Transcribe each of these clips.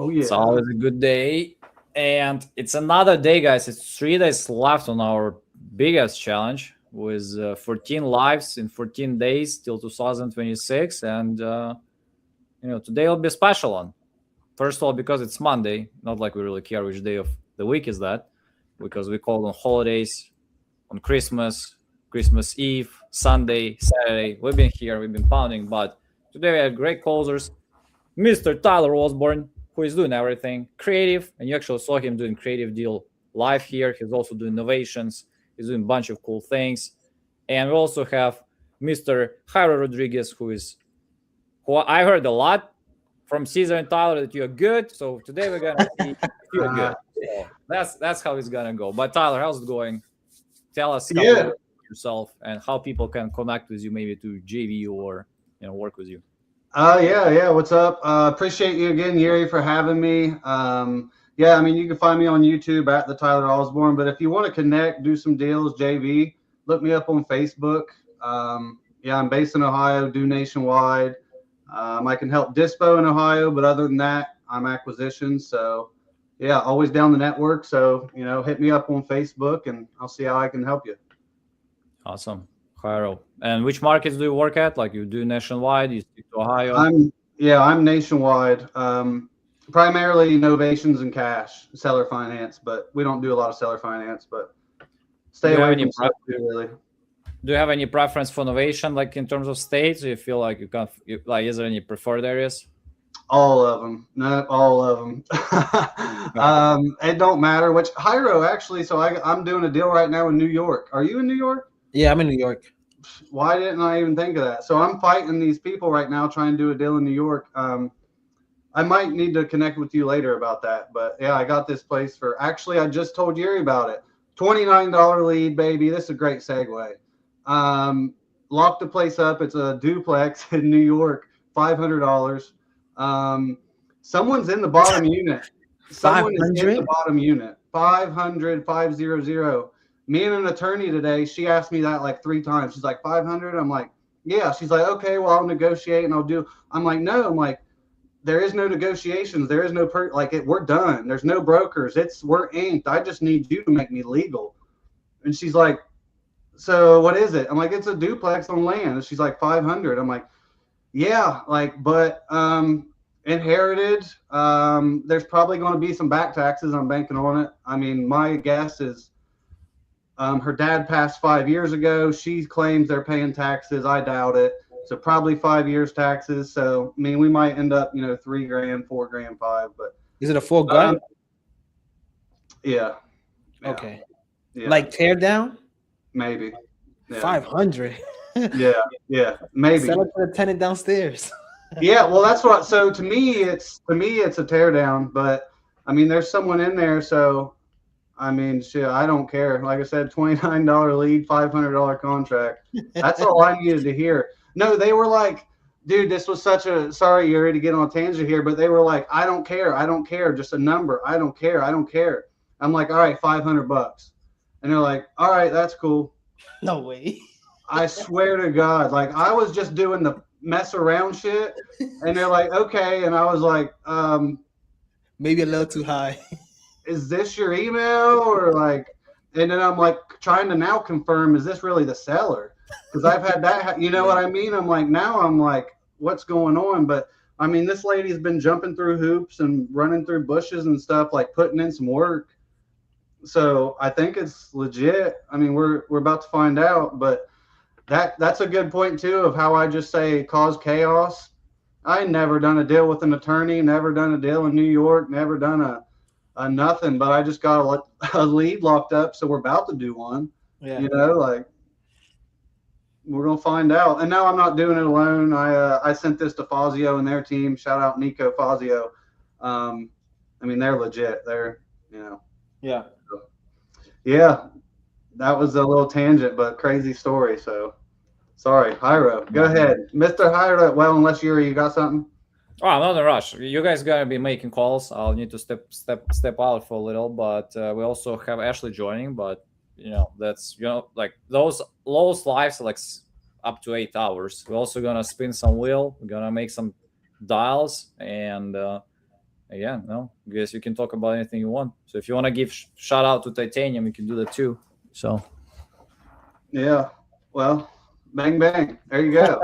Oh yeah. It's always a good day. And it's another day, guys. It's 3 days left on our biggest challenge with 14 lives in 14 days till 2026. And, today will be a special one. First of all, because it's Monday, not like we really care which day of the week is that, because we call on holidays, on Christmas, Christmas Eve, Sunday, Saturday. We've been here, we've been pounding, but today we have great closers. Mr. Tyler Osborne, who is doing everything creative, and you actually saw him doing creative deal live here. He's also doing innovations. He's doing a bunch of cool things, and we also have Mr. Jairo Rodriguez, who I heard a lot from Caesar and Tyler that you're good. So today we're gonna see if you're good. So that's how it's gonna go. But Tyler, how's it going? Tell us a couple Yeah. of yourself and how people can connect with you, maybe to JV or work with you. Yeah. What's up? Appreciate you again, Yuri, for having me. Yeah, I mean, you can find me on YouTube at the Tyler Osborne. But if you want to connect, do some deals, JV, look me up on Facebook. Yeah, I'm based in Ohio, do nationwide. I can help Dispo in Ohio, but other than that, I'm acquisitions. So yeah, always down the network. So hit me up on Facebook, and I'll see how I can help you. Awesome. Jairo. And which markets do you work at? Like you do nationwide, you stick to Ohio? I'm nationwide. Primarily novations and cash, seller finance, but we don't do a lot of seller finance, but stay away from stuff too, really. Do you have any preference for innovation, like in terms of states? Do you feel like is there any preferred areas? All of them. No, all of them. It don't matter which. Jairo, actually, so I'm doing a deal right now in New York. Are you in New York? Yeah, I'm in New York. Why didn't I even think of that? So I'm fighting these people right now trying to do a deal in New York. I might need to connect with you later about that. But yeah, I got this place for, actually, I just told Yuri about it. $29 lead, baby. This is a great segue. Locked the place up. It's a duplex in New York, $500. Someone's in the bottom unit. Someone is in the bottom unit. 500, 500. Me and an attorney today, she asked me that like 3 times. She's like, 500? I'm like, yeah. She's like, okay, well, I'll negotiate and I'll do. I'm like, no. I'm like, there is no negotiations. There is no we're done. There's no brokers. We're inked. I just need you to make me legal. And she's like, so what is it? I'm like, it's a duplex on land. And she's like, 500. I'm like, yeah, but inherited. There's probably going to be some back taxes. I'm banking on it. I mean, my guess is her dad passed 5 years ago. She claims they're paying taxes. I doubt it. So probably 5 years taxes. So I mean, we might end up, $3,000, $4,000, $5,000. But is it a full gut? Yeah. Okay. Yeah. Like tear down? Maybe. Yeah. 500. Yeah. Maybe. Sell it to the tenant downstairs. Yeah. Well, that's what. So to me, it's a tear down. But I mean, there's someone in there. So I mean, shit, I don't care. Like I said, $29 lead, $500 contract. That's all I needed to hear. No, they were like, dude, this was sorry, you're ready to get on a tangent here, but they were like, I don't care. Just a number. I don't care. I'm like, all right, $500. And they're like, all right, that's cool. No way. I swear to God, like I was just doing the mess around shit. And they're like, okay. And I was like, maybe a little too high. Is this your email or like, and then I'm like trying to now confirm, is this really the seller? Because I've had that, you know what I mean? I'm like, what's going on? But I mean, this lady's been jumping through hoops and running through bushes and stuff, like putting in some work. So I think it's legit. I mean, we're about to find out, but that's a good point too of how I just say cause chaos. I never done a deal with an attorney, never done a deal in New York, never done a nothing, but I just got a lead locked up, so we're about to do one. Yeah. We're gonna find out. And no, I'm not doing it alone. I sent this to Fazio and their team. Shout out Nico Fazio. I mean, they're legit. They're Yeah. So, yeah, that was a little tangent, but crazy story. So sorry, Jairo. Go ahead, Mr. Jairo. Well, unless you got something. Oh, I'm not in a rush. You guys gotta be making calls. I'll need to step out for a little, but we also have Ashley joining. But that's like those lowest lives are like up to 8 hours. We're also gonna spin some wheel. We're gonna make some dials, and again, no, I guess you can talk about anything you want. So if you want to give shout out to Titanium, you can do that too. So Yeah. Well, bang bang. There you go.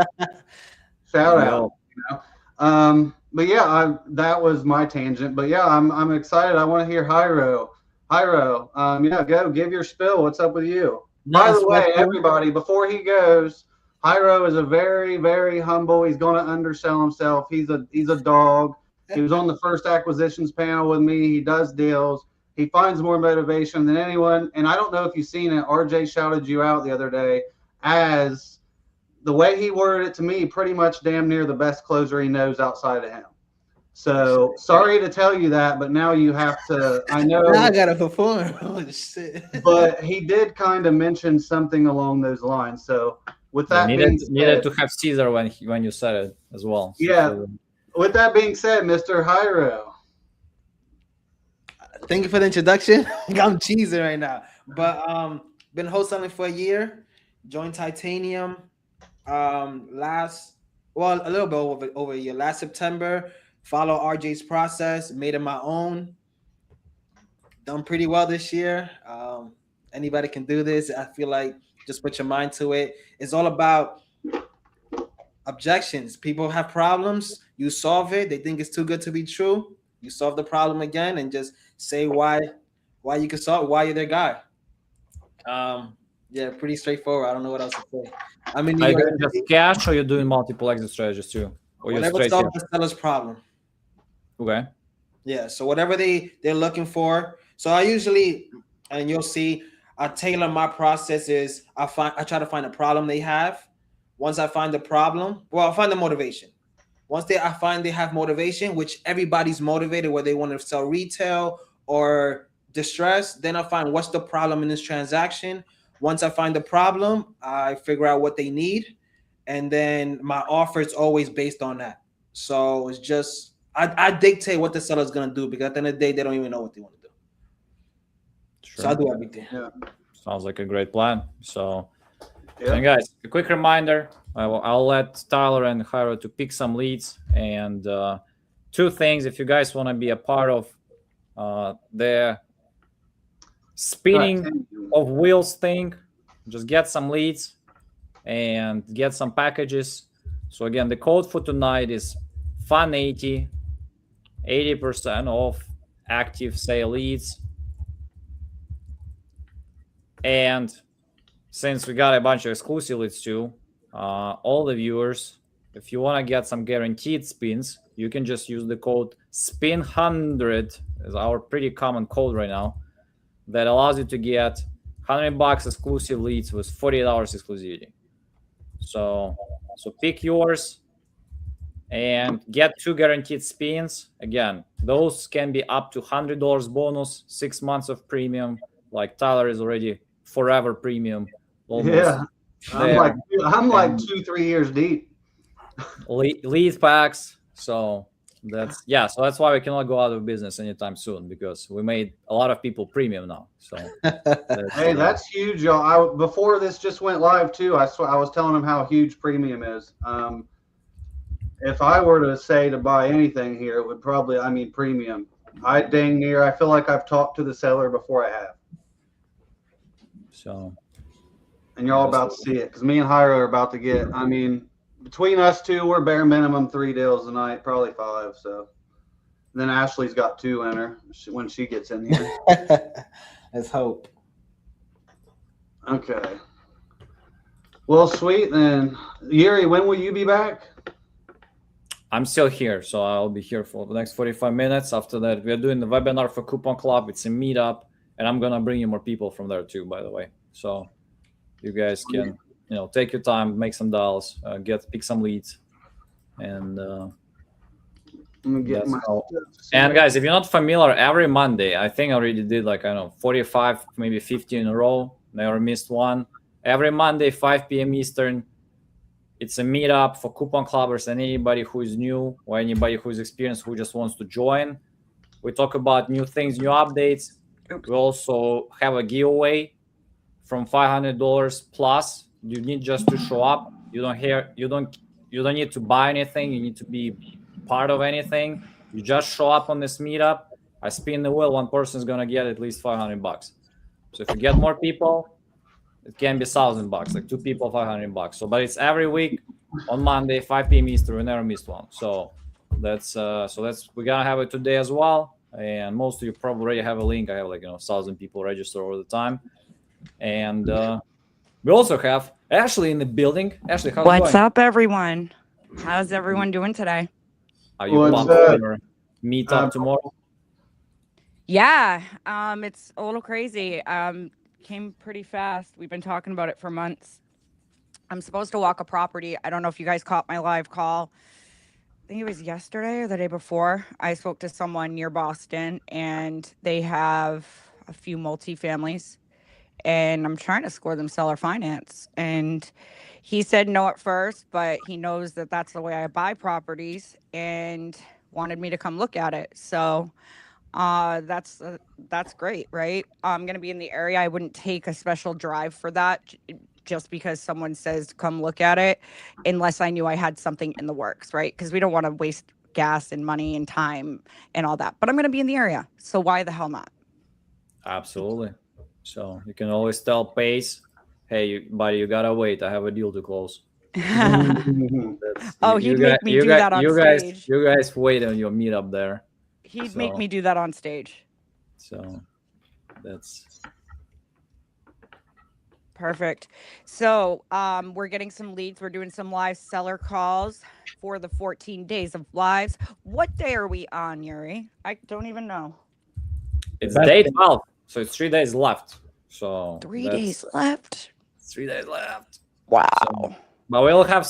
Shout out. You know. But yeah, that was my tangent. But yeah, I'm excited. I want to hear Hyro. Hyro, yeah, go give your spill. What's up with you? By the way, everybody, before he goes, Hyro is a very, very humble. He's going to undersell himself. He's a dog. He was on the first acquisitions panel with me. He does deals. He finds more motivation than anyone. And I don't know if you've seen it. RJ shouted you out the other day as the way he worded it to me, pretty much damn near the best closer he knows outside of him. So sorry to tell you that, but now you have to. I know. Now I gotta perform. Oh shit! But he did kind of mention something along those lines. So with that being said, needed to have Caesar when you said it as well. So yeah. With that being said, Mr. Hyro. Thank you for the introduction. I'm cheesing right now, but been wholesaling for a year. Joined Titanium a little bit over a year. Last September. Follow RJ's process, made it my own. Done pretty well this year. Anybody can do this. I feel like just put your mind to it. It's all about objections. People have problems. You solve it. They think it's too good to be true. You solve the problem again and just say why you can solve, why you're their guy. Yeah, pretty straightforward. I don't know what else to say. I mean, are you doing just cash or you're doing multiple exit strategies too? Or whatever solves the seller's problem. Okay. Yeah. So whatever they're looking for. So I usually, and you'll see, I tailor my process is I try to find a problem they have. Once I find the problem, I find the motivation. Once I find they have motivation, which everybody's motivated, whether they want to sell retail or distress, then I find what's the problem in this transaction. Once I find the problem, I figure out what they need, and then my offer is always based on that. So it's just I dictate what the seller's gonna do because at the end of the day, they don't even know what they want to do. Sure. So I do everything. Yeah. Sounds like a great plan. So, and guys, a quick reminder: I'll let Tyler and Hyro to pick some leads, and two things. If you guys want to be a part of the spinning of wheels thing, just get some leads and get some packages. So again, the code for tonight is FUN80, 80% off active sale leads. And since we got a bunch of exclusive leads too, all the viewers, if you want to get some guaranteed spins, you can just use the code SPIN100 is our pretty common code right now. That allows you to get $100 exclusive leads with 48 hours exclusivity. So pick yours and get 2 guaranteed spins. Again, those can be up to $100 bonus, 6 months of premium. Like Tyler is already forever premium. Almost. Yeah, I'm like 2-3 years deep. Lead packs. So that's why we cannot go out of business anytime soon, because we made a lot of people premium now. So hey, that's huge, y'all. Before this just went live too, I was telling them how huge premium is. If I were to say to buy anything here, it would probably, premium. I feel like I've talked to the seller before I have. So, and y'all about to see it, because me and Hyro are about to get, between us two, we're bare minimum 3 deals tonight, probably 5. So then Ashley's got 2 in her when she gets in here. Let's hope. Okay. Well, sweet then. Yuri, when will you be back? I'm still here, so I'll be here for the next 45 minutes. After that, we are doing the webinar for Coupon Club. It's a meetup, and I'm gonna bring you more people from there too, by the way. So you guys can, take your time, make some dials, pick some leads, and and guys, if you're not familiar, every Monday, I think I already did 45, maybe 50 in a row. Never missed one. Every Monday, 5 p.m. Eastern. It's a meetup for Coupon Clubbers and anybody who is new or anybody who is experienced who just wants to join. We talk about new things, new updates. We also have a giveaway from $500 plus. You need just to show up. You don't need to buy anything. You need to be part of anything. You just show up on this meetup. I spin the wheel. One person is gonna get at least $500. So if you get more people, it can be $1,000. Like 2 people, $500. So, but it's every week on Monday, 5 p.m. Eastern. We never missed one. So that's we're gonna have it today as well. And most of you probably already have a link. I have 1,000 people register all the time. And we also have Ashley in the building. Ashley, how's it going? What's up, everyone? How's everyone doing today? Are you What's pumped up? for your meetup tomorrow? Yeah, it's a little crazy. Came pretty fast. We've been talking about it for months. I'm supposed to walk a property. I don't know if you guys caught my live call. I think it was yesterday or the day before. I spoke to someone near Boston, and they have a few multifamilies, and I'm trying to score them seller finance. And he said no at first, but he knows that that's the way I buy properties, and wanted me to come look at it. So that's great, right? I'm gonna be in the area. I wouldn't take a special drive for that just because someone says come look at it, unless I knew I had something in the works, right? Because we don't want to waste gas and money and time and all that. But I'm gonna be in the area, so why the hell not? Absolutely. So you can always tell Pace, hey, buddy, you gotta wait. I have a deal to close. Oh, he'd make me do that on stage. You guys wait on your meetup there. He'd make me do that on stage. So that's perfect. So we're getting some leads. We're doing some live seller calls for the 14 days of lives. What day are we on, Yuri? I don't even know. It's day 12, so it's 3 days left. So 3 days left. 3 days left. Wow. So, but we will have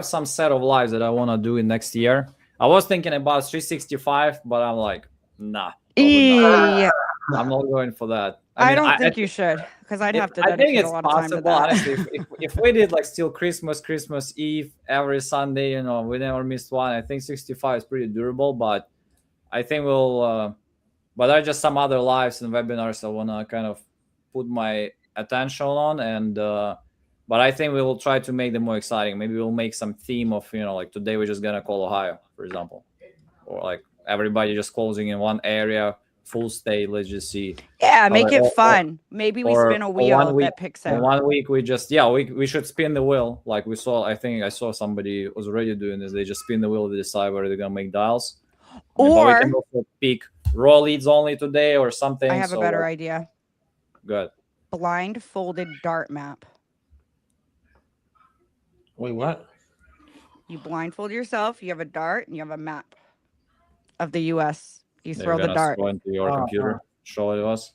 some set of lives that I want to do in next year. I was thinking about 365, but I'm like, nah. I'm not going for that. I don't think you should, because I'd have to dedicate a lot of time to that. Honestly, if we did still Christmas Eve every Sunday, we never missed one. I think 65 is pretty durable, but I think we'll. But there are just some other lives and webinars I want to kind of put my attention on, and but I think we will try to make them more exciting. Maybe we'll make some theme of like today we're just gonna call Ohio, for example, or like everybody just closing in one area. Full state, let's just see. Yeah, make it fun. Maybe we spin a wheel that picks out. 1 week we just we should spin the wheel like we saw. I think I saw somebody was already doing this. They just spin the wheel to decide whether they're gonna make dials. Or we can also pick raw leads only today or something. I have a better idea. Good. Blindfolded dart map. Wait, what? You blindfold yourself. You have a dart and you have a map of the U.S. You throw the dart into your computer. Show it to us.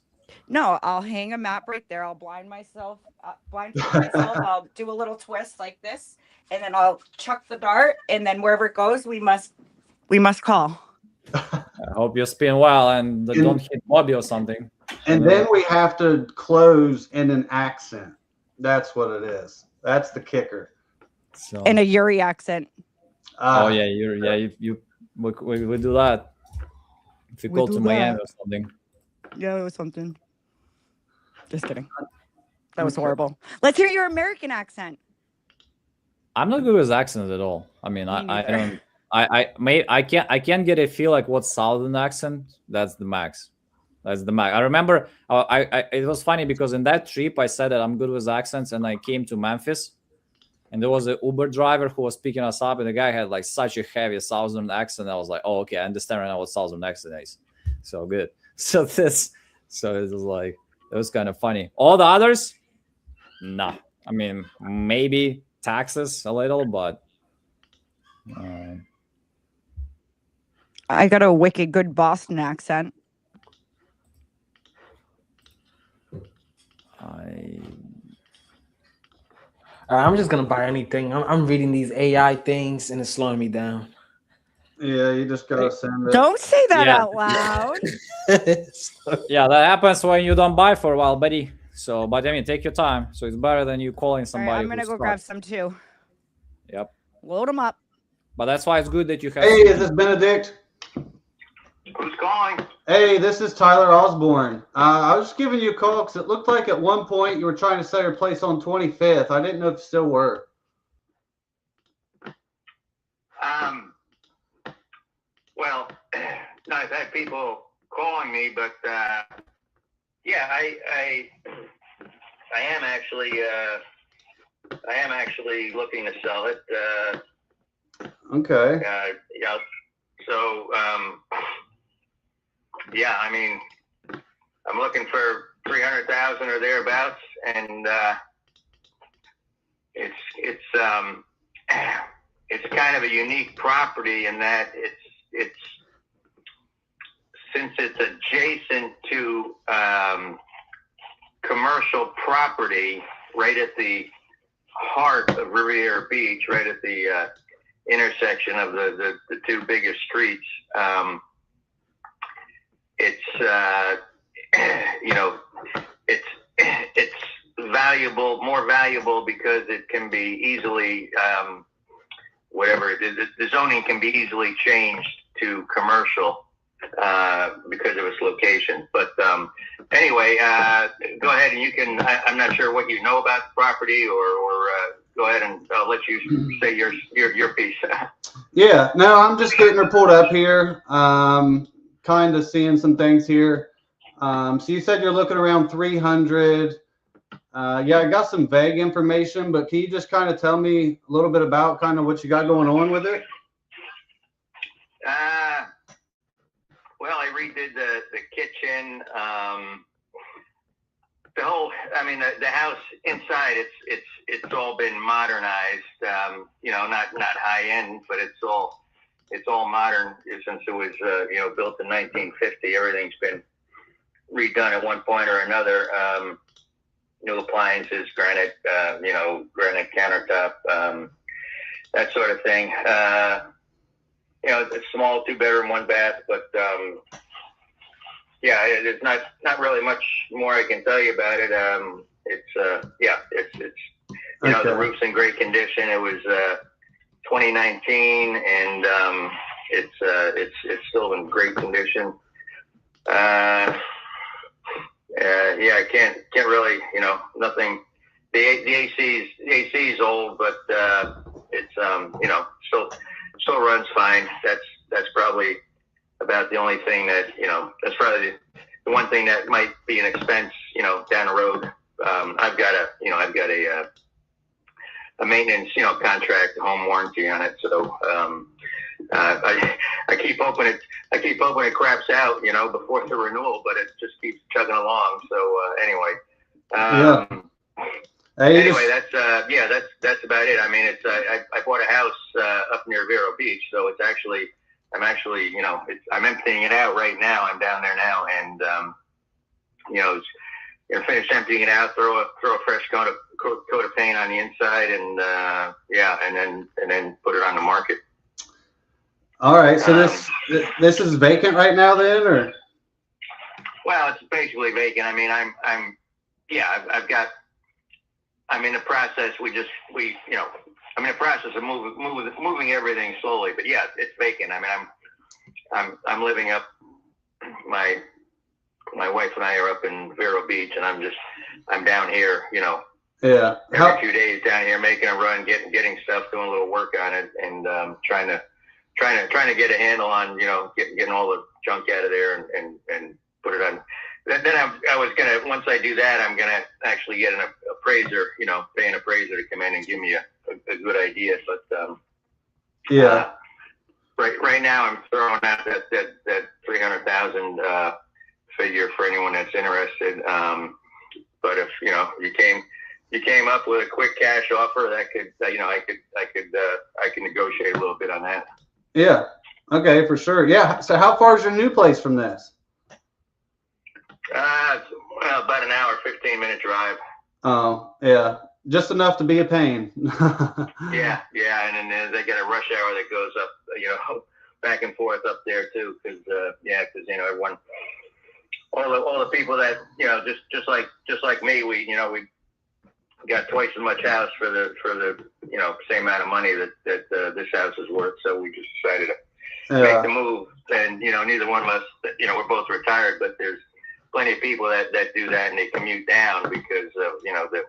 No, I'll hang a map right there. I'll blindfold myself. I'll do a little twist like this, and then I'll chuck the dart. And then wherever it goes, we must call. I hope you spin well and don't hit Bobby or something. And then we have to close in an accent. That's what it is. That's the kicker. So. In a Yuri accent. We do that. If you go to Miami or something. Yeah, it was something. Just kidding. That was horrible. Let's hear your American accent. I'm not good with accents at all. I mean, I can't get a feel like what Southern accent. That's the max. I remember it was funny because in that trip I said that I'm good with accents, and I came to Memphis, and there was an Uber driver who was picking us up, and the guy had like such a heavy Southern accent. I was like, oh, okay, I understand right now what Southern accent is. So good. So it was like, it was kind of funny. All the others, nah. I mean, maybe Texas a little, but I got a wicked good Boston accent. I'm just gonna buy anything. I'm reading these AI things and it's slowing me down. Yeah, you just gotta send it. Don't say that out loud. Yeah, that happens when you don't buy for a while, buddy. So, but I mean, take your time. So it's better than you calling somebody. Right, I'm gonna go grab some too. Yep. Load them up. But that's why it's good that you have. Hey, is this Benedict? Who's calling? Hey, this is Tyler Osborne. I was just giving you a call because it looked like at one point you were trying to set your place on 25th. I didn't know if it still were. Well, I've had people calling me, but yeah, I am actually looking to sell it. Okay. Yeah. So yeah, I mean, I'm looking for 300,000 or thereabouts, and it's kind of a unique property in that it's since it's adjacent to commercial property right at the heart of Riviera Beach, right at the intersection of the two biggest streets. It's you know, it's valuable, more valuable because it can be easily the zoning can be easily changed to commercial because of its location. But anyway, go ahead and you can. I'm not sure what you know about the property, or go ahead and I'll let you say your piece. Yeah, no, I'm just getting her pulled up here. Kind of seeing some things here. So you said you're looking around 300. Yeah, I got some vague information, but can you just kind of tell me a little bit about kind of what you got going on with it? Well, I redid the kitchen. The whole, I mean, the house inside, it's all been modernized. You know, not high end, but it's all modern since it was built in 1950. Everything's been redone at one point or another. New appliances, granite countertop, that sort of thing. It's a small 2-bedroom, 1-bath, but yeah, there's not really much more I can tell you about it. It's the roof's in great condition. It was 2019, and it's still in great condition. Yeah, I can't really, nothing. The AC is old, but it's still runs fine. That's probably about the only thing that that's probably the one thing that might be an expense down the road. I've got a maintenance contract, home warranty on it, so I keep hoping it craps out before the renewal, but it just keeps chugging along. So anyway, anyway, that's about it. I mean, it's I bought a house up near Vero Beach, so I'm actually I'm emptying it out right now. I'm down there now, and finish emptying it out, throw a fresh coat of paint on the inside, and and then put it on the market. All right, so this is vacant right now, then, or? Well, it's basically vacant. I mean, I'm in the process. I'm in the process of moving everything slowly, but yeah, it's vacant. I mean, I'm living up. My wife and I are up in Vero Beach, and I'm down here. Yeah. Every 2 days down here, making a run, getting stuff, doing a little work on it, and trying to get a handle on getting all the junk out of there and put it on. Then I was gonna, once I do that, I'm gonna actually get an appraiser, pay an appraiser to come in and give me a good idea. But yeah, right now I'm throwing out that 300,000 figure for anyone that's interested. But if you came up with a quick cash offer, that could I can negotiate a little bit on that. Yeah. Okay, for sure. Yeah. So how far is your new place from this? Well, about an hour, 15-minute drive. Oh, yeah. Just enough to be a pain. Yeah. And then they get a rush hour that goes up, back and forth up there too. Cause everyone, all the people that, just like me, we got twice as much house for the same amount of money that this house is worth. So we just decided to make the move. And neither one of us, we're both retired, but there's plenty of people that do that, and they commute down because of the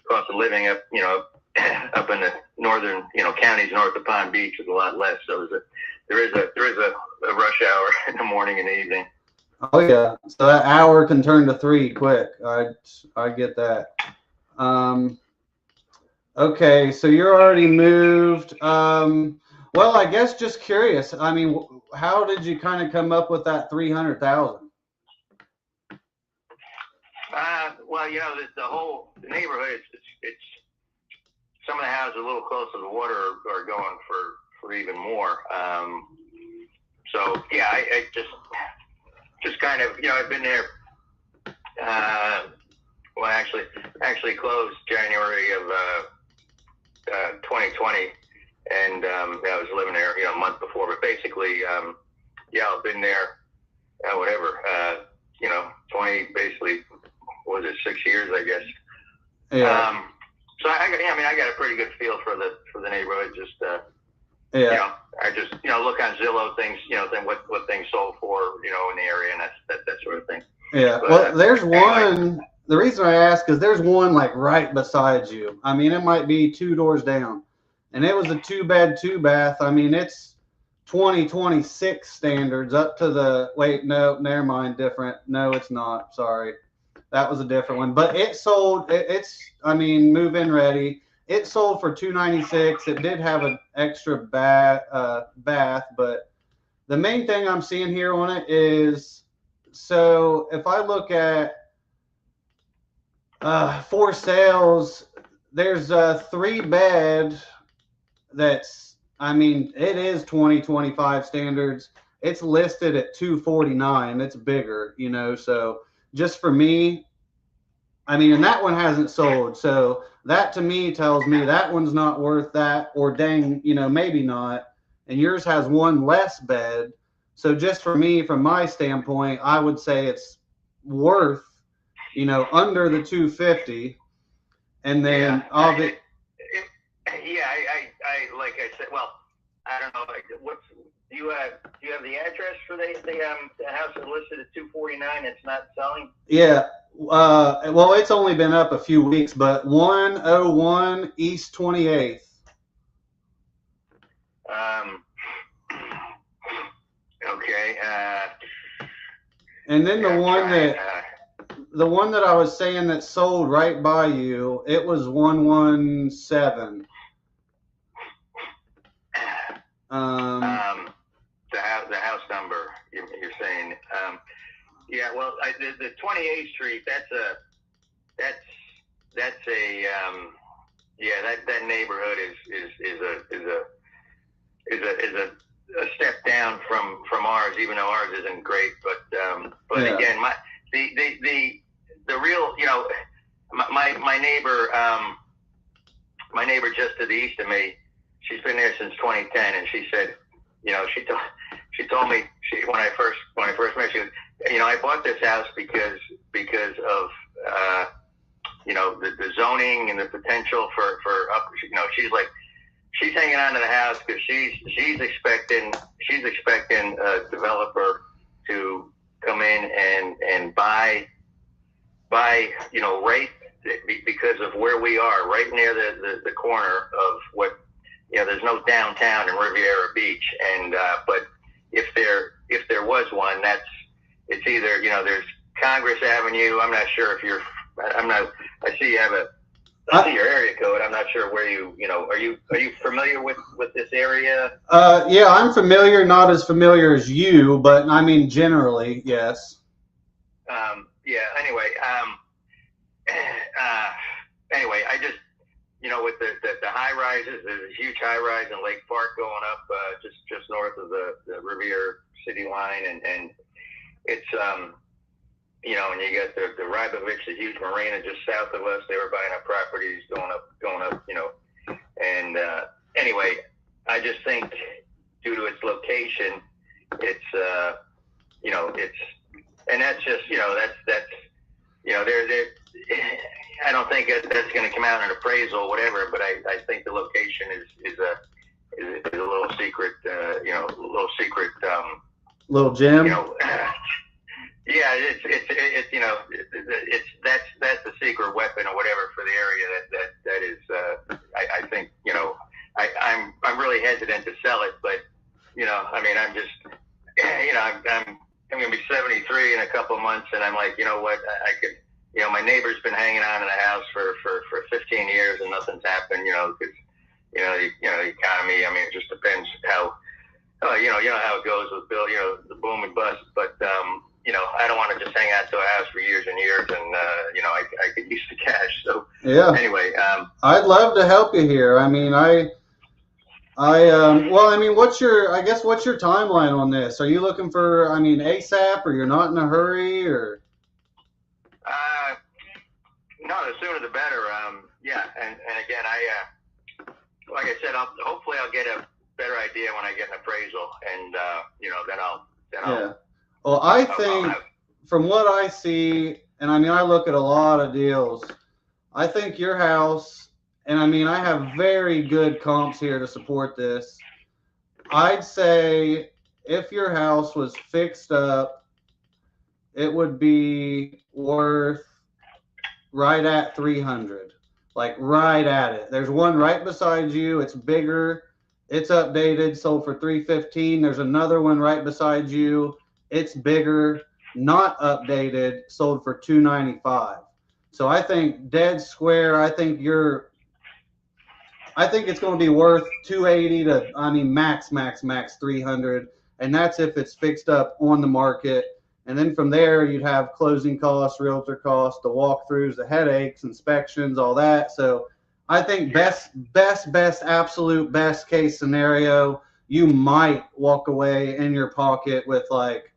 cost of living up up in the northern counties north of Palm Beach is a lot less. So there is a rush hour in the morning and the evening. Oh yeah, so that hour can turn to 3 quick. I get that. Okay, so you're already moved. Well, I guess just curious. I mean, how did you kind of come up with that 300,000? Well, the whole neighborhood, it's some of the houses a little close to the water are going for even more. So yeah, I just kind of, I've been there. Well, actually closed January of 2020, and I was living there, a month before. But basically, I've been there, whatever, 20, basically, what was it, 6 years, I guess. Yeah. So I got a pretty good feel for the neighborhood. Just Yeah. I just look on Zillow things, then what things sold for, in the area, and that sort of thing. Yeah. But, Well, there's anyway. one. The reason I ask is there's one like right beside you. I mean, it might be 2 doors down, and it was a 2-bed, 2-bath. I mean, it's 2026 standards up to the. Wait, no, never mind. Different. No, it's not. Sorry, that was a different one. But it sold. It's. I mean, move-in ready. It sold for 296. It did have an extra bath, but the main thing I'm seeing here on it is, so if I look at for sales, there's a 3-bed that's, I mean, it is 2025 standards. It's listed at 249. It's bigger, so just for me, I mean, and that one hasn't sold. So that to me tells me that one's not worth that, or dang, maybe not. And yours has one less bed. So just for me, from my standpoint, I would say it's worth, under the 250. And then I like I said, well, I don't know, do you have the address for the house that's listed at 249? It's not selling. Yeah. Well, it's only been up a few weeks, but 101 East 28th. Okay. And then the one that I was saying that sold right by you, it was 117. The house number you're saying. Yeah. Well, the 28th Street. That's a that neighborhood is a step down from ours, even though ours isn't great. But Yeah. again, the real, my neighbor just to the east of me, she's been there since 2010, and she said, she told me when I first met, she goes, I bought this house because of the zoning and the potential for up, she's hanging on to the house because she's expecting a developer to come in and buy right, because of where we are, right near the corner of what, there's no downtown in Riviera Beach, and but if there was one, it's either, there's Congress Avenue. I'm not sure if I see you have I see your area code. I'm not sure where are you familiar with this area? Yeah, I'm familiar, not as familiar as you, but I mean, generally, yes. Yeah, anyway, I just, with the high rises, there's a huge high rise in Lake Park going up, just north of the Riviera City line, and it's, and you got the Rybovich, the huge marina just south of us. They were buying up properties going up, and anyway, I just think due to its location, it's, and that's just, that's they're I don't think that's going to come out in an appraisal or whatever, but I think the location is a little secret, little secret, Little gem. Yeah, it's that's the secret weapon or whatever for the area that is. I think I'm really hesitant to sell it, but you know, I mean, I'm just, you know, I'm going to be 73 in a couple of months, and I'm like, you know what, I could, you know, my neighbor's been hanging on in the house for 15 years and nothing's happened, you know, because, you know, the economy, I mean, it just depends how, you know how it goes with Bill, you know, the boom and bust, but, you know, I don't want to just hang out to a house for years and years, and, you know, I could use the cash. So, Yeah. anyway. I'd love to help you here. I mean, well, I mean, what's your timeline on this? Are you looking for, I mean, ASAP, or you're not in a hurry, or? No, the sooner the better. Yeah, and again, like I said, hopefully I'll get a better idea when I get an appraisal, and you know, then I'll. Yeah. Well, I think from what I see, and I mean, I look at a lot of deals. I think your house, and I mean, I have very good comps here to support this. I'd say if your house was fixed up, it would be worth right at 300, like right at it. There's one right beside you. It's bigger. It's updated, sold for 315. There's another one right beside you. It's bigger, not updated, sold for 295. So I think dead square, I think it's going to be worth 280 to, I mean, max 300. And that's if it's fixed up on the market. And then from there, you'd have closing costs, realtor costs, the walkthroughs, the headaches, inspections, all that. So I think best, absolute best case scenario, you might walk away in your pocket with like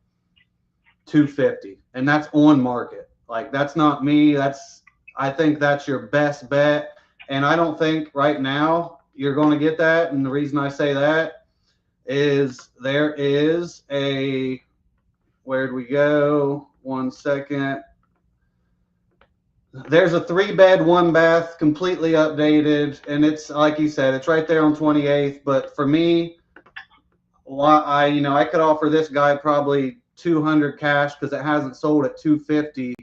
250, and that's on market. Like, that's not me. I think that's your best bet. And I don't think right now you're going to get that. And the reason I say that is there is a, where'd we go? 1 second. There's a 3-bed, 1-bath, completely updated, and it's like you said, it's right there on 28th. But for me, I could offer this guy probably 200 cash because it hasn't sold at 250.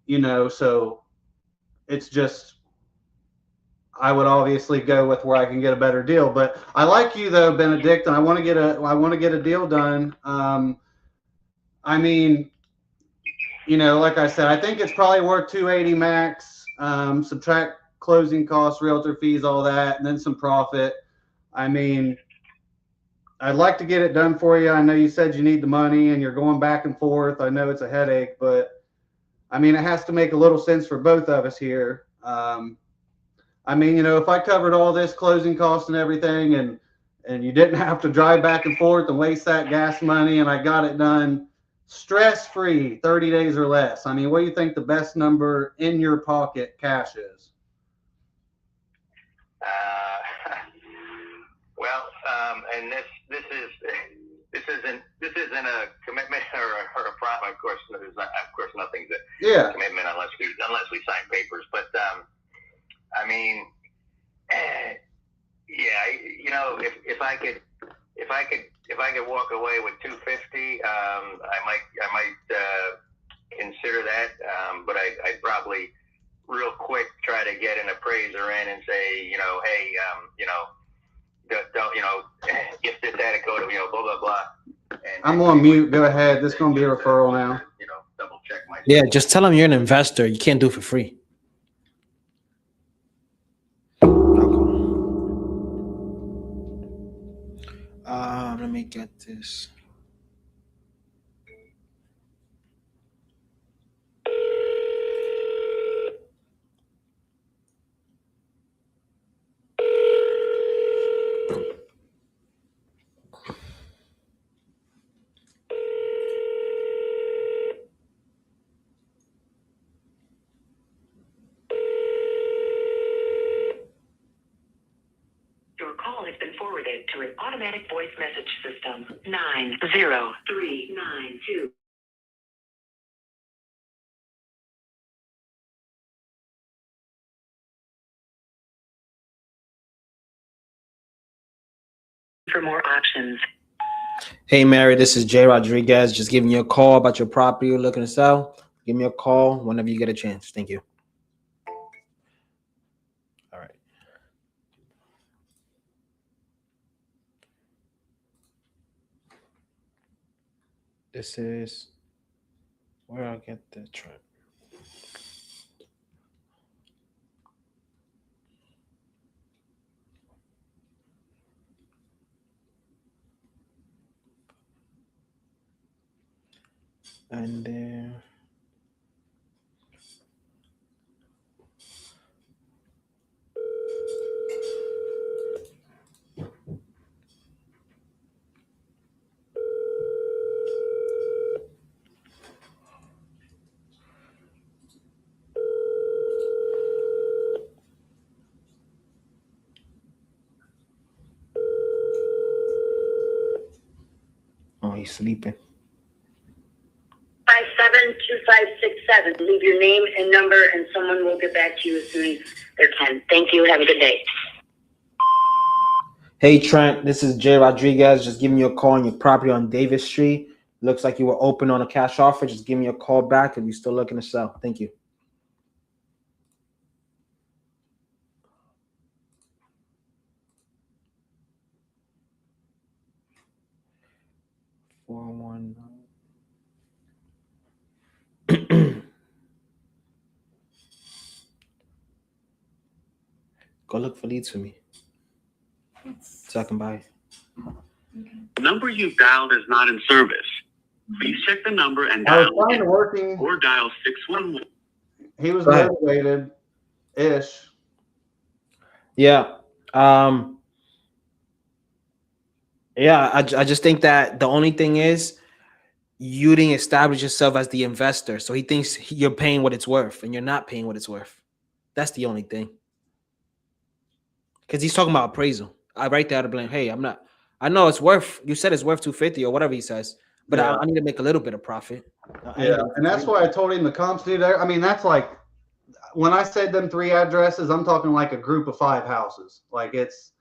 You know, so it's just, I would obviously go with where I can get a better deal. But I like you though, Benedict, and I want to get a deal done. I mean, you know, like I said, I think it's probably worth 280 max. Subtract closing costs, realtor fees, all that, and then some profit. I mean, I'd like to get it done for you. I know you said you need the money and you're going back and forth. I know it's a headache, but I mean, it has to make a little sense for both of us here. I mean, you know, if I covered all this closing costs and everything, and you didn't have to drive back and forth and waste that gas money, and I got it done stress-free, 30 days or less. I mean, what do you think the best number in your pocket cash is? Well, and this isn't a commitment or a problem. Of course, nothing's a commitment unless we sign papers. But I mean, yeah, you know, if I could walk away with 250, I might consider that. But I'd probably real quick try to get an appraiser in and say, you know, hey, you know, don't, you know, if this had to go to, you know, blah blah blah. I'm on mute. Go ahead. This is going to be a referral now. You know, double check my. Yeah, just tell them you're an investor. You can't do it for free. Let me get this. Your call has been forwarded to an automatic voice message system. 90392. For more options. Hey, Mary, this is Jay Rodriguez. Just giving you a call about your property you're looking to sell. Give me a call whenever you get a chance. Thank you. All right. This is where I get the trap. And then oh, he's sleeping. 572567. Leave your name and number, and someone will get back to you as soon as they can. Thank you. Have a good day. Hey Trent, this is Jay Rodriguez. Just giving you a call on your property on Davis Street. Looks like you were open on a cash offer. Just give me a call back if you're still looking to sell. Thank you. Go look for leads for me, so I can buy it. The number you've dialed is not in service. Please check the number and I was dial trying to again, working. or dial 611. He was Go ahead. motivated ish. Yeah. Yeah, I just think that the only thing is you didn't establish yourself as the investor. So he thinks you're paying what it's worth, and you're not paying what it's worth. That's the only thing. Because he's talking about appraisal. I write there to blame. Hey, I'm not. I know it's worth. You said it's worth 250 or whatever he says, but Yeah. I need to make a little bit of profit. Yeah, and that's why I told him the comps do there. I mean, that's like when I said them 3 addresses, I'm talking like a group of 5 houses. Like it's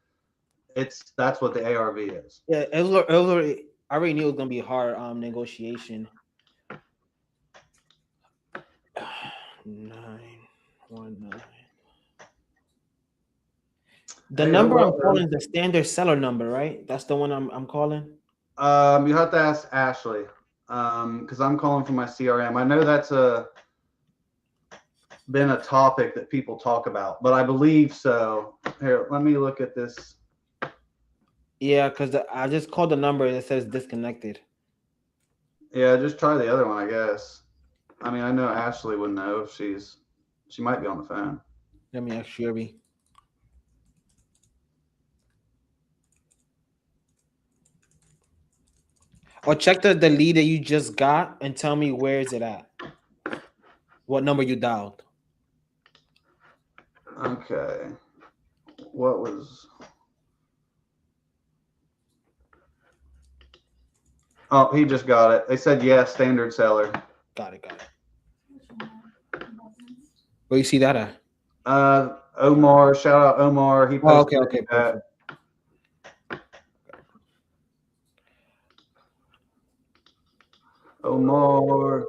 that's what the ARV is. Yeah, I already knew it was gonna be a hard negotiation. 919. The number I'm calling is the standard seller number, right? That's the one I'm calling. You have to ask Ashley, because I'm calling from my CRM. I know that's been a topic that people talk about, but I believe so. Here, let me look at this. Yeah, because I just called the number that says disconnected. Yeah, just try the other one, I guess. I mean, I know Ashley would know if she might be on the phone. Let me ask Sherby. Or check the lead that you just got and tell me where is it at. What number you dialed? Okay. What was? Oh, he just got it. They said yes, standard seller. Got it. Where you see that at? Omar, shout out Omar. He posted Okay, that. perfect. Omar.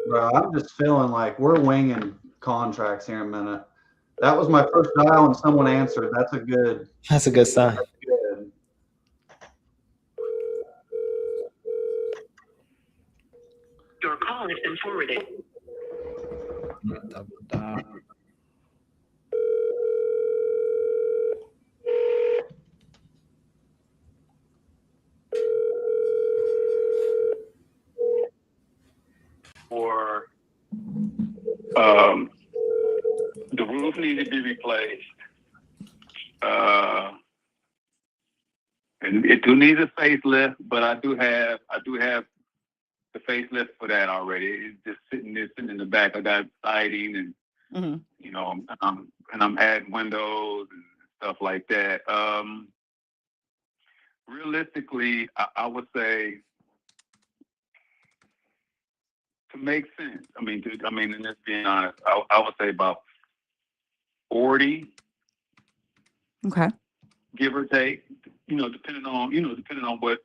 Bro, I'm just feeling like we're winging contracts here in a minute. That was my first dial and someone answered. That's a good sign. good. Your call has been forwarded. Or the roof needs to be replaced. And it do need a facelift, but I do have the facelift for that already. It's just sitting in the back. I got siding and you know, I'm adding windows and stuff like that. Realistically, I would say, to make sense. I mean, and just being honest, I would say about 40. Okay. Give or take. Depending on what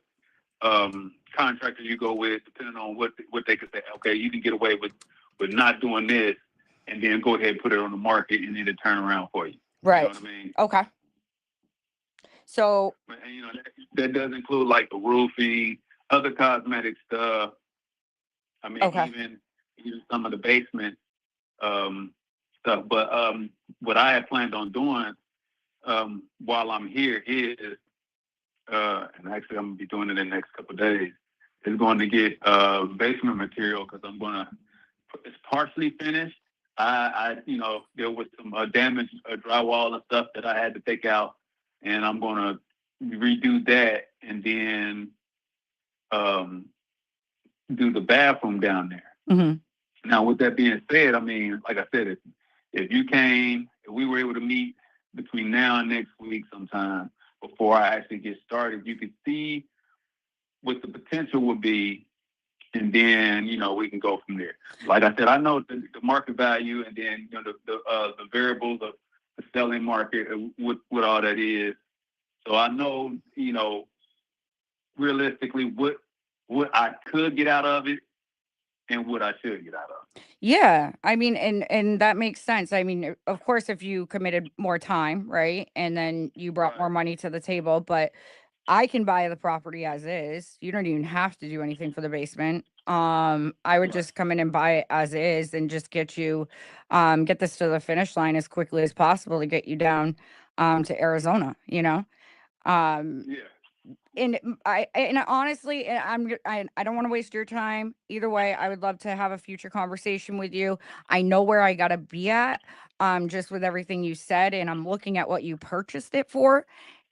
contractor you go with, depending on what they could say. Okay, you can get away with not doing this, and then go ahead and put it on the market, and then it turn around for you. Right. You know what I mean? Okay. So And, you know, that does include like the roofing, other cosmetic stuff. I mean, Okay. even some of the basement stuff. But what I had planned on doing while I'm here is, and actually I'm gonna be doing it in the next couple of days, is going to get basement material because I'm gonna. It's partially finished. I you know, there was some damaged drywall and stuff that I had to take out, and I'm gonna redo that and then do the bathroom down there. mhm. Now, with that being said, I mean, like I said, if you came, if we were able to meet between now and next week sometime before I actually get started, you could see what the potential would be, and then, you know, we can go from there. Like I said, I know the market value, and then, you know, the variables of the selling market, what all that is. So I know, you know, realistically what I could get out of it and what I should get out of it. Yeah, I mean, and that makes sense. I mean, of course, if you committed more time, right, and then you brought more Right. money to the table, but I can buy the property as is. You don't even have to do anything for the basement. I would Right. just come in and buy it as is and just get this to the finish line as quickly as possible to get you down, to Arizona, you know? Um, Yeah. and honestly, I don't want to waste your time either way. I would love to have a future conversation with you. I know where I gotta be at, just with everything you said, and I'm looking at what you purchased it for.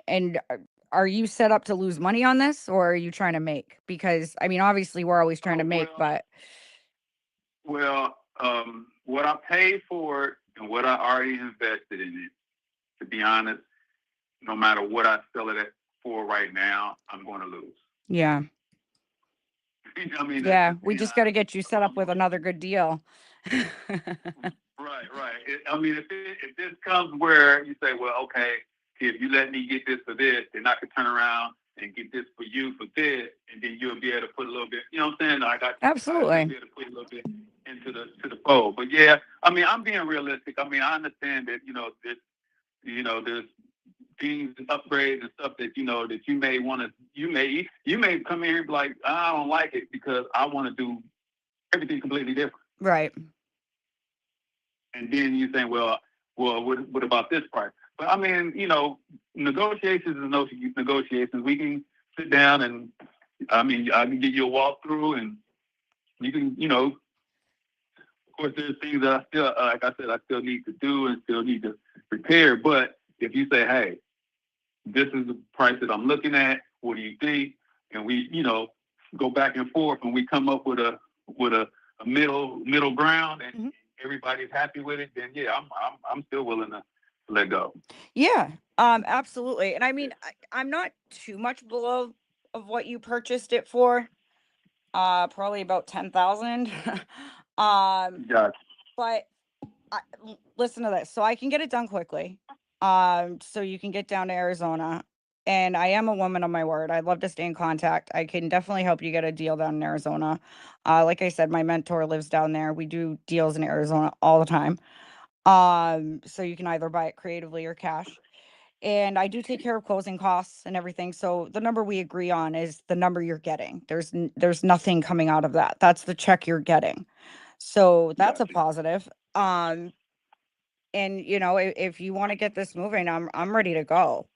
And are you set up to lose money on this, or are you trying to make? Because I mean, obviously, we're always trying to make, but Well, what I paid for it and what I already invested in it, to be honest, no matter what I sell it for right now, I'm going to lose. yeah, I mean, that's yeah, just we being just got to honest. get you set up with another good deal. Right, right. I mean, if this comes where you say, well, okay, if you let me get this for this, then I could turn around and get this for you for this, and then you'll be able to put a little bit. You know what I'm saying? Like I'll be Absolutely. able to put a little bit into the fold. But yeah, I mean, I'm being realistic. I mean, I understand that there's things and upgrades and stuff that that you may want to. You may come in here and be like, I don't like it because I want to do everything completely different. Right. And then you think, well, what about this part? But I mean, negotiations is negotiations. We can sit down and, I mean, I can give you a walkthrough, and you can, of course, there's things that I still, like I said, I still need to do and still need to prepare. But if you say, hey, this is the price that I'm looking at, what do you think? And we, go back and forth, and we come up with a middle ground, and everybody's happy with it, then yeah, I'm still willing to let go. Yeah, absolutely. And I mean, I'm not too much below of what you purchased it for. Probably about 10,000. Gotcha. But listen to this. So I can get it done quickly. So you can get down to Arizona. And I am a woman of my word. I'd love to stay in contact. I can definitely help you get a deal down in Arizona. Like I said, my mentor lives down there. We do deals in Arizona all the time. So you can either buy it creatively or cash. And I do take care of closing costs and everything. So the number we agree on is the number you're getting. There's nothing coming out of that. That's the check you're getting. So that's a Gotcha. positive. And if you want to get this moving, I'm ready to go.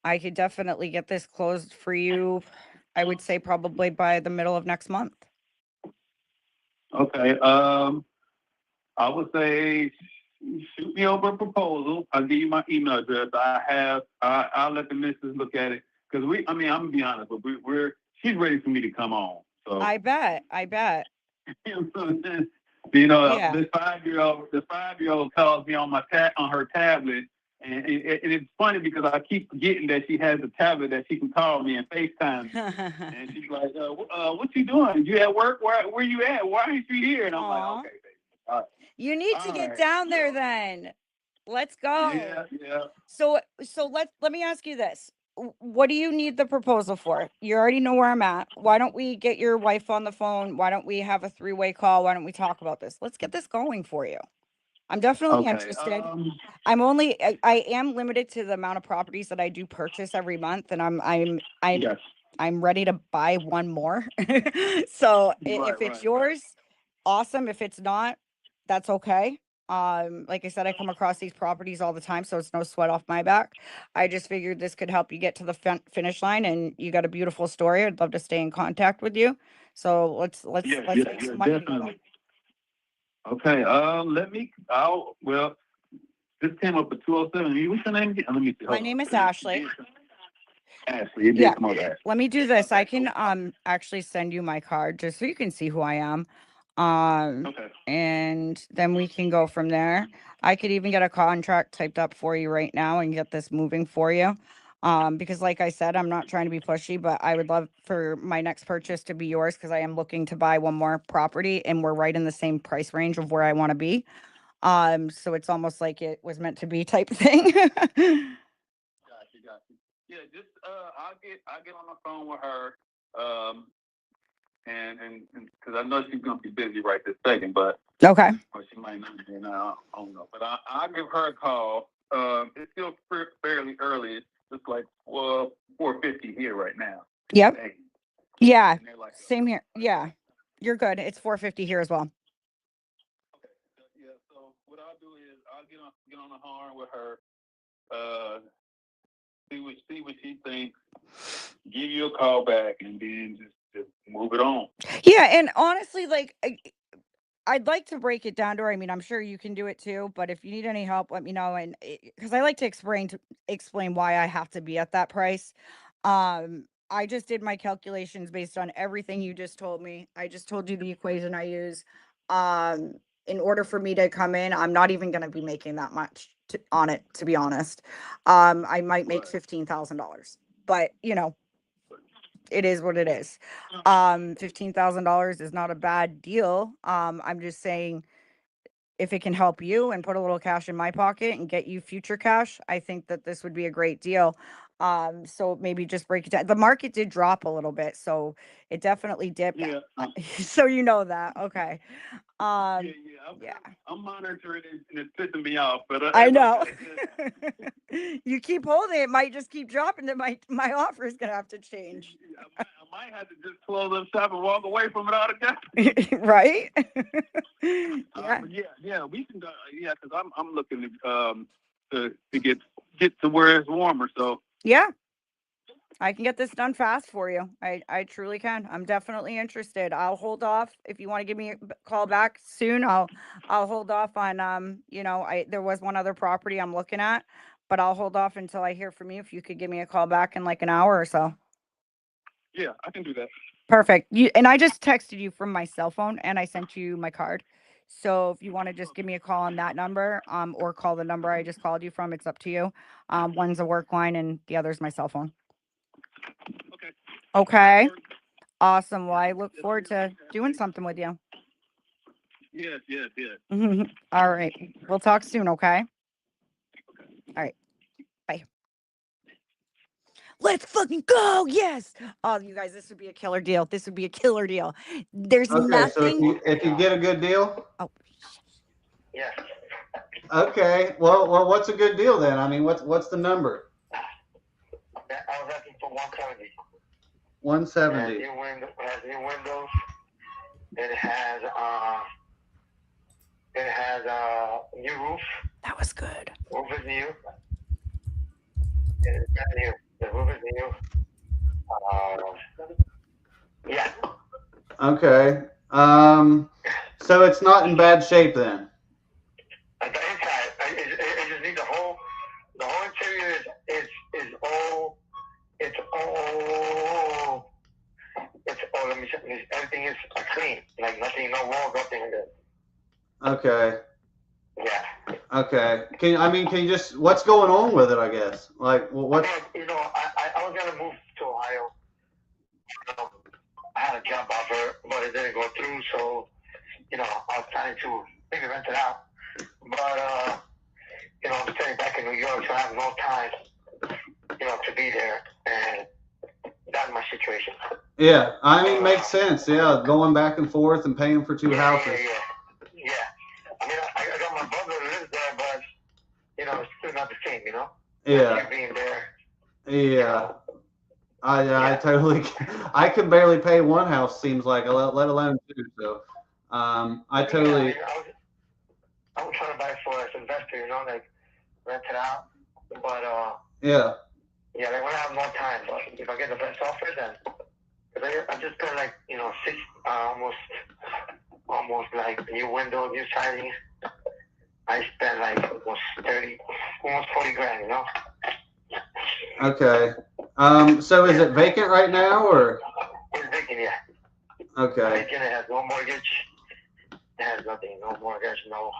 I could definitely get this closed for you. I would say probably by the middle of next month. Okay. I would say shoot me over a proposal. I'll give you my email address. I'll let the missus look at it, because I'm gonna be honest, but she's ready for me to come on. So I bet. Yeah. the 5-year-old calls me on her tablet, and it's funny because I keep forgetting that she has a tablet that she can call me and FaceTime me. And she's like, what you doing? You at work? Where you at? Why aren't you here? And I'm like, Aw. okay, baby. All right. You need to All get right. down there then. Let's go. Yeah. So let me ask you this. What do you need the proposal for? You already know where I'm at. Why don't we get your wife on the phone? Why don't we have a 3-way call? Why don't we talk about this? Let's get this going for you. I'm definitely Okay. interested. I am limited to the amount of properties that I do purchase every month, and Yes. I'm ready to buy one more. So if it's Right. yours, awesome. If it's not, that's okay. Like I said, I come across these properties all the time, so it's no sweat off my back. I just figured this could help you get to the finish line, and you got a beautiful story. I'd love to stay in contact with you. So let's Yes, make some money together. definitely. Okay. Well, this came up at 207. What's your name again? Let me see. My Hold name on. is Ashley. Ashley, it did Yeah. come up, Ashley. Let me do this. I can actually send you my card just so you can see who I am. Okay. And then we can go from there. I could even get a contract typed up for you right now and get this moving for you. Because like I said, I'm not trying to be pushy, but I would love for my next purchase to be yours because I am looking to buy one more property and we're right in the same price range of where I want to be. So it's almost like it was meant to be type thing. Got you. Yeah, just I'll get on the phone with her, and because I know she's gonna be busy right this second, but Okay. or she might not be now. I don't know, but I'll give her a call. It's still fairly early. It's like 4:50 here right now. Yep. Hey, Yeah. and they're like, Same here. Yeah. You're good. It's 4:50 here as well. okay, yeah. So what I'll do is I'll get on the horn with her. See what she thinks. Give you a call back, and then just move it on. Yeah, and honestly, like I'd like to break it down to her. I mean, I'm sure you can do it too, but if you need any help, let me know. And because I like to explain why I have to be at that price. I just did my calculations based on everything you just told me. I just told you the equation I use. In order for me to come in, I'm not even going to be making that much on it, to be honest. I might make $15,000, but it is what it is. $15,000 is not a bad deal. I'm just saying if it can help you and put a little cash in my pocket and get you future cash, I think that this would be a great deal. So maybe just break it down. The market did drop a little bit, so it definitely dipped. Yeah. So you know that. Okay. Yeah. I'm monitoring it, and it's pissing me off. But I know. You keep holding it, might just keep dropping. Then my offer is gonna have to change. I might have to just close up shop and walk away from it altogether. Right? Yeah. We can. Because I'm looking to get to where it's warmer. So yeah, I can get this done fast for you. I truly can. I'm definitely interested. I'll hold off if you want to give me a call back soon. I'll hold off on there was one other property I'm looking at, but I'll hold off until I hear from you. If you could give me a call back in like an hour or so. yeah, I can do that. Perfect. And I just texted you from my cell phone and I sent you my card. So if you want to just give me a call on that number, or call the number I just called you from, it's up to you. One's a work line and the other's my cell phone. Okay. Okay. Awesome. Well, I look forward to doing something with you. Yes. All right. We'll talk soon, okay? All right. Bye. Let's fucking go. Yes. Oh, you guys, this would be a killer deal. There's Okay, nothing. so if you get a good deal. Oh. Yeah. Okay. Well, what's a good deal then? I mean, what's the number? I was asking for 170. 170. It has new windows. It has new roof. That was good. Roof is new. It's brand new. The roof is new. Yeah. Okay. So it's not in bad shape then. The inside, it just needs the whole interior is all. It's all. Let me say, everything is clean. Like nothing, no walls, nothing like that. Okay. Yeah. Okay. Can you just, what's going on with it, I guess? Like, what? I was gonna move to Ohio. I had a job offer, but it didn't go through, so, I was trying to maybe rent it out. But, I'm staying back in New York, so I have no time, to be there, and that's my situation. Yeah, I mean, makes sense. Yeah, going back and forth and paying for two houses. Yeah. I mean, I got my brother Yeah. You being there. Yeah. I totally, I could barely pay one house, seems like, let alone two. So, I totally, Yeah, I was trying to buy it for as an investor, like rent it out. But yeah. yeah, they want to have more time. But if I get the best offer, then I just spent like six, almost like new windows, new siding. I spent like almost 40 grand. Okay. So is it vacant right now or? It's vacant, yeah. Okay. Vacant. It has no mortgage. It has nothing. No mortgage. No.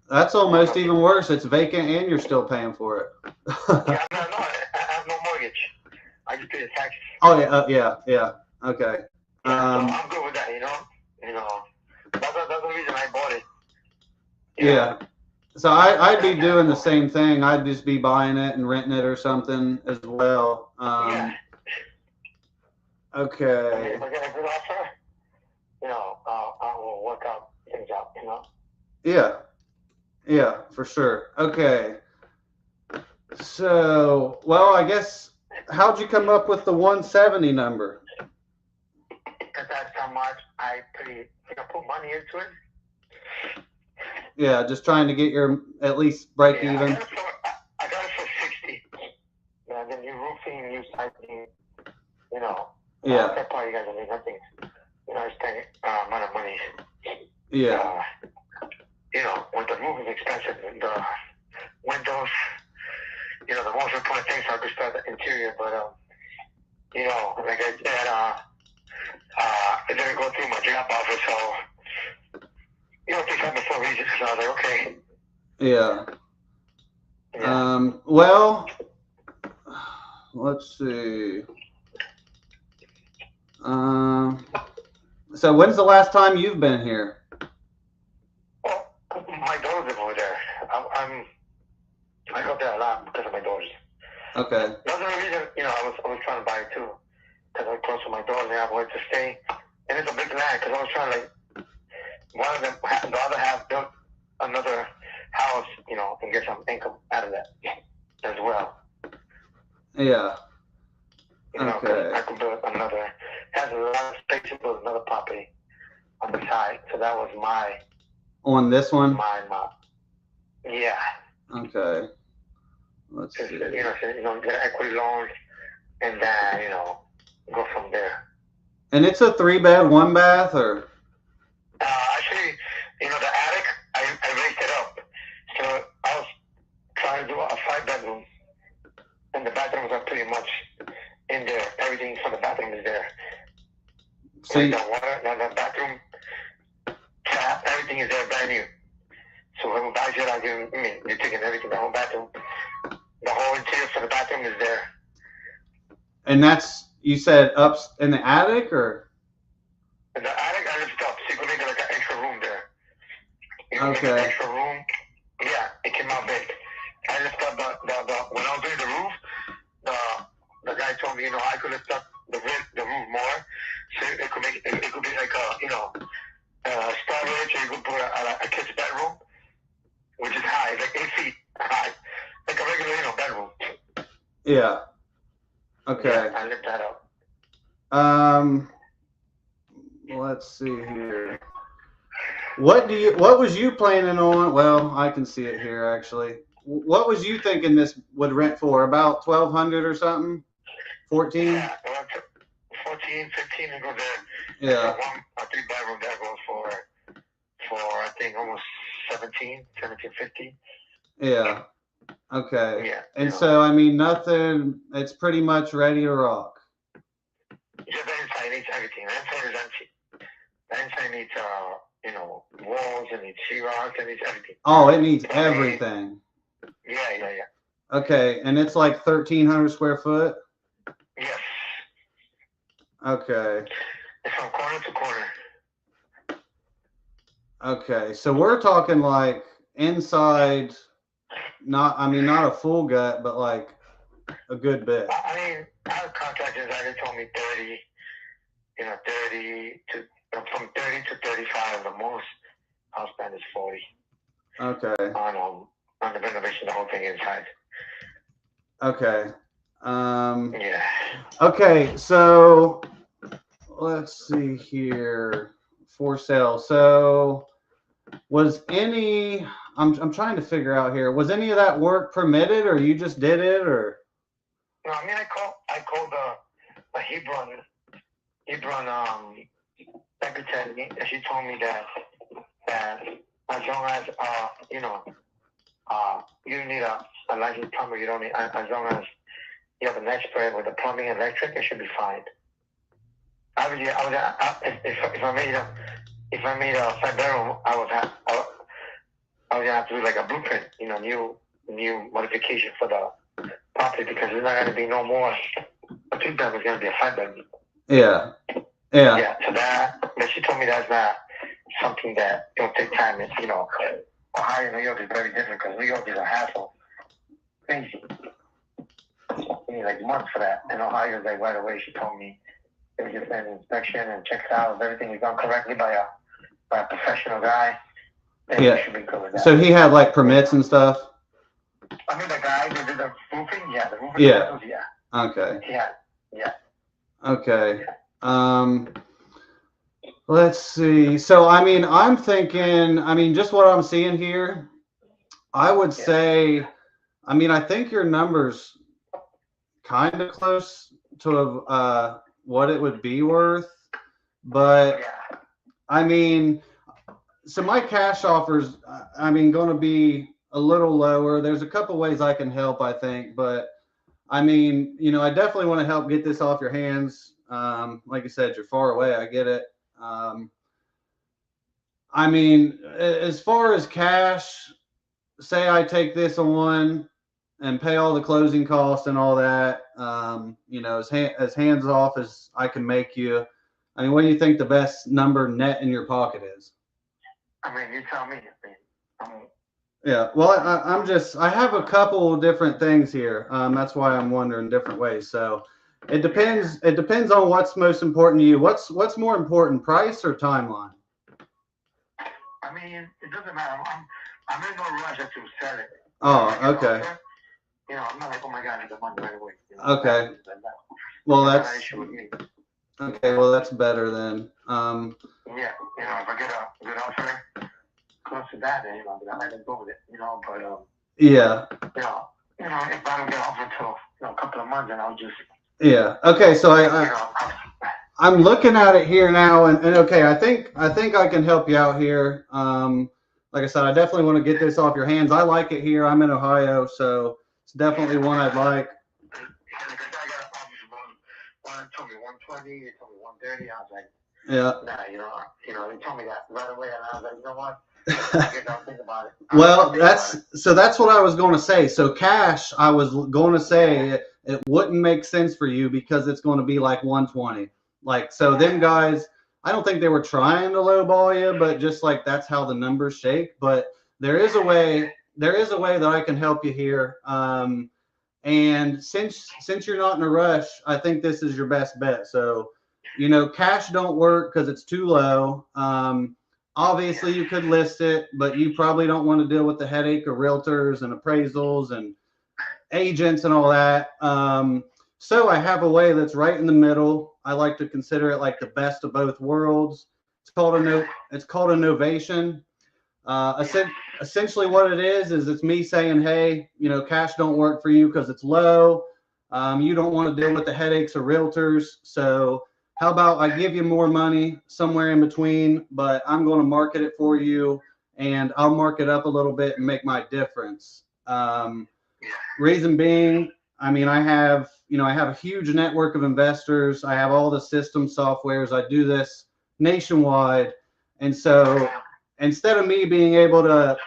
That's almost even worse. It's vacant and you're still paying for it. Yeah, no. I have no mortgage. I just pay the taxes. Oh yeah, yeah. Okay. So I'm good with that. That's the reason I bought it. Yeah. So I'd be doing the same thing. I'd just be buying it and renting it or something as well. Yeah. Okay. If I get a good offer, I will work out things out. Yeah. Yeah, for sure. Okay. So, well, I guess, how'd you come up with the 170 number? Because that's how much I put money into it. Yeah, just trying to get your at least break even. I got it for 60. The new roofing, new siding, Yeah. that part you guys will need nothing. I spent a amount of money. Yeah. When the roof is expensive, and the windows, the most important things are to start the interior, but like I said, it didn't go through my job offer, so things happen for a reason. So I was like, okay. Yeah. Yeah. Well, let's see. So when's the last time you've been here? Well, my daughters live over there. I go there a lot because of my daughters. Okay. That's the reason, I was trying to buy it too, because I'm close to my daughters and I have where to stay. And it's a big land, because I was trying to, one of them, the other half built another house, and get some income out of that as well. Yeah. Okay. I could build another, has a lot of space to build another property on the side. So that was my. On this one? My. Yeah. Okay. Let's see. Get an equity loan and then, go from there. And it's a 3-bed, 1-bath, or? Actually, the attic, I raised it up. So I was trying to do a 5-bedroom. And the bathrooms are pretty much in there. Everything for the bathroom is there. So the water, the bathroom tap, everything is there brand new. So when we buy it, you're taking everything, the whole bathroom. The whole interior for the bathroom is there. And that's, you said up in the attic, or? In the attic, I lift up, so you can make like an extra room there. You can make Okay. an extra room. Yeah, it came out big. I lift up when I was doing the roof, the guy told me, I could lift up the roof more, so it could be like a storage, or you could put a kid's bedroom, which is high, like 8 feet high, like a regular, bedroom. Yeah. Okay. Yeah, I lift that up. Let's see here. What was you planning on? Well, I can see it here actually. What was you thinking this would rent for? About 1,200 or something? 14? Yeah, 14, 15 to go there. Yeah. A 3-bedroom that goes for I think almost 1750. Yeah. Okay. Yeah. And so nothing. It's pretty much ready to rock. Yeah, the inside needs everything. The inside is empty. The inside needs walls, it needs sheetrock, it needs everything. Oh, it needs everything. Yeah. Okay, and it's like 1,300 square foot? Yes. Okay. It's from corner to corner. Okay, so we're talking like inside, not a full gut, but like a good bit. Our contractors already told me 30, 30 to, from 30 to 35, the most I'll spend is 40. Okay. On the renovation, the whole thing inside. Okay. Yeah. Okay, so let's see here. For sale. So was any I'm trying to figure out here, was any of that work permitted or you just did it or No, I mean I called the Hebron secretary, and she told me that as long as you don't need a licensed plumber, you don't need, as long as you have an expert with the plumbing and electric, it should be fine. Obviously, if I made a 5-bedroom, I was gonna have to do like a blueprint, new modification for the property, because there's not gonna be no more a 2-bedroom, it's gonna be a 5-bedroom. Yeah. Yeah, so but she told me that's not something that don't take time. It's, Ohio, New York is very different because New York is a hassle. Crazy. You need like months for that. And Ohio is like right away. She told me they would just send an inspection and check it out if everything is done correctly by a professional guy. Then Yeah. you should be good with that. So he had like permits and stuff? I mean, the guy that did the roofing, yeah, the roofing. Yeah. Yeah. Okay. Yeah. Okay. Let's see. So, I mean, I'm thinking, just what I'm seeing here, I would say, I think your number's kind of close to what it would be worth, but so my cash offers, going to be a little lower. There's a couple ways I can help, I think, but I definitely want to help get this off your hands. Like you said, you're far away. I get it. As far as cash, say I take this on and pay all the closing costs and all that, as hands off as I can make you. What do you think the best number net in your pocket is? You tell me. Yeah, well, I have a couple of different things here. That's why I'm wondering different ways. So it depends. It depends on what's most important to you. What's more important, price or timeline? It doesn't matter. I'm in no rush to sell it. Oh, okay. I'm not like, oh my God, I need the money right away. Okay. Well, that's better then. Yeah, if I get a good offer close to that, then I might go with it. But yeah. If I don't get offered until a couple of months, then I'll just. Yeah. Okay. So I'm looking at it here now, and okay, I think I can help you out here. Like I said, I definitely want to get this off your hands. I like it here. I'm in Ohio, so it's definitely one I'd like. Yeah, the guy got an offer for one told me 120, he told me 130. I was like, yeah. Nah, he told me that right away, and I was like, you know what? I guess I'll think about it. Well, that's what I was going to say. So cash, I was going to say it wouldn't make sense for you because it's going to be like 120. Like, so them guys, I don't think they were trying to lowball you, but just like that's how the numbers shake. But there is a way that I can help you here. And since you're not in a rush, I think this is your best bet. So, cash don't work because it's too low. Obviously you could list it, but you probably don't want to deal with the headache of realtors and appraisals and agents and all that. So I have a way that's right in the middle. I like to consider it like the best of both worlds. It's called a novation. Essentially what it is it's me saying, hey, cash don't work for you because it's low. You don't want to deal with the headaches of realtors. So how about I give you more money somewhere in between, but I'm going to market it for you and I'll mark it up a little bit and make my difference. Reason being, I have a huge network of investors. I have all the system softwares. I do this nationwide. And so instead of me being able to,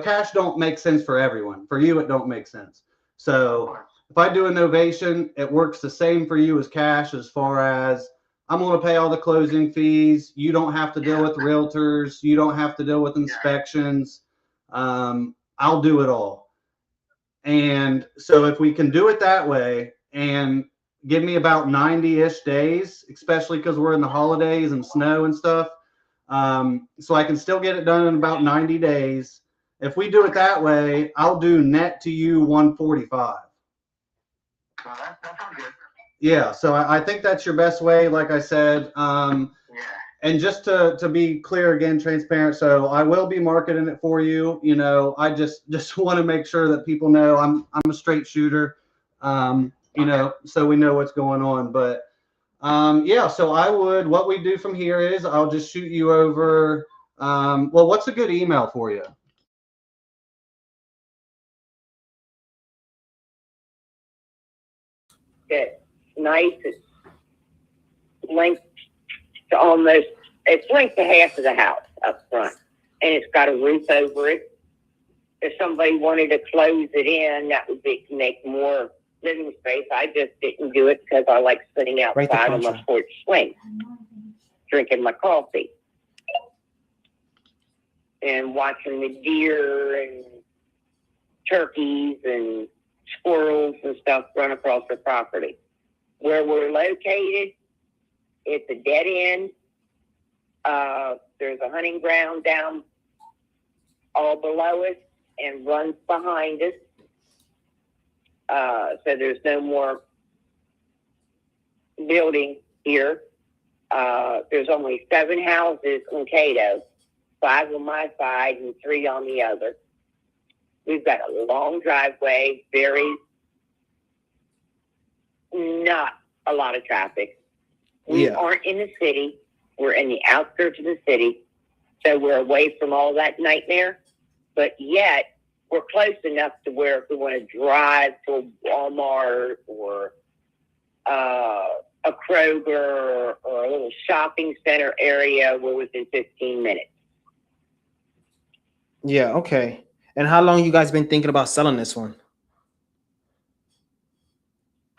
cash don't make sense for everyone. For you, it don't make sense. So if I do a novation, it works the same for you as cash as far as I'm going to pay all the closing fees. You don't have to deal with realtors. You don't have to deal with inspections. I'll do it all. And so if we can do it that way and give me about 90-ish days, especially because we're in the holidays and snow and stuff, so I can still get it done in about 90 days. If we do it that way, I'll do net to you 145. That sounds good. Yeah, so I think that's your best way, like I said. Yeah. And just to be clear again, transparent, so I will be marketing it for you. You know, I just want to make sure that people know I'm a straight shooter. You know, so we know what's going on. But yeah, so what we do from here is I'll just shoot you over. Well, what's a good email for you? It's nice. It's linked to it's linked to half of the house up front, and it's got a roof over it. If somebody wanted to close it in, that would make more living space. I just didn't do it because I like sitting outside on my porch swing, drinking my coffee, and watching the deer and turkeys and squirrels and stuff run across the property. Where we're located, it's a dead end. There's a hunting ground down all below us and runs behind us. So there's no more building here. There's only 7 houses in Cato, 5 on my side and 3 on the other. We've got a long driveway, not a lot of traffic. We aren't in the city. We're in the outskirts of the city. So we're away from all that nightmare. But yet, we're close enough to where if we want to drive to a Walmart or a Kroger or a little shopping center area, we're within 15 minutes. Yeah, okay. And how long you guys been thinking about selling this one?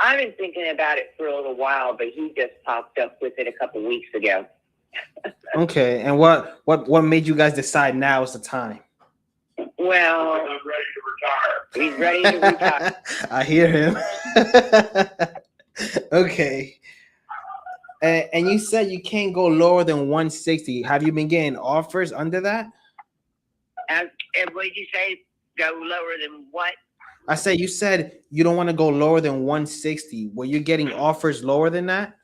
I've been thinking about it for a little while, but he just popped up with it a couple weeks ago. Okay, and what made you guys decide now is the time? Well, I'm ready to retire. He's ready to retire. I hear him. Okay. And you said you can't go lower than 160. Have you been getting offers under that? And what did you say? Go lower than what? I said you said you don't want to go lower than 160. Were you getting offers lower than that?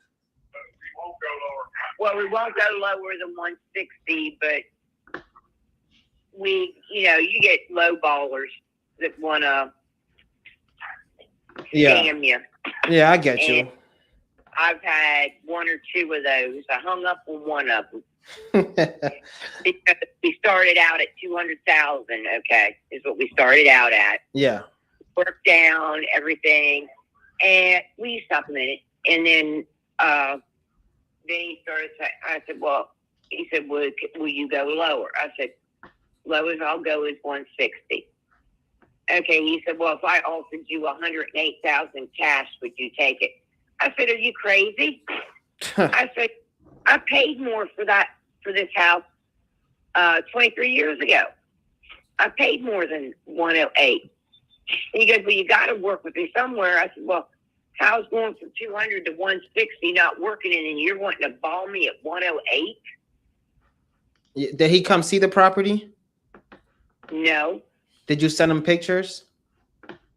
Well, we won't go lower than 160, but you get low ballers that want to scam you. Yeah, I get you. I've had 1 or 2 of those. I hung up on one of them. Because we started out at 200,000. Okay, is what we started out at. Yeah. Worked down everything, and we stopped a minute, and then he started saying, I said, well, he said, will you go lower? I said, lowest I'll go is 160. Okay, he said, well, if I offered you 108,000 cash, would you take it? I said, are you crazy? I said, I paid more for this house 23 years ago. I paid more than 108. He goes, well, you got to work with me somewhere. I said, well, how's going from 200 to 160 not working, and then you're wanting to ball me at 108? Did he come see the property? No. Did you send him pictures?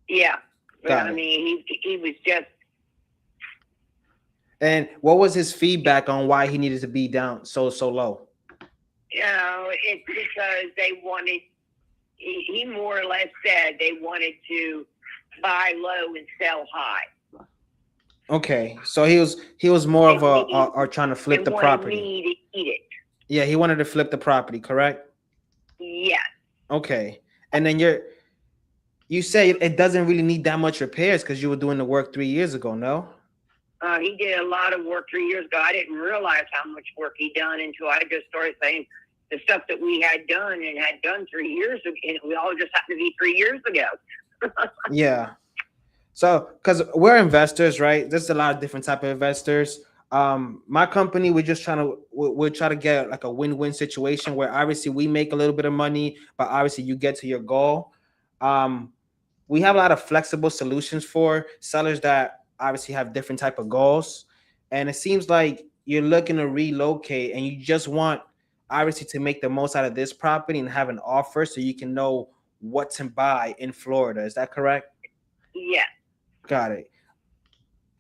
Yeah. But, I mean, he was just. And what was his feedback on why he needed to be down so low? It's because they wanted. He more or less said they wanted to buy low and sell high. Okay, so he was more of a trying to flip the property. Me to eat it. Yeah, he wanted to flip the property, correct? Yes. Okay, and then you say it doesn't really need that much repairs because you were doing the work 3 years ago, no? He did a lot of work 3 years ago. I didn't realize how much work he done until I just started saying the stuff that we had done 3 years ago, and we all just happened to be 3 years ago. Yeah. So, because we're investors, right? There's a lot of different type of investors. My company, we're try to get like a win-win situation where obviously we make a little bit of money, but obviously you get to your goal. We have a lot of flexible solutions for sellers that obviously have different type of goals. And it seems like you're looking to relocate and you just want obviously to make the most out of this property and have an offer so you can know what to buy in Florida. Is that correct? Yeah. Got it.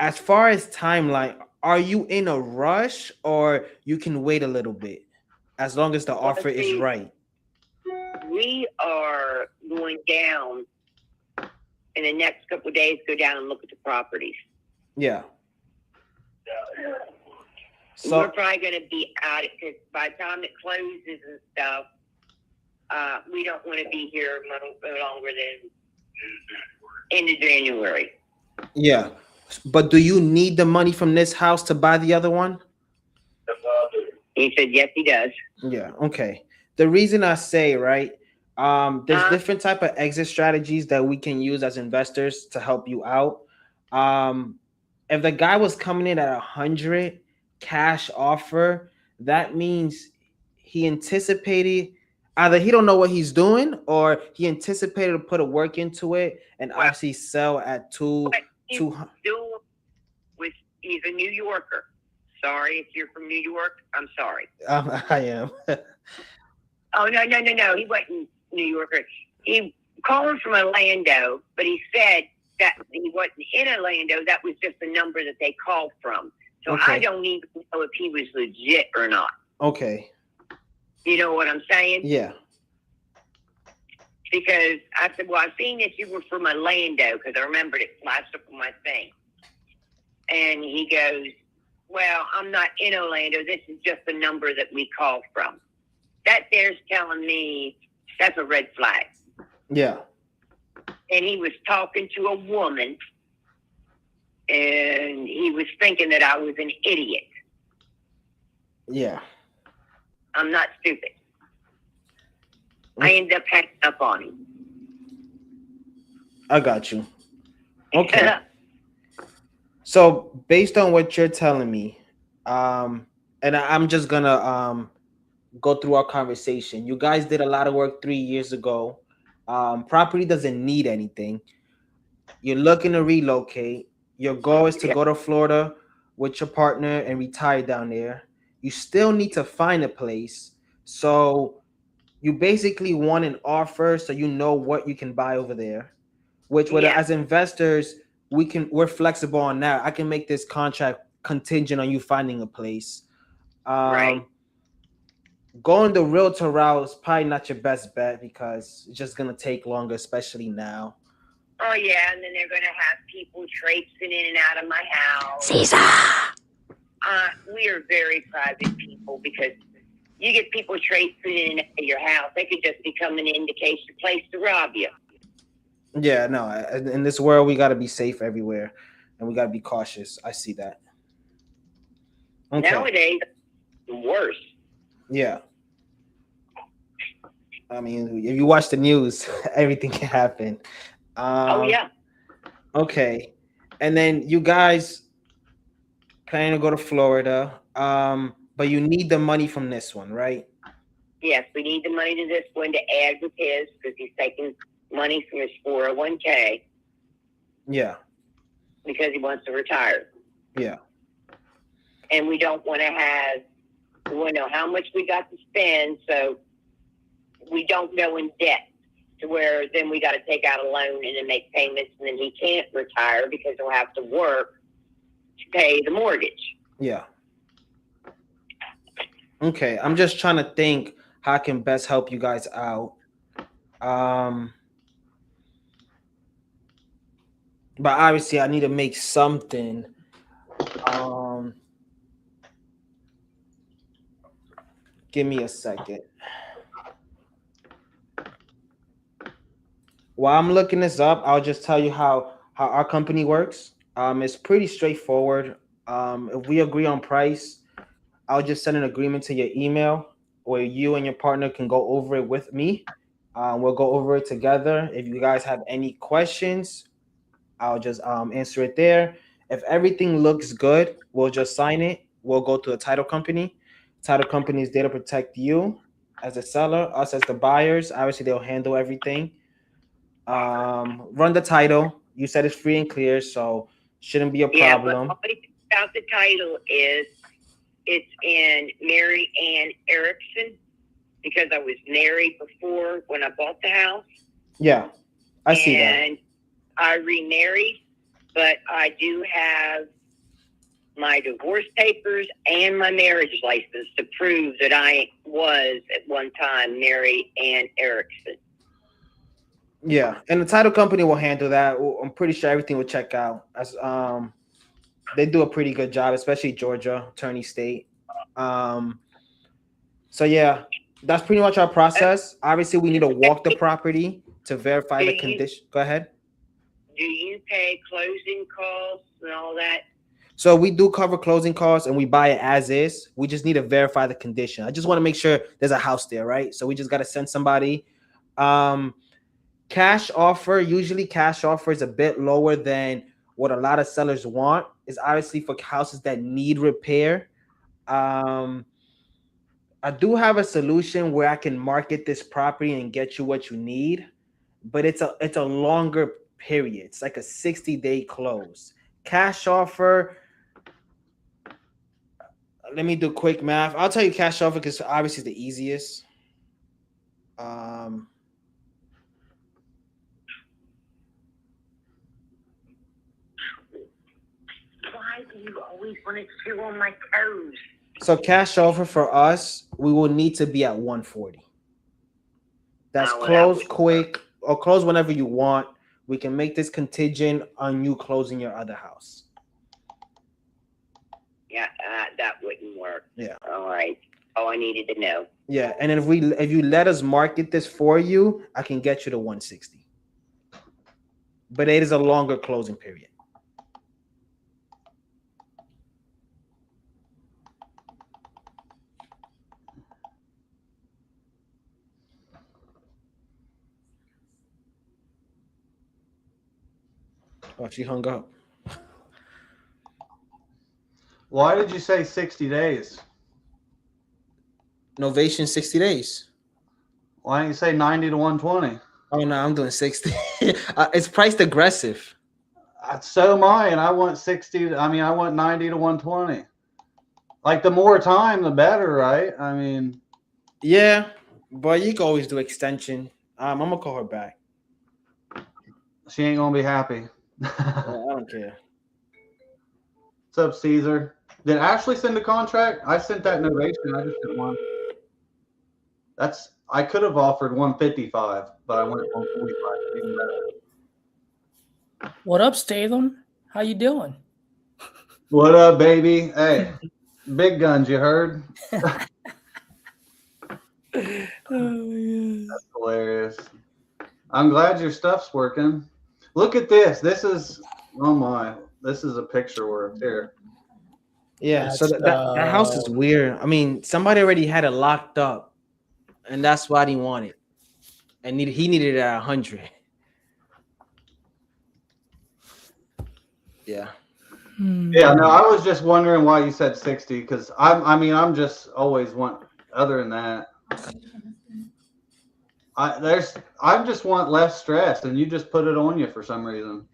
as far as timeline, are you in a rush or you can wait a little bit as long as the offer is right? We are going down in the next couple of days, go down and look at the properties. Yeah. So we're probably going to be out because by the time it closes and stuff, we don't want to be here much longer than end of January. Yeah. But do you need the money from this house to buy the other one? He said, yes, he does. Yeah. Okay. The reason I say, right, there's different type of exit strategies that we can use as investors to help you out. If the guy was coming in at 100 cash offer, that means he anticipated either he don't know what he's doing or he anticipated to put a work into it and obviously sell at 200. He's a New Yorker. Sorry if you're from New York. I'm sorry. I am. Oh, no. He wasn't New Yorker. He called from Orlando, but he said that he wasn't in Orlando. That was just the number that they called from. So Okay. I don't even know if he was legit or not. Okay. You know what I'm saying? Yeah. Because I said, well, I've seen that you were from Orlando because I remembered it flashed up on my thing. And he goes, well, I'm not in Orlando. This is just the number that we call from. That there's telling me that's a red flag. Yeah. And he was talking to a woman, and he was thinking that I was an idiot. Yeah. I'm not stupid. I ended up hanging up on him. I got you. Okay. So based on what you're telling me, and I'm just gonna go through our conversation. You guys did a lot of work 3 years ago. Property doesn't need anything. You're looking to relocate. Your goal is to go to Florida with your partner and retire down there. You still need to find a place. So you basically want an offer so you know what you can buy over there. Which as investors, we're flexible on that. I can make this contract contingent on you finding a place. Right. Going the realtor route is probably not your best bet because it's just gonna take longer, especially now. Oh yeah, and then they're gonna have people traipsing in and out of my house. Caesar. We are very private people because you get people traipsing in and out of your house, they could just become an indication place to rob you. Yeah, no. In this world, we gotta be safe everywhere, and we gotta be cautious. I see that. Okay. Nowadays, it's worse. Yeah. I mean, if you watch the news, everything can happen. Oh yeah. Okay. And then you guys planning to go to Florida, but you need the money from this one, right? Yes, we need the money to this one to add with his because he's taking money from his 401k. Yeah. Because he wants to retire. Yeah. And we don't want to know how much we got to spend, so we don't go in debt to where then we got to take out a loan and then make payments, and then he can't retire because he'll have to work to pay the mortgage. Yeah. Okay, I'm just trying to think how I can best help you guys out. But obviously I need to make something. Give me a second. While I'm looking this up, I'll just tell you how our company works. It's pretty straightforward. If we agree on price, I'll just send an agreement to your email where you and your partner can go over it with me. We'll go over it together. If you guys have any questions, I'll just answer it there. If everything looks good, we'll just sign it. We'll go to a title company. Title company is there to protect you as a seller, us as the buyers. Obviously, they'll handle everything. Run the title. You said it's free and clear, so shouldn't be a problem. Yeah, but about the title is it's in Mary Ann Erickson because I was married before when I bought the house. Yeah, I see that. And I remarried, but I do have my divorce papers and my marriage license to prove that I was at one time Mary Ann Erickson. Yeah, and the title company will handle that. I'm pretty sure everything will check out. As they do a pretty good job, especially Georgia Attorney State. So yeah, that's pretty much our process. Obviously, we need to walk the property to verify the condition. Go ahead. Do you pay closing costs and all that? So we do cover closing costs and we buy it as is. We just need to verify the condition. I just want to make sure there's a house there, right? So we just got to send somebody. Cash offer, usually cash offer is a bit lower than what a lot of sellers want. Is obviously for houses that need repair. I do have a solution where I can market this property and get you what you need, but it's a longer period. It's like a 60-day close. Cash offer. Let me do quick math. I'll tell you cash offer because obviously it's the easiest. Why do you always want to chew on my toes? So cash offer for us, we will need to be at 140. That's close quick or close whenever you want. We can make this contingent on you closing your other house. Yeah, that wouldn't work. Yeah. All right. All I needed to know. Yeah, and then if you let us market this for you, I can get you to 160. But it is a longer closing period. Oh, she hung up. Why did you say 60 days? Novation 60 days. Why didn't you say 90 to 120? Oh no, I'm doing 60. It's priced aggressive. So am I, and I want 60. I want 90 to 120. Like the more time, the better, right? I mean, yeah, but you can always do extension. I'm gonna call her back. She ain't gonna be happy. I don't care. What's up, Caesar? Did Ashley send a contract? I sent that novation. I just didn't want. I could have offered 155, but I went 145. Even better. What up, Statham? How you doing? What up, baby? Hey, big guns, you heard? That's hilarious. I'm glad your stuff's working. Look at this. This is, oh my, this is a picture worth here. Yeah, so that house is weird. I mean, somebody already had it locked up, and that's why he wanted. And he needed it at 100. Yeah. Yeah, no, I was just wondering why you said 60 because I'm just always want other than that. I just want less stress, and you just put it on you for some reason.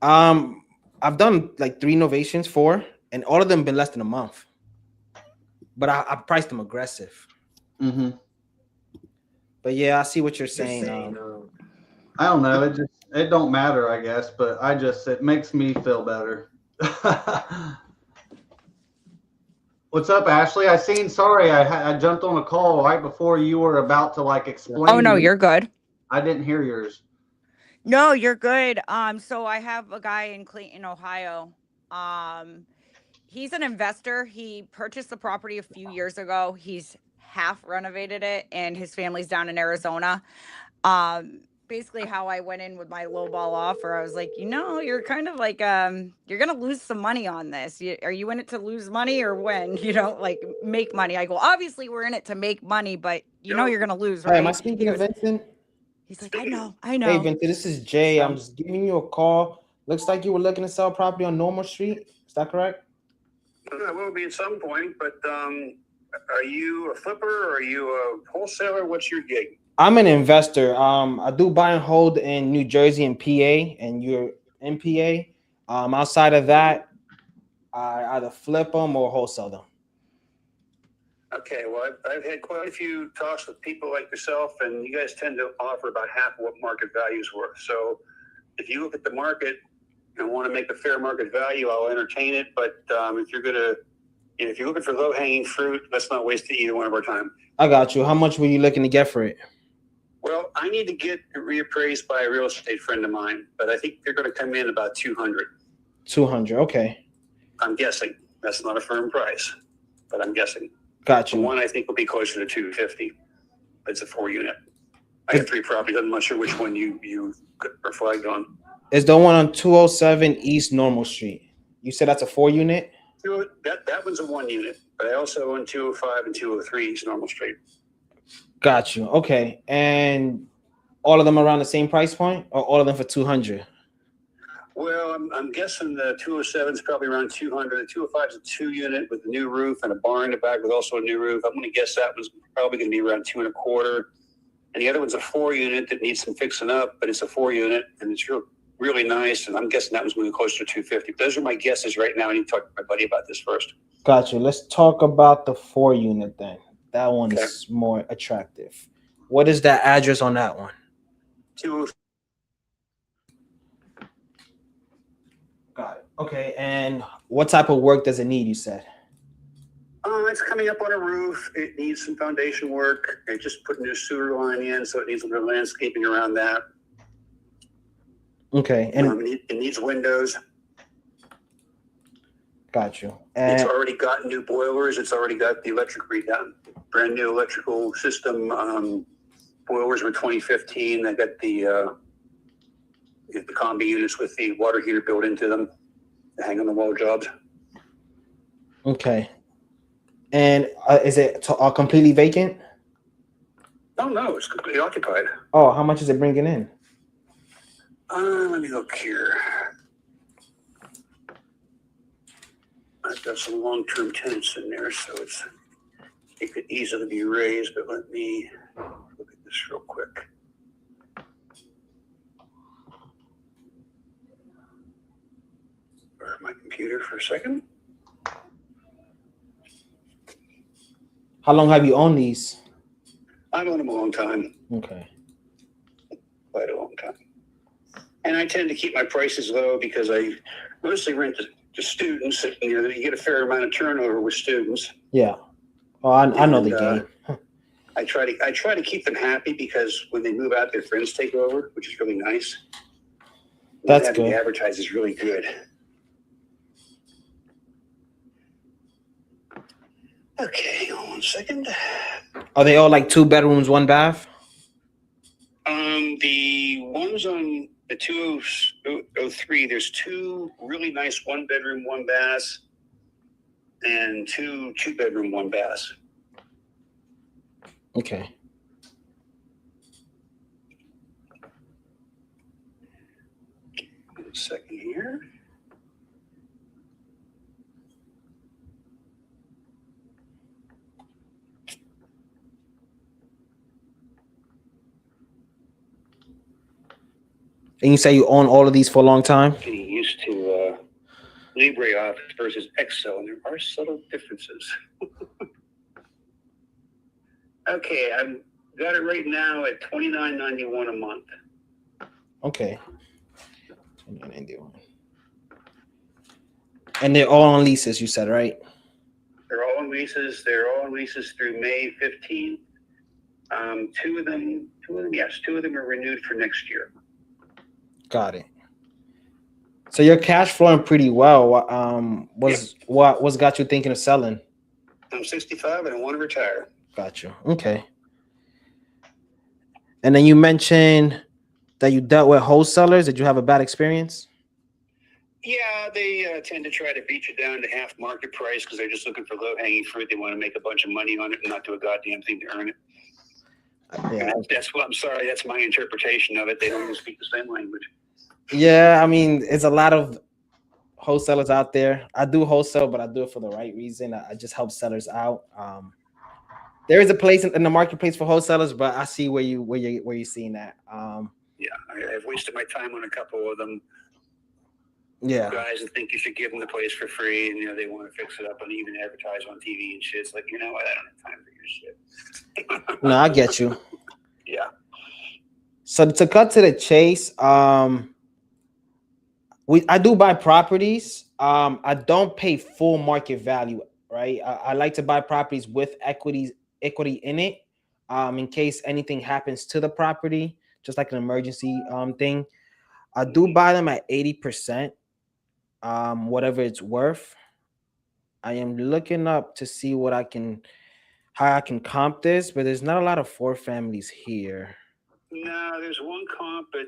I've done like 4 novations, and all of them been less than a month. But I priced them aggressive. Mm-hmm. But yeah, I see what you're saying. I don't know. It don't matter, I guess, but it makes me feel better. What's up, Ashley? Sorry, I jumped on a call right before you were about to explain. Oh no, you're good. I didn't hear yours. No, you're good. So I have a guy in Clayton, Ohio. He's an investor. He purchased the property a few years ago. He's half renovated it, and his family's down in Arizona. Basically how I went in with my lowball offer, I was like, you're kind of you're going to lose some money on this. Are you in it to lose money or when, make money? I go, obviously we're in it to make money, but you're going to lose, right? Hey, am I speaking to Vincent? He's like, I know. Hey, Vincent, this is Jay. I'm just giving you a call. Looks like you were looking to sell property on Normal Street. Is that correct? I will be at some point, but are you a flipper or are you a wholesaler? What's your gig? I'm an investor. I do buy and hold in New Jersey and PA, and you're in PA. Outside of that, I either flip them or wholesale them. Okay, well, I've had quite a few talks with people like yourself, and you guys tend to offer about half of what market value is worth. So if you look at the market, and want to make a fair market value, I'll entertain it. But if you're gonna, if you're looking for low hanging fruit, let's not waste either one of our time. I got you. How much were you looking to get for it? Well, I need to get it reappraised by a real estate friend of mine, but I think they're going to come in about 200. 200. Okay. I'm guessing. That's not a firm price, but I'm guessing. Got The you. one I think will be closer to 250. It's a 4-unit. I have 3 properties. I'm not sure which one you are flagged on. Is the one on 207 East Normal Street? You said that's a 4-unit? That one's a 1-unit, but I also own 205 and 203 East Normal Street. Got you. Okay. And all of them around the same price point, or all of them for 200? Well, I'm guessing the 207 is probably around 200. The 205 is a 2-unit with a new roof and a barn in the back with also a new roof. I'm going to guess that one's probably going to be around 2.25. And the other one's a 4-unit that needs some fixing up, but it's a 4-unit and it's really nice. And I'm guessing that one's going to be closer to 250. But those are my guesses right now. I need to talk to my buddy about this first. Got you. Let's talk about the 4-unit then. That one is more attractive. What is that address on that one? 205. Got it. Okay. And what type of work does it need, you said? It's coming up on a roof. It needs some foundation work. It just put a new sewer line in, so it needs a little landscaping around that. Okay. And It needs windows. got you. It's And already got new boilers. It's already got the electric redone. Brand new electrical system. Boilers were 2015. They got the combi units with the water heater built into them. The hang on the wall jobs. okay. And is it completely vacant? Oh no, it's completely occupied. Oh, how much is it bringing in? Let me look here. I've got some long-term tenants in there, so it could easily be raised, but let me look at this real quick. Borrow my computer for a second. How long have you owned these? I've owned them a long time, Okay. quite a long time. And I tend to keep my prices low because I mostly rent to students. You get a fair amount of turnover with students. Yeah. Oh, I know the And, game. I try to keep them happy because when they move out, their friends take over, which is really nice. That's Having good. the advertise is really good. Okay, hold on 1 second. Are they all like 2 bedrooms, 1 bath? The ones on the 203, there's 2 really nice 1-bedroom, 1 bath, and 2 2-bedroom, 1 bath. Okay. One second here. And you say you own all of these for a long time? Getting used to LibreOffice versus Excel, and there are subtle differences. Okay, I've got it right now at $29.91 a month. Okay. And they're all on leases, you said, right? They're all on leases. They're all on leases through May 15th. Two of them are renewed for next year. Got it. So you're cash flowing pretty well. What's got you thinking of selling? I'm 65 and I want to retire. Got you. Okay. And then you mentioned that you dealt with wholesalers. Did you have a bad experience? Yeah, they tend to try to beat you down to half market price because they're just looking for low-hanging fruit. They want to make a bunch of money on it and not do a goddamn thing to earn it. Yeah. And that's what I'm sorry. That's my interpretation of it. They don't even speak the same language. Yeah, I mean, it's a lot of wholesalers out there. I do wholesale, but I do it for the right reason. I just help sellers out. There is a place in the marketplace for wholesalers, but I see where you're seeing that. Yeah, I've wasted my time on a couple of them. Yeah. Guys that think you should give them the place for free, and they want to fix it up and even advertise on TV and shit. It's like, you know what? I don't have time for your shit. No, I get you. Yeah. So to cut to the chase, I do buy properties. I don't pay full market value, right? I like to buy properties with equity in it, in case anything happens to the property, just like an emergency thing. I do buy them at 80%, whatever it's worth. I am looking up to see how I can comp this, but there's not a lot of 4 families here. No, there's one comp at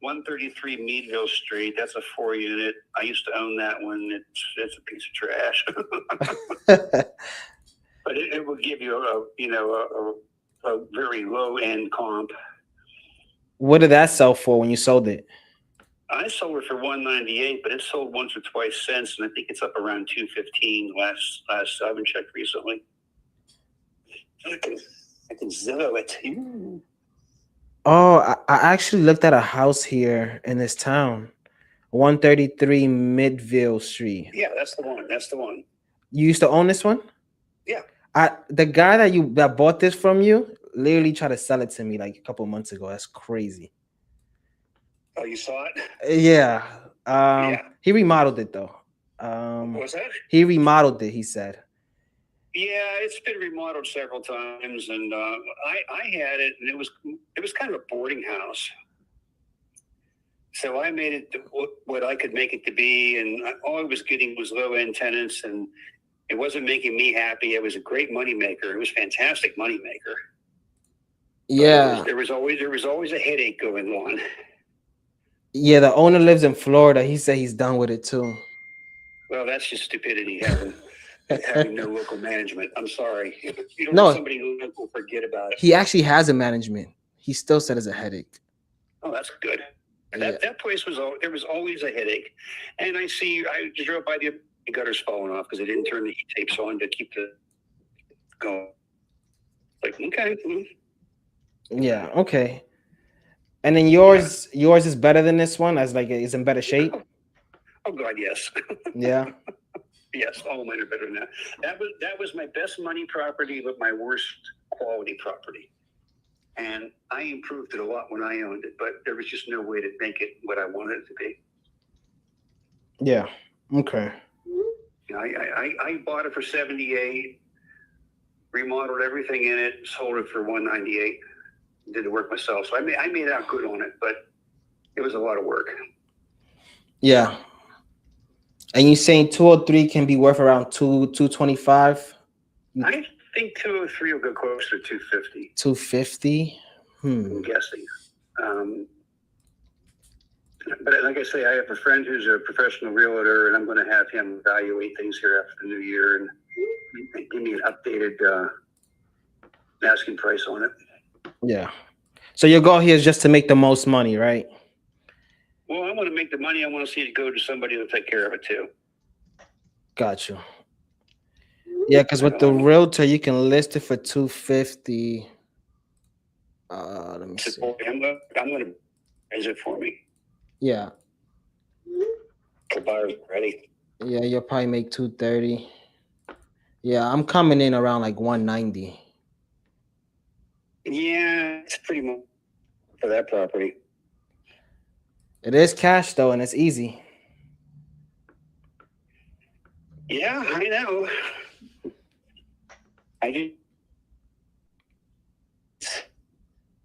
133 Meadville Street. That's a 4-unit. I used to own that one. It's a piece of trash. But it will give you a very low end comp. What did that sell for when you sold it? I sold it for 198, but it sold once or twice since, and I think it's up around 215 last I haven't checked recently. I can Zillow it. Ooh. Oh, I actually looked at a house here in this town, 133 Midville Street. Yeah, that's the one. That's the one. You used to own this one? Yeah. The guy that bought this from you literally tried to sell it to me like a couple months ago. That's crazy. Oh, you saw it? Yeah. Yeah. He remodeled it though. What's that? He remodeled it, he said. Yeah, it's been remodeled several times, and I had it, and it was kind of a boarding house. So I made it what I could make it to be, and all I was getting was low end tenants, and it wasn't making me happy. It was a great money maker. It was a fantastic money maker. Yeah. There was always a headache going on. Yeah, the owner lives in Florida. He said he's done with it too. Well, that's just stupidity having no local management. I'm sorry. You don't No. have somebody local, forget about it. He actually has a management. He still said it's a headache. Oh, that's good. And Yeah. that place there was always a headache. And I just drove by the gutters falling off because I didn't turn the heat tapes on to keep the going. Like, okay. Yeah, okay. And then yours is better than this one, as like it's in better shape. Oh God, yes. Yeah. Yes, all mine are better than that. That was my best money property, but my worst quality property. And I improved it a lot when I owned it, but there was just no way to make it what I wanted it to be. Yeah. Okay. You know, I bought it for 78, remodeled everything in it, sold it for 198. Did the work myself, so I made out good on it, but it was a lot of work. Yeah. And you saying 203 can be worth around 225? I think 203 will go closer to 250. 250? I'm guessing. But like I say, I have a friend who's a professional realtor, and I'm going to have him evaluate things here after the new year and give me an updated asking price on it. Yeah. So your goal here is just to make the most money, right? Well, I want to make the money. I want to see it go to somebody to take care of it too. Got you. Yeah, because with the realtor, you can list it for 250. Let me see. I'm going to raise it for me. Yeah. The buyer's ready. Yeah, you'll probably make 230. Yeah, I'm coming in around like 190. Yeah, it's pretty much for that property. It is cash though, and it's easy. Yeah, I know. I did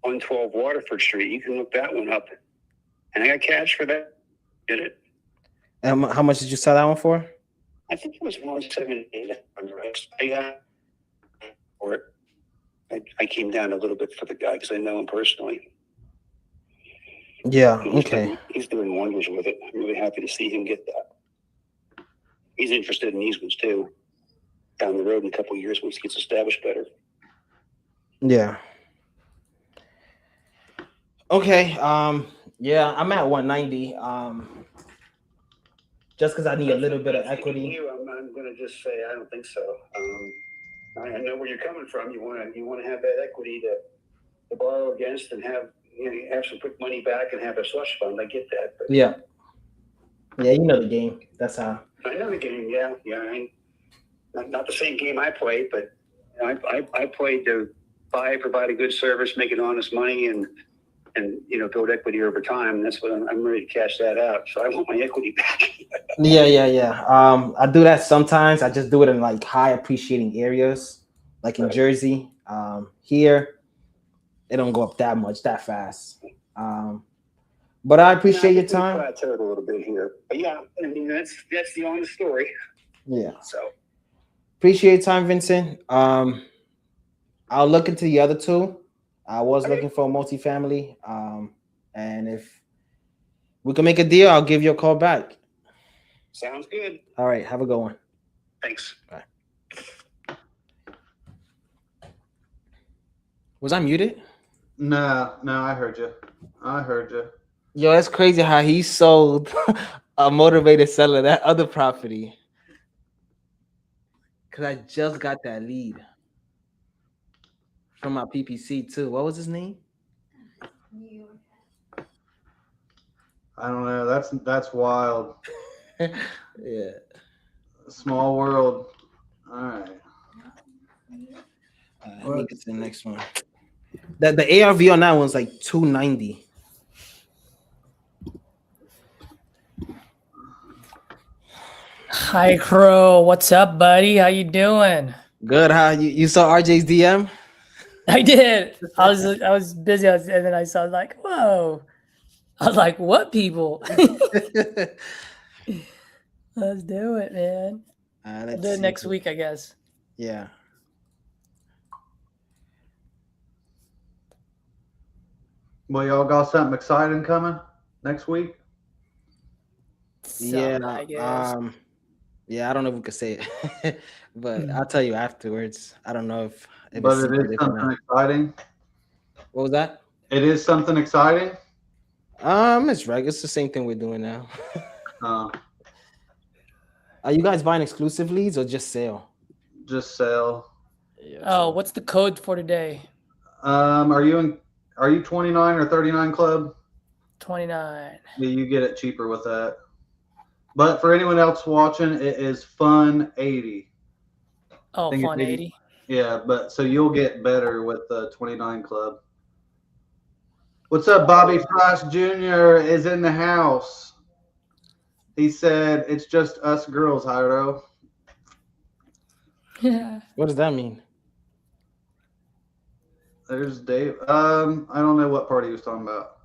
112 Waterford Street. You can look that one up. And I got cash for that. Did it? And how much did you sell that one for? I think it was 178. I got for it. I came down a little bit for the guy because I know him personally. Yeah, okay. He's doing wonders with it. I'm really happy to see him get that. He's interested in these ones too. Down the road in a couple of years once he gets established better. Yeah. Okay. Yeah, I'm at 190. Just because I need a little bit of equity. I'm going to just say I don't think so. I know where you're coming from. You want to have that equity to borrow against and have some quick money back and have a slush fund. I get that. But Yeah, you know the game. That's how. I know the game. Yeah. Not the same game I played, but I played to provide a good service, make an honest money, and and build equity over time. That's what I'm ready to cash that out. So I want my equity back. Yeah. I do that sometimes. I just do it in like high appreciating areas, like in Jersey. Here, it don't go up that much that fast. But I appreciate your time. Plateaued a little bit here, but yeah, I mean that's the honest story. Yeah. So appreciate your time, Vincent. I'll look into the other two. I was looking for a multifamily. And if we can make a deal, I'll give you a call back. sounds good. All right. Have a good one. Thanks. Bye. Was I muted? No, I heard you. Yo, that's crazy how he sold a motivated seller that other property. Because I just got that lead from my PPC too. What was his name? I don't know. That's wild. Yeah. Small world. All right. Let me get to the next one. The ARV on that one's like 290. Hi, Crow. What's up, buddy? How you doing? Good. How you saw RJ's DM? I did. I was busy, and then I saw like, whoa. I was like, what people? Let's do it, man. Let's do it see. next week, I guess. Yeah. Well, y'all got something exciting coming next week? Something, I guess. Yeah, I don't know if we could say it, but I'll tell you afterwards. I don't know if But it's it is something exciting. What was that? It is something exciting. It's right. It's the same thing we're doing now. Are you guys buying exclusive leads or just sale? Just sale. Yeah, Oh, what's the code for today? Are you 29 or 39 club? 29. Yeah, you get it cheaper with that. But for anyone else watching, it is Fun 80. Oh, Fun 80. Yeah, but so you'll get better with the 29 club. What's up, Bobby Flash Jr. is in the house. He said it's just us girls, Hyro. Yeah. What does that mean? There's Dave. I don't know what part he was talking about.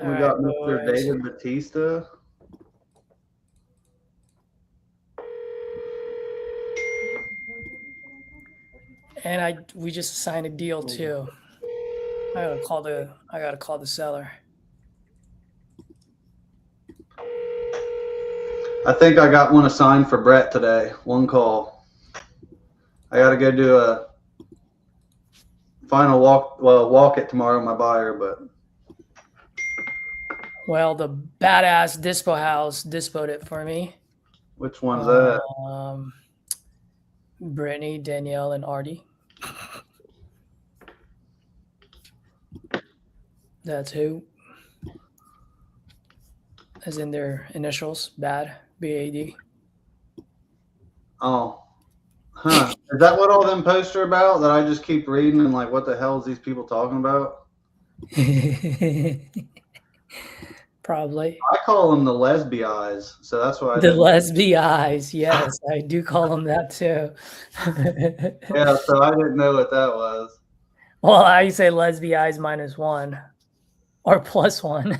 We got Mr. David Batista. And we just signed a deal too. I gotta call the seller. I think I got one assigned for Brett today. One call. I got to go do a final walk. Well, walk it tomorrow, my buyer, but. Well, the badass dispo house dispoed it for me. Which one's that? Brittany, Danielle, and Artie. That's who. As in their initials, BAD, B-A-D. Oh. Huh. Is that what all them posts are about that I just keep reading and like, what the hell is these people talking about? Probably. I call them the lesbi eyes, so that's why. The lesbi eyes, yes, I do call them that too. Yeah, so I didn't know what that was. Well, I say lesbi eyes -1 or +1.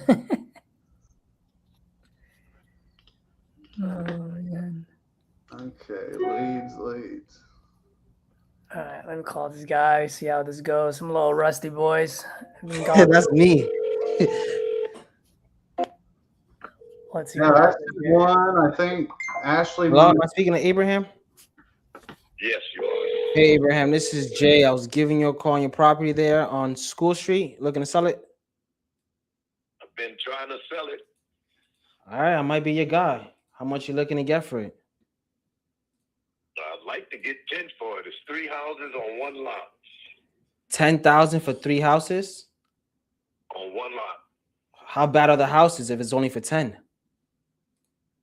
Oh, man. Okay, leads. All right, let me call this guy, see how this goes. Some little rusty boys. That's me. Let's see. Yeah, that's one. I think Ashley. Hello, am I speaking to Abraham? Yes, you are. Hey, Abraham, this is Jay. I was giving you a call on your property there on School Street. Looking to sell it? I've been trying to sell it. All right, I might be your guy. How much you looking to get for it? I'd like to get 10 for it. It's 3 houses on one lot. 10,000 for 3 houses? On one lot. How bad are the houses if it's only for 10?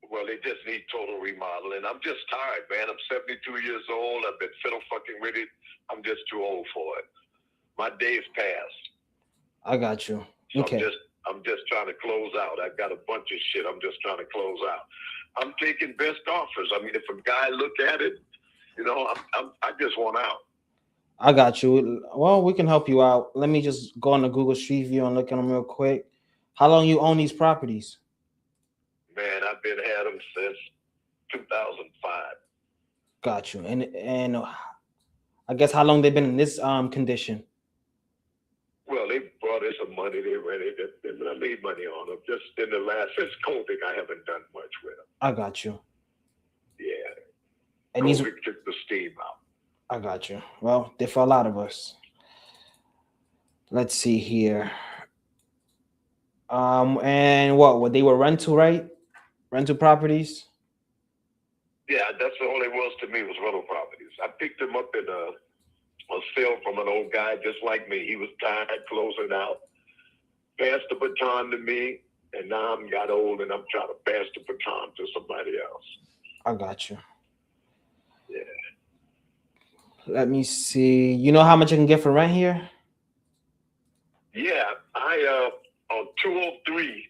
Well, they just need total remodeling. I'm just tired, man. I'm 72 years old. I've been fiddle fucking with it. I'm just too old for it. My days passed. I got you. So Okay. I'm just trying to close out. I've got a bunch of shit. I'm just trying to close out. I'm taking best offers. I mean, if a guy look at it, you know, I just want out. I got you. Well, we can help you out. Let me just go on the Google Street View and look at them real quick. How long you own these properties? Man, I've been had them since 2005. Got you. And I guess how long they've been in this condition? Well, they brought us some money. They rented it, and I made money on them. Just in the last, since COVID, I haven't done much with them. I got you. Yeah. And COVID these, took the steam out. I got you. Well, they for a lot of us. Let's see here. And what they were rental, right? Rental properties. Yeah, that's all it was to me, was rental properties. I picked them up in a sale from an old guy just like me. He was tired, closing out. Passed the baton to me, and now I'm got old and I'm trying to pass the baton to somebody else. I got you. Yeah. Let me see. You know how much I can get for rent here? Yeah, I on 203,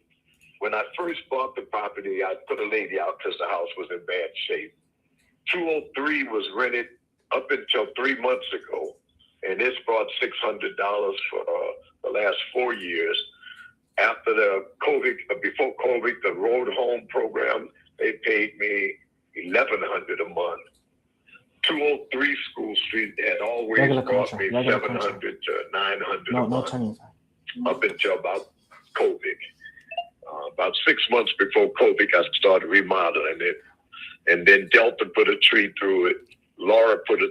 when I first bought the property, I put a lady out because the house was in bad shape. 203 was rented up until 3 months ago, and it's brought $600 for the last 4 years. After the COVID, before COVID, the Road Home program, they paid me $1,100 a month. 203 School Street had always Regular brought contract, me regular $700 contract. to $900 a No month. turning. Up until about COVID. About 6 months before COVID, I started remodeling it. And then Delta put a tree through it. Laura put a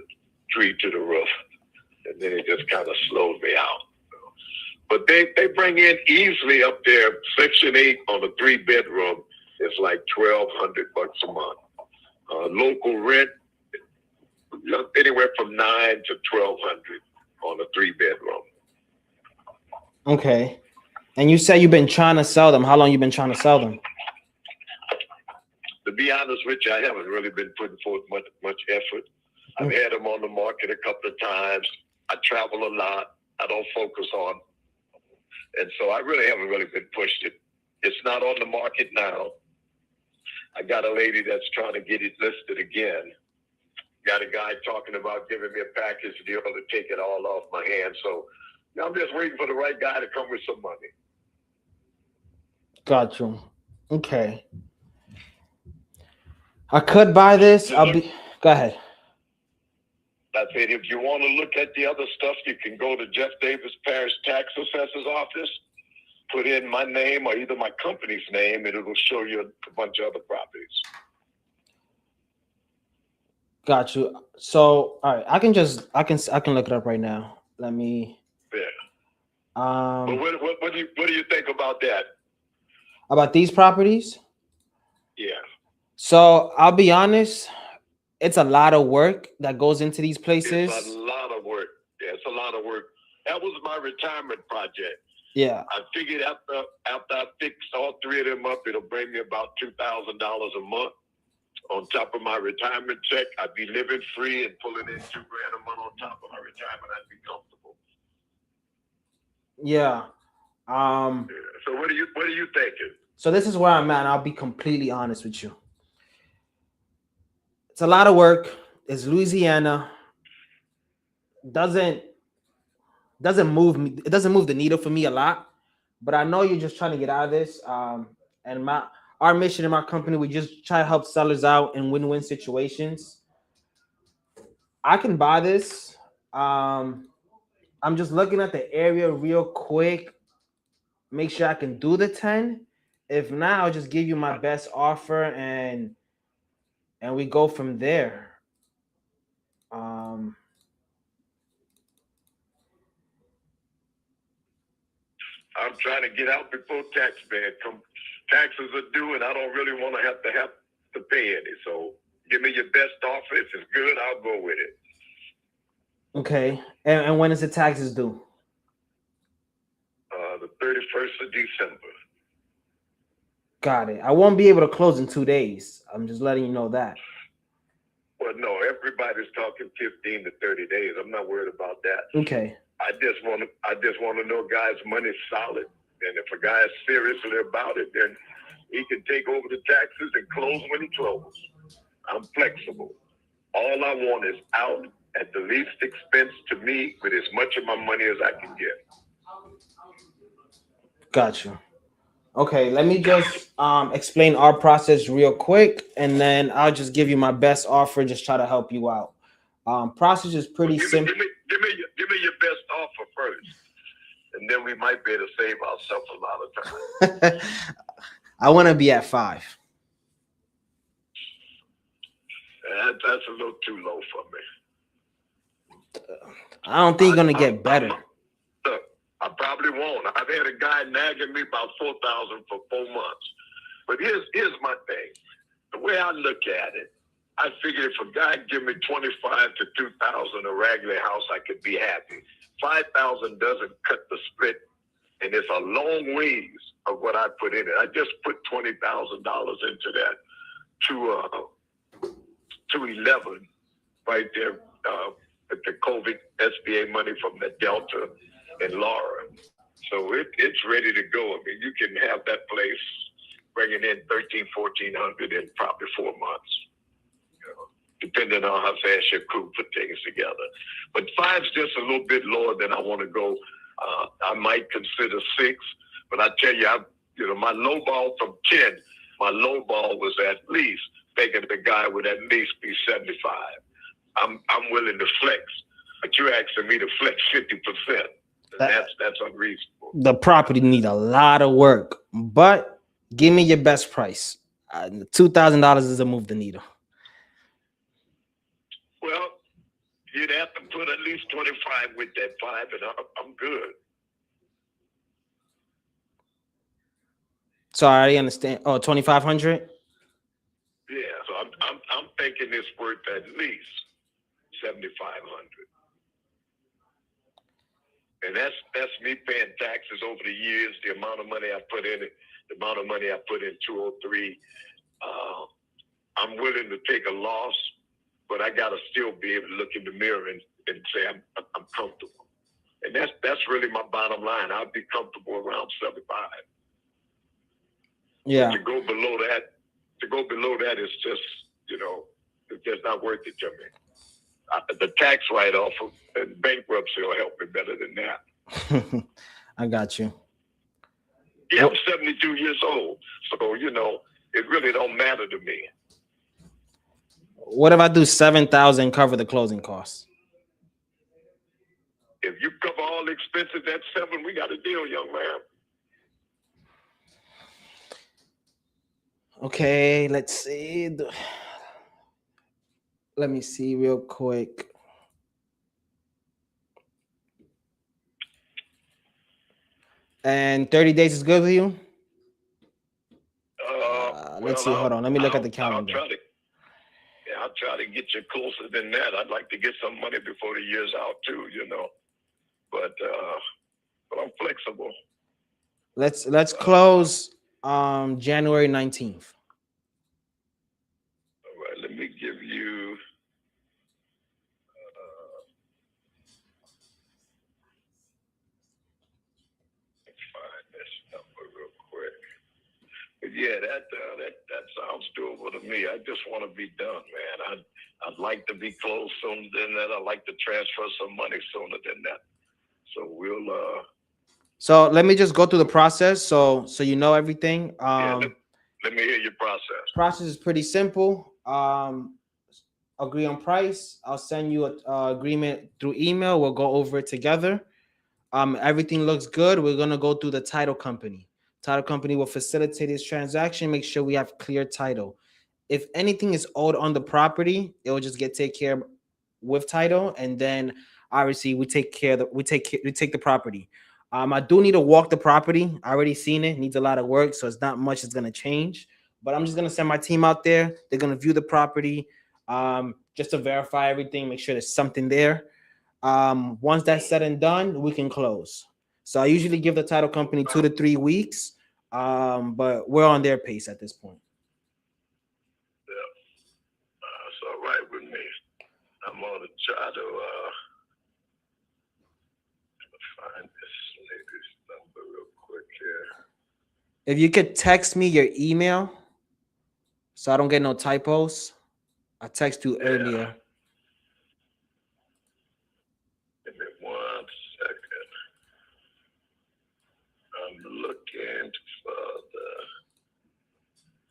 tree to the roof. And then it just kind of slowed me out. But they bring in easily up there, Section 8 on a 3-bedroom is like $1,200 a month. Local rent, anywhere from $900 to $1,200 on a 3-bedroom. Okay. And you say you've been trying to sell them. How long you been trying to sell them? To be honest with you, I haven't really been putting forth much effort. I've had them on the market a couple of times. I travel a lot. I don't focus on. And so I really haven't been pushed it. It's not on the market now. I got a lady that's trying to get it listed again. Got a guy talking about giving me a package deal to take it all off my hands. So now I'm just waiting for the right guy to come with some money. Got you. Okay. I could buy this. Go ahead. I said, if you want to look at the other stuff, you can go to Jeff Davis Parish Tax Assessor's office, put in my name or either my company's name, and it'll show you a bunch of other properties. Got you. So, all right, I can look it up right now. Let me. Yeah. But what do you think about that? About these properties? Yeah. So I'll be honest, it's a lot of work that goes into these places. It's a lot of work. Yeah, it's a lot of work. That was my retirement project. Yeah. I figured after I fix all 3 of them up, it'll bring me about $2,000 a month. On top of my retirement check, I'd be living free and pulling in $2,000 a month on top of my retirement. I'd be comfortable. Yeah. So what are you thinking? So this is where I'm at. I'll be completely honest with you. It's a lot of work. It's Louisiana. Doesn't move me. It doesn't move the needle for me a lot. But I know you're just trying to get out of this. And our mission in my company, we just try to help sellers out in win-win situations. I can buy this. I'm just looking at the area real quick. Make sure I can do the 10. If not, I'll just give you my best offer and we go from there. I'm trying to get out before tax man come. Taxes are due, and I don't really want to have to pay any. So give me your best offer. If it's good, I'll go with it. Okay. And when is the taxes due? The 31st of December. Got it. I won't be able to close in 2 days. I'm just letting you know that. everybody's talking 15 to 30 days. I'm not worried about that. Okay. I just want to know guys' money's solid, and if a guy is seriously about it, then he can take over the taxes and close when he closes. I'm flexible. All I want is out at the least expense to me with as much of my money as I can get. Gotcha. Okay, let me just explain our process real quick, and then I'll just give you my best offer. Just try to help you out. Process is pretty simple. Give me your best offer first, and then we might be able to save ourselves a lot of time. I want to be at 5. That's a little too low for me. I don't think you're gonna get better. Look, I probably won't. I've had a guy nagging me about $4,000 for 4 months. But here's my thing. The way I look at it, I figure if a guy give me $25,000 to $2,000 a regular house, I could be happy. $5,000 doesn't cut the split, and it's a long ways of what I put in it. I just put $20,000 into that 211 right there. The COVID SBA money from the Delta and Laura. So it's ready to go. I mean, you can have that place bringing in $1,300-1,400 in probably 4 months, depending on how fast your crew put things together. But 5's just a little bit lower than I want to go. I might consider 6, but I tell you, my low ball from 10, my low ball was at least thinking the guy would at least be 75. I'm willing to flex, but you're asking me to flex 50%. That's unreasonable. The property need a lot of work, but give me your best price. $2,000 is a move the needle. Well, you'd have to put at least 25 with that 5, and I'm good. So I already understand. Oh, 2,500. Yeah, so I'm thinking it's worth at least 7,500. And that's me paying taxes over the years, the amount of money I put in it, the amount of money I put in 203. I'm willing to take a loss, but I gotta still be able to look in the mirror and say I'm comfortable. And that's really my bottom line. I'll be comfortable around 75. Yeah. To go below that is just, it's just not worth it to me. The tax write-off and bankruptcy will help me better than that. I got you. Yeah, I'm 72 years old, so it really don't matter to me. What if I do 7,000 cover the closing costs? If you cover all the expenses at 7, we got a deal, young man. Okay, let's see. Let me see real quick. And 30 days is good with you? Let's see. Hold on. Let me look at the calendar. I'll try to get you closer than that. I'd like to get some money before the year's out too, But I'm flexible. Let's close January 19th. All right, let me give you find this number real quick. But yeah, that sounds doable to me. I just want to be done, man. I'd like to be closed sooner than that. I'd like to transfer some money sooner than that. So we'll So let me just go through the process so you know everything. Let me hear your process. Process is pretty simple. Agree on price. I'll send you an agreement through email. We'll go over it together. Everything looks good. We're gonna go through the title company. Title company will facilitate this transaction. Make sure we have clear title. If anything is owed on the property, it will just get taken care of with title, and then obviously we take the property. I do need to walk the property. I already seen it. Needs a lot of work, so it's not much that's gonna change. But I'm just gonna send my team out there. They're gonna view the property, just to verify everything, make sure there's something there. Once that's said and done, we can close. So I usually give the title company 2 to 3 weeks, but we're on their pace at this point. Yeah, that's all right with me. gonna try to find this lady's number real quick here. If you could text me your email so I don't get no typos. I texted you earlier. Give me 1 second. I'm looking for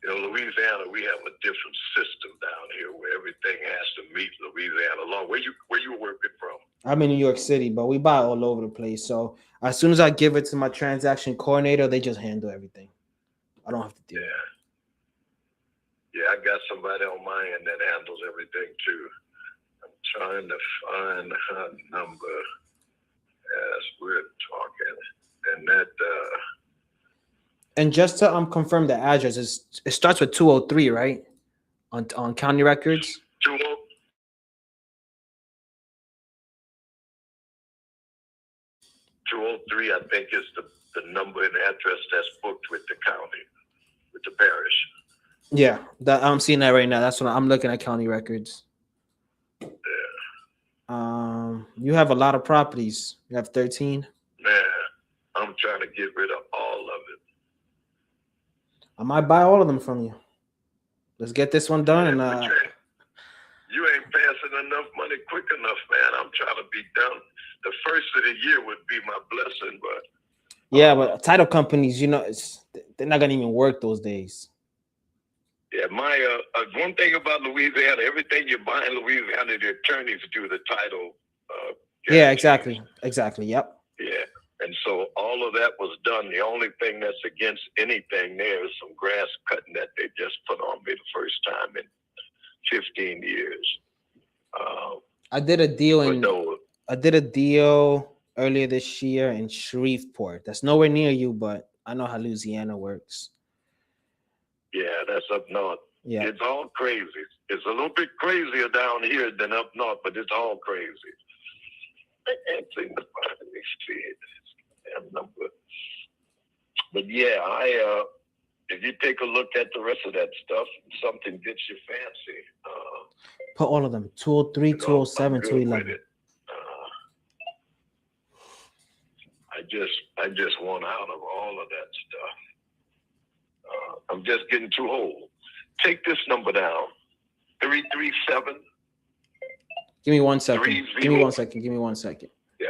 Louisiana, we have a different system down here where everything has to meet Louisiana law. Where you working from? I'm in New York City, but we buy all over the place. So as soon as I give it to my transaction coordinator, they just handle everything. I don't have to deal. Yeah, I got somebody on my end that handles everything too. I'm trying to find her number as we're talking, and that. And just to confirm the address, it starts with 203, right? On county records. 203, I think, is the number and address that's booked with the county, with the parish. Yeah, I'm seeing that right now. That's what I'm looking at, county records. Yeah. You have a lot of properties. You have 13. Man, I'm trying to get rid of all of it. I might buy all of them from you. Let's get this one done. Yeah, And you ain't passing enough money quick enough, man. I'm trying to be done. The first of the year would be my blessing, but yeah, but title companies, they're not gonna even work those days. yeah, my one thing about Louisiana, everything you buy in Louisiana, the attorneys do the title. Yeah, exactly. Yep. Yeah, and so all of that was done. The only thing that's against anything there is some grass cutting that they just put on me the first time in 15 years. I did a deal earlier this year in Shreveport. That's nowhere near you, but I know how Louisiana works. Yeah, that's up north. Yeah. It's all crazy. It's a little bit crazier down here than up north, but it's all crazy. I can't seem to find it. See it. Damn number. But yeah, if you take a look at the rest of that stuff, something gets you fancy. Put all of them. 203, 207, 211. I just want out of all of that stuff. I'm just getting too old. Take this number down. 337. Give me 1 second. Give me 1 second. Yeah.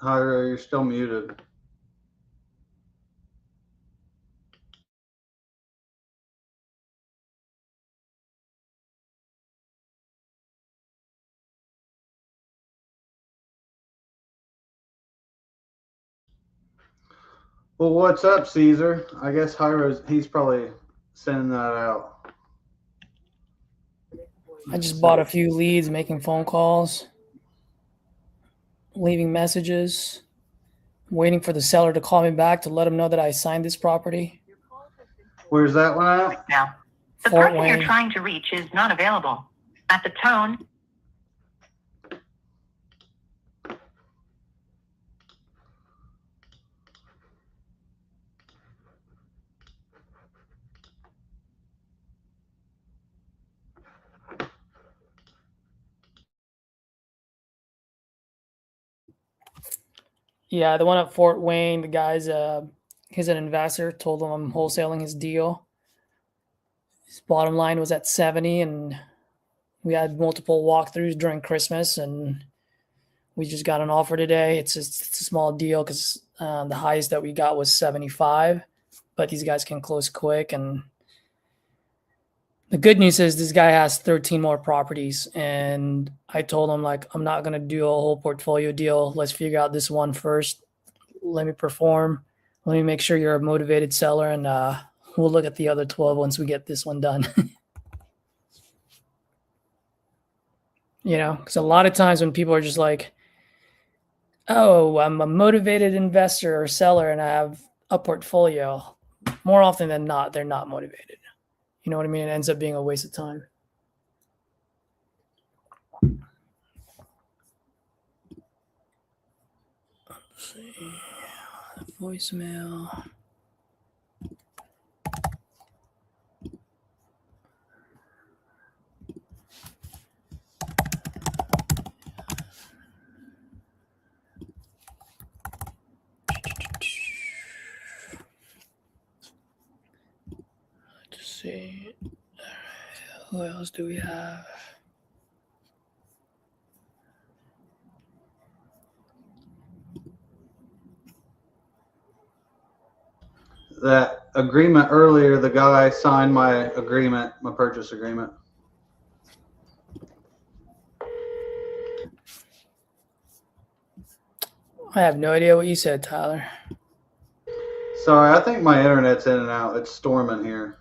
Jairo, you're still muted. Well, what's up, Caesar? I guess he's probably sending that out. I just bought a few leads, making phone calls, leaving messages, waiting for the seller to call me back to let them know that I signed this property. Where's that one at? Now, the Fort person Wayne. you're trying to reach is not available. At the tone, Yeah, the one at Fort Wayne, the guy's he's an investor, told him I'm wholesaling his deal. His bottom line was at 70, and we had multiple walkthroughs during Christmas, and we just got an offer today. It's a small deal because the highest that we got was 75, but these guys can close quick. And the good news is this guy has 13 more properties, and I told him, like, I'm not going to do a whole portfolio deal. Let's figure out this one first. Let me perform. Let me make sure you're a motivated seller, and we'll look at the other 12 once we get this one done. Because a lot of times when people are just like, oh, I'm a motivated investor or seller and I have a portfolio, more often than not, they're not motivated. You know what I mean? It ends up being a waste of time. Let's see. Voicemail. Let's see. Who else do we have? That agreement earlier, the guy signed my agreement, my purchase agreement. I have no idea what you said, Tyler. Sorry, I think my internet's in and out. It's storming here.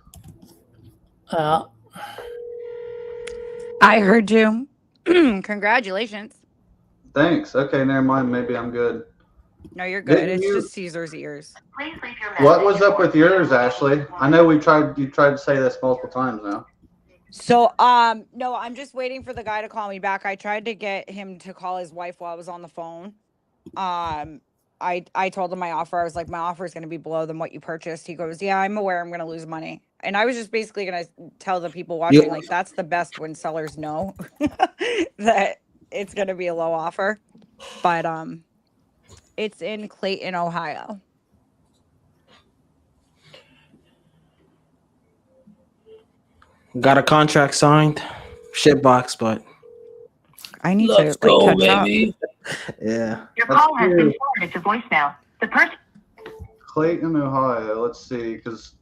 I heard you. Congratulations. Thanks. Okay, never mind. Maybe I'm good. No, you're good. Didn't It's you- just Caesar's ears. Please leave your What message was up with yours, Ashley? I know you tried to say this multiple times now. So, no, I'm just waiting for the guy to call me back. I tried to get him to call his wife while I was on the phone. I told him my offer. I was like, my offer is going to be below than what you purchased. He goes, yeah, I'm aware I'm going to lose money. And I was just basically going to tell the people watching, like, that's the best when sellers know that it's going to be a low offer. But, it's in Clayton, Ohio. Got a contract signed. Shitbox, but I need Let's to go, catch baby. yeah. Your That's call has been cute. forwarded to voicemail. The person Clayton, Ohio. Let's see, because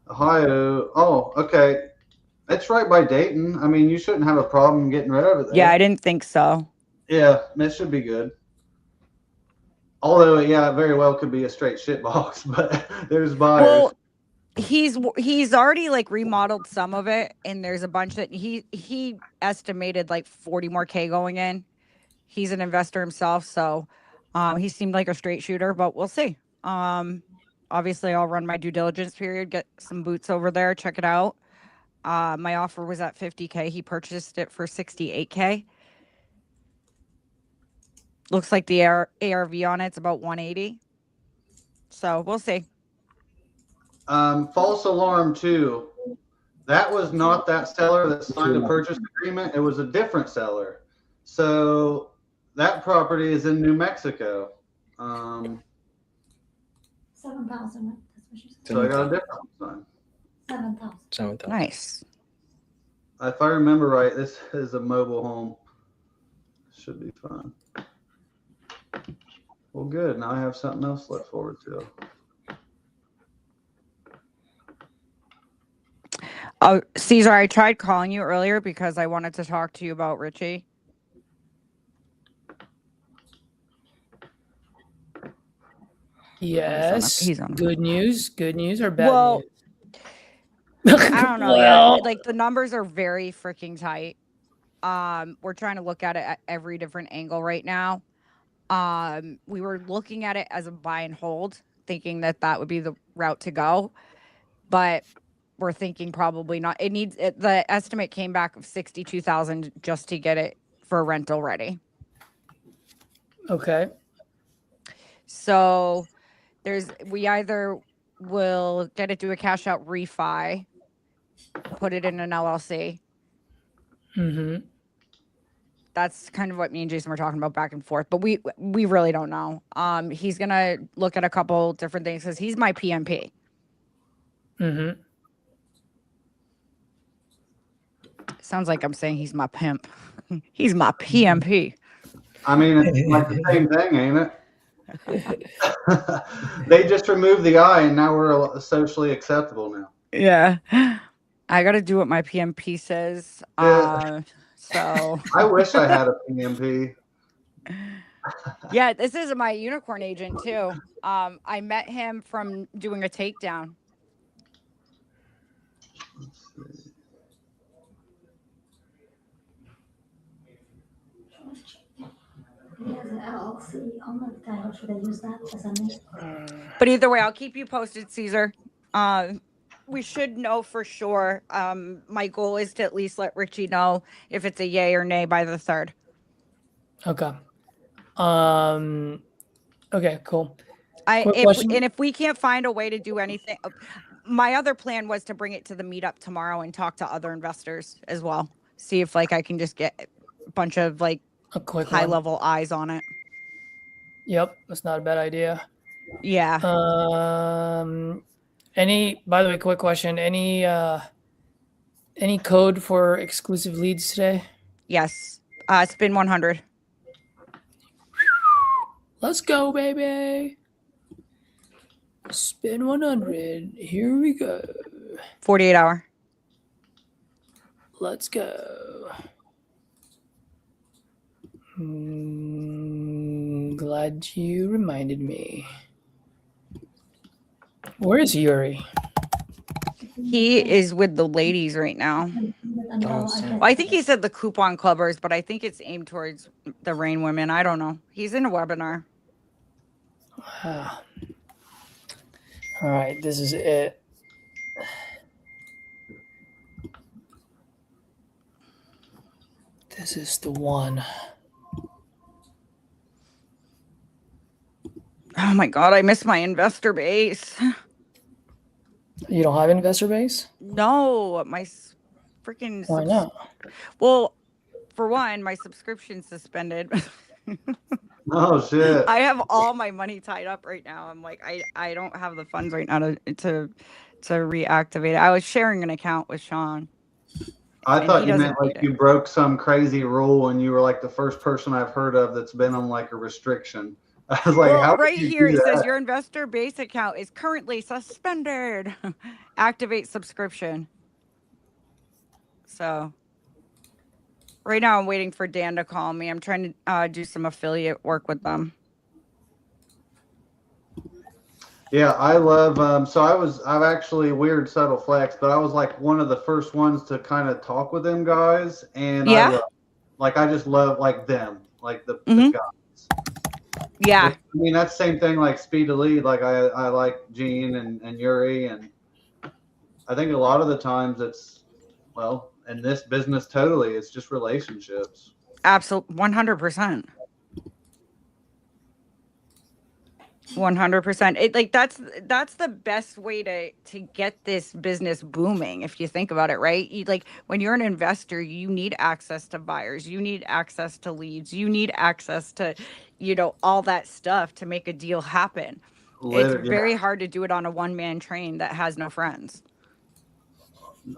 Ohio. Oh, okay. It's right by Dayton. I mean, you shouldn't have a problem getting rid of it there. Yeah, I didn't think so. Yeah, it should be good. Although, yeah, it very well could be a straight shit box, but there's buyers. Well, he's already like remodeled some of it, and there's a bunch that he estimated like 40 more K going in. He's an investor himself, so he seemed like a straight shooter, but we'll see. Obviously I'll run my due diligence period, get some boots over there, check it out. My offer was at 50K. He purchased it for 68K. Looks like the ARV on it's about 180. So we'll see. False alarm too. That was not that seller that signed the purchase agreement. It was a different seller. So that property is in New Mexico. 7,000. That's what she said. So I got a different one. 7,000. Nice. If I remember right, this is a mobile home. Should be fun. Well, good. Now I have something else to look forward to. Oh, Caesar, I tried calling you earlier because I wanted to talk to you about Richie. Yes. He's on. Good news. Good news or bad Well, news? I don't know. Well, Yeah, like the numbers are very freaking tight. We're trying to look at it at every different angle right now. We were looking at it as a buy and hold, thinking that would be the route to go, but we're thinking probably not. It needs it, the estimate came back of 62,000 just to get it for rental ready. okay. So we either will get it, do a cash out refi, put it in an LLC. Mm-hmm. That's kind of what me and Jason were talking about back and forth, but we really don't know. He's gonna look at a couple different things because he's my PMP. Mm-hmm. Sounds like I'm saying he's my pimp. He's my PMP. I mean, it's like the same thing, ain't it? They just removed the I, and now we're socially acceptable now. Yeah, I got to do what my PMP says. So I wish I had a PMP. yeah, this is my unicorn agent too. I met him from doing a takedown. He has an LLC on the title. Should I use that as a name? But either way, I'll keep you posted, Caesar. We should know for sure. My goal is to at least let Richie know if it's a yay or nay by the 3rd. Okay. Okay, cool. Quick question. If we can't find a way to do anything, my other plan was to bring it to the meetup tomorrow and talk to other investors as well. See if like I can just get a bunch of like A quick high one. level eyes on it. Yep, that's not a bad idea. Yeah. By the way, quick question. Any code for exclusive leads today? Yes. Spin 100. Let's go, baby. Spin 100. Here we go. 48 hour. Let's go. Glad you reminded me. Where is Yuri? He is with the ladies right now. Well, I think he said the coupon clubbers, but I think it's aimed towards the rain women. I don't know. He's in a webinar. Wow. All right, this is it. This is the one. Oh my God, I miss my investor base. You don't have investor base? No, my freaking. Why not? Well, for one, my subscription's suspended. Oh shit. I have all my money tied up right now. I'm like, I don't have the funds right now to reactivate it. I was sharing an account with Sean. I And thought he you doesn't meant like need you broke some crazy rule and you were like the first person I've heard of that's been on like a restriction. I was like, Well, how right did you here do it says that? your investor base account is currently suspended. Activate subscription. So right now I'm waiting for Dan to call me. I'm trying to do some affiliate work with them. Yeah, I love. So I've actually weird subtle flex, but I was like one of the first ones to kind of talk with them guys, and Yeah. I just love like them, like the Mhm. guys. Yeah. I mean, that's the same thing like Speed to Lead. Like I like Gene and Yuri, and I think a lot of the times it's, well, in this business totally, it's just relationships. Absolutely. 100%. 100%. It like that's the best way to get this business booming if you think about it, right? You, like when you're an investor, you need access to buyers, you need access to leads, you need access to, all that stuff to make a deal happen. It's very hard to do it on a one-man train that has no friends.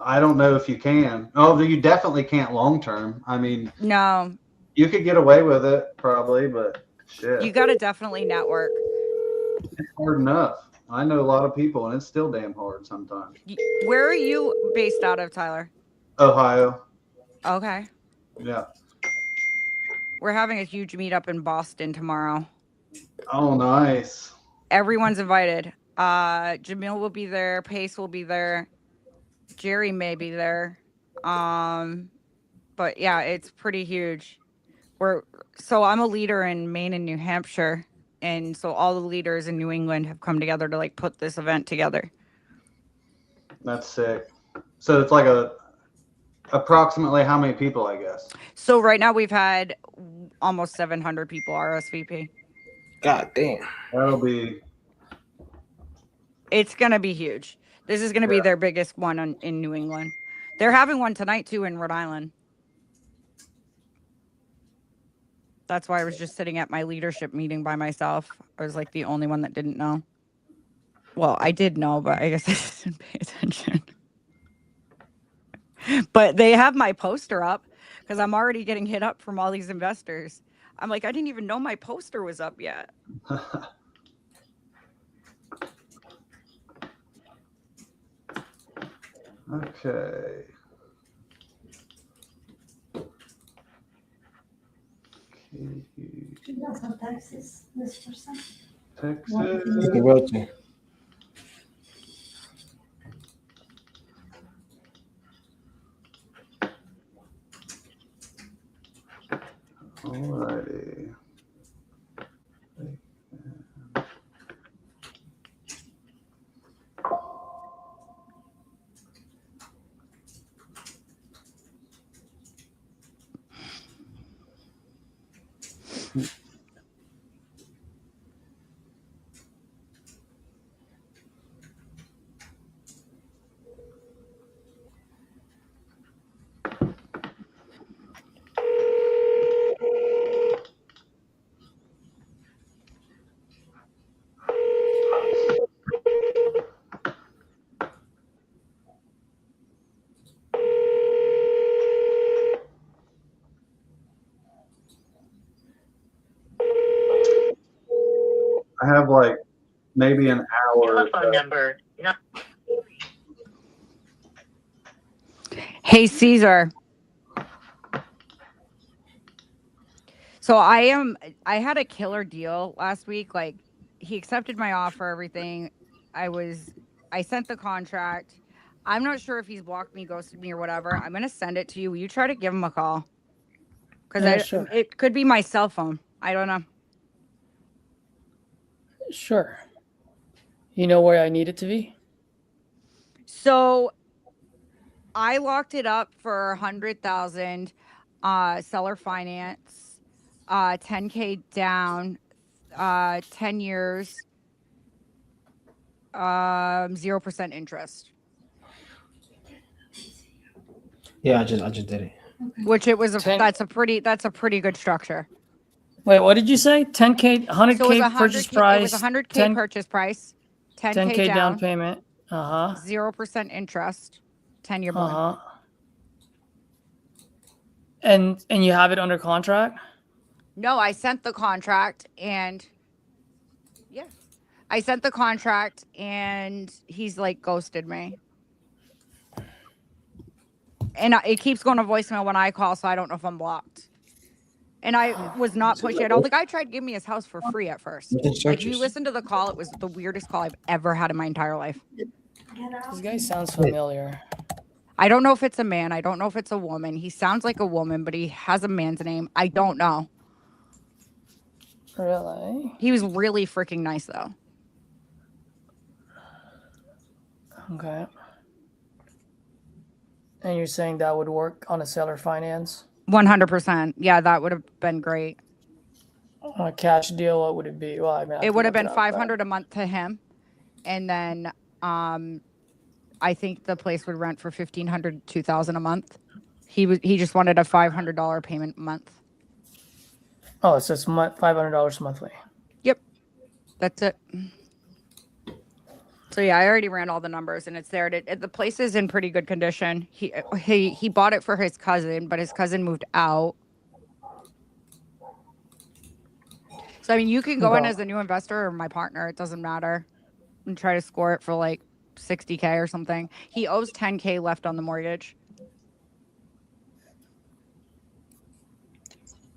I don't know if you can. Oh, you definitely can't long term. I mean, No, you could get away with it probably, but shit. you got to definitely network. It's hard enough. I know a lot of people, and it's still damn hard sometimes. Where are you based out of, Tyler? Ohio. Okay. Yeah. We're having a huge meetup in Boston tomorrow. Oh, nice. Everyone's invited. Jamil will be there. Pace will be there. Jerry may be there. But yeah, it's pretty huge. So I'm a leader in Maine and New Hampshire. And so all the leaders in New England have come together to like put this event together. That's sick. So it's like approximately how many people, I guess? So right now we've had almost 700 people RSVP. God damn. It's going to be huge. This is going to be their biggest one in New England. They're having one tonight too in Rhode Island. That's why I was just sitting at my leadership meeting by myself. I was like the only one that didn't know. Well, I did know, but I guess I didn't pay attention. But they have my poster up because I'm already getting hit up from all these investors. I'm like, I didn't even know my poster was up yet. Okay. She does have Texas, this person. Texas. Alrighty. I have like maybe an hour. Telephone number. No. Hey, Caesar. So I had a killer deal last week. Like, he accepted my offer, everything. I sent the contract. I'm not sure if he's blocked me, ghosted me, or whatever. I'm gonna send it to you. Will you try to give him a call? Because Sure. it could be my cell phone. I don't know. Sure. You know where I need it to be? So I locked it up for 100,000 seller finance, 10K down, 10 years, 0% interest. Yeah, I just did it. Which that's a pretty good structure. Wait, what did you say? 10K, 100K So it was purchase 100K, price. it was 100K 10 purchase price, 10K down payment. 0% interest, 10-year bond. And you have it under contract? No, I sent the contract and he's like ghosted me. And it keeps going to voicemail when I call, so I don't know if I'm blocked. And I was not pushing it. The guy tried to give me his house for free at first. If you listen to the call, it was the weirdest call I've ever had in my entire life. This guy sounds familiar. I don't know if it's a man. I don't know if it's a woman. He sounds like a woman, but he has a man's name. I don't know. Really? He was really freaking nice, though. Okay. And you're saying that would work on a seller finance? 100%. Yeah, that would have been great. On a cash deal, what would it be? Well, I mean, It would have been $500 a month to him, and then I think the place would rent for $1,500 to $2,000 a month. He just wanted a $500 payment a month. Oh, so it's $500 monthly. Yep, that's it. So yeah, I already ran all the numbers, and it's there. The place is in pretty good condition. He bought it for his cousin, but his cousin moved out. So I mean, you can go in as a new investor or my partner. It doesn't matter, and try to score it for like 60K or something. He owes 10K left on the mortgage.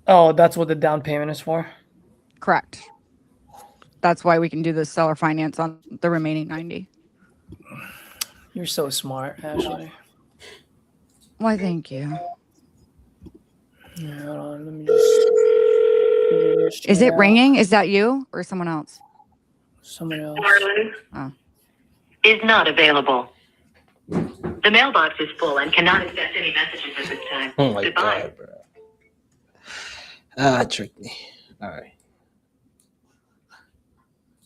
Oh, that's what the down payment is for? Correct. That's why we can do the seller finance on the remaining 90. You're so smart, Ashley. Why, thank you. Yeah, hold on, let me just... Is it ringing? Is that you or someone else? Someone else. Oh. Is not available. The mailbox is full and cannot accept any messages at this time. Oh my Goodbye. God, bro. Tricked me. All right.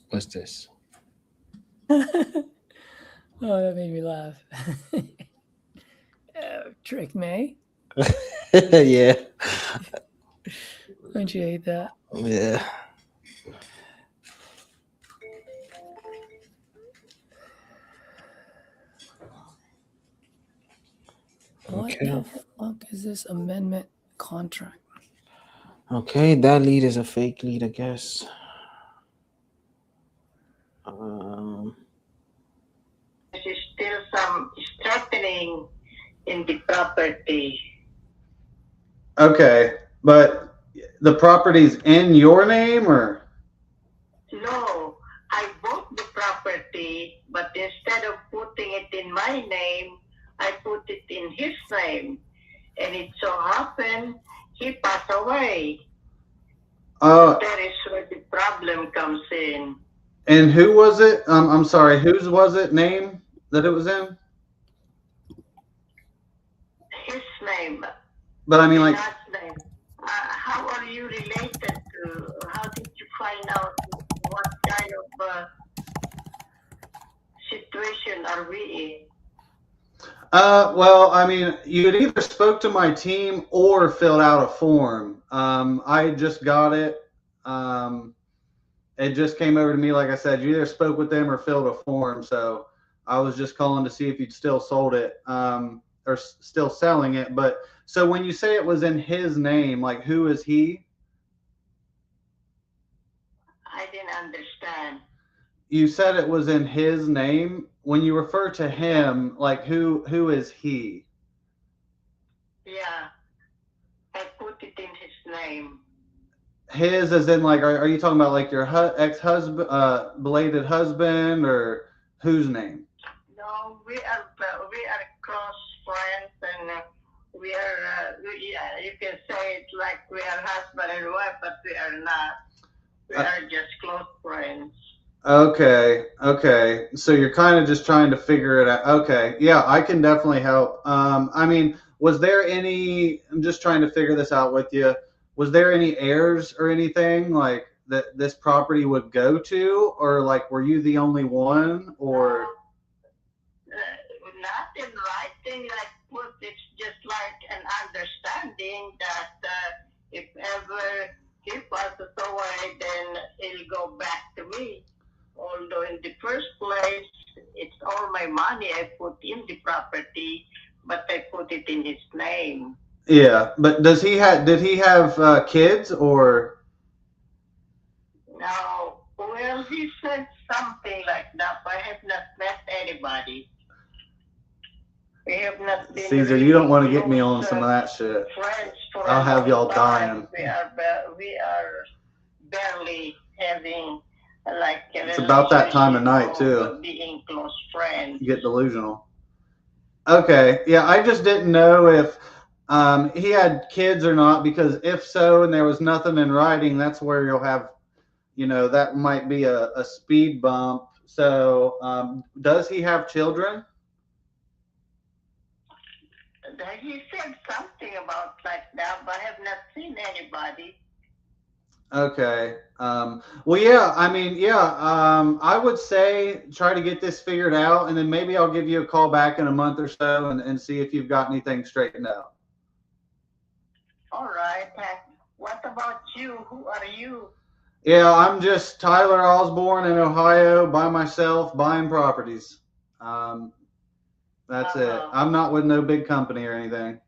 What's this? Oh, that made me laugh. Trick me. Yeah. Don't you hate that? Yeah. What the fuck is this amendment contract? Okay, that lead is a fake lead, I guess. There's still some strengthening in the property. Okay, but the property's in your name, or? No, I bought the property, but instead of putting it in my name, I put it in his name. And it so happened he passed away. That is where the problem comes in. And who was it? I'm sorry, whose was it name that it was in? His name. But I mean, like, Last name. How are you related how did you find out what kind of situation are we in? Well, I mean, you had either spoke to my team or filled out a form. I just got it. It just came over to me, like I said. You either spoke with them or filled a form. So I was just calling to see if you'd still sold it, or still selling it. But so when you say it was in his name, like who is he? I didn't understand. You said it was in his name. When you refer to him, like who is he? Yeah, I put it in his name. His as in like, are you talking about like your ex-husband, belated husband, or whose name? No, we are close friends, and we are. You can say it like we are husband and wife, but we are not. We are just close friends. Okay. So you're kind of just trying to figure it out. Okay. Yeah, I can definitely help. I mean, was there any, I'm just trying to figure this out with you. Was there any heirs or anything like that this property would go to, or like, were you the only one, or? Not in writing, like put, it's just like an understanding that if ever he passes away, then it'll go back to me. Although in the first place, it's all my money I put in the property, but I put it in his name. Yeah, but did he have kids, or? No, well, he said something like that, but I have not met anybody. We have not been. Caesar, you don't want to get me on some of that shit. Friends for I'll have y'all time. dying. We are barely having like. It's about that time of night too. Being close friends. You get delusional. Okay, yeah, I just didn't know if he had kids or not, because if so, and there was nothing in writing, that's where you'll have, that might be a speed bump. So, does he have children? He said something about like that, but I have not seen anybody. Okay. Well, yeah, I mean, I would say try to get this figured out, and then maybe I'll give you a call back in a month or so and see if you've got anything straightened out. All right. What about you? Who are you? Yeah, I'm just Tyler Osborne in Ohio by myself buying properties. That's it. I'm not with no big company or anything.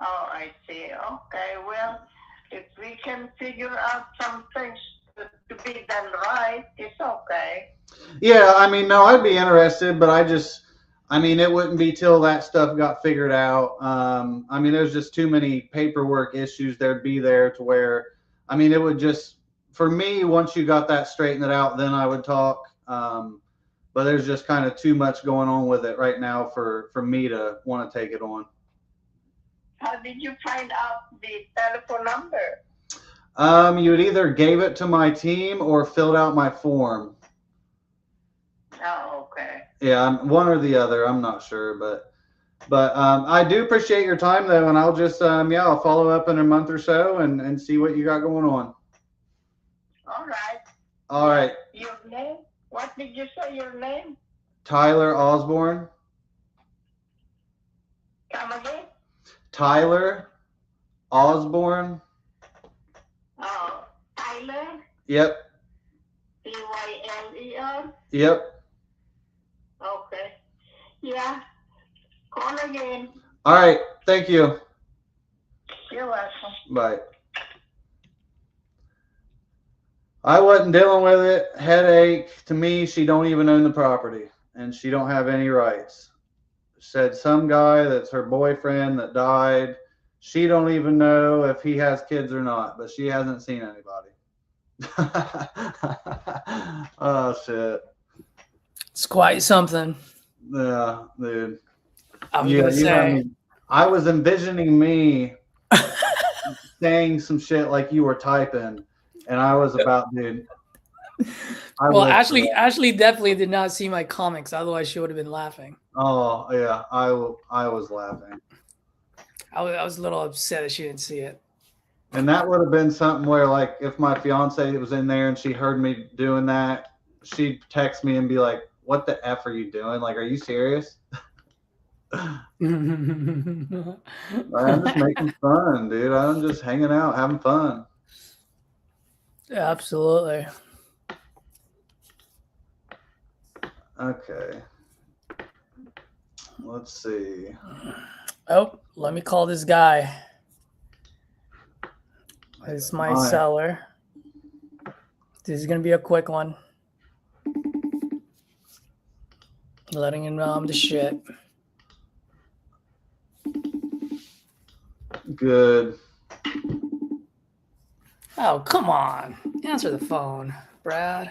Oh, I see. Okay, well, if we can figure out some things to be done right, it's okay. Yeah, I mean, no, I'd be interested, but it wouldn't be till that stuff got figured out. There's just too many paperwork issues there'd be there to where, it would just, for me, once you got that straightened out, then I would talk. But there's just kind of too much going on with it right now for me to want to take it on. How did you find out the telephone number? You had either gave it to my team or filled out my form. Oh, okay. Yeah, one or the other. I'm not sure, but I do appreciate your time though, and I'll just I'll follow up in a month or so and see what you got going on. All right. All right. Your name? What did you say your name? Tyler Osborne. Come again? Tyler Osborne. Oh, Tyler? Yep. Tyler? Yep. Okay. Yeah. Call again. All right. Thank you. You're welcome. Bye. I wasn't dealing with it. Headache. To me, she don't even own the property, and she don't have any rights. Said some guy that's her boyfriend that died. She don't even know if he has kids or not, but she hasn't seen anybody. Oh shit. It's quite something. Yeah, dude. I was envisioning me saying some shit like you were typing, and I was about, dude. Ashley definitely did not see my comics. Otherwise, she would have been laughing. Oh yeah, I was laughing. I was a little upset that she didn't see it. And that would have been something where, like, if my fiance was in there and she heard me doing that, she'd text me and be like, "What the F are you doing? Like, are you serious?" I'm just making fun, dude. I'm just hanging out, having fun. Absolutely. Okay. Let's see. Oh, let me call this guy. This is my All right. seller. This is gonna be a quick one. Letting him know I'm the shit. Good. Oh, come on. Answer the phone, Brad.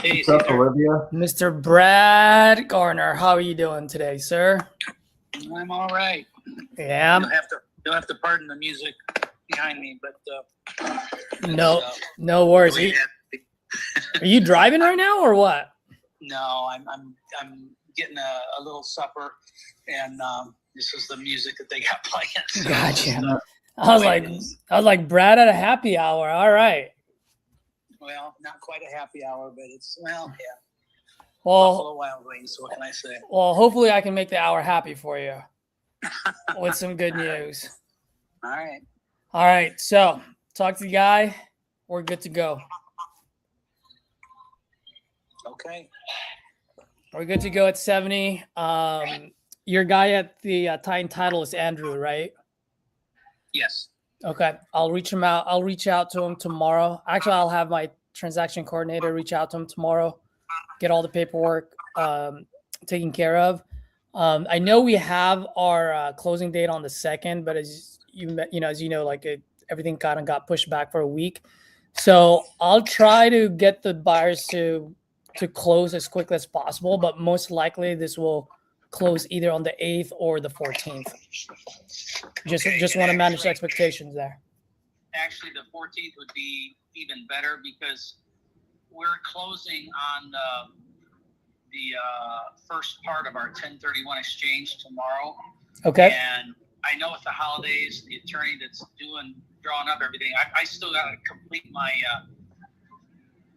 What's up, Olivia? Mr. Brad Garner, how are you doing today, sir? I'm all right. Yeah. You'll have to pardon the music behind me, but No worries. Are you driving right now or what? no, I'm getting a little supper, and this is the music that they got playing. So Gotcha. I was like Brad at a happy hour. All right. Well, not quite a happy hour, but it's yeah. Well, Buffalo Wild Wings. What can I say? Well, hopefully I can make the hour happy for you with some good news. All right. All right. So talk to the guy. We're good to go. Okay. We're good to go at 70. Your guy at the Titan title is Andrew, right? Yes. Okay. I'll reach him out. I'll reach out to him tomorrow. Actually, I'll have my transaction coordinator reach out to him tomorrow, get all the paperwork taken care of. I know we have our closing date on the 2nd, but as you know, like everything kind of got pushed back for a week. So I'll try to get the buyers to close as quickly as possible, but most likely this will close either on the 8th or the 14th. Just want to manage the expectations there. Actually, the 14th would be even better because we're closing on the first part of our 1031 exchange tomorrow. Okay. And I know with the holidays, the attorney that's drawing up everything, I still got to complete my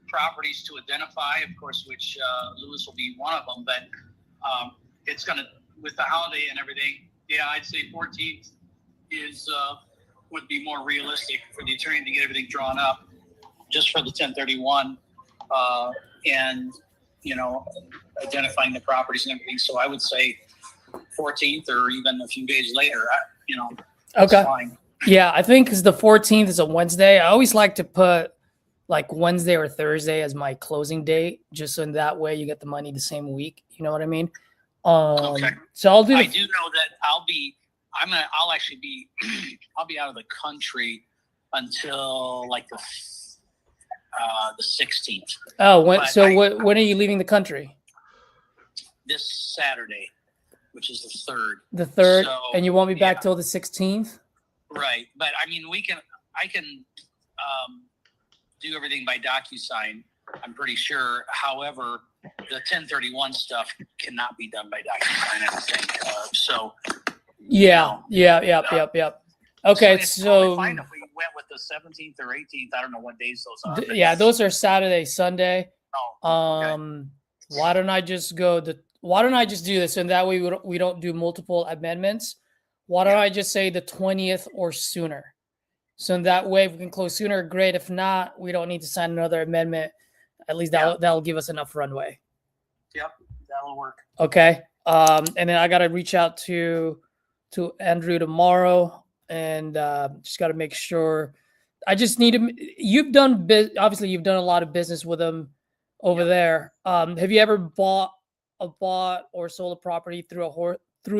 properties to identify, of course, which Lewis will be one of them. But it's going to, with the holiday and everything, yeah, I'd say 14th would be more realistic for the attorney to get everything drawn up just for the 1031 and, identifying the properties and everything. So I would say 14th or even a few days later, that's Okay. fine. Yeah, I think because the 14th is a Wednesday. I always like to put like Wednesday or Thursday as my closing date, just so in that way you get the money the same week. You know what I mean? Okay. So I'll do. I do know that I'll actually be I'll be out of the country until like the 16th. Oh, But when are you leaving the country? This Saturday, which is the 3rd. The 3rd, So, and you won't be back till the 16th. Right, but I mean, I can do everything by DocuSign. I'm pretty sure. However, the 1031 stuff cannot be done by DocuSign. I don't think. Yeah. Okay, it's totally so fine if we went with the 17th or 18th. I don't know what days those are. but yeah, those are Saturday, Sunday. okay. Why don't I just do this, and that way we don't do multiple amendments? Why don't I just say the 20th or sooner? So in that way, if we can close sooner, great. If not, we don't need to sign another amendment. At least that'll give us enough runway. Yep, that'll work. Okay. And then I got to reach out to Andrew tomorrow, and just got to make sure. I just need him. Obviously you've done a lot of business with him over there. Have you ever bought or sold a property through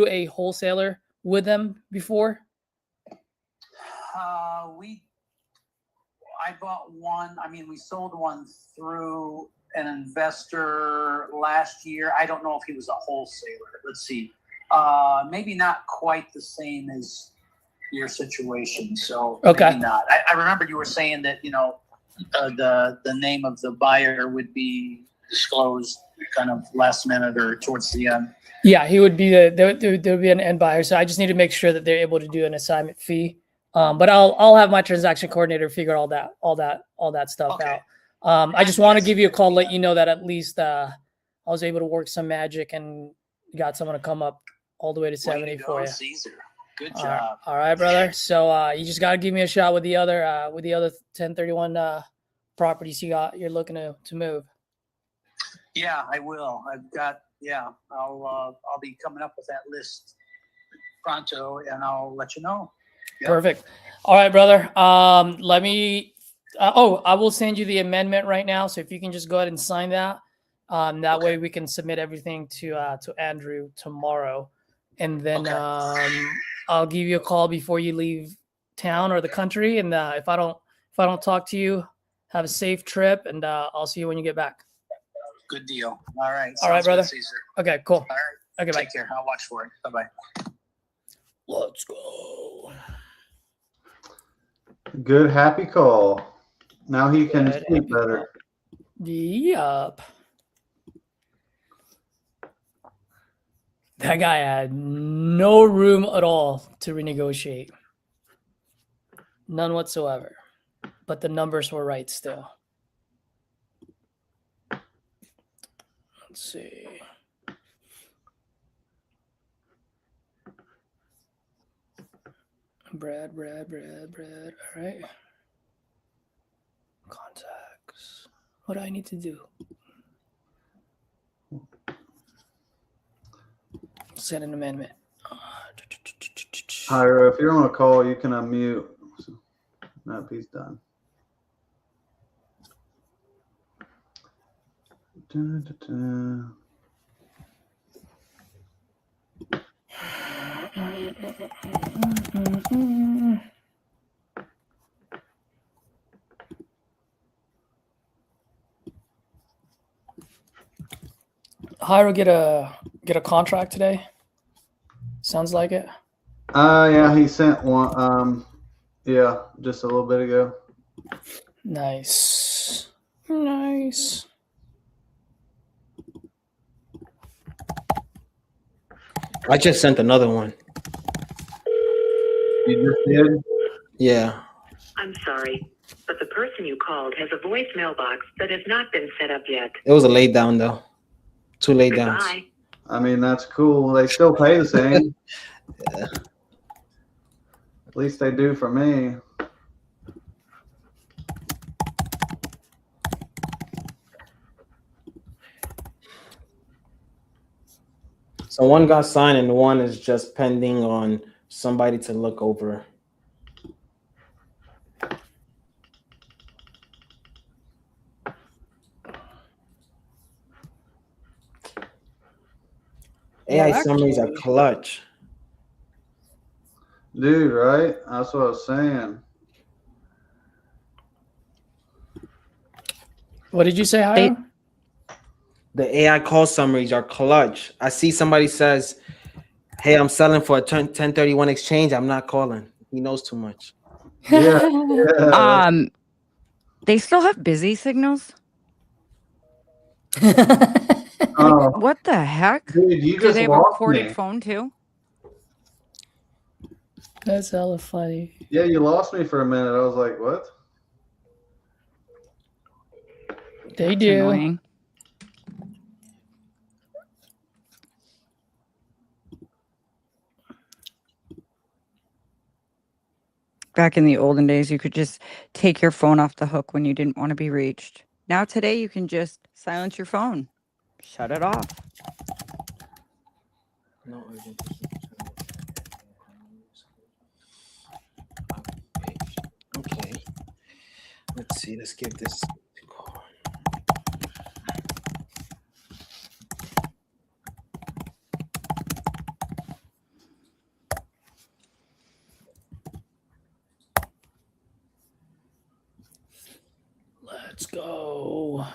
a wholesaler with them before? I bought one. I mean, we sold one through an investor last year. I don't know if he was a wholesaler. Let's see. Maybe not quite the same as your situation. So Okay. maybe not. I remember you were saying that, the name of the buyer would be disclosed kind of last minute or towards the end. Yeah, he would be there would be an end buyer. So I just need to make sure that they're able to do an assignment fee. But I'll have my transaction coordinator figure all that stuff out. I just want to give you a call, let you know that at least I was able to work some magic and got someone to come up all the way to 70 for you. Caesar. Good job. All right, brother. So you just got to give me a shot with the other 1031 properties you're looking to move. Yeah, I will. I've got. Yeah, I'll be coming up with that list pronto, and I'll let you know. Yep. Perfect. All right, brother. Let me. I will send you the amendment right now. So if you can just go ahead and sign that, that way we can submit everything to Andrew tomorrow, and then I'll give you a call before you leave town or the country. And if I don't talk to you, have a safe trip, and I'll see you when you get back. Good deal. All right. All right, brother. Good, Caesar. Okay, cool. All right. Okay, bye. Take care. I'll watch for it. Bye bye. Let's go. Good, happy call. Now he can sleep better. Yup. That guy had no room at all to renegotiate. None whatsoever. But the numbers were right still. Let's see. Brad. All right. Contacts. What do I need to do? Send an amendment. Ira, if you're on a call, you can unmute. Nope, he's done. Hiro get a contract today. Sounds like it. Yeah, he sent one. Yeah, just a little bit ago. Nice. I just sent another one. You just did? Yeah. I'm sorry, but the person you called has a voicemail box that has not been set up yet. It was a lay down though. 2 lay downs. Goodbye. I mean, that's cool. They still pay the same. Yeah. At least they do for me. So one got signed and one is just pending on somebody to look over. AI summaries are clutch. Dude, right? That's what I was saying. What did you say, Hiro? The AI call summaries are clutch. I see somebody says, hey, I'm selling for a 1031 exchange. I'm not calling. He knows too much. Yeah. They still have busy signals. Oh, What the heck? dude, you Do just they have a lost recorded me. phone too? That's hella funny. Yeah, you lost me for a minute. I was like, what? They That's do. annoying. Back in the olden days, you could just take your phone off the hook when you didn't want to be reached. Now today, you can just silence your phone. Shut it off. No urgent. Okay. Let's see. Let's give this a call. Let's go.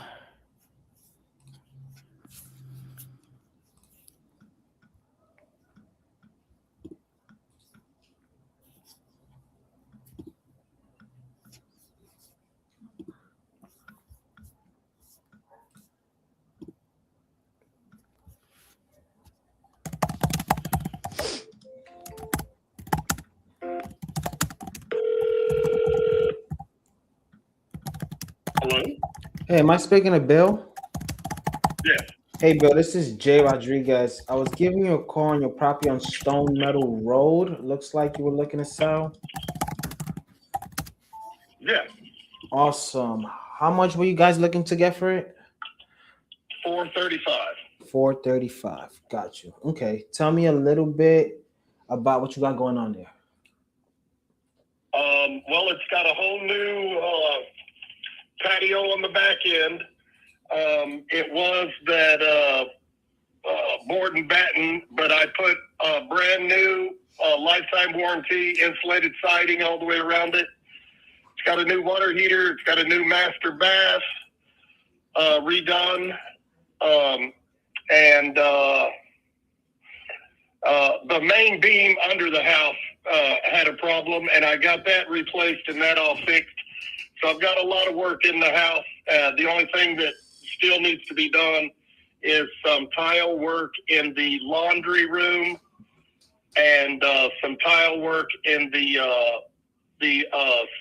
Hey, am I speaking to Bill? Yes. Hey, Bill, this is Jay Rodriguez. I was giving you a call on your property on Stone Meadow Road. Looks like you were looking to sell. Yes. Awesome. How much were you guys looking to get for it? 435. 435. Got you. Okay. Tell me a little bit about what you got going on there. Well, it's got a whole new patio on the back end. It was that board and batten, but I put a brand new lifetime warranty insulated siding all the way around it. It's got a new water heater. It's got a new master bath redone. And the main beam under the house had a problem, and I got that replaced and that all fixed. So I've got a lot of work in the house. The only thing that still needs to be done is some tile work in the laundry room and some tile work in the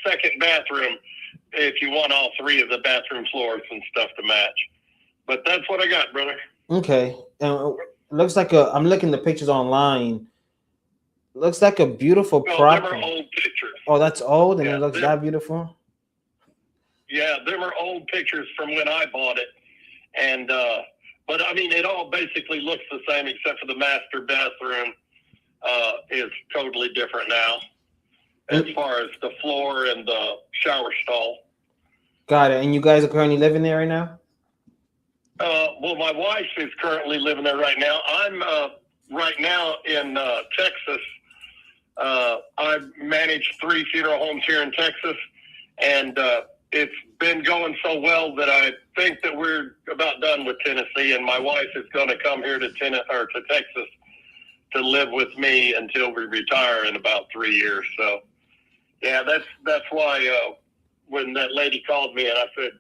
second bathroom, if you want all three of the bathroom floors and stuff to match. But that's what I got, brother. Okay. And looks like I'm looking at the pictures online. Looks like a beautiful property. Them are old pictures. Oh, that's old, and Yeah, it looks that beautiful. Yeah, them are old pictures from when I bought it. And but I mean, it all basically looks the same except for the master bathroom is totally different now, as far as the floor and the shower stall. Got it. And you guys are currently living there right now? Well, my wife is currently living there right now. I'm right now in Texas. I manage 3 funeral homes here in Texas, and it's been going so well that I think that we're about done with Tennessee, and my wife is going to come here to Texas to live with me until we retire in about 3 years. So, yeah, that's why when that lady called me and I said,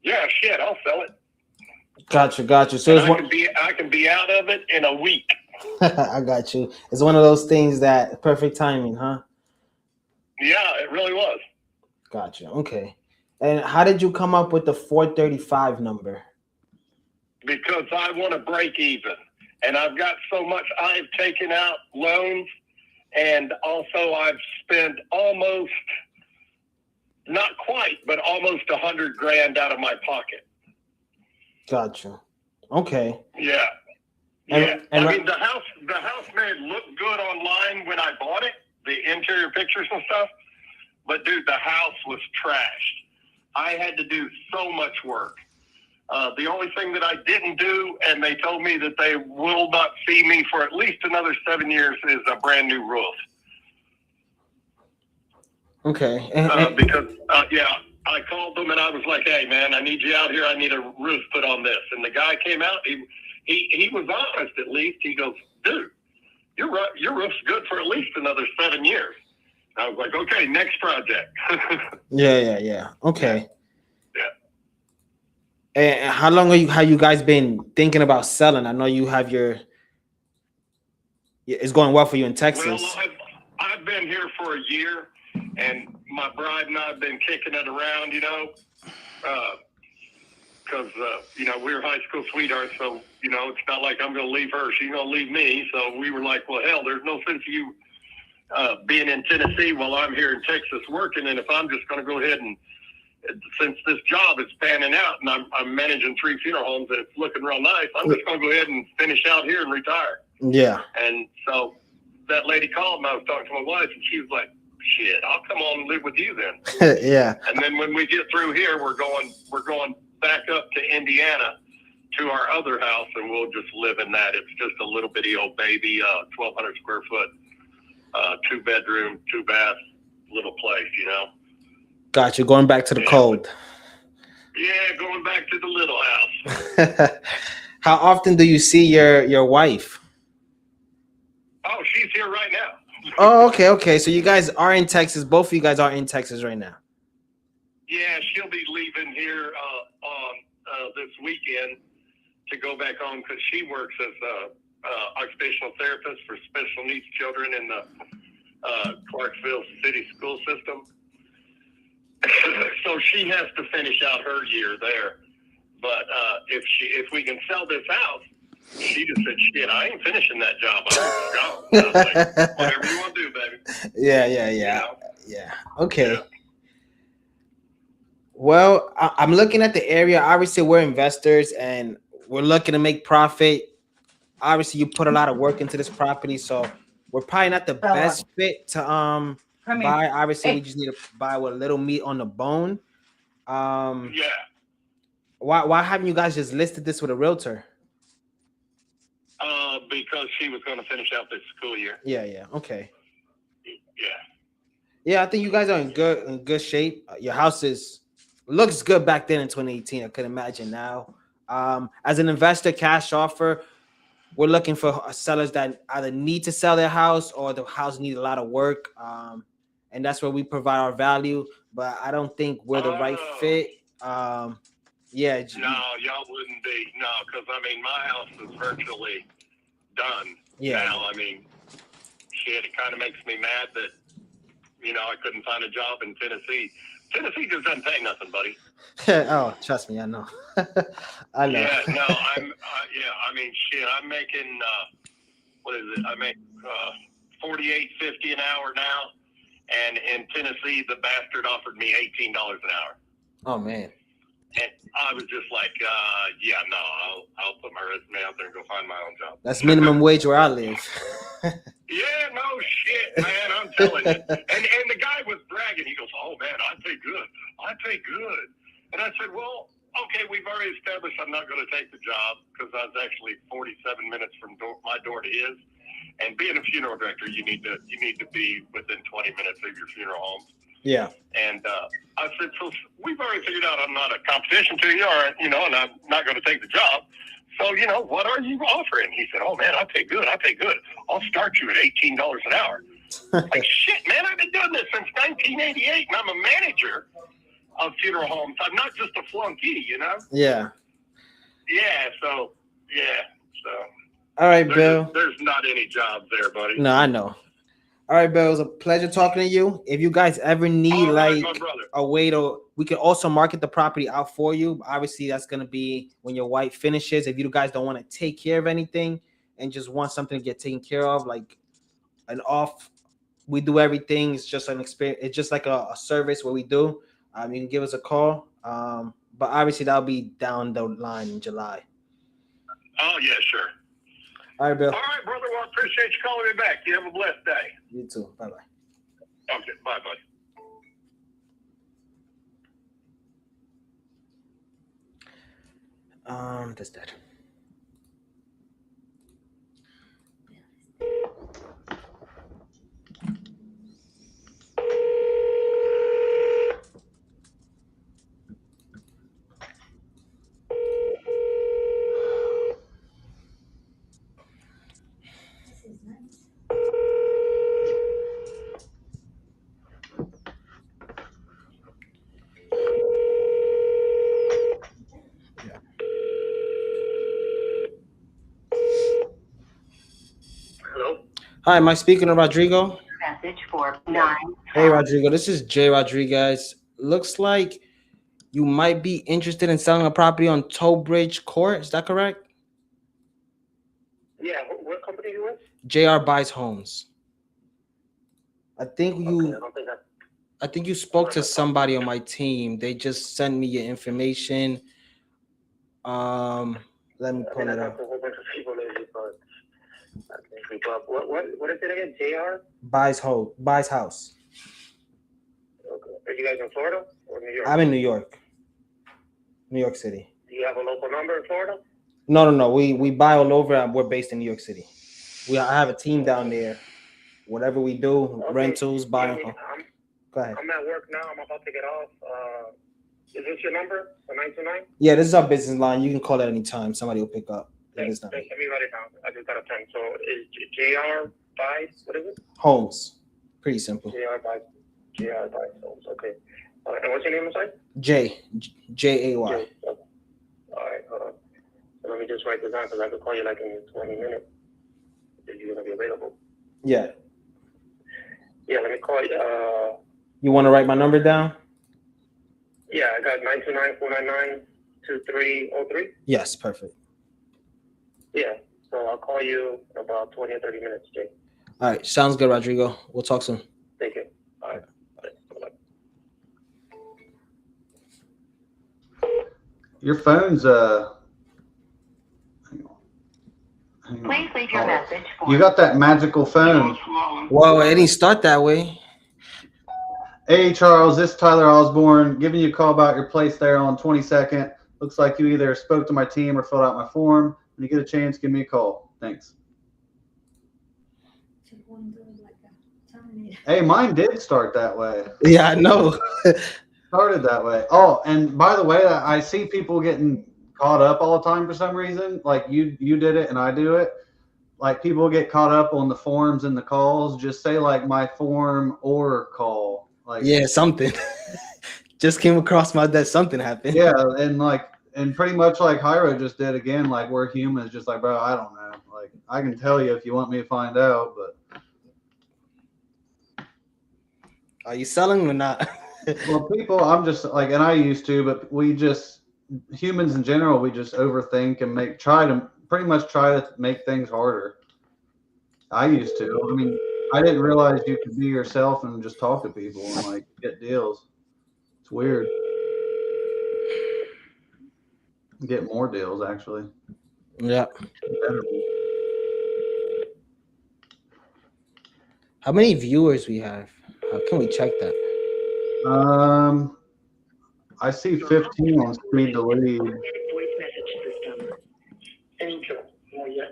"Yeah, shit, I'll sell it." Gotcha. So it's I can be out of it in a week. I got you. It's one of those things that perfect timing, huh? Yeah, it really was. Gotcha. Okay. And how did you come up with the 435 number? Because I want to break even. And I've got so much. I've taken out loans, and also I've spent almost, not quite, but almost $100,000 out of my pocket. Gotcha. Okay. Yeah. And I mean, the house may look good online when I bought it, the interior pictures and stuff, but dude, the house was trashed. I had to do so much work. The only thing that I didn't do, and they told me that they will not see me for at least another 7 years, is a brand new roof. Okay. Because I called them and I was like, "Hey man, I need you out here. I need a roof put on this." And the guy came out. He was honest at least. He goes, "Dude, your roof's good for at least another 7 years." I was like, "Okay, next project." Yeah. Okay. Yeah. And how long have you guys been thinking about selling? I know you have it's going well for you in Texas. Well, I've been here for a year, and my bride and I have been kicking it around, because we're high school sweethearts, so it's not like I'm going to leave her; she's going to leave me. So we were like, "Well, hell, there's no sense of you being in Tennessee while I'm here in Texas working, and if I'm just going to go ahead and, since this job is panning out, and I'm managing 3 funeral homes and it's looking real nice, I'm just going to go ahead and finish out here and retire." Yeah. And so that lady called and I was talking to my wife, and she was like, "Shit, I'll come on and live with you then." Yeah. And then when we get through here, we're going back up to Indiana to our other house, and we'll just live in that. It's just a little bitty old baby, 1,200 square foot, 2-bedroom, 2-bath little place, Got you. Going back to the cold. Yeah, going back to the little house. How often do you see your wife? Oh, she's here right now. Oh, okay. So you guys are in Texas. Both of you guys are in Texas right now. Yeah, she'll be leaving here on this weekend to go back home because she works as a occupational therapist for special needs children in the Clarksville City School System. So she has to finish out her year there. But if we can sell this house, she just said, "Shit, I ain't finishing that job. I want to go." I was like, whatever you want to do, baby. Yeah. You know? Yeah. Okay. Well, I'm looking at the area. Obviously, we're investors and we're looking to make profit. Obviously, you put a lot of work into this property, so we're probably not the best fit to buy. Obviously, we just need to buy with a little meat on the bone. Yeah. Why haven't you guys just listed this with a realtor? Because she was going to finish out this school year. Yeah. Okay. Yeah. Yeah, I think you guys are in good shape. Your house looks good back then in 2018. I could imagine now. As an investor, cash offer, we're looking for sellers that either need to sell their house or the house needs a lot of work. And that's where we provide our value. But I don't think we're the right fit. Yeah. No, y'all wouldn't be. No, because I mean, my house is virtually done. Yeah. Now, I mean, shit, it kind of makes me mad that, you know, I couldn't find a job in Tennessee. Tennessee just doesn't pay nothing, buddy. Oh, trust me, I know. I know. Yeah, no, I mean, shit, I'm making, what is it? I make $48.50 an hour now. And in Tennessee, the bastard offered me $18 an hour. Oh, man. And I was just like, yeah, no, I'll put my resume out there and go find my own job. That's minimum wage where I live. Yeah, no shit, man, I'm telling you. And the guy was bragging. He goes, "Oh, man, I pay good. I pay good." And I said, "Well, okay, we've already established I'm not going to take the job because I was actually 47 minutes from my door to his. And being a funeral director, you need to be within 20 minutes of your funeral homes." Yeah. And I said, "So we've already figured out I'm not a competition to you, or you know, and I'm not going to take the job. So, you know, what are you offering?" He said, "Oh, man, I pay good. I pay good. I'll start you at $18 an hour." Like, shit, man, I've been doing this since 1988, and I'm a manager of funeral homes. I'm not just a flunky, you know? Yeah. Yeah, so. All right, Bill. There's not any jobs there, buddy. No, I know. All right, Bill. It was a pleasure talking to you. If you guys ever need a way to, we can also market the property out for you. Obviously, that's going to be when your wife finishes. If you guys don't want to take care of anything and just want something to get taken care of, like an off, we do everything. It's just an experience. It's just like a service where we do. You can give us a call. But obviously, that'll be down the line in July. Oh, yeah, sure. All right, Bill. All right, brother. Well, I appreciate you calling me back. You have a blessed day. You too. Bye-bye. Okay, bye, buddy. That's that. Hi, am I speaking to Rodrigo? Message for 9. Hey, Rodrigo, this is Jay Rodriguez. Looks like you might be interested in selling a property on Toll Bridge Court. Is that correct? Yeah, what company are you with? JR Buys Homes. I think you spoke to somebody on my team. They just sent me your information. Let me pull it up. What is it again? JR? Buys House. Okay. Are you guys in Florida or New York? I'm in New York. New York City. Do you have a local number in Florida? No. We buy all over. And we're based in New York City. I have a team down there. Whatever we do, rentals, buying. Go ahead. I'm at work now. I'm about to get off. Is this your number? The 929? Yeah, this is our business line. You can call at any time. Somebody will pick up. Let me write it down. I just got a pen. So is JR Buys, what is it? Homes. Pretty simple. JR Buys Homes. Okay. And what's your name inside? Jay. Jay. All right, hold on. So let me just write this down because I can call you like in 20 minutes if you're going to be available. Yeah. Yeah, let me call you. You want to write my number down? Yeah, I got 2303? Yes, perfect. Yeah. So I'll call you in about 20 or 30 minutes, Jay. All right, sounds good, Rodrigo. We'll talk soon. Thank you. All right. Your phone's hang on. Please leave your message for You got that magical phone. Whoa, it didn't start that way. Hey Charles, this is Tyler Osborne giving you a call about your place there on 22nd. Looks like you either spoke to my team or filled out my form. When you get a chance, give me a call. Thanks. Hey, mine did start that way. Yeah, I know. Started that way. Oh, and by the way, I see people getting caught up all the time for some reason. Like you did it and I do it. Like people get caught up on the forms and the calls. Just say like my form or call. Like Yeah, something. Just came across my desk. Something happened. yeah, and pretty much like Hyro just did again. Like we're humans. Just like bro, I don't know. Like I can tell you if you want me to find out, but Are you selling or not? well, people, I'm just like, and I used to, but we just humans in general, we just overthink and try to make things harder. I used to. I mean, I didn't realize you could be yourself and just talk to people and like get deals. It's weird. Get more deals actually. Yeah. Better. How many viewers we have? How can we check that? I see 15 on speed to lead. voice message system. Angel. Oh, yeah.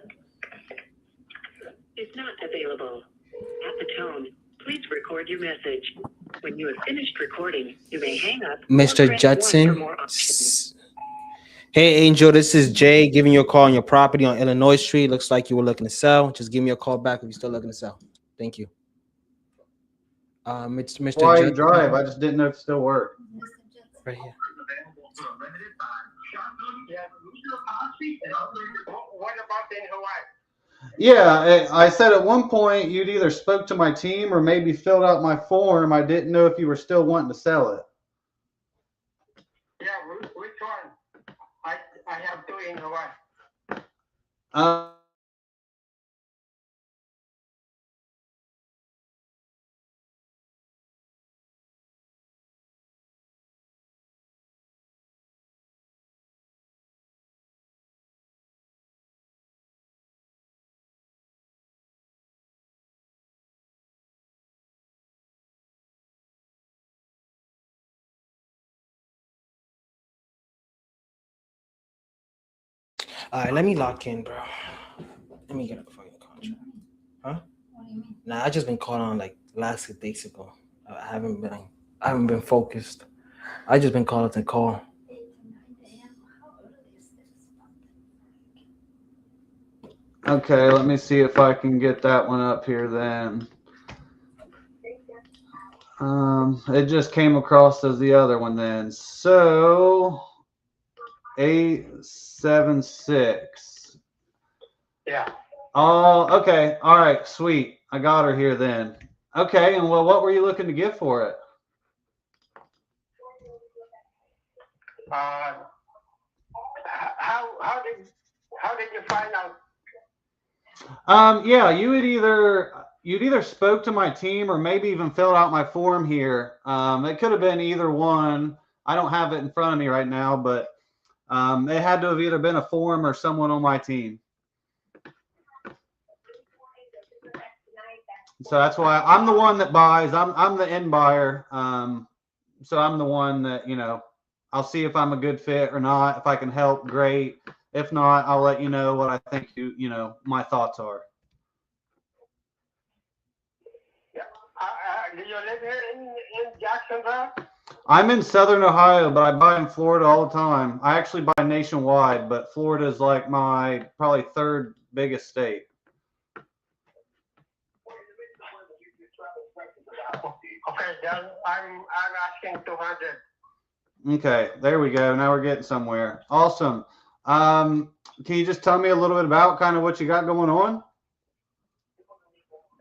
Is not available. At the tone, please record your message. When you have finished recording, you may hang up. Mr. Judson. Hey, Angel, this is Jay giving you a call on your property on Illinois Street. Looks like you were looking to sell. Just give me a call back if you're still looking to sell. Thank you. Mr. Why Judson. you drive? I just didn't know if it still worked. Right here. What about in Hawaii? Yeah, I said at one point you'd either spoke to my team or maybe filled out my form. I didn't know if you were still wanting to sell it. Yeah, which one? I have two in Hawaii. All right, let me lock in, bro. Let me get a fucking contract. Huh? What do you mean? Nah, I just been called on like last 6 days ago. I haven't been focused. I just been called to call. Okay, let me see if I can get that one up here then. It just came across as the other one then. So 876. Yeah. Oh, okay. All right, sweet. I got her here then. Okay, and well, what were you looking to give for it? How did you find out? Yeah, you'd either spoke to my team or maybe even filled out my form here. It could have been either one. I don't have it in front of me right now, but it had to have either been a form or someone on my team. So that's why I'm the one that buys. I'm the end buyer. So I'm the one that, I'll see if I'm a good fit or not. If I can help, great. If not, I'll let you know what I think my thoughts are. Do you live here in Jacksonville? I'm in Southern Ohio, but I buy in Florida all the time. I actually buy nationwide, but Florida is like my probably third biggest state. Okay, then I'm asking 200. Okay, there we go. Now we're getting somewhere. Awesome. Can you just tell me a little bit about kind of what you got going on?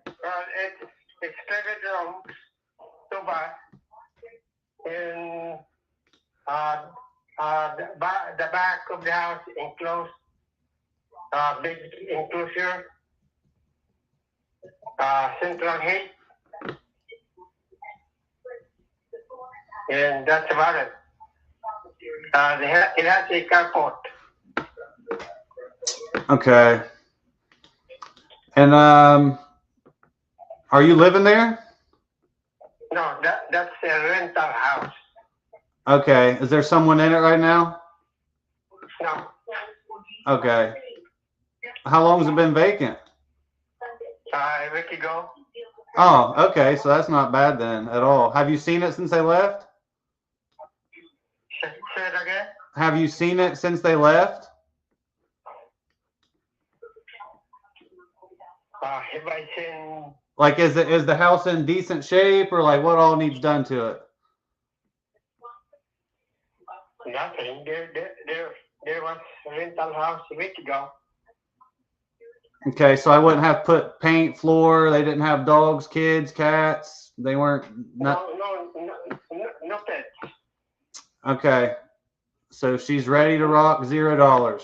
It's 3 bedrooms, 2 baths, in The back of the house enclosed, big enclosure, central heat, and that's about it. It has a carport. Okay. And are you living there? No, that's a rental house. Okay. Is there someone in it right now? No, Okay. How long has it been vacant? a week ago. Oh, okay. So that's not bad then at all. Have you seen it since they left? Say it again. Have you seen it since they left? Have I seen Like, is the house in decent shape, or like what all needs done to it? nothing? There was a rental house a week ago. Okay, so I wouldn't have put paint, floor. They didn't have dogs, kids, cats. They weren't. Not, No pets. okay, so she's ready to rock $0.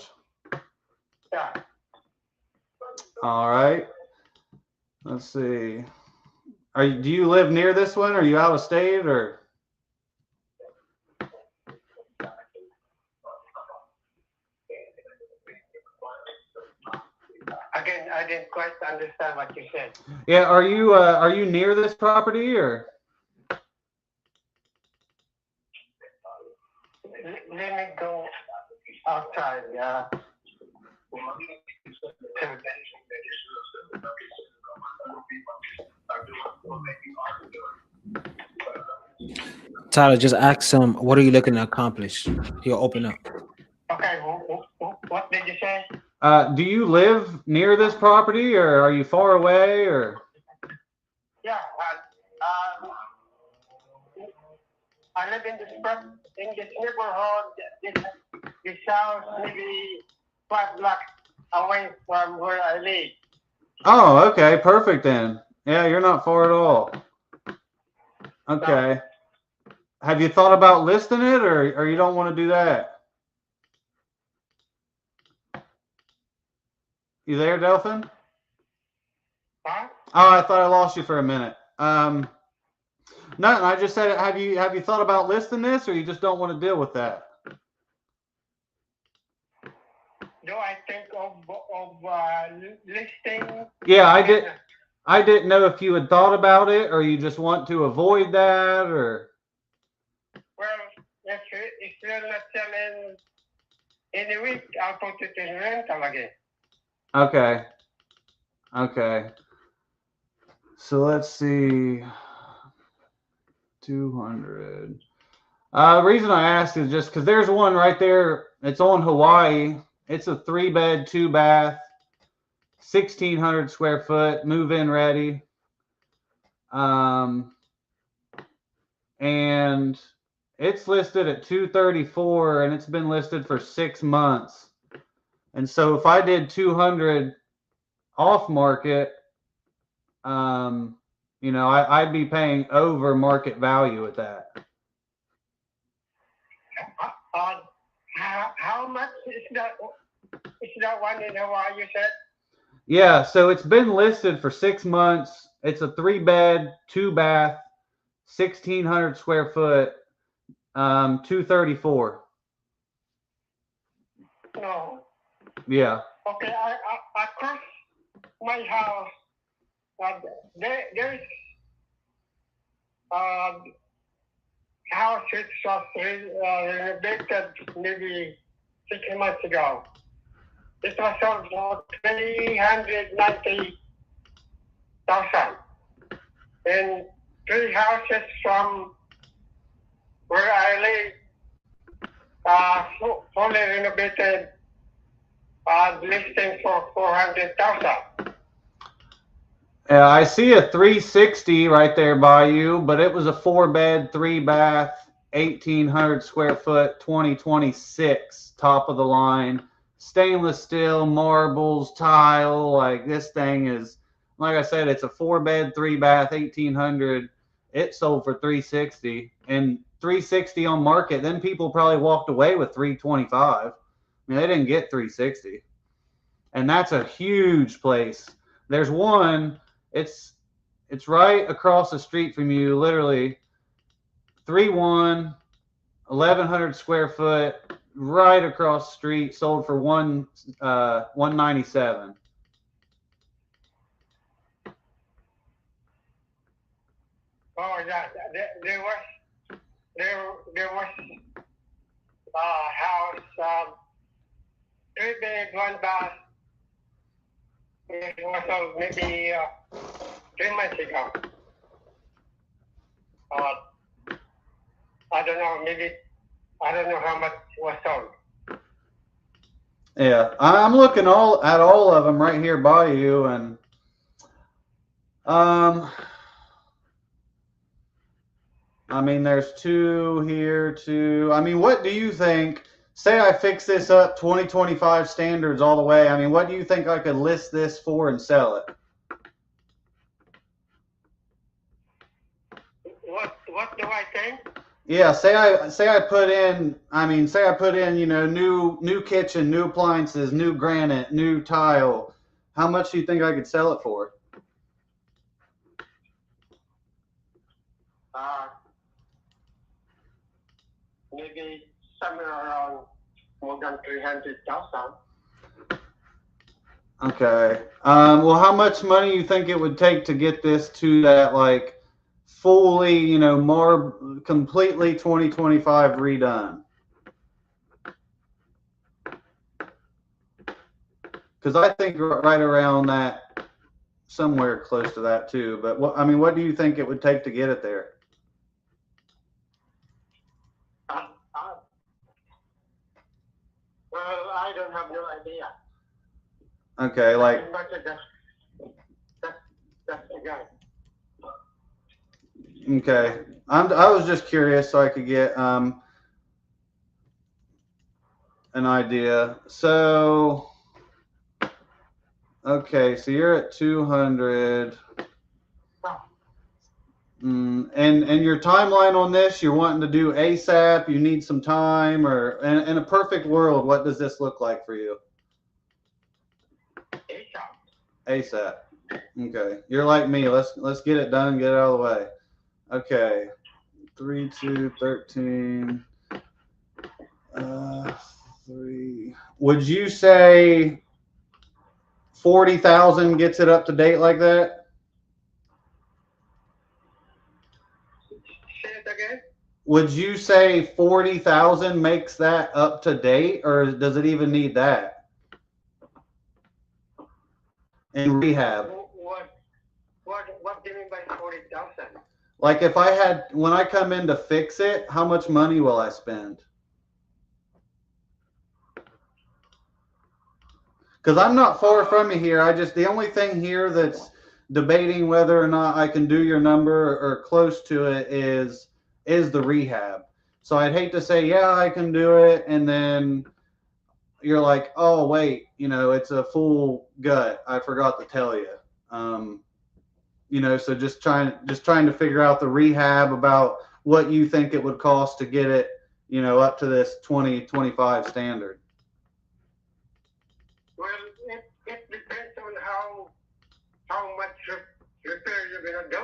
Yeah. All right. Let's see. Do you live near this one? Are you out of state or? Again, I didn't quite understand what you said. Yeah, are you near this property or? Let me go outside. Tyler, just ask him, what are you looking to accomplish? He'll open up. Okay, what did you say? Do you live near this property or are you far away or? Yeah, I live in this neighborhood. This house maybe 5 blocks away from where I live. Oh, okay, perfect then. Yeah, you're not far at all. Okay. Have you thought about listing it or you don't want to do that? You there, Delphin? Huh? Oh, I thought I lost you for a minute. Nothing. I just said, have you thought about listing this, or you just don't want to deal with that? Do I think of listing? Yeah, I did. I didn't know if you had thought about it, or you just want to avoid that, or. Well, if you're not selling in a week, I'll put it in rental again. Okay. Okay. So let's see. 200. The reason I asked is just because there's one right there. It's on Hawaii. It's a 3-bed, 2-bath, 1,600 square foot, move-in ready. And it's listed at $234, and it's been listed for 6 months. And so if I did 200 off market, you know, I'd be paying over market value at that. How much is that? Is that one in Hawaii you said? Yeah, so it's been listed for 6 months. It's a 3-bed, 2-bath, 1,600 square foot, 234. No. Yeah. Okay, I across my house, there's house which was renovated maybe 6 months ago. It was sold for $390,000. And 3 houses from where I live, fully renovated, listing for $400,000. I see a 360 right there by you, but it was a 4-bed, 3-bath, 1,800 square foot, 2026, top of the line, stainless steel, marbles, tile. Like, this thing is, like I said, it's a 4-bed, 3-bath, 1,800. It sold for 360, and 360 on market, then people probably walked away with 325. I mean, they didn't get 360. And that's a huge place. There's one, it's right across the street from you, literally 3-1, 1,100 square foot, right across the street, sold for $197. Oh yeah, there was house, 3 bed, 1 bath. It was sold maybe 3 months ago. I don't know, maybe I don't know how much was sold. Yeah, I'm looking at all of them right here by you, and I mean, there's 2 here, 2. I mean, what do you think? Say I fix this up 2025 standards all the way. I mean, what do you think I could list this for and sell it? What do I think? Yeah, say I put in, you know, new kitchen, new appliances, new granite, new tile. How much do you think I could sell it for? Maybe somewhere around more than 300,000. Okay. Well, how much money you think it would take to get this to that, like, fully, you know, more completely 2025 redone? Because I think right around that, somewhere close to that too. But what do you think it would take to get it there? Well, I don't have no idea. Okay, like, that's the guy. okay. I was just curious so I could get an idea. So, okay, so you're at 200. And your timeline on this, you're wanting to do ASAP, you need some time, or in a perfect world, what does this look like for you? ASAP. Okay. You're like me. Let's get it done, get it out of the way. Okay. 3/2/13. 3. Would you say 40,000 gets it up to date like that? Would you say 40,000 makes that up to date, or does it even need that in rehab? What do you mean by 40,000? Like, if when I come in to fix it, how much money will I spend? Because I'm not far from you here. The only thing here that's debating whether or not I can do your number or close to it is the rehab. So I'd hate to say, yeah, I can do it, and then you're like, oh wait, you know, it's a full gut. I forgot to tell you. You know, so just trying to figure out the rehab, about what you think it would cost to get it, you know, up to this 2025 standard. Well, it depends on how much repair you're gonna do.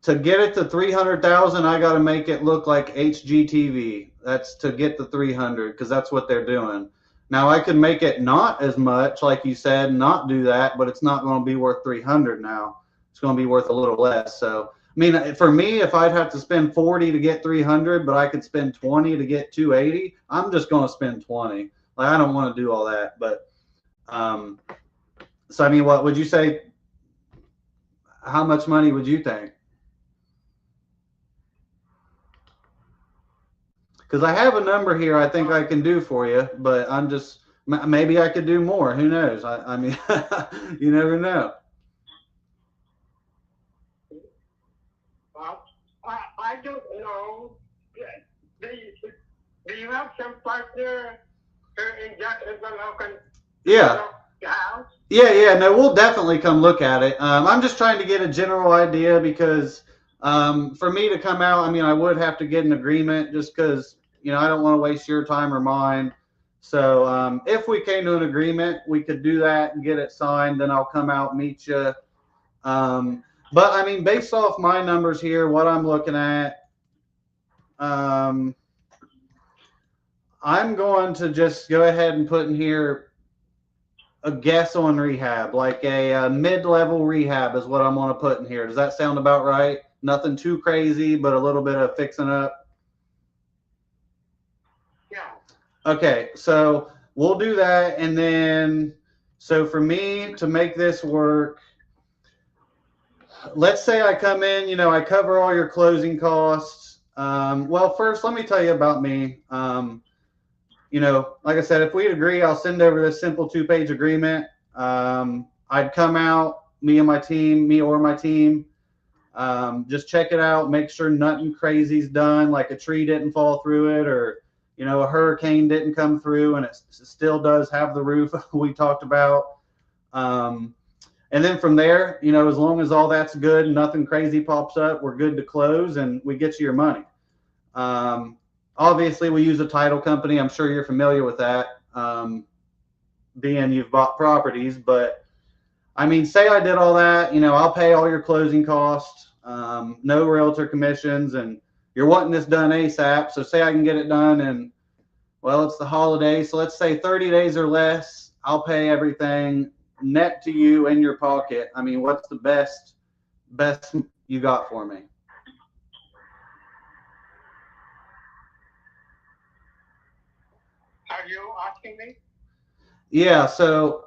To get it to 300,000, I got to make it look like HGTV. That's to get the 300, because that's what they're doing. Now, I could make it not as much, like you said, not do that, but it's not going to be worth 300 now. It's going to be worth a little less. So, I mean, for me, if I'd have to spend 40 to get 300, but I could spend 20 to get 280, I'm just going to spend 20. Like, I don't want to do all that. But, so, I mean, what would you say? How much money would you think? Because I have a number here I think I can do for you, but maybe I could do more. Who knows? I mean, you never know. Well, I don't know. Do you have some partner in Jacksonville who can? Yeah. The house? Yeah. No, we'll definitely come look at it. I'm just trying to get a general idea, because For me to come out, I mean, I would have to get an agreement just because, I don't want to waste your time or mine. So if we came to an agreement, we could do that and get it signed. Then I'll come out, meet you. But I mean, based off my numbers here, what I'm looking at, I'm going to just go ahead and put in here a guess on rehab, like a mid-level rehab is what I'm going to put in here. Does that sound about right? Nothing too crazy, but a little bit of fixing up. Yeah. Okay, so we'll do that. And then, so for me to make this work, let's say I come in, I cover all your closing costs. Well, first, let me tell you about me. Like I said, if we agree, I'll send over this simple 2-page agreement. I'd come out, me or my team, just check it out, make sure nothing crazy's done, like a tree didn't fall through it, or, a hurricane didn't come through and it still does have the roof we talked about. And then from there, as long as all that's good and nothing crazy pops up, we're good to close and we get you your money. Obviously, we use a title company. I'm sure you're familiar with that, being you've bought properties. But, I mean, say I did all that, I'll pay all your closing costs, no realtor commissions, and you're wanting this done ASAP. So say I can get it done and, well, it's the holiday. So let's say 30 days or less, I'll pay everything net to you in your pocket. I mean, what's the best you got for me? Are you asking me? Yeah, so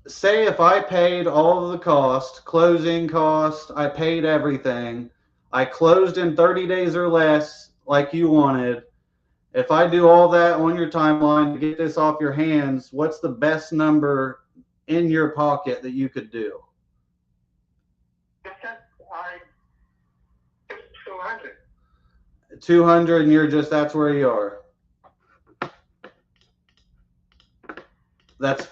say if I paid all of the cost, closing cost, I paid everything, I closed in 30 days or less like you wanted. If I do all that on your timeline to get this off your hands, what's the best number in your pocket that you could do? 200. 200, and that's where you are. That's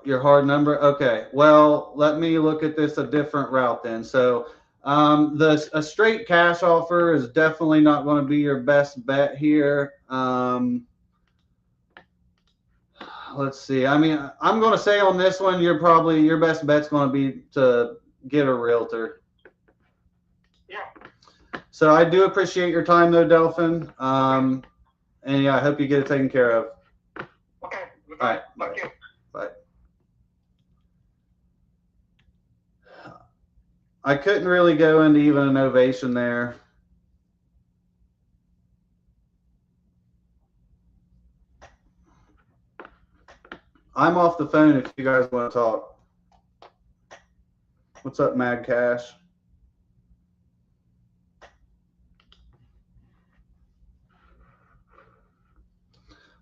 your hard number. Okay. Well, let me look at this a different route then. So, a straight cash offer is definitely not going to be your best bet here. Let's see. I mean, I'm going to say on this one, your best bet's going to be to get a realtor. Yeah. So I do appreciate your time though, Delphin. And yeah, I hope you get it taken care of. Okay. All right. Thank you. Bye. I couldn't really go into even an ovation there. I'm off the phone if you guys want to talk. What's up, Mad Cash?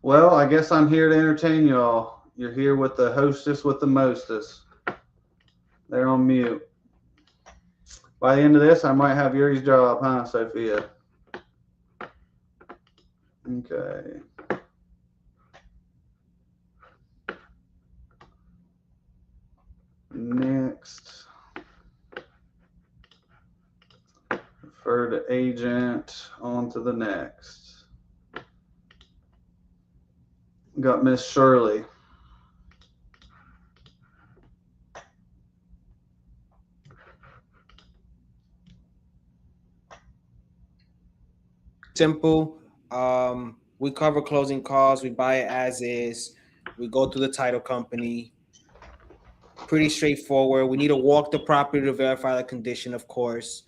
Well, I guess I'm here to entertain y'all. You're here with the hostess with the mostest. They're on mute. By the end of this, I might have Yuri's job, huh, Sophia? Okay. Next. Refer to agent, on to the next. We got Miss Shirley. Simple. We cover closing costs. We buy it as is. We go through the title company. Pretty straightforward. We need to walk the property to verify the condition, of course.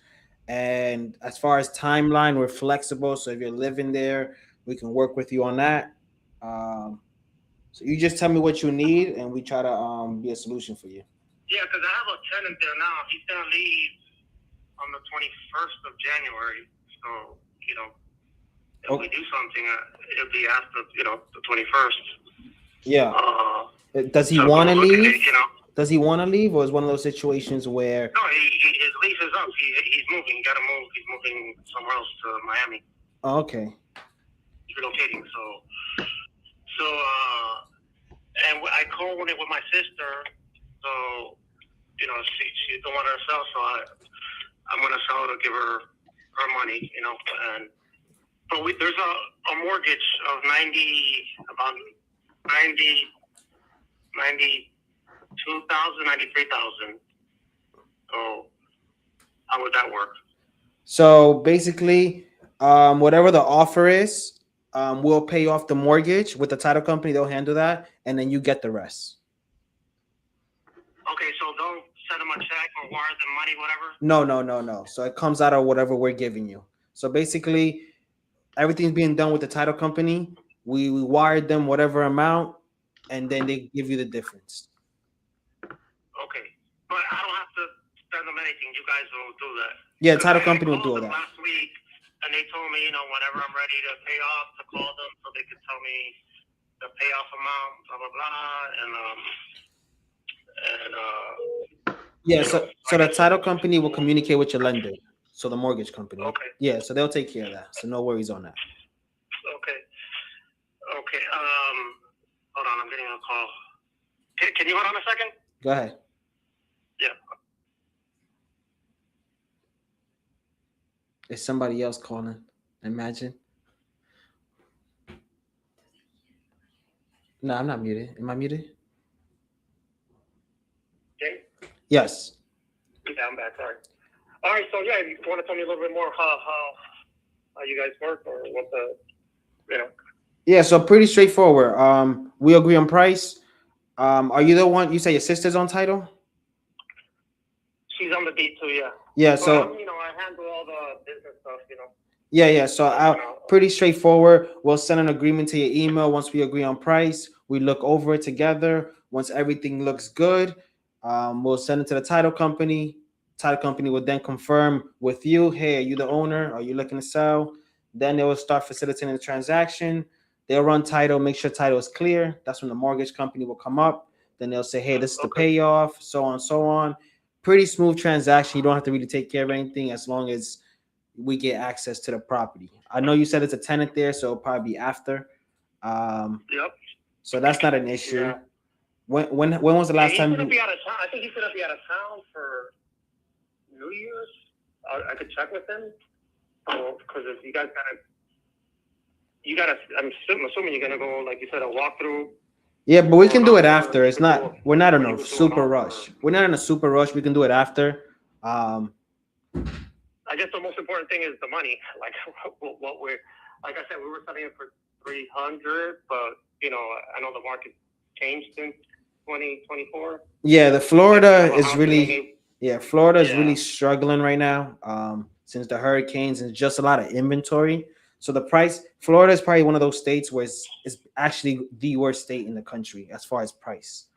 And as far as timeline, we're flexible. So if you're living there, we can work with you on that. So you just tell me what you need, and we try to be a solution for you. Yeah, because I have a tenant there now. He's going to leave on the 21st of January. So, if we do something, it'll be after, the 21st. Yeah. Does he want to leave? Does he want to leave, or is one of those situations where? No, his lease is up. He's moving. Got to move. He's moving somewhere else to Miami. Oh, okay. He's relocating. So, and I coordinated with my sister. So, she don't want her to sell. So I'm gonna sell to give her her money, you know, and but there's a mortgage of 93,000. So how would that work? So basically, whatever the offer is, we'll pay off the mortgage with the title company. They'll handle that, and then you get the rest. Okay, so don't send them a check or wire them money, whatever? No. So it comes out of whatever we're giving you. So basically, everything's being done with the title company. We wired them whatever amount, and then they give you the difference. Okay, but I don't have to send them anything. You guys will do that. Yeah, title company will do all that. Last week, and they told me, you know, whenever I'm ready to pay off, to call them so they could tell me the payoff amount, blah blah blah, Yeah, so the title company will communicate with your lender, so the mortgage company. Okay. Yeah, so they'll take care of that. So no worries on that. Okay. Hold on, I'm getting a call. Can you hold on a second? Go ahead. Yeah. Is somebody else calling? Imagine. No, I'm not muted. Am I muted? Okay. Yes. Yeah, I'm back. Sorry. All right. So yeah, you want to tell me a little bit more how you guys work or what the, you know? Yeah, so pretty straightforward. We agree on price. Are you the one? You say your sister's on title? She's on the beat too. Yeah. Yeah. But So you know, I handle all the business stuff. You know. yeah. So pretty straightforward. We'll send an agreement to your email once we agree on price. We look over it together. Once everything looks good, we'll send it to the title company. Title company will then confirm with you, hey, are you the owner? Are you looking to sell? Then they will start facilitating the transaction. They'll run title, make sure title is clear. That's when the mortgage company will come up. Then they'll say, hey, this is the payoff, so on, so on. Pretty smooth transaction. You don't have to really take care of anything as long as we get access to the property. I know you said it's a tenant there, so it'll probably be after. Yep. So that's not an issue. Yeah. When was the last He's time gonna you? be out of town. I think he's gonna be out of town for New Year's. I could check with him. Because if you guys gotta, I'm assuming you're gonna go, like you said, a walkthrough. Yeah, but we can do it after. It's not. We're not in a super rush. We're not in a super rush. We can do it after. I guess the most important thing is the money. Like what we're, like I said, we were selling it for 300, but you know, I know the market changed since 2024. Yeah, the Florida is really. Yeah, Florida is really struggling right now. Since the hurricanes and just a lot of inventory. So the price, Florida is probably one of those states where it's actually the worst state in the country as far as price.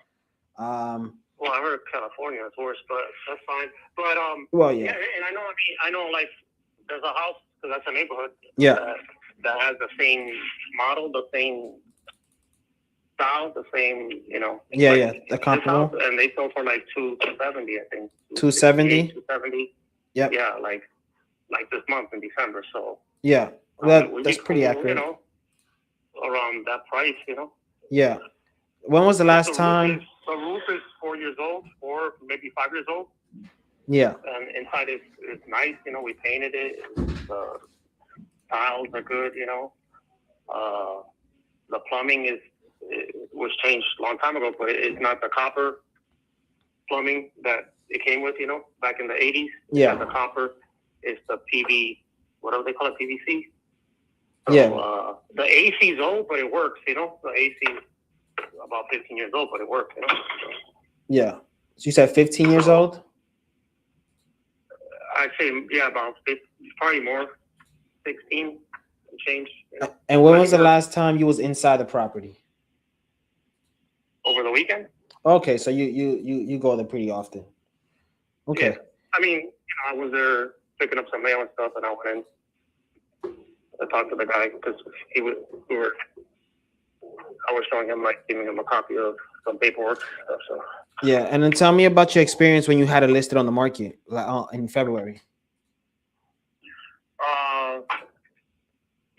Well, I heard California is worse, but that's fine. But well, yeah, and I know, like there's a house because that's a neighborhood. Yeah. That has the same model, the same style, the same, you know. Yeah, like yeah, the comparable. house, and they sold for like 270, I think. 270. 270. Yep. Yeah, like this month in December. So. Yeah, that's pretty accurate. You know, around that price, you know. Yeah. When was the last time? The roof is 4 years old, or maybe 5 years old. Yeah. And inside is nice, you know. We painted it. The tiles are good, you know. The plumbing was changed a long time ago, but it's not the copper plumbing that it came with, you know, back in the 80s. Yeah. The copper is the PV. Whatever they call it, PVC. So, Yeah. The AC is old, but it works. You know, the AC is about 15 years old, but it works. You know. So, Yeah. So you said 15 years old? I'd say about 50, probably more, 16 and change. You know? And when was the last time you was inside the property? Over the weekend. Okay, so you go there pretty often. Okay. Yeah. I mean, you know, I was there picking up some mail and stuff, and I went in to talk to the guy because I was showing him, like, giving him a copy of some paperwork and stuff. So. Yeah, and then tell me about your experience when you had it listed on the market in February.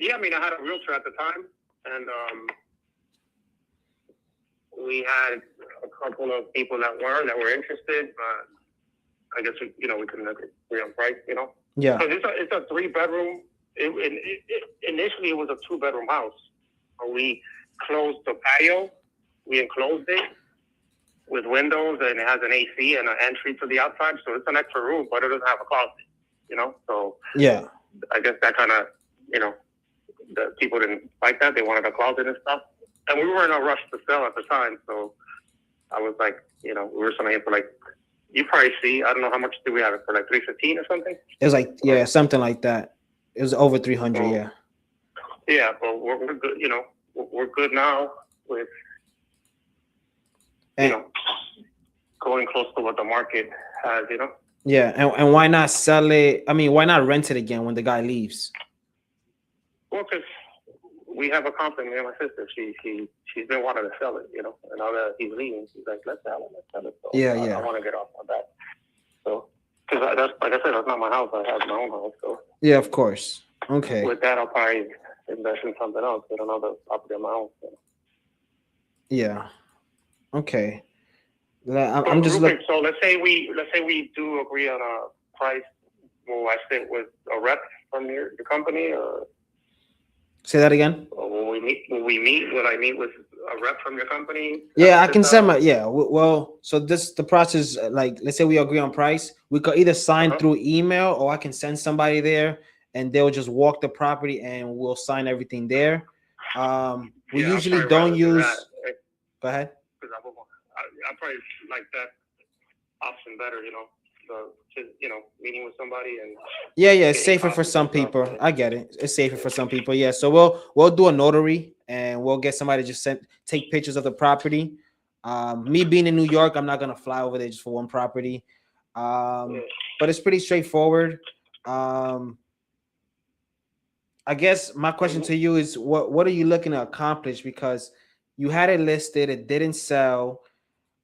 Yeah, I mean, I had a realtor at the time, and we had a couple of people that were interested, but I guess we couldn't agree on price, you know. Yeah. Because it's a 3-bedroom. Initially, it was a 2-bedroom house. We closed the patio. We enclosed it with windows, and it has an AC and an entry to the outside. So it's an extra room, but it doesn't have a closet, you know? So Yeah. I guess that kind of, you know, the people didn't like that. They wanted a closet and stuff. And we were in a rush to sell at the time. So I was like, you know, we were selling it for like, you probably see, I don't know how much did we have it for, like $315 or something? It was like, yeah, something like that. It was over 300, Oh. yeah. Yeah, but we're good, you know, we're good now with, you know, going close to what the market has, you know? Yeah, and why not sell it? I mean, why not rent it again when the guy leaves? Well, because we have a conflict, me and my sister. She's been wanting to sell it, you know, and now that he's leaving, she's like, let's sell it. So Yeah, I, yeah. I want to get off my back. So, because that's, like I said, that's not my house. I have my own house. So Yeah, of course. Okay. with that, I'll probably invest in something else, get another property of my own. So. Yeah. Okay. I'm just Rupert, looking. so let's say we do agree on a price. Will I sit with a rep from your company, or Say that again. will we meet? Will I meet with a rep from your company? Yeah, I can send my, yeah. Well, so the process, like, let's say we agree on price. We could either sign through email, or I can send somebody there and they'll just walk the property and we'll sign everything there. We usually don't use, go ahead. Because I probably like that option better, you know. So, you know, meeting with somebody and Yeah, it's safer for some people. I get it. It's safer for some people. Yeah. So we'll do a notary and we'll get somebody to just take pictures of the property. Me being in New York, I'm not gonna fly over there just for one property. But it's pretty straightforward. I guess my question to you is what are you looking to accomplish? Because you had it listed, it didn't sell.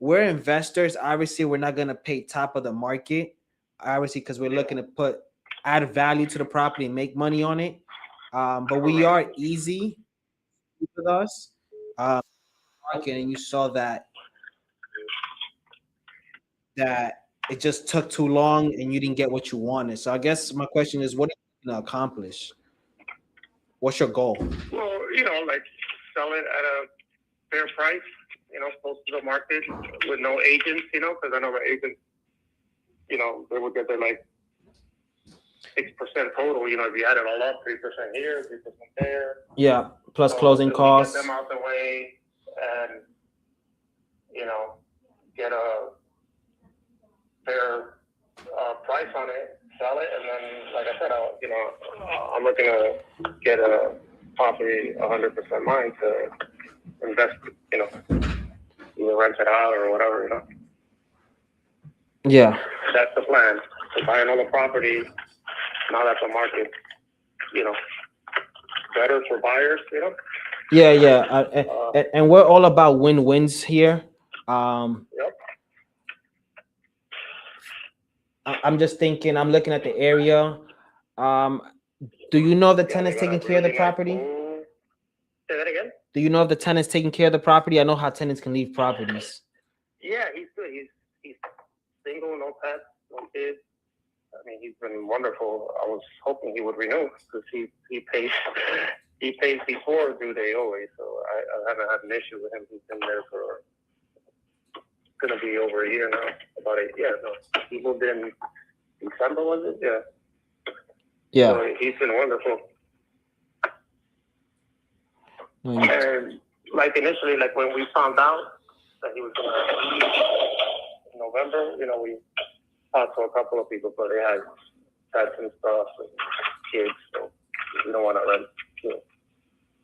We're investors. Obviously, we're not gonna pay top of the market. Obviously, because we're looking to add value to the property and make money on it. But we are easy with us. Market, and you saw that it just took too long and you didn't get what you wanted. So I guess my question is, what are you going to accomplish? What's your goal? Well, you know, like sell it at a fair price, you know, close to the market with no agents, you know, because I know the agents, you know, they would get their like 6% total, you know, if you add it all up, 3% here, 3% there. Yeah, plus So closing we costs. Get them out the way and, you know, get a fair price on it, sell it, and then, like I said, I'm looking to get a property 100% mine to invest, you know, either rent it out or whatever, you know. Yeah. That's the plan. To buy another property, now that the market, you know, better for buyers, you know. Yeah. And we're all about win-wins here. Yep. I'm just thinking, I'm looking at the area. Do you know if the tenant's taking care of the property? Say that again? Do you know if the tenant's taking care of the property? I know how tenants can leave properties. Yeah, he's good. He's single, no pets, no kids. I mean, he's been wonderful. I was hoping he would renew because he pays before due date always. So I haven't had an issue with him. He's been there for gonna be over a year now. He moved in December, was it? Yeah. Yeah. So he's been wonderful. And like initially, like when we found out that he was gonna leave in November, you know, we talked to a couple of people, but they had pets and stuff and kids, so we don't want to rent, you know,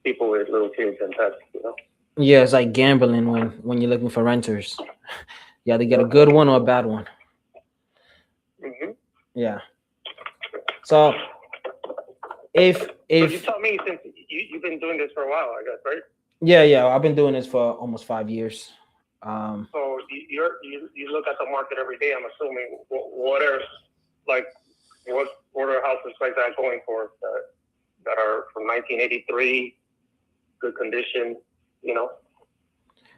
people with little kids and pets, you know. Yeah, it's like gambling when you're looking for renters. You either get a good one or a bad one. Mm-hmm. Yeah. So if So you tell me, since you've been doing this for a while, I guess, right? yeah, I've been doing this for almost 5 years. So you look at the market every day. I'm assuming what are houses like that going for that are from 1983, good condition, you know?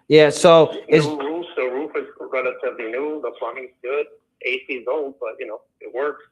Yeah, so it's New roof. The roof is relatively new. The plumbing's good. AC is old, but you know it works.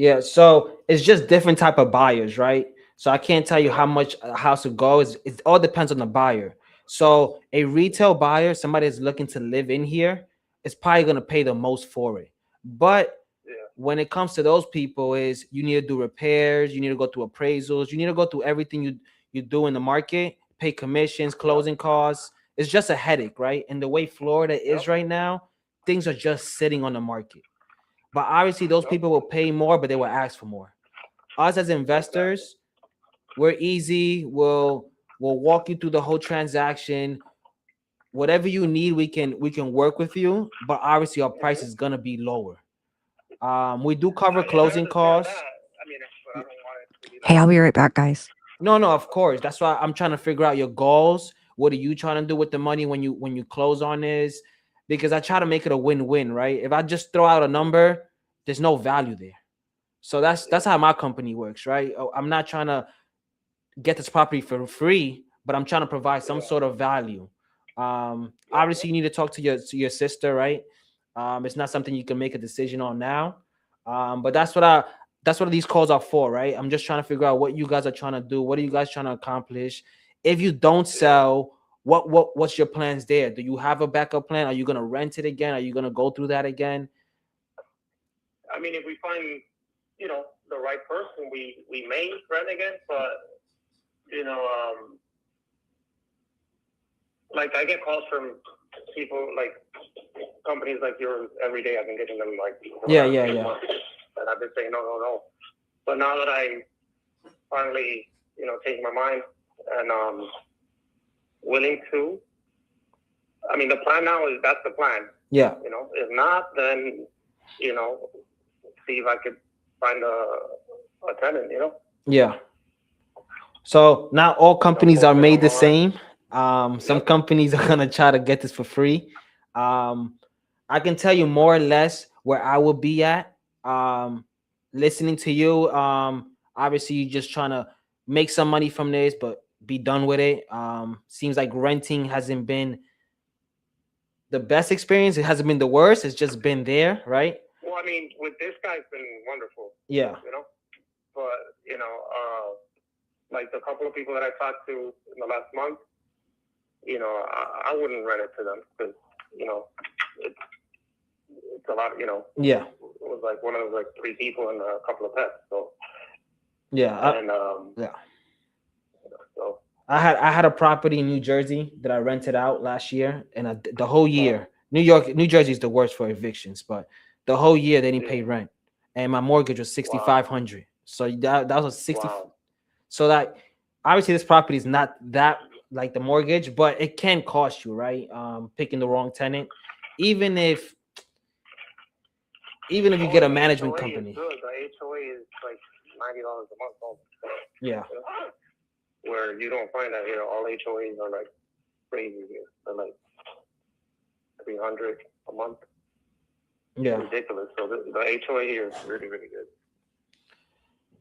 Yeah, so it's just different type of buyers, right? So I can't tell you how much a house will go. It all depends on the buyer. So a retail buyer, somebody that's looking to live in here, is probably gonna pay the most for it. But when it comes to those people, is you need to do repairs, you need to go through appraisals, you need to go through everything you do in the market, pay commissions, closing costs. It's just a headache, right? And the way Florida is right now, things are just sitting on the market. But obviously, those people will pay more, but they will ask for more. Us as investors, we're easy. We'll walk you through the whole transaction. Whatever you need, we can work with you. But obviously, our price is gonna be lower. We do cover closing costs. Hey, I'll be right back, guys. No, of course. That's why I'm trying to figure out your goals. What are you trying to do with the money when you close on this? Because I try to make it a win-win, right? If I just throw out a number, there's no value there. So that's how my company works, right? I'm not trying to get this property for free, but I'm trying to provide some sort of value. Obviously, you need to talk to your sister, right? It's not something you can make a decision on now. But that's what these calls are for, right? I'm just trying to figure out what you guys are trying to do. What are you guys trying to accomplish? If you don't sell, what's your plans there? Do you have a backup plan? Are you gonna rent it again? Are you gonna go through that again? I mean, if we find, the right person, we may rent again, but, like I get calls from people, like companies like yours every day. I've been getting them like, Yeah. And I've been saying, no. But now that I finally, changed my mind and, willing to, I mean, the plan now is that's the plan. Yeah. If not, then, see if I could find a tenant, Yeah. So not all companies are made the same. Some companies are gonna try to get this for free. I can tell you more or less where I will be at. Listening to you, obviously you're just trying to make some money from this, but be done with it. Seems like renting hasn't been the best experience. It hasn't been the worst. It's just been there, right? Well, I mean, with this guy, it's been wonderful. Yeah. But, like the couple of people that I talked to in the last month, I wouldn't rent it to them because, it's a lot, Yeah. It was like one of those, like 3 people and a couple of pets. So, Yeah. yeah. So I had a property in New Jersey that I rented out last year, and the whole year, New Jersey is the worst for evictions, but the whole year they didn't pay rent, and my mortgage was $6,500. So that was 60. Wow. So that obviously this property is not that like the mortgage, but it can cost you, right? Picking the wrong tenant, even if you get a management HOA company. Is good. The HOA is like $90 a month. Almost. Yeah. Where you don't find that here. All HOAs are like crazy here. They're like $300 a month. Yeah. It's ridiculous. So the HOA here is really, really good.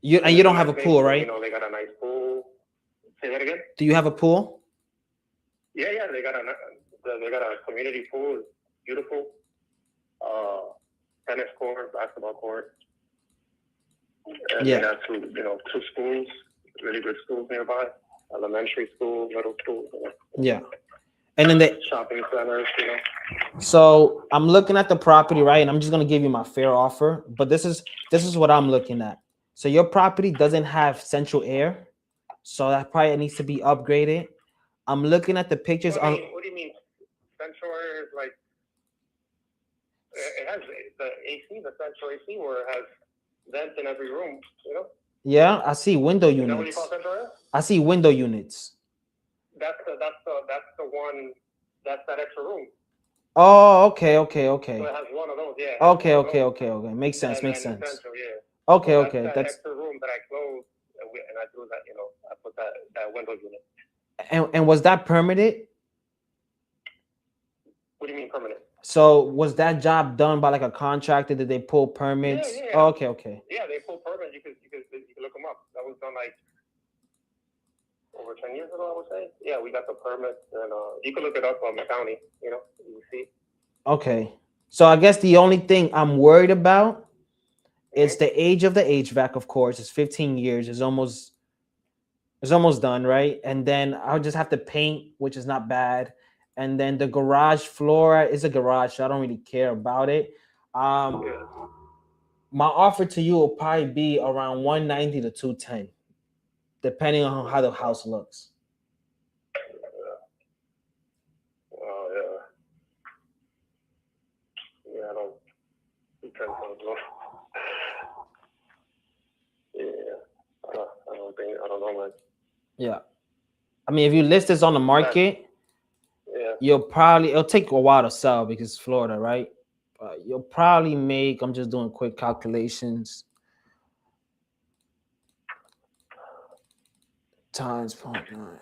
You don't have a pool, right? They got a nice pool. Say that again? Do you have a pool? Yeah. They got a community pool. It's beautiful. Tennis court, basketball court. And Yeah. they got two schools, really good schools nearby. Elementary school, middle school. Yeah. And then the shopping centers, So I'm looking at the property, right? And I'm just gonna give you my fair offer, but this is what I'm looking at. So your property doesn't have central air, so that probably needs to be upgraded. I'm looking at the pictures What do you mean? Central air is like it has the AC, the central AC, where it has vents in every room. Yeah, I see window Is that what you units. call central air? I see window units. That's the one. That's that extra room. Oh, okay. So it has one of those. Yeah. Okay. Makes sense. Central, yeah. Okay. So That That's extra room that I closed, and I do that. I put that window unit. and was that permitted? What do you mean permanent? So was that job done by like a contractor? Did they pull permits? Yeah. Oh, okay. Yeah, they pull permits. You can look them up. That was done like over 10 years ago, I would say. Yeah, we got the permits, and you can look it up on the county. You see. Okay. So I guess the only thing I'm worried about It's the age of the HVAC, of course. It's 15 years. It's almost done, right? And then I'll just have to paint, which is not bad. And then the garage floor is a garage, so I don't really care about it. My offer to you will probably be around 190 to 210, depending on how the house looks. Oh yeah. Yeah, I don't. Depends on the. Yeah, I don't know, man. Yeah. I mean, if you list this on the market, it'll take a while to sell because it's Florida, right? You'll probably make, I'm just doing quick calculations, times 0.9.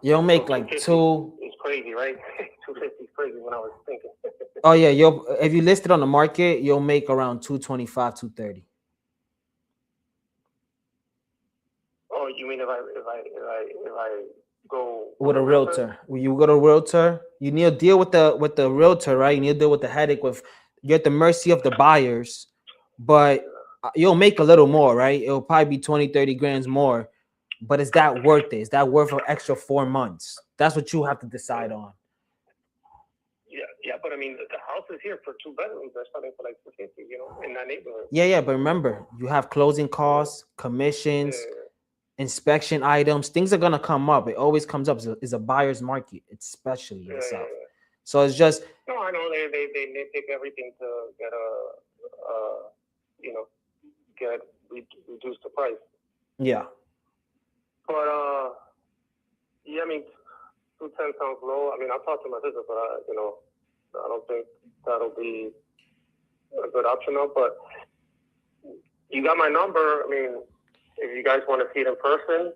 You'll make like two. It's crazy, right? 250 is crazy when I was thinking. Oh yeah, if you list it on the market, you'll make around 225, 230. Oh, you mean if I go With a realtor? When you go to a realtor, you need to deal with the realtor, right? You need to deal with the headache with, you're at the mercy of the buyers, but you'll make a little more, right? It'll probably be 20, 30 grand more, but is that worth it? Is that worth an extra 4 months? That's what you have to decide on. Yeah, but I mean, the house is here for 2 bedrooms. They're starting for like 250, in that neighborhood. Yeah, but remember, you have closing costs, commissions, inspection items. Things are gonna come up. It always comes up. It's a buyer's market, especially in the South. So it's just. No, I know they nitpick everything to get reduce the price. Yeah. But yeah, I mean, 210 sounds low. I mean, I'll talk to my sister, but I don't think that'll be a good option now. But you got my number. I mean, if you guys want to see it in person,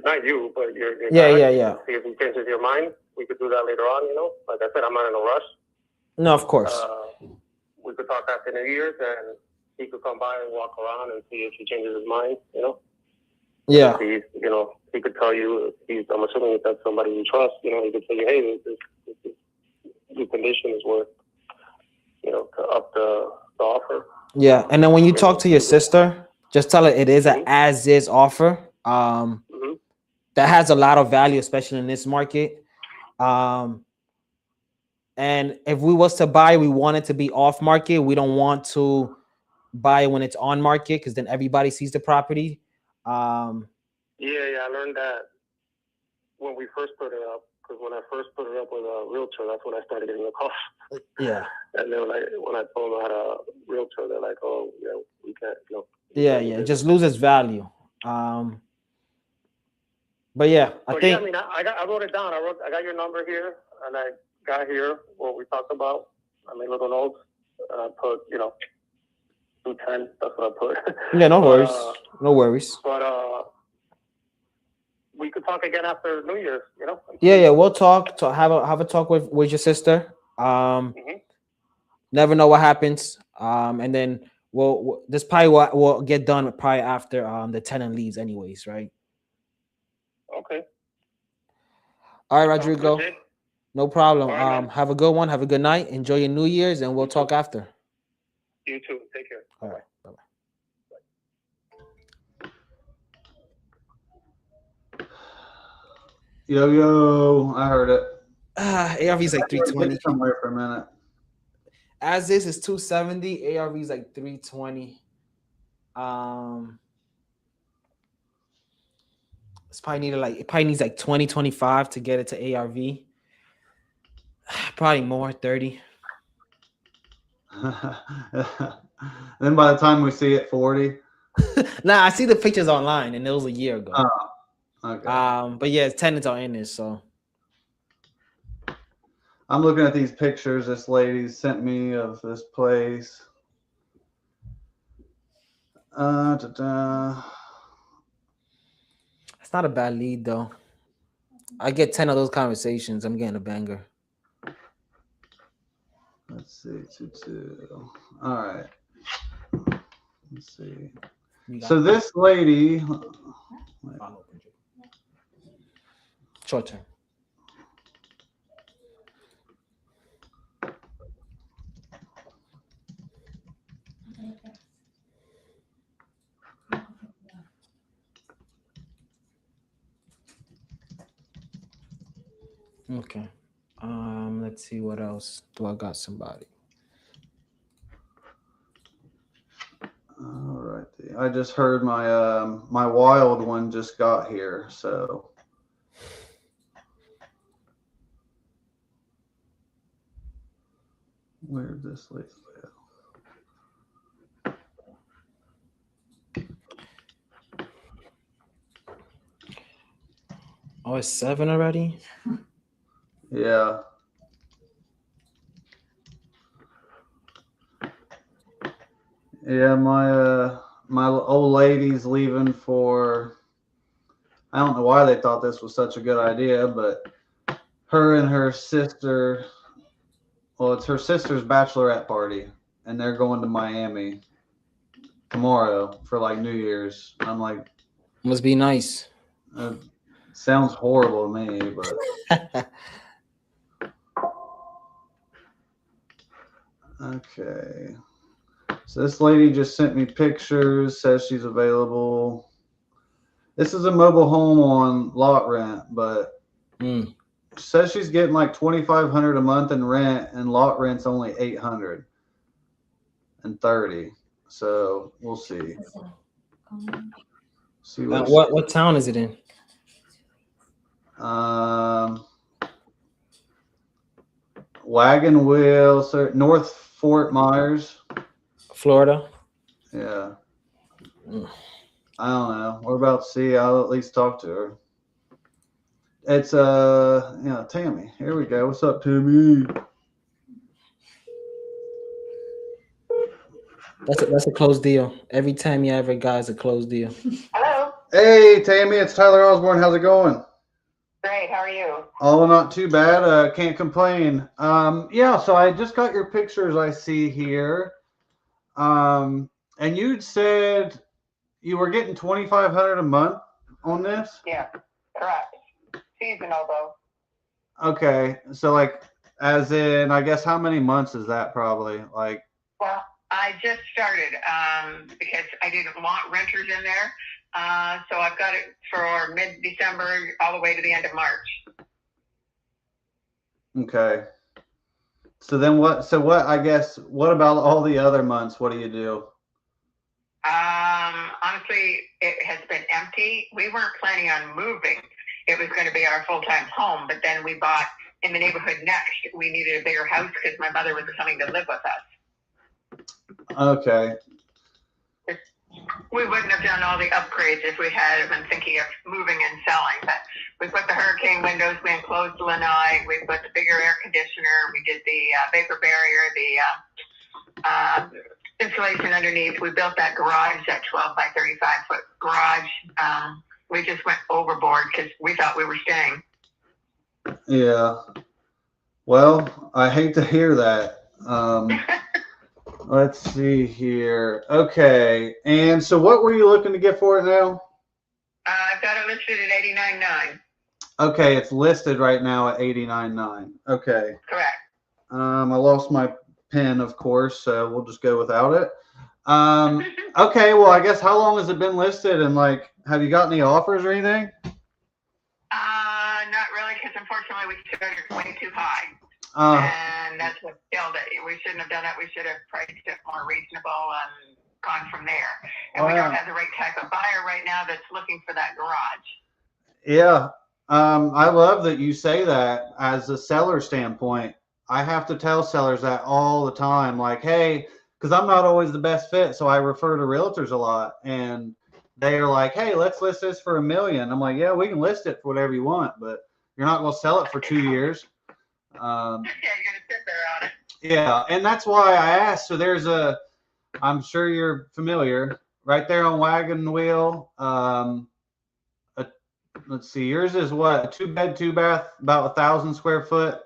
not you, but your yeah. See if he changes your mind. We could do that later on. Like I said, I'm not in a rush. No, of course. We could talk after New Year's, and he could come by and walk around and see if he changes his mind. Yeah. He could tell you. I'm assuming if that's somebody you trust. He could tell you, hey, this condition is worth, to up the offer. Yeah, and then when you talk to your sister, just tell her it is an as-is offer. That has a lot of value, especially in this market. And if we was to buy, we want it to be off market. We don't want to buy it when it's on market because then everybody sees the property. Yeah, I learned that when we first put it up. Because when I first put it up with a realtor, that's when I started getting the calls. Yeah. And they were like, when I told them I had a realtor, they're like, oh, yeah, we can't. Yeah, it just loses value. But yeah, I think. Yeah, I mean, I wrote it down. I got your number here, and I got here what we talked about. I made little notes, and I put, 210. That's what I put. Yeah, no worries. No worries. But we could talk again after New Year's, Yeah, we'll talk. Have a talk with your sister. Never know what happens. And then this probably will get done probably after the tenant leaves, anyways, right? Okay. All right, Rodrigo. No problem. Right, have a good one. Have a good night. Enjoy your New Year's, and we'll talk after. You too. Take care. All right. Bye-bye. Yo, I heard it. ARV is like 320. Somewhere for a minute. As is 270. ARV is like 320. It probably needs like 20, 25 to get it to ARV. Probably more, 30. Then by the time we see it, 40. Nah, I see the pictures online, and it was a year ago. Oh, okay. But yeah, tenants are in this, so. I'm looking at these pictures this lady sent me of this place. It's not a bad lead, though. I get 10 of those conversations. I'm getting a banger. Let's see, 2-2. All right. Let's see. So this lady. Short term. Okay. Let's see what else. Do I got somebody? All right. I just heard my my wild one just got here, so. Where's this lady? Oh, it's 7 already? Yeah. Yeah, my my old lady's leaving for, I don't know why they thought this was such a good idea, but her and her sister, well, it's her sister's bachelorette party, and they're going to Miami tomorrow for like New Year's. I'm like, must be nice. Sounds horrible to me, but okay. So this lady just sent me pictures, says she's available. This is a mobile home on lot rent, but says she's getting like $2,500 a month in rent, and lot rent's only $830. So we'll see. See what town is it in? Wagon Wheel, sir, North Fort Myers, Florida. Yeah. I don't know. We're about to see. I'll at least talk to her. It's Tammy. Here we go. What's up, Tammy? That's a closed deal. Every time you ever got is a closed deal. Hello. Hey, Tammy. It's Tyler Osborne. How's it going? Great. How are you? Oh, not too bad. Can't complain. Yeah. So I just got your pictures. I see here. And you'd said you were getting $2,500 a month on this? Yeah, correct. Seasonal though. Okay. So like, as in, I guess how many months is that probably? Like, Well, I just started because I didn't want renters in there. So I've got it for mid-December all the way to the end of March. okay. So then what, I guess, what about all the other months? What do you do? Honestly, it has been empty. We weren't planning on moving. It was going to be our full-time home, but then we bought in the neighborhood next. We needed a bigger house because my mother was coming to live with us. Okay. We wouldn't have done all the upgrades if we had been thinking of moving and selling, but we put the hurricane windows, we enclosed the lanai, we put the bigger air conditioner, we did the vapor barrier, the insulation underneath. We built that garage, that 12 by 35 foot garage. We just went overboard because we thought we were staying. Yeah. Well, I hate to hear that. Let's see here. Okay. And so what were you looking to get for it now? I've got it listed at $89,900. Okay. It's listed right now at $89,900. Okay. Correct. I lost my pen, of course, so we'll just go without it. Okay. Well, I guess how long has it been listed, and like, have you got any offers or anything? Not really, because unfortunately we started way too high. And that's what killed it. We shouldn't have done it. We should have priced it more reasonable and gone from there. And we don't have the right type of buyer right now that's looking for that garage. Yeah. I love that you say that as a seller standpoint. I have to tell sellers that all the time, like, hey, because I'm not always the best fit, so I refer to realtors a lot, and they are like, hey, let's list this for $1 million. I'm like, yeah, we can list it for whatever you want, but you're not going to sell it for 2 years. Yeah, you're gonna sit there on it. Yeah, and that's why I asked. So there's I'm sure you're familiar, right there on Wagon Wheel. Let's see, yours is what, a 2-bed, 2-bath, about 1,000 square foot.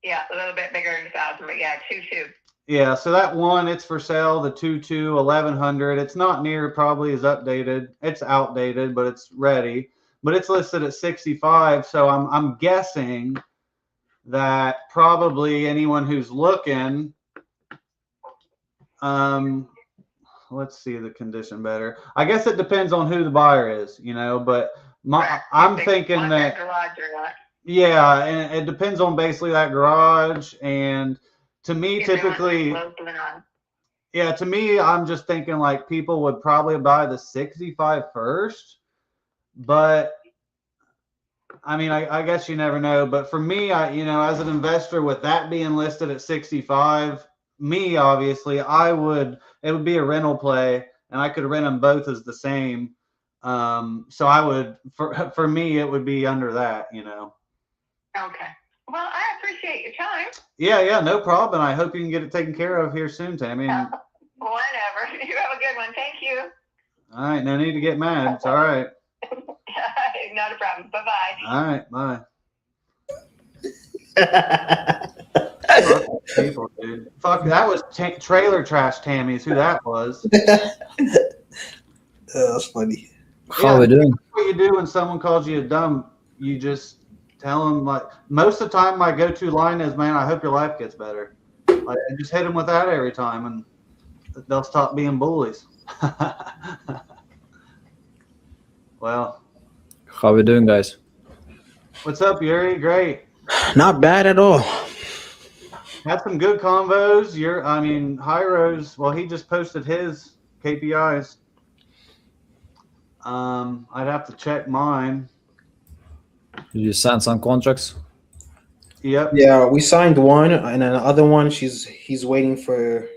Yeah, a little bit bigger than 1,000, but yeah, 2-2. Yeah, so that one, it's for sale, the 2-2, 1,100. It's not near probably as updated. It's outdated, but it's ready. But it's listed at 65. So I'm guessing that probably anyone who's looking, let's see the condition better. I guess it depends on who the buyer is, but I'm thinking that, Yeah, and it depends on basically that garage. And to me, typically, yeah, to me, I'm just thinking like people would probably buy the 65 first, but I mean, I guess you never know. But for me, as an investor, with that being listed at 65, me obviously, it would be a rental play, and I could rent them both as the same. So I would, for me, it would be under that. Okay. Well, I appreciate your time. Yeah, no problem. I hope you can get it taken care of here soon, Tammy. Whatever. You have a good one. Thank you. All right, no need to get mad. It's all right. Not a problem. Bye-bye. All right, bye. Fuck people, dude. Fuck, that was trailer trash Tammy's who that was. That's funny. How we doing? What you do when someone calls you a dumb, you just tell them, like, most of the time my go-to line is, man, I hope your life gets better. Like, I just hit them with that every time, and they'll stop being bullies. Well, how we doing, guys? What's up, Yuri? Great. Not bad at all. Had some good convos. Hyros, well, he just posted his KPIs. I'd have to check mine. Did you sign some contracts? Yep. Yeah, we signed one, and then the other one, he's waiting for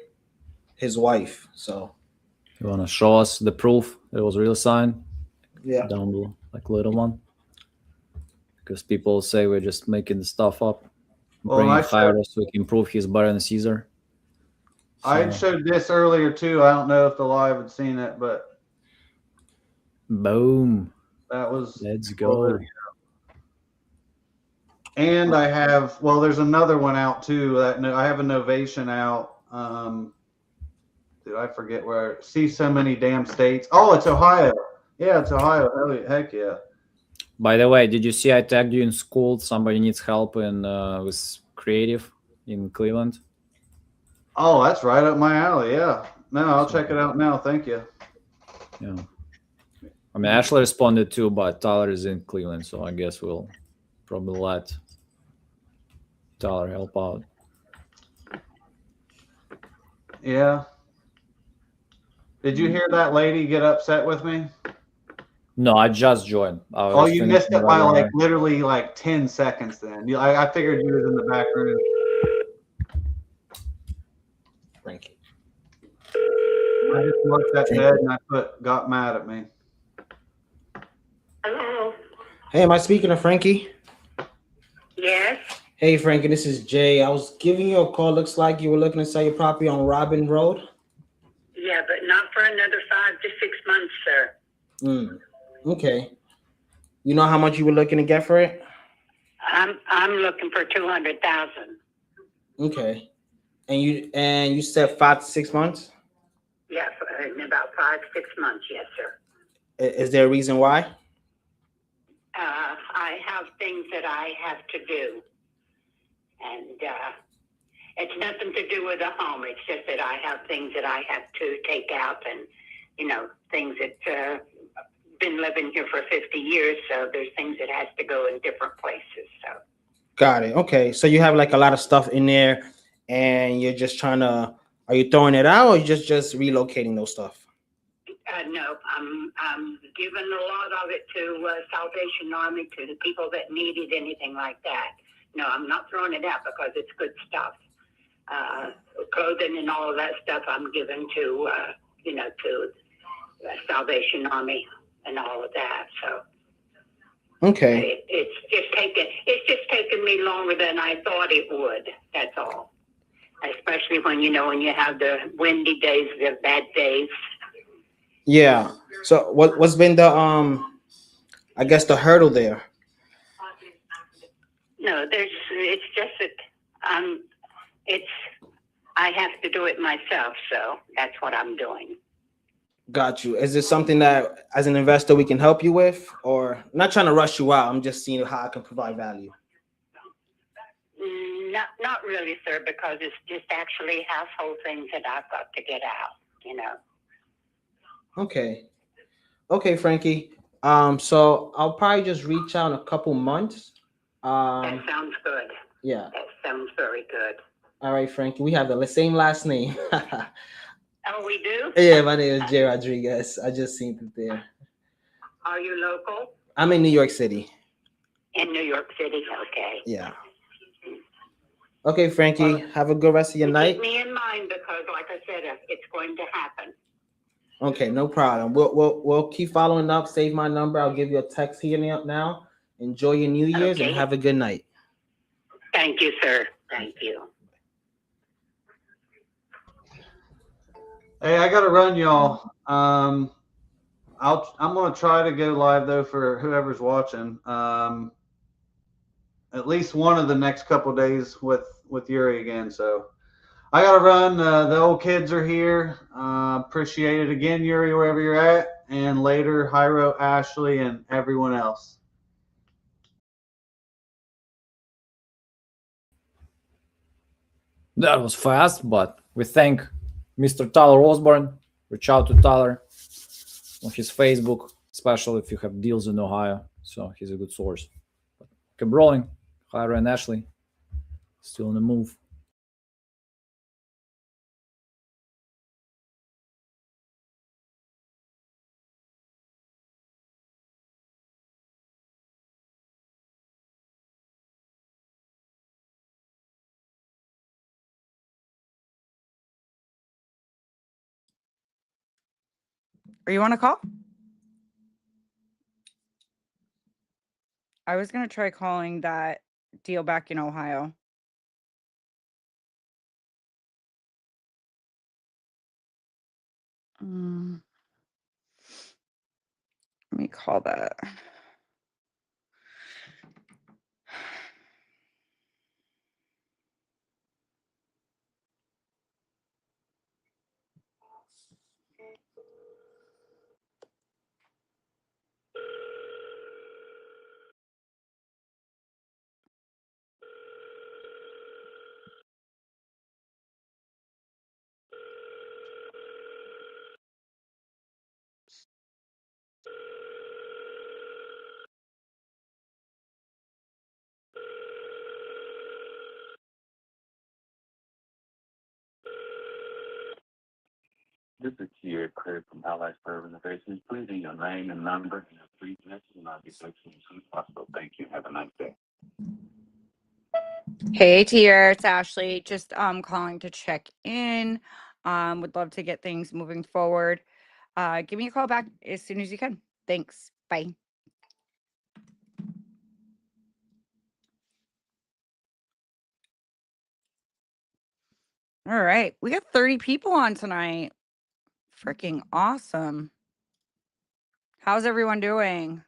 his wife. So you want to show us the proof it was real signed? Yeah. Down below, like little one. Because people say we're just making the stuff up. Bring Hyros so we can prove he's better than Caesar. I showed this earlier too. I don't know if the live had seen it, but boom. That was. Let's go. And I have, there's another one out too. I have a Novation out. Dude, I forget where. See so many damn states. Oh, it's Ohio. Yeah, it's Ohio. Heck yeah. By the way, did you see I tagged you in school? Somebody needs help with creative in Cleveland. Oh, that's right up my alley. Yeah. No, I'll check it out now. Thank you. Yeah. I mean, Ashley responded too, but Tyler is in Cleveland, so I guess we'll probably let Tyler help out. Yeah. Did you hear that lady get upset with me? No, I just joined. You missed it by literally 10 seconds then. I figured you was in the back room. Frankie. I just looked at bed and got mad at me. Hello. Hey, am I speaking to Frankie? Yes. Hey, Frankie, this is Jay. I was giving you a call. Looks like you were looking to sell your property on Robin Road. Yeah, but not for another 5 to 6 months, sir. Okay. You know how much you were looking to get for it? I'm looking for 200,000. Okay. And you said 5 to 6 months? Yeah, in about 5 to 6 months, yes, sir. Is there a reason why? I have things that I have to do, and it's nothing to do with the home. It's just that I have things that I have to take out, and things that been living here for 50 years, so there's things that has to go in different places. So. Got it. Okay, so you have a lot of stuff in there, and you're just trying to. Are you throwing it out, or you just relocating those stuff? No, I'm giving a lot of it to Salvation Army, to the people that needed anything like that. No, I'm not throwing it out because it's good stuff. Clothing and all of that stuff I'm giving to, to Salvation Army and all of that. So okay, it's just taken me longer than I thought it would. That's all. Especially when you have the windy days, the bad days. Yeah. So what's been the I guess the hurdle there? No, it's just that I have to do it myself, so that's what I'm doing. Got you. Is this something that as an investor we can help you with, or I'm not trying to rush you out? I'm just seeing how I can provide value. Not really, sir, because it's just actually household things that I've got to get out, Okay, Frankie. So I'll probably just reach out in a couple months That sounds good. Yeah. That sounds very good. All right, Frankie. We have the same last name. Oh, we do? Yeah, my name is Jay Rodriguez. I just seen it there. Are you local? I'm in New York City. In New York City, okay. Yeah. Okay, Frankie. Have a good rest of your night. Keep me in mind because, like I said, it's going to happen. Okay, no problem. We'll keep following up. Save my number. I'll give you a text here now. Enjoy your New Year's and have a good night. Thank you, sir. Thank you. Hey, I gotta run, y'all. I'm gonna try to go live though for whoever's watching. At least one of the next couple days with Yuri again. So I gotta run. The old kids are here. Appreciate it again, Yuri, wherever you're at, and later, Hyro, Ashley, and everyone else. That was fast, but we thank Mr. Tyler Osborne. Reach out to Tyler on his Facebook, especially if you have deals in Ohio. So he's a good source. But keep rolling. Hyro and Ashley still on the move. Are you on a call? I was going to try calling that deal back in Ohio. Let me call that. This is Kier Craig from Allied Service Innovations. Please leave your name and number and a brief message, and I'll get back to you as soon as possible. Thank you. Have a nice day. Hey, Tier, it's Ashley. Just calling to check in. Would love to get things moving forward. Give me a call back as soon as you can. Thanks. Bye. All right. We got 30 people on tonight. Freaking awesome. How's everyone doing?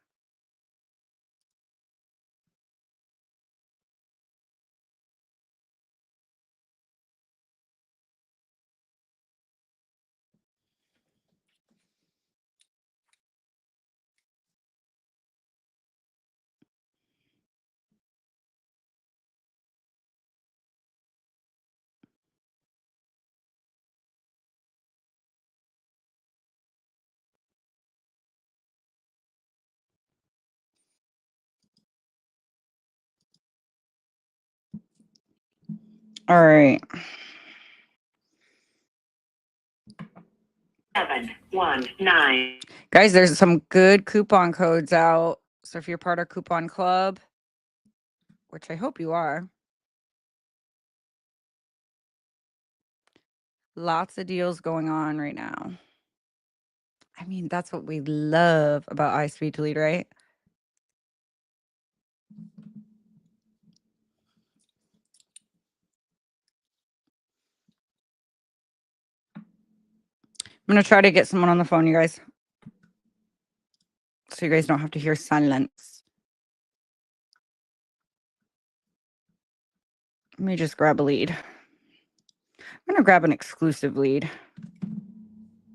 All right. 719. Guys, there's some good coupon codes out. So if you're part of Coupon Club, which I hope you are, lots of deals going on right now. I mean, that's what we love about iSpeed to Lead, right? I'm going to try to get someone on the phone, you guys. So you guys don't have to hear silence. Let me just grab a lead. I'm going to grab an exclusive lead.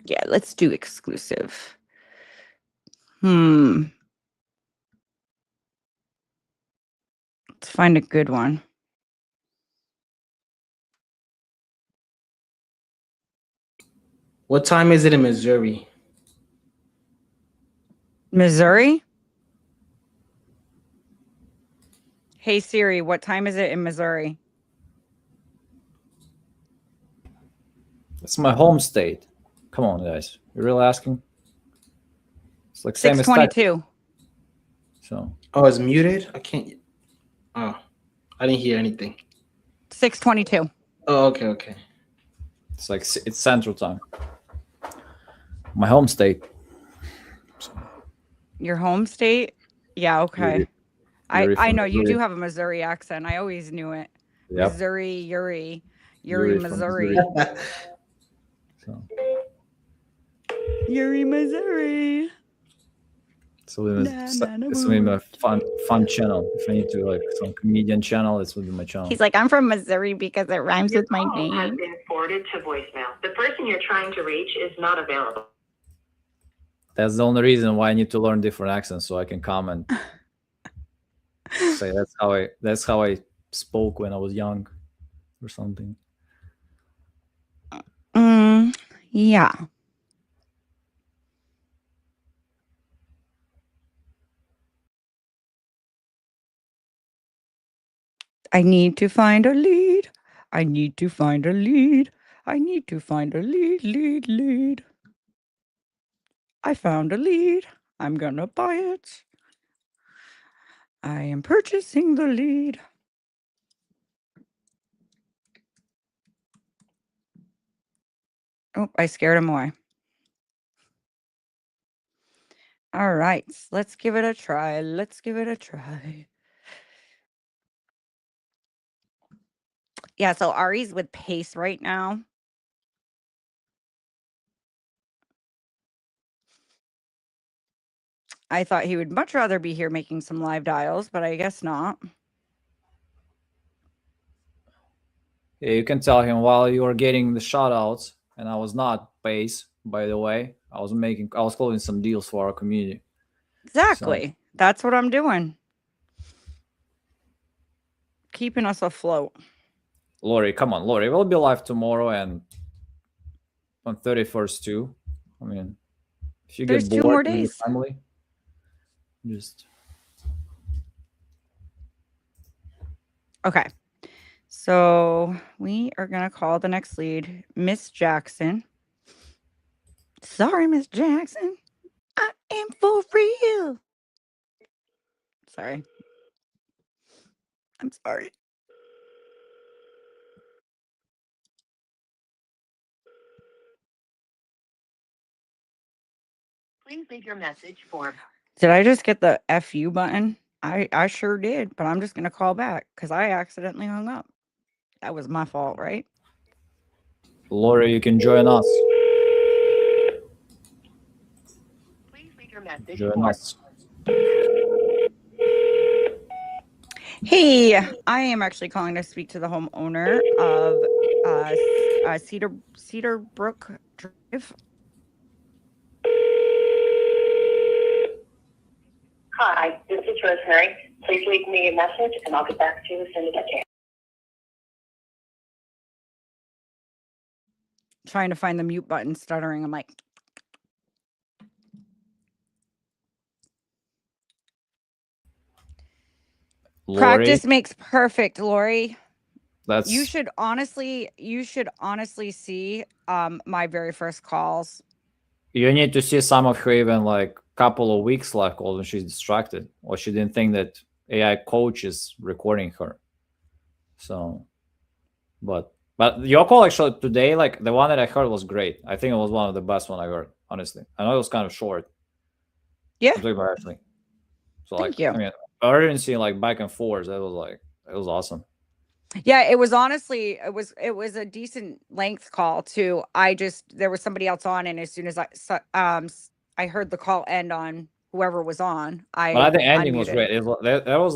Yeah, let's do exclusive. Let's find a good one. What time is it in Missouri? Missouri? Hey Siri, what time is it in Missouri? It's my home state. Come on, guys. You're really asking? It's like same as Texas. 6:22. So. Oh, it's muted. I can't. Oh, I didn't hear anything. 6:22. Oh, okay. It's like it's Central Time. My home state. Your home state? Yeah, okay. Yuri I from know you Missouri. do have a Missouri accent. I always knew it. Yep. Missouri, Yuri, Yuri from Missouri. So. Yuri, Missouri. So it's gonna be my fun channel. If I need to like some comedian channel, this would be my channel. He's like, I'm from Missouri because it rhymes with my Call has name. been forwarded to voicemail. The person you're trying to reach is not available. That's the only reason why I need to learn different accents so I can comment. Say that's how I spoke when I was young, or something. Yeah. I need to find a lead. I need to find a lead. I need to find a lead. I found a lead. I'm gonna buy it. I am purchasing the lead. Oh, I scared him away. All right, let's give it a try. Yeah, so Ari's with Pace right now. I thought he would much rather be here making some live dials, but I guess not. Yeah, you can tell him while you were getting the shout outs, and I was not Pace, by the way. I was closing some deals for our community. Exactly. So. That's what I'm doing. Keeping us afloat. Lori, come on, Lori. We'll be live tomorrow and on 31st too. I mean, if you There's get bored 2 more with your days. family, just Okay. So we are gonna call the next lead, Miss Jackson. Sorry, Miss Jackson. I am for real. Sorry. I'm sorry. Please leave your message for. Did I just get the FU button? I sure did, but I'm just gonna call back because I accidentally hung up. That was my fault, right? Lori, you can join us. Please leave your message Join for. us. Hey, I am actually calling to speak to the homeowner of Cedar Brook Drive. Hi, this is Rosemary. Please leave me a message and I'll get back to you as soon as I can. Trying to find the mute button, stuttering. I'm like, Lori, practice makes perfect, Lori. that's You should honestly see my very first calls. you need to see some of her even like couple of weeks live calls when she's distracted or she didn't think that AI coach is recording her. So, but your call actually today, like the one that I heard was great. I think it was one of the best one I heard, honestly. I know it was kind of short. Yeah. Actually. So Thank like, you. I mean, urgency like back and forth. That was like, it was awesome. Yeah, it was honestly, it was a decent length call too. There was somebody else on, and as soon as I heard the call end on whoever was on, But the ending was unmuted. great. That was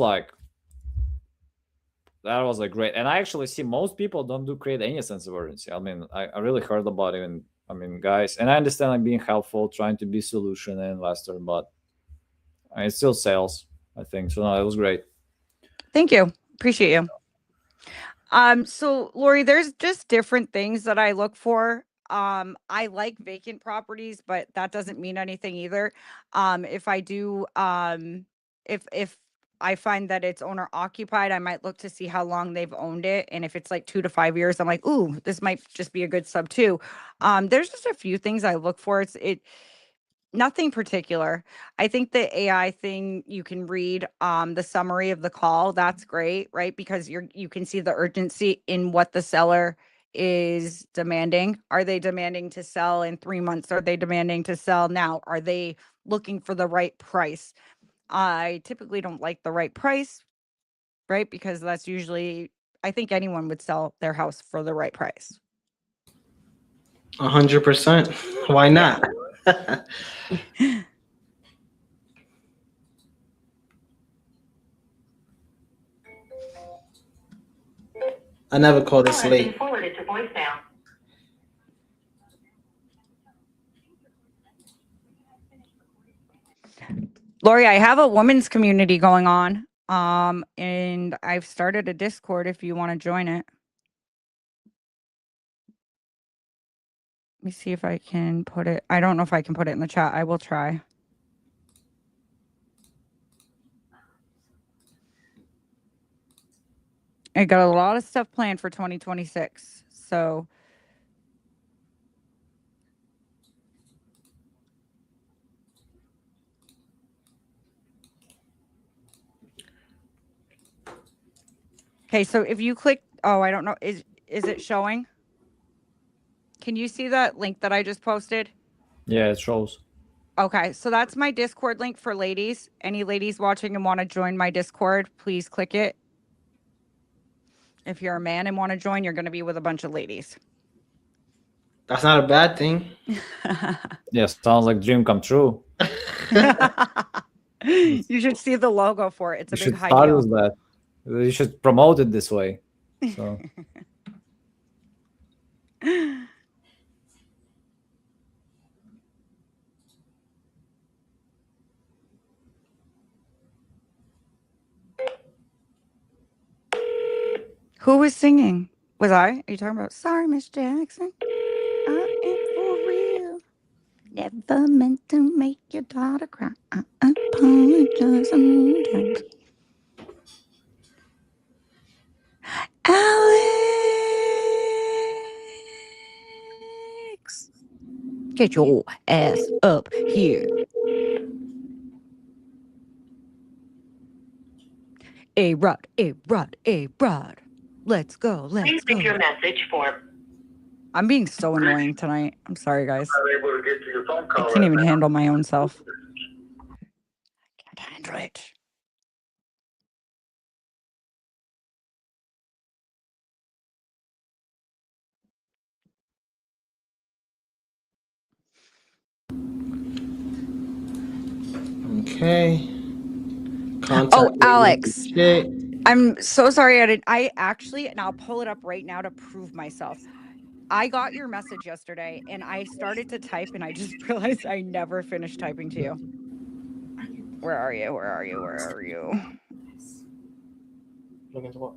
like great. And I actually see most people don't create any sense of urgency. I mean, I really heard about it, and I mean, guys, and I understand like being helpful, trying to be solution and investor, but I mean, it's still sales, I think. So no, it was great. Thank you. Appreciate you. So Lori, there's just different things that I look for. I like vacant properties, but that doesn't mean anything either. If I do, if I find that it's owner occupied, I might look to see how long they've owned it. And if it's like 2 to 5 years, I'm like, ooh, this might just be a good sub too. There's just a few things I look for. Nothing particular. I think the AI thing, you can read the summary of the call. That's great, right? Because you can see the urgency in what the seller is demanding. Are they demanding to sell in 3 months? Are they demanding to sell now? Are they looking for the right price? I typically don't like the right price, right? Because that's usually, I think anyone would sell their house for the right price. 100%. Why not? I never call this late. Forwarded to voicemail. Lori, I have a women's community going on. And I've started a Discord if you want to join it. Let me see if I can put it. I don't know if I can put it in the chat. I will try. I got a lot of stuff planned for 2026. So okay, so if you click, oh, I don't know, is it showing? Can you see that link that I just posted? Yeah, it shows. Okay, so that's my Discord link for ladies. Any ladies watching and want to join my Discord, please click it. If you're a man and want to join, you're going to be with a bunch of ladies. That's not a bad thing. Yeah, sounds like dream come true. You should see the logo for it. It's a You big should high start heel. with that. You should promote it this way. So Who was singing? Was I? Are you talking about? Sorry, Miss Jackson. I am for real. Never meant to make your daughter cry. I apologize a million times. Alex, get your ass up here. A-Rod, A-Rod, A-Rod. Let's go, Please let's go. leave your message for. I'm being so annoying tonight. I'm sorry, guys. Not able to get to your phone call I can't even right now. handle my own self. I can't handle it. Okay. Oh, Alex. I'm so sorry. I actually, and I'll pull it up right now to prove myself. I got your message yesterday and I started to type and I just realized I never finished typing to you. Where are you? Where are you? Where are you? Look into what?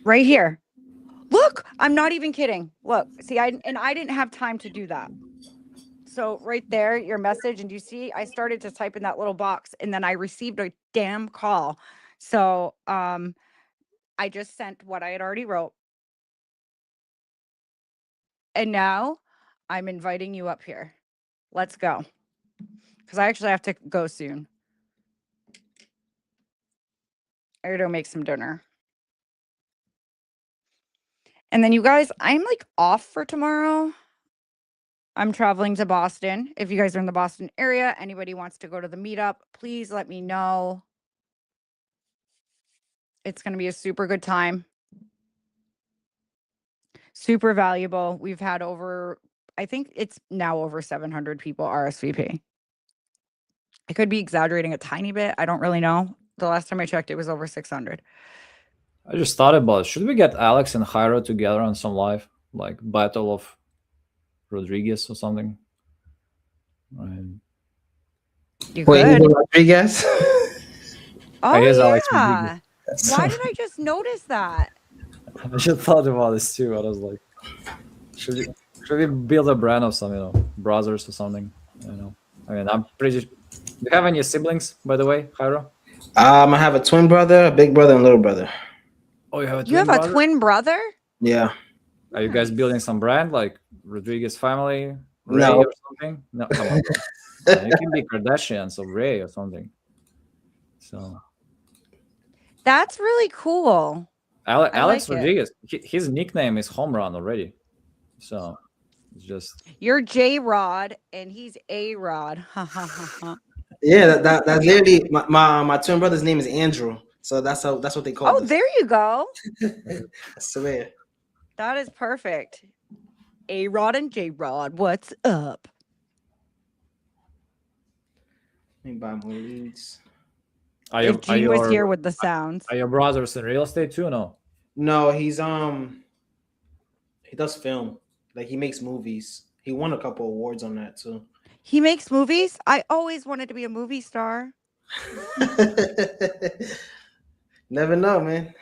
Right here. Look, I'm not even kidding. Look, see, I didn't have time to do that. So right there, your message, and you see, I started to type in that little box and then I received a damn call. So, I just sent what I had already wrote. And now I'm inviting you up here. Let's go. Because I actually have to go soon. I gotta go make some dinner. And then you guys, I'm like off for tomorrow. I'm traveling to Boston. If you guys are in the Boston area, anybody wants to go to the meetup, please let me know. It's going to be a super good time. Super valuable. We've had over, I think it's now over 700 people RSVP. I could be exaggerating a tiny bit. I don't really know. The last time I checked, it was over 600. I just thought about it. Should we get Alex and Jairo together on some live, like Battle of Rodriguez or something? You Wait, could. Rodriguez? Oh, guess Alex yeah. Rodriguez. Why did I just notice that? I just thought about this too. I was like, should we build a brand of some, brothers or something? I mean, I'm pretty Do you have any siblings, by the way, Jairo? I have a twin brother, a big brother, and a little brother. Oh, you have a twin You have brother? a twin brother? Yeah. Are you guys building some brand like Rodriguez family, Ray No. or something? No, come on. Bro. You can be Kardashians or Ray or something. So That's really cool. Alex like it. Rodriguez, his nickname is Home Run already. So it's just You're J Rod and he's A Rod. Ha ha ha ha. Yeah, that's literally my twin brother's name is Andrew. So that's what they call Oh, us. there you go. I swear. That is perfect. A Rod and J Rod, what's up? Let me buy more leads. If Gene was here with the sounds. Are your brothers in real estate too? Or no. No, he does film. Like he makes movies. He won a couple awards on that too. He makes movies. I always wanted to be a movie star. Never know, man.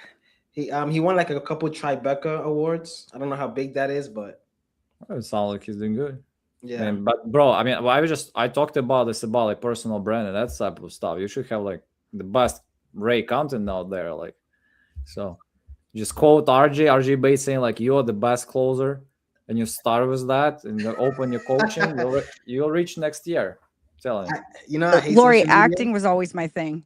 He won like a couple Tribeca awards. I don't know how big that is, but It sounds like he's doing good. yeah. And, but bro, I mean, I talked about this about like personal brand and that type of stuff. You should have like the best Ray content out there, like so. Just quote RJ Bates saying like you're the best closer, and you start with that and you open your coaching. You'll reach next year. I'm telling you. You know, I hate Lori, social media. acting was always my thing.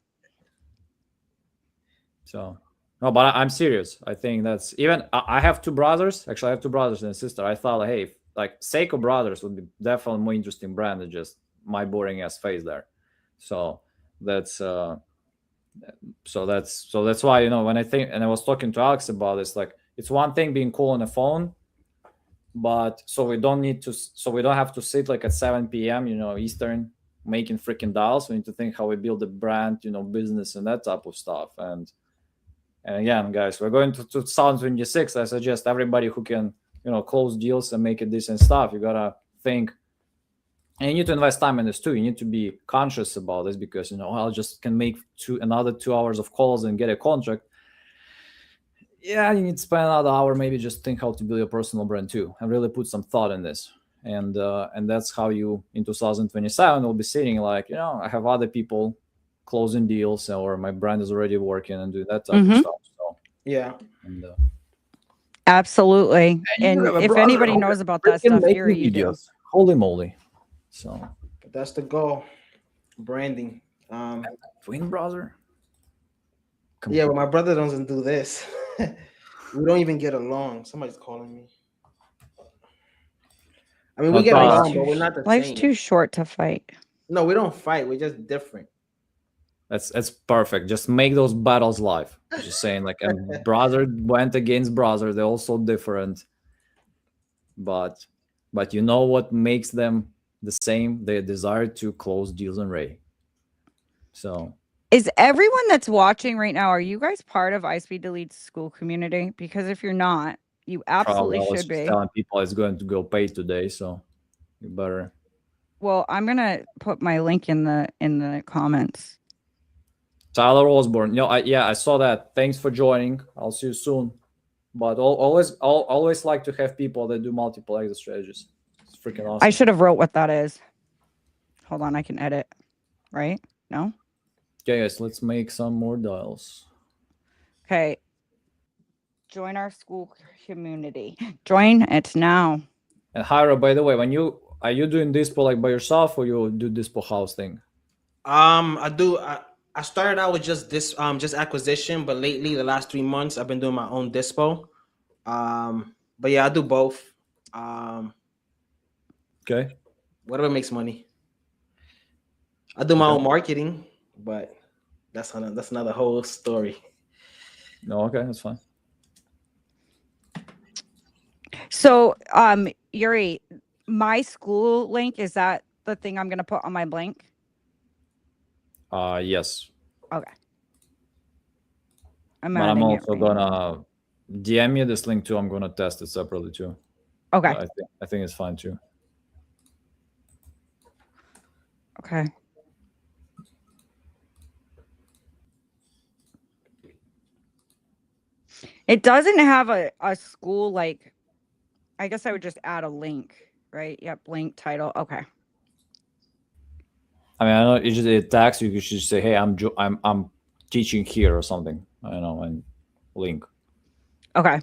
So no, but I'm serious. I think that's even. I have two brothers. Actually, I have two brothers and a sister. I thought, hey, like Seiko Brothers would be definitely more interesting brand than just my boring ass face there. So that's that's why, you know, when I think, and I was talking to Alex about this, like it's one thing being cool on the phone, but so we don't have to sit like at 7 p.m. you know, Eastern making freaking dials. We need to think how we build a brand, you know, business and that type of stuff. And again, guys, we're going to 2026. I suggest everybody who can, you know, close deals and make it decent stuff, you gotta think, and you need to invest time in this too. You need to be conscious about this because, you know, I'll just can make another 2 hours of calls and get a contract. Yeah, you need to spend another hour, maybe just think how to build your personal brand too, and really put some thought in this. And that's how you in 2027 will be sitting like, you know, I have other people closing deals, or my brand is already working and doing that type of stuff. So yeah. And, Absolutely. And have a if brother anybody who knows can about that freaking stuff, make here you do. videos. Holy moly. So But that's the goal. Branding. twin brother. Yeah, but my brother doesn't do this. We don't even get along. Somebody's calling me. I mean, we get along, but we're not the Life's same. too short to fight. No, we don't fight. We're just different. That's perfect. Just make those battles live. Just saying, like, and brother went against brother. They're also different, but you know what makes them the same? Their desire to close deals and Ray. So Is everyone that's watching right now, are you guys part of iSpeed Delete's school community? Because if you're not, you absolutely probably I was should just be. telling people it's going to go pay today, so you better. Well, I'm gonna put my link in the comments. Tyler Osborne. No, I saw that. Thanks for joining. I'll see you soon. But always like to have people that do multiple exit strategies. It's freaking awesome. I should have wrote what that is. Hold on, I can edit. Right? No? Okay, guys, let's make some more dials. Okay. Join our school community. Join it now. And Hyra, by the way, are you doing Dispo like by yourself, or you do Dispo house thing? I do. I started out with just this, just acquisition, but lately, the last 3 months, I've been doing my own Dispo. But yeah, I do both. Okay. Whatever makes money. I do my own marketing, but that's another whole story. No, okay, that's fine. So, Yuri, my school link, is that the thing I'm gonna put on my blank? Yes. Okay. I'm adding it also right gonna DM you this link too. I'm gonna test it separately too. Okay. But I think it's fine too. Okay. It doesn't have a school, like, I guess I would just add a link, right? Yep, link title. Okay. I mean, I know you just it tax. You should just say, "Hey, I'm teaching here" or something. I don't know, and link. Okay.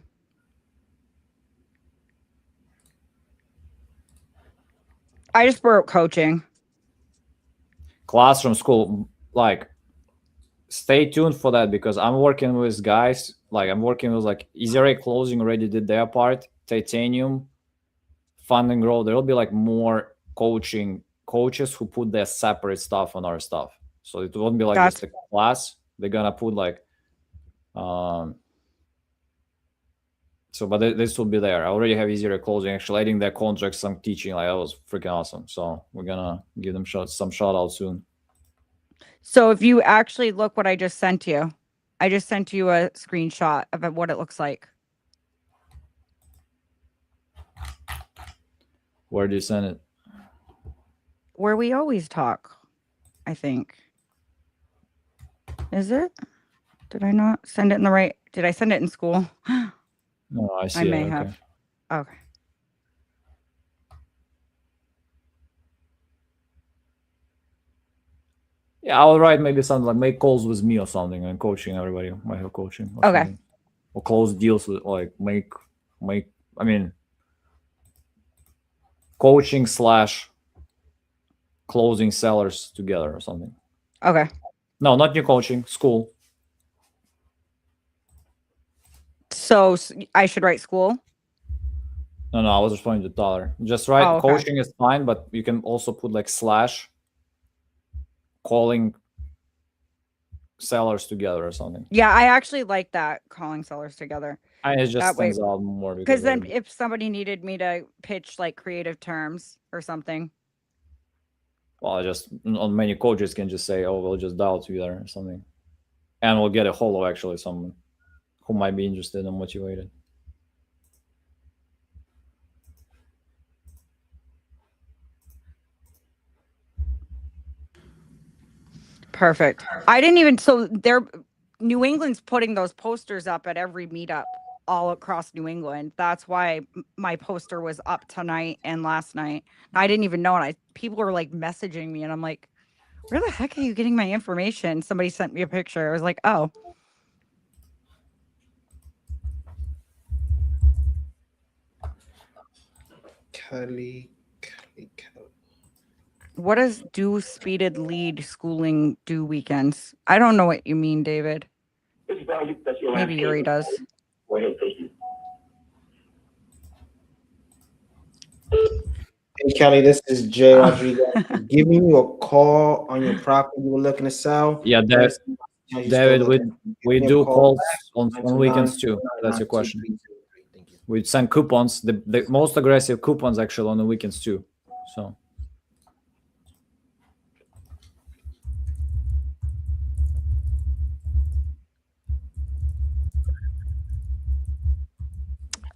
I just wrote coaching. Classroom school, like, stay tuned for that because I'm working with guys. Like, I'm working with like Easy Ray Closing already did their part. Titanium, Fund and Grow. There'll be like more coaches who put their separate stuff on our stuff. So it won't be like just a class. They're gonna put like, so, but this will be there. I already have Easy Ray Closing actually adding their contracts. I'm teaching, like that was freaking awesome. So we're gonna give them some shout out soon. So if you actually look what I just sent you, I just sent you a screenshot of what it looks like. Where do you send it? Where we always talk, I think. Is it? Did I not send it in the right? Did I send it in school? No, I see. I may it. Okay. have. Okay. Yeah, I'll write maybe something like make calls with me or something and coaching everybody. Might have coaching. Or Okay. something. Or close deals with like make. I mean, coaching / closing sellers together or something. Okay. No, not new coaching. School. So I should write school. No, I was responding to Tyler. Just write Oh, okay. coaching is fine, but you can also put like / calling sellers together or something. Yeah, I actually like that, calling sellers together. And it just That way- stands out more Because then if somebody needed me to pitch like creative terms or something. well, just on many coaches can just say, "Oh, we'll just dial together" or something, and we'll get a hollow actually someone who might be interested and motivated. Perfect. I didn't even, so New England's putting those posters up at every meetup all across New England. That's why my poster was up tonight and last night. I didn't even know. And people were like messaging me and I'm like, where the heck are you getting my information? Somebody sent me a picture. I was like, oh. Kelly. What does do speeded lead schooling do weekends? I don't know what you mean, David. Maybe Yuri does. Go ahead, thank you. Hey Kelly, this is Jay Rodriguez. Giving you a call on your property you were looking to sell. Yeah, David, we do calls on weekends too. That's your question. We send coupons, the most aggressive coupons actually on the weekends too. So.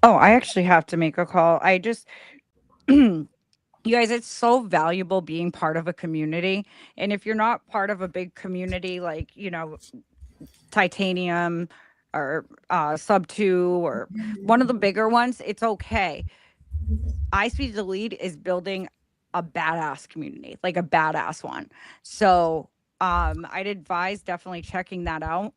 Oh, I actually have to make a call. I just, you guys, it's so valuable being part of a community. And if you're not part of a big community, like, Titanium or Sub 2 or one of the bigger ones, it's okay. iSpeed the Lead is building a badass community, like a badass one. So I'd advise definitely checking that out.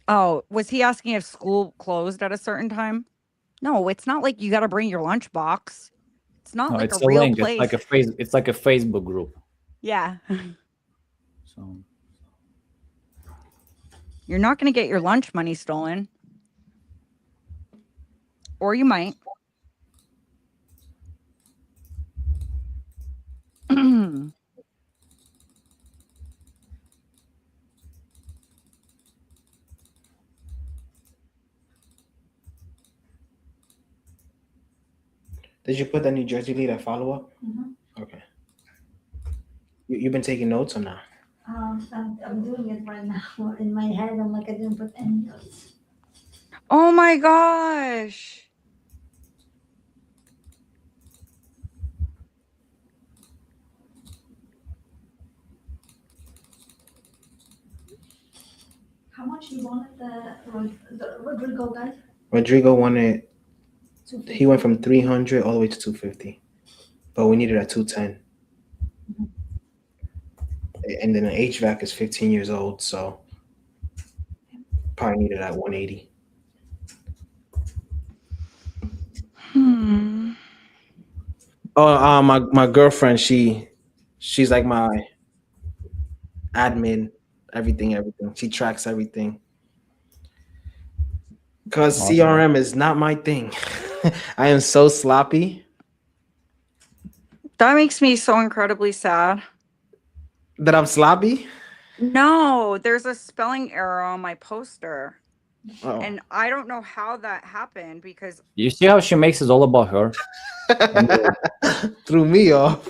Oh, was he asking if school closed at a certain time? No, it's not like you got to bring your lunchbox. It's not No, like it's a real link. place. It's like a Facebook group. Yeah. So You're not going to get your lunch money stolen. Or you might. Did you put the New Jersey lead at follow up? Mm-hmm. Okay. You've been taking notes or not? I'm doing it right now in my head. I'm like, I didn't put any notes. Oh my gosh. How much much you wanted the Rodrigo guy? Rodrigo wanted. 250. He went from 300 all the way to 250, but we needed at 210. And then the HVAC is 15 years old, so probably needed at 180. Oh, my girlfriend, she's like my admin, everything. She tracks everything. Because Awesome. CRM is not my thing. I am so sloppy That makes me so incredibly sad. that I'm sloppy. No, there's a spelling error on my poster. Oh. And I don't know how that happened because You see how she makes it all about her? Threw me off.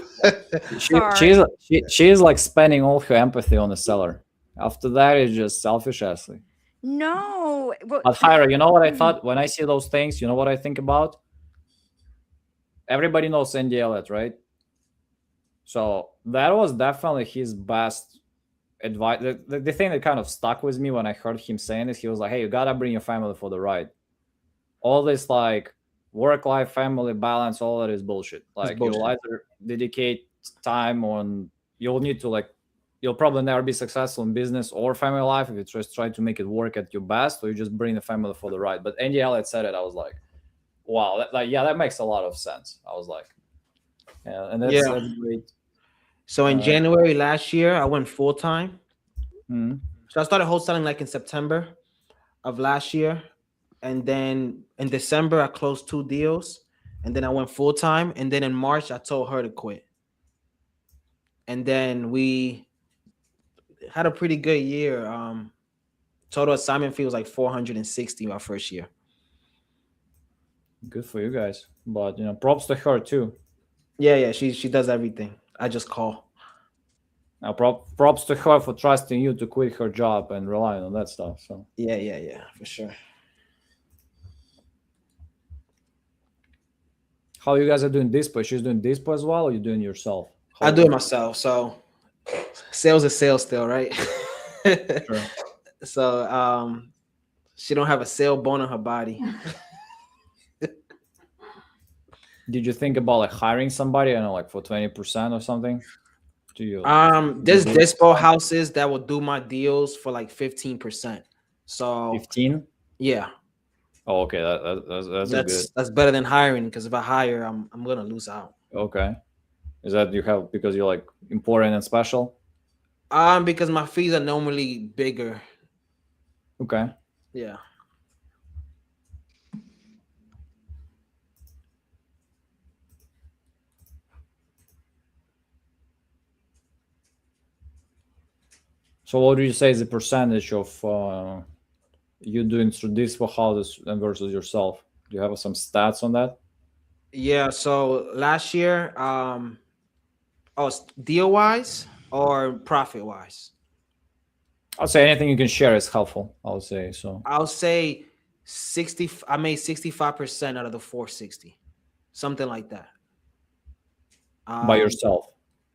She's like spending all her empathy on the seller. After that, it's just selfish Ashley. no. Well, But Hyra, you know what I thought when I see those things? You know what I think about? Everybody knows Andy Elliott, right? So that was definitely his best advice. The thing that kind of stuck with me when I heard him saying it, he was like, hey, you gotta bring your family for the ride. All this like work-life, family balance, all that is bullshit. Like bullshit. you'll either dedicate time on, you'll need to like, you'll probably never be successful in business or family life if you just try to make it work at your best, or you just bring the family for the ride. But Andy Elliott said it, I was like, wow, that makes a lot of sense. I was like, yeah, and that's great. So in January last year, I went full time. Mhm. So I started wholesaling like in September of last year. And then in December, I closed 2 deals. And then I went full time. And then in March, I told her to quit. And then we had a pretty good year. Total assignment fee was like 460 my first year. Good for you guys. But, props to her too. Yeah, she does everything. I just call. Now, props to her for trusting you to quit her job and relying on that stuff. So Yeah, for sure. how you guys are doing Dispo? She's doing Dispo as well, or you doing yourself? I do it myself. So sales is sales still, right? Sure. So she don't have a sale bone in her body. Did you think about like hiring somebody, I don't know, like for 20% or something? Do you There's Dispo houses that will do my deals for like 15%. So 15? Yeah. Oh, okay. That's better than hiring, because if I hire, I'm gonna lose out. Okay. Is that because you're like important and special? Because my fees are normally bigger. Okay. Yeah. So what do you say is the percentage of you doing through Dispo houses versus yourself? Do you have some stats on that? Yeah. So last year, deal wise or profit wise? I'll say anything you can share is helpful. I would say so. I'll say 60. I made 65% out of the 460, something like that. By yourself?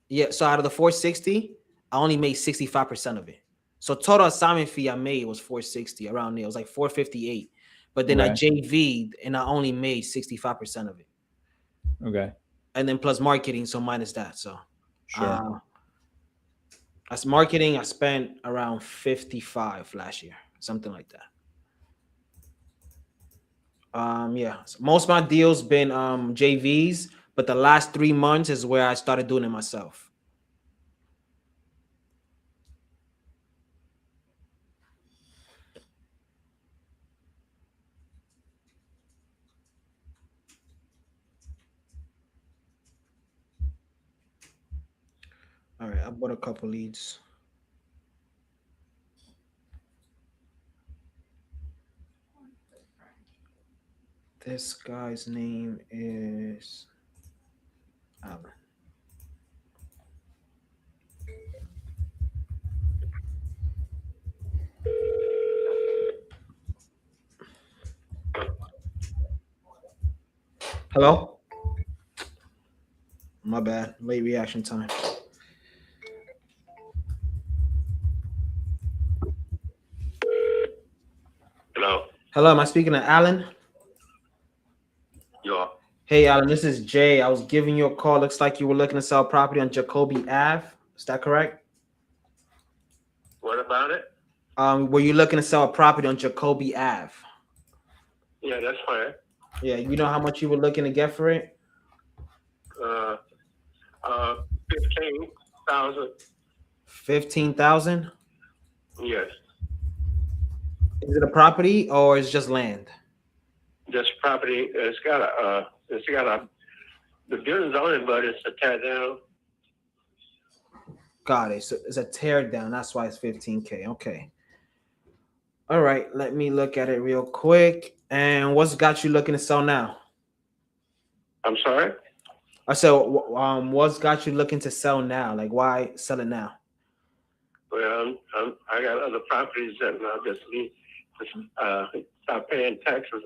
Yeah. So out of the 460, I only made 65% of it. So total assignment fee I made was 460, around there. It was like 458. But then I JV'd and I only made 65% of it. Okay. And then plus marketing, so minus that. So sure. As marketing, I spent around 55 last year, something like that. Yeah. So most of my deals been JVs, but the last 3 months is where I started doing it myself. All right, I bought a couple leads. This guy's name is Alan. Hello? My bad. Late reaction time. Hello, am I speaking to Alan? Yeah. Hey, Alan, this is Jay. I was giving you a call. Looks like you were looking to sell property on Jacoby Ave. Is that correct? What about it? Were you looking to sell a property on Jacoby Ave? Yeah, that's fine. Yeah, you know how much you were looking to get for it? 15,000. 15,000? Yes. Is it a property or is it just land? This property, it's got the building's on it, but it's a tear down. Got it. So it's a tear down. That's why it's 15K. Okay. All right. Let me look at it real quick. And what's got you looking to sell now? I'm sorry? I said, what's got you looking to sell now? Like, why sell it now? Well, I got other properties that I just need to stop paying taxes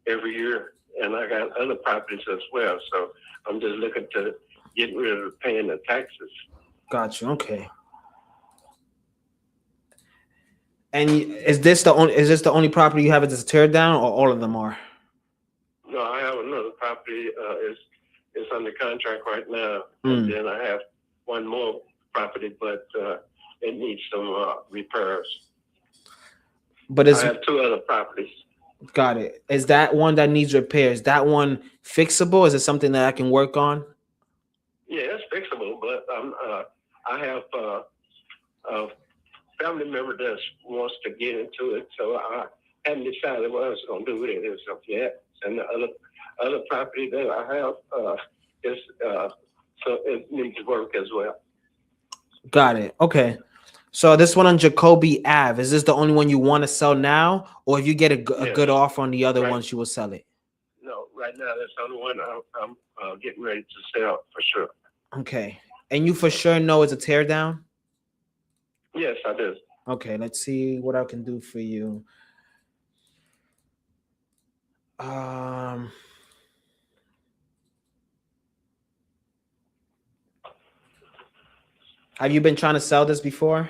every year, and I got other properties as well. So I'm just looking to get rid of paying the taxes. Got you. Okay. And is this the only property you have as a tear down, or all of them are? No, I have another property. It's under contract right now, and then I have one more property, but it needs some repairs. But I have two other properties. Got it. Is that one that needs repairs? That one fixable? Is it something that I can work on? Yeah, it's fixable, but I have a family member that wants to get into it, so I haven't decided what I was going to do with it as of yet. And the other property that I have is so it needs work as well. Got it. Okay. So this one on Jacoby Ave, is this the only one you want to sell now, or if you get a good offer on the other ones, you will sell it? No, right now that's the only one I'm getting ready to sell for sure. Okay. And you for sure know it's a tear down? Yes, I do. Okay, let's see what I can do for you. Have you been trying to sell this before?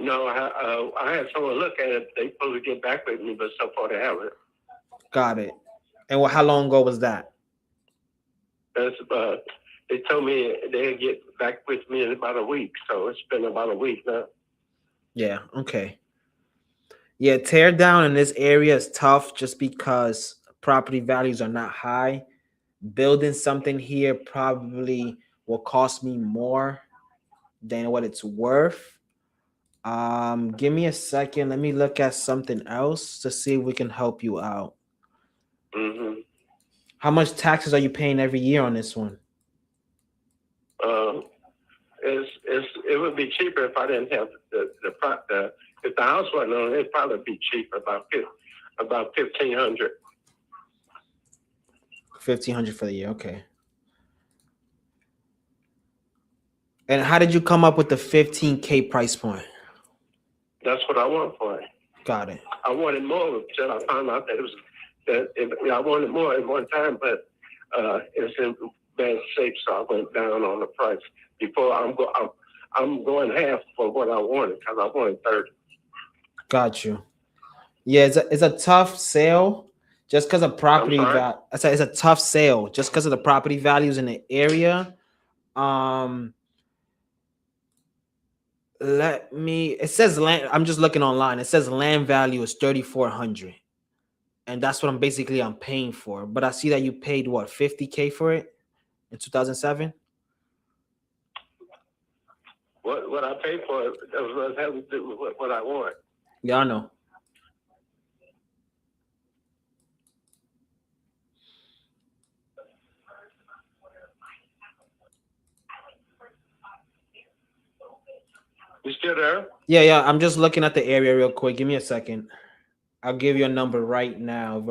No, I had someone look at it. They supposed to get back with me, but so far they haven't. Got it. And how long ago was that? That's they told me they'd get back with me in about a week. So it's been about a week now. Yeah, okay. Yeah, tear down in this area is tough just because property values are not high. Building something here probably will cost me more than what it's worth. Give me a second. Let me look at something else to see if we can help you out. Mm-hmm. How much taxes are you paying every year on this one? It would be cheaper if I didn't have if the house wasn't on it, it'd probably be cheaper, about $1,500. $1,500 for the year, okay. And how did you come up with the 15K price point? That's what I want for it. Got it. I wanted more until I found out that I wanted more at one time, but it's in bad shape, so I went down on the price. Before I'm going half for what I wanted because I wanted 30. Got you. Yeah, it's a tough sale just because of property value. I said it's a tough sale just because of the property values in the area. It says land. I'm just looking online. It says land value is $3,400, and that's what I'm paying for. But I see that you paid what, $50K for it in 2007. What I paid for it was having to do with what I want. Yeah, I know. You still there? Yeah. I'm just looking at the area real quick. Give me a second. I'll give you a number right now. If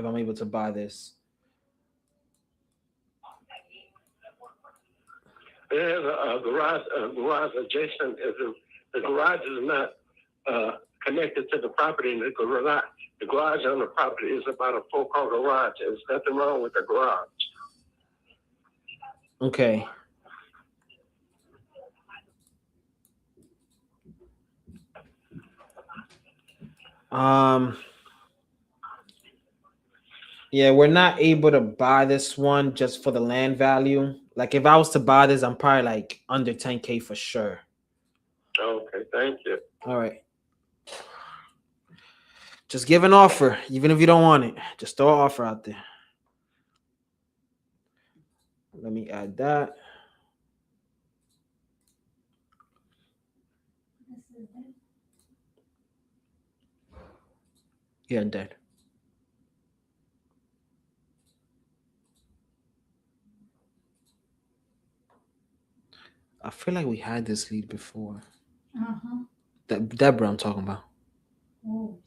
I'm able to buy this. There's a garage adjacent. The garage is not connected to the property. And the garage on the property is about a 4-car garage. There's nothing wrong with the garage. Okay. Yeah, we're not able to buy this one just for the land value. Like if I was to buy this, I'm probably like under 10K for sure. Okay, thank you. All right. Just give an offer, even if you don't want it. Just throw an offer out there. Let me add that. Yeah, dead. I feel like we had this lead before. Deborah, I'm talking about. Oh.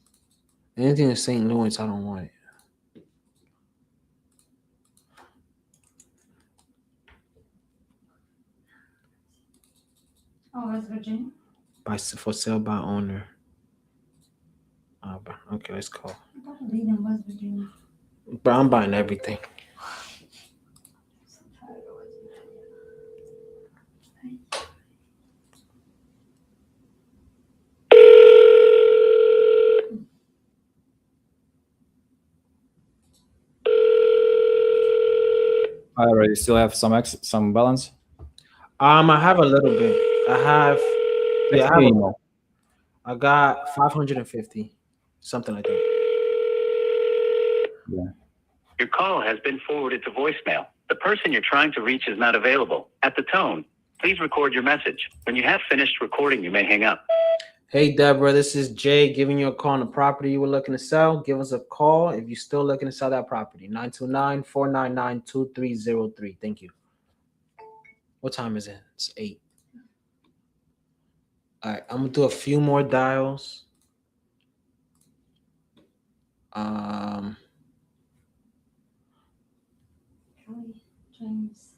Anything in St. Louis, I don't want it. Oh, West Virginia. For sale by owner. Okay, let's call. I thought I lived in West Virginia. But I'm buying everything. I already still have some balance. I have a little bit. I got 550, something like that. Yeah. Your call has been forwarded to voicemail. The person you're trying to reach is not available. At the tone, please record your message. When you have finished recording, you may hang up. Hey, Deborah, this is Jay giving you a call on the property you were looking to sell. Give us a call if you're still looking to sell that property. 929-499-2303. Thank you. What time is it? It's 8. All right, I'm going to do a few more dials. Kelly, James.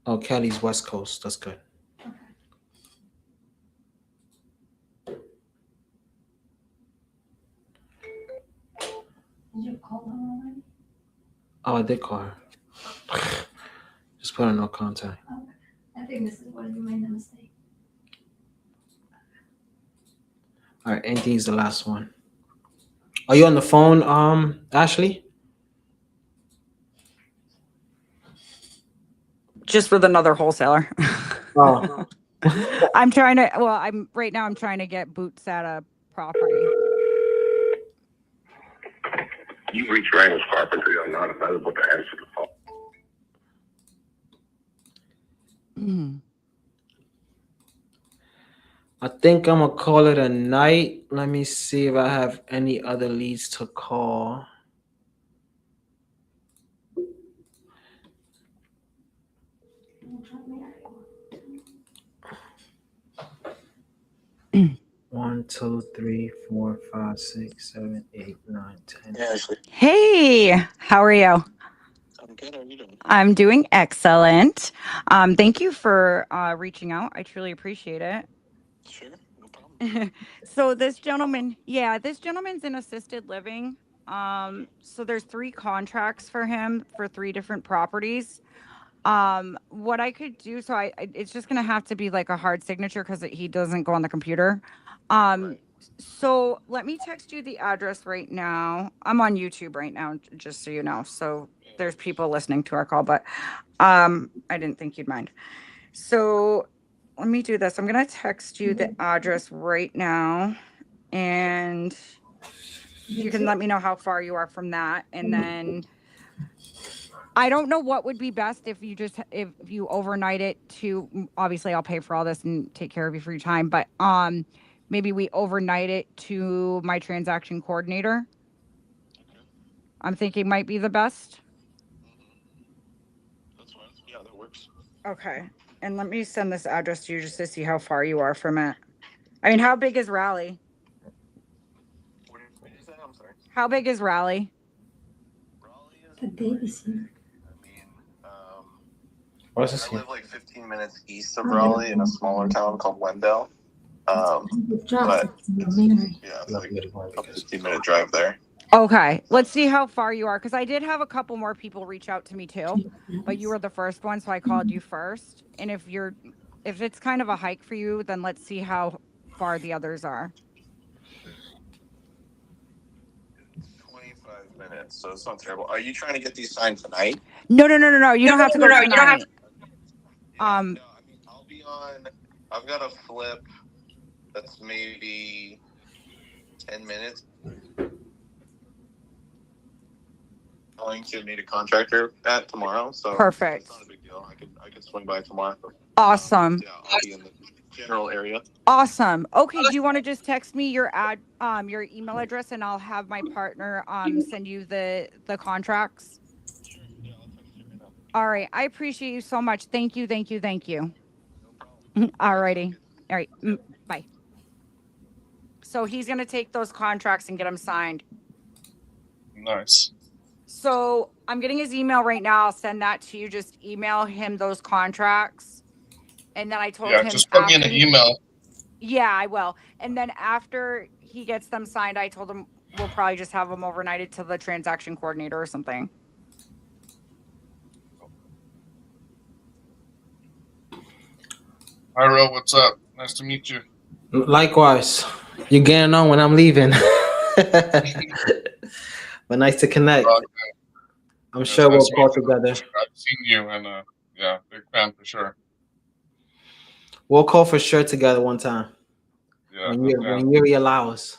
Oh, Kelly's West Coast. That's good. Did you call her already? Oh, I did call her. Just put her no contact. Okay. I think this is where you made the mistake. All right, anything's the last one. Are you on the phone, Ashley? Just with another wholesaler. Oh. I'm trying to I'm trying to get boots at a property. You've reached Ramos Carpentry. I'm not available to answer the phone. I think I'm gonna call it a night. Let me see if I have any other leads to call. One, 2, 3, 4, 5, 6, 7, 8, 9, 10. Yeah, Ashley. Hey, how are you? I'm good. How are you doing? I'm doing excellent. Thank you for reaching out. I truly appreciate it. Sure, no problem. So this gentleman's in assisted living. So there's 3 contracts for him for 3 different properties. What I could do, so it's just gonna have to be like a hard signature because he doesn't go on the computer. So let me text you the address right now. I'm on YouTube right now, just so you know. So there's people listening to our call, but I didn't think you'd mind. So let me do this. I'm gonna text you the address right now, and you can let me know how far you are from that, and then I don't know what would be best if you overnight it to, obviously I'll pay for all this and take care of you for your time, but maybe we overnight it to my transaction coordinator. I'm thinking might be the best. That's fine. Yeah, that works. Okay. And let me send this address to you just to see how far you are from it. I mean, how big is Raleigh? What did you say? I'm sorry. How big is Raleigh? The baby's here. What is this I here? live like 15 minutes east of Raleigh in a smaller town called Wendell. But yeah, it's like a 15-minute drive there. Okay, let's see how far you are, because I did have a couple more people reach out to me too, but you were the first one, so I called you first. And if it's kind of a hike for you, then let's see how far the others are. minutes, so it's not terrible. Are you trying to get these signed tonight? No. You don't have to go tonight. I'll be on. I've got a flip that's maybe 10 minutes. Going to need a contractor at tomorrow, so Perfect. it's not a big deal. I could swing by tomorrow. Awesome. Yeah, I'll be in the general area. Awesome. Okay, do you want to just text me your your email address, and I'll have my partner send you the contracts? All right. I appreciate you so much. Thank you. All righty. All right. Bye. So he's gonna take those contracts and get them signed. Nice. So I'm getting his email right now. I'll send that to you. Just email him those contracts. And then I told him. Just put me in an email. Yeah, I will. And then after he gets them signed, I told him we'll probably just have them overnighted to the transaction coordinator or something. Hi, Ro, what's up? Nice to meet you. Likewise. You're getting on when I'm leaving. But nice to connect. I'm sure we'll call together. I've seen you, and yeah, big fan for sure. We'll call for sure together one time. Yeah, when Yuri allows.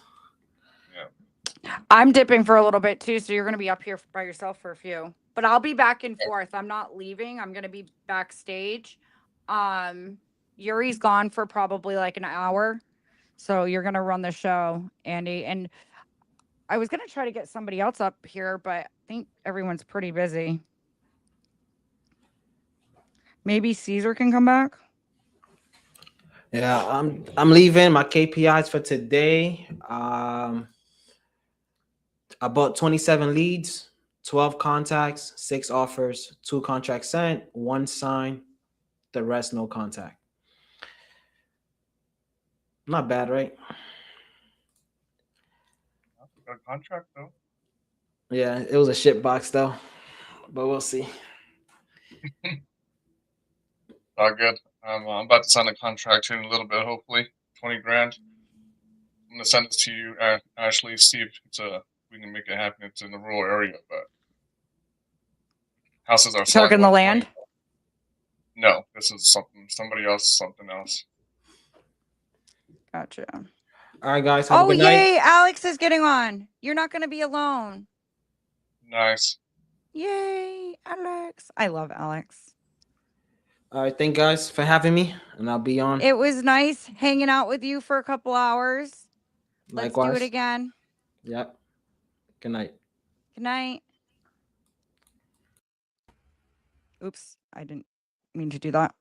I'm dipping for a little bit too, so you're going to be up here by yourself for a few. But I'll be back and forth. I'm not leaving. I'm going to be backstage. Yuri's gone for probably like an hour, so you're going to run the show, Andy. And I was going to try to get somebody else up here, but I think everyone's pretty busy. Maybe Caesar can come back. Yeah, I'm leaving. My KPIs for today. I bought 27 leads, 12 contacts, 6 offers, 2 contracts sent, 1 signed, the rest no contact. Not bad, right? Good contract though. Yeah, it was a shit box though, but we'll see. All good. I'm about to sign a contract here in a little bit, hopefully 20 grand. I'm gonna send this to you, Ashley. See if we can make it happen. It's in the rural area, but houses are Talking the land. No, this is somebody else, something else. Gotcha. All right, guys. Have a good yay! night. Alex is getting on. You're not going to be alone. Nice. Yay, Alex! I love Alex. All right, thank you guys for having me, and I'll be on. It was nice hanging out with you for a couple hours. Likewise. Let's do it again. Yep. Good night. Good night. Oops, I didn't mean to do that.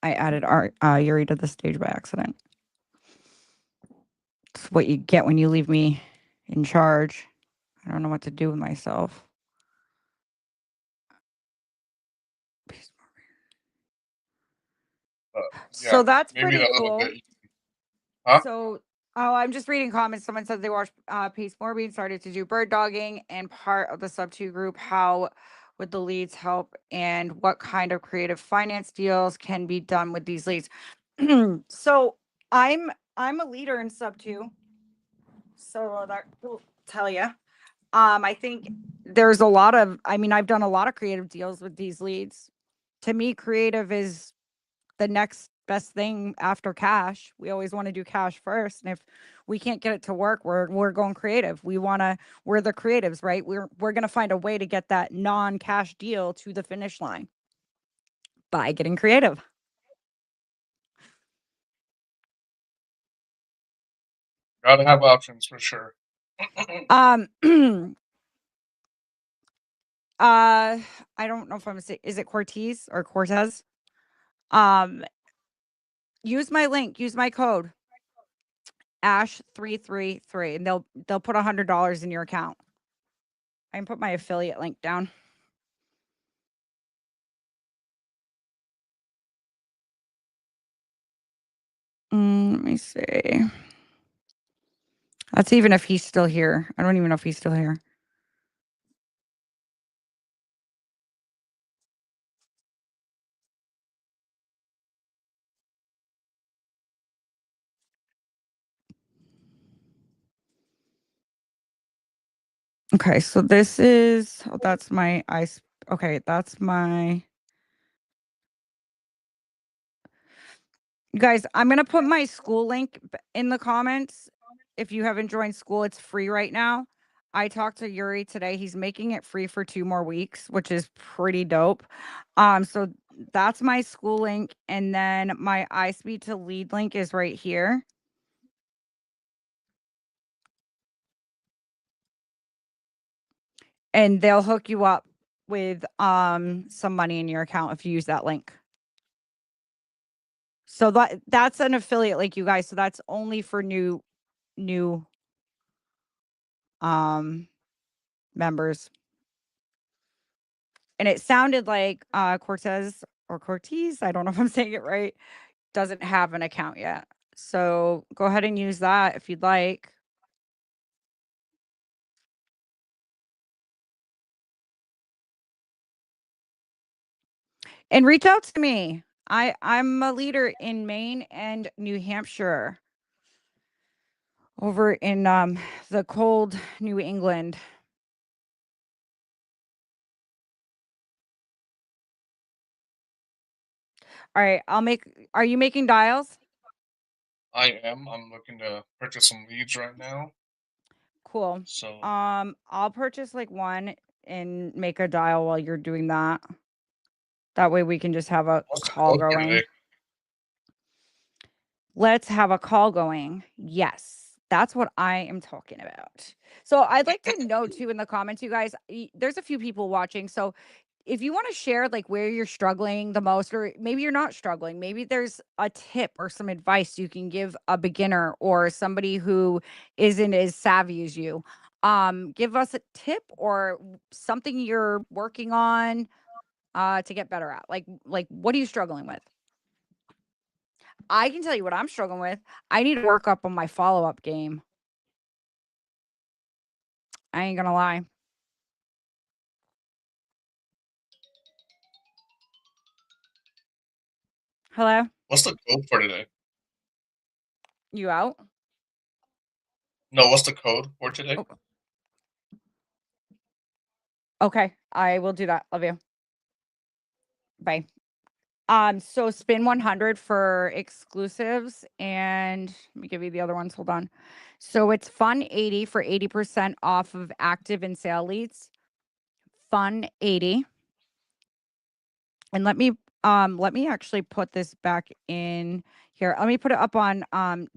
I added Yuri to the stage by accident. It's what you get when you leave me in charge. I don't know what to do with myself. So that's pretty cool. Huh? So, I'm just reading comments. Someone said they watched Pace Morbian started to do bird dogging and part of the sub 2 group. How would the leads help, and what kind of creative finance deals can be done with these leads? So I'm a leader in sub 2. So that will tell you. I think there's a lot of, I've done a lot of creative deals with these leads. To me, creative is the next best thing after cash. We always want to do cash first. And if we can't get it to work, we're going creative. We're the creatives, right? We're going to find a way to get that non-cash deal to the finish line by getting creative. Gotta have options for sure. I don't know if I'm gonna say, is it Cortez or Cortez? Use my link, use my code Ash333, and they'll put $100 in your account. I can put my affiliate link down. Let me see. That's even if he's still here. I don't even know if he's still here. Okay, so this is that's my ice. Okay, that's my. You guys, I'm gonna put my school link in the comments. If you haven't joined school, it's free right now. I talked to Yuri today. He's making it free for 2 more weeks, which is pretty dope. So that's my school link, and then my iSpeed to lead link is right here. And they'll hook you up with some money in your account if you use that link. So that's an affiliate link, you guys. So that's only for new members. And it sounded like Cortez or Cortez, I don't know if I'm saying it right, doesn't have an account yet. So go ahead and use that if you'd like. And reach out to me. I'm a leader in Maine and New Hampshire. Over in the cold New England. All right, are you making dials? I am. I'm looking to purchase some leads right now. Cool. So I'll purchase like one and make a dial while you're doing that. That way we can just have a call going. Let's have a call going. Yes, that's what I am talking about. So I'd like to know too in the comments, you guys, there's a few people watching. So if you want to share like where you're struggling the most, or maybe you're not struggling, maybe there's a tip or some advice you can give a beginner or somebody who isn't as savvy as you. Give us a tip or something you're working on to get better at. Like what are you struggling with? I can tell you what I'm struggling with. I need to work up on my follow-up game. I ain't gonna lie. Hello? what's the code for today? You out? No, what's the code for today? Okay, I will do that. Love you. Bye. So spin 100 for exclusives, and let me give you the other ones. Hold on. So it's fun 80 for 80% off of active and sale leads. Fun 80. And let me actually put this back in here. Let me put it up on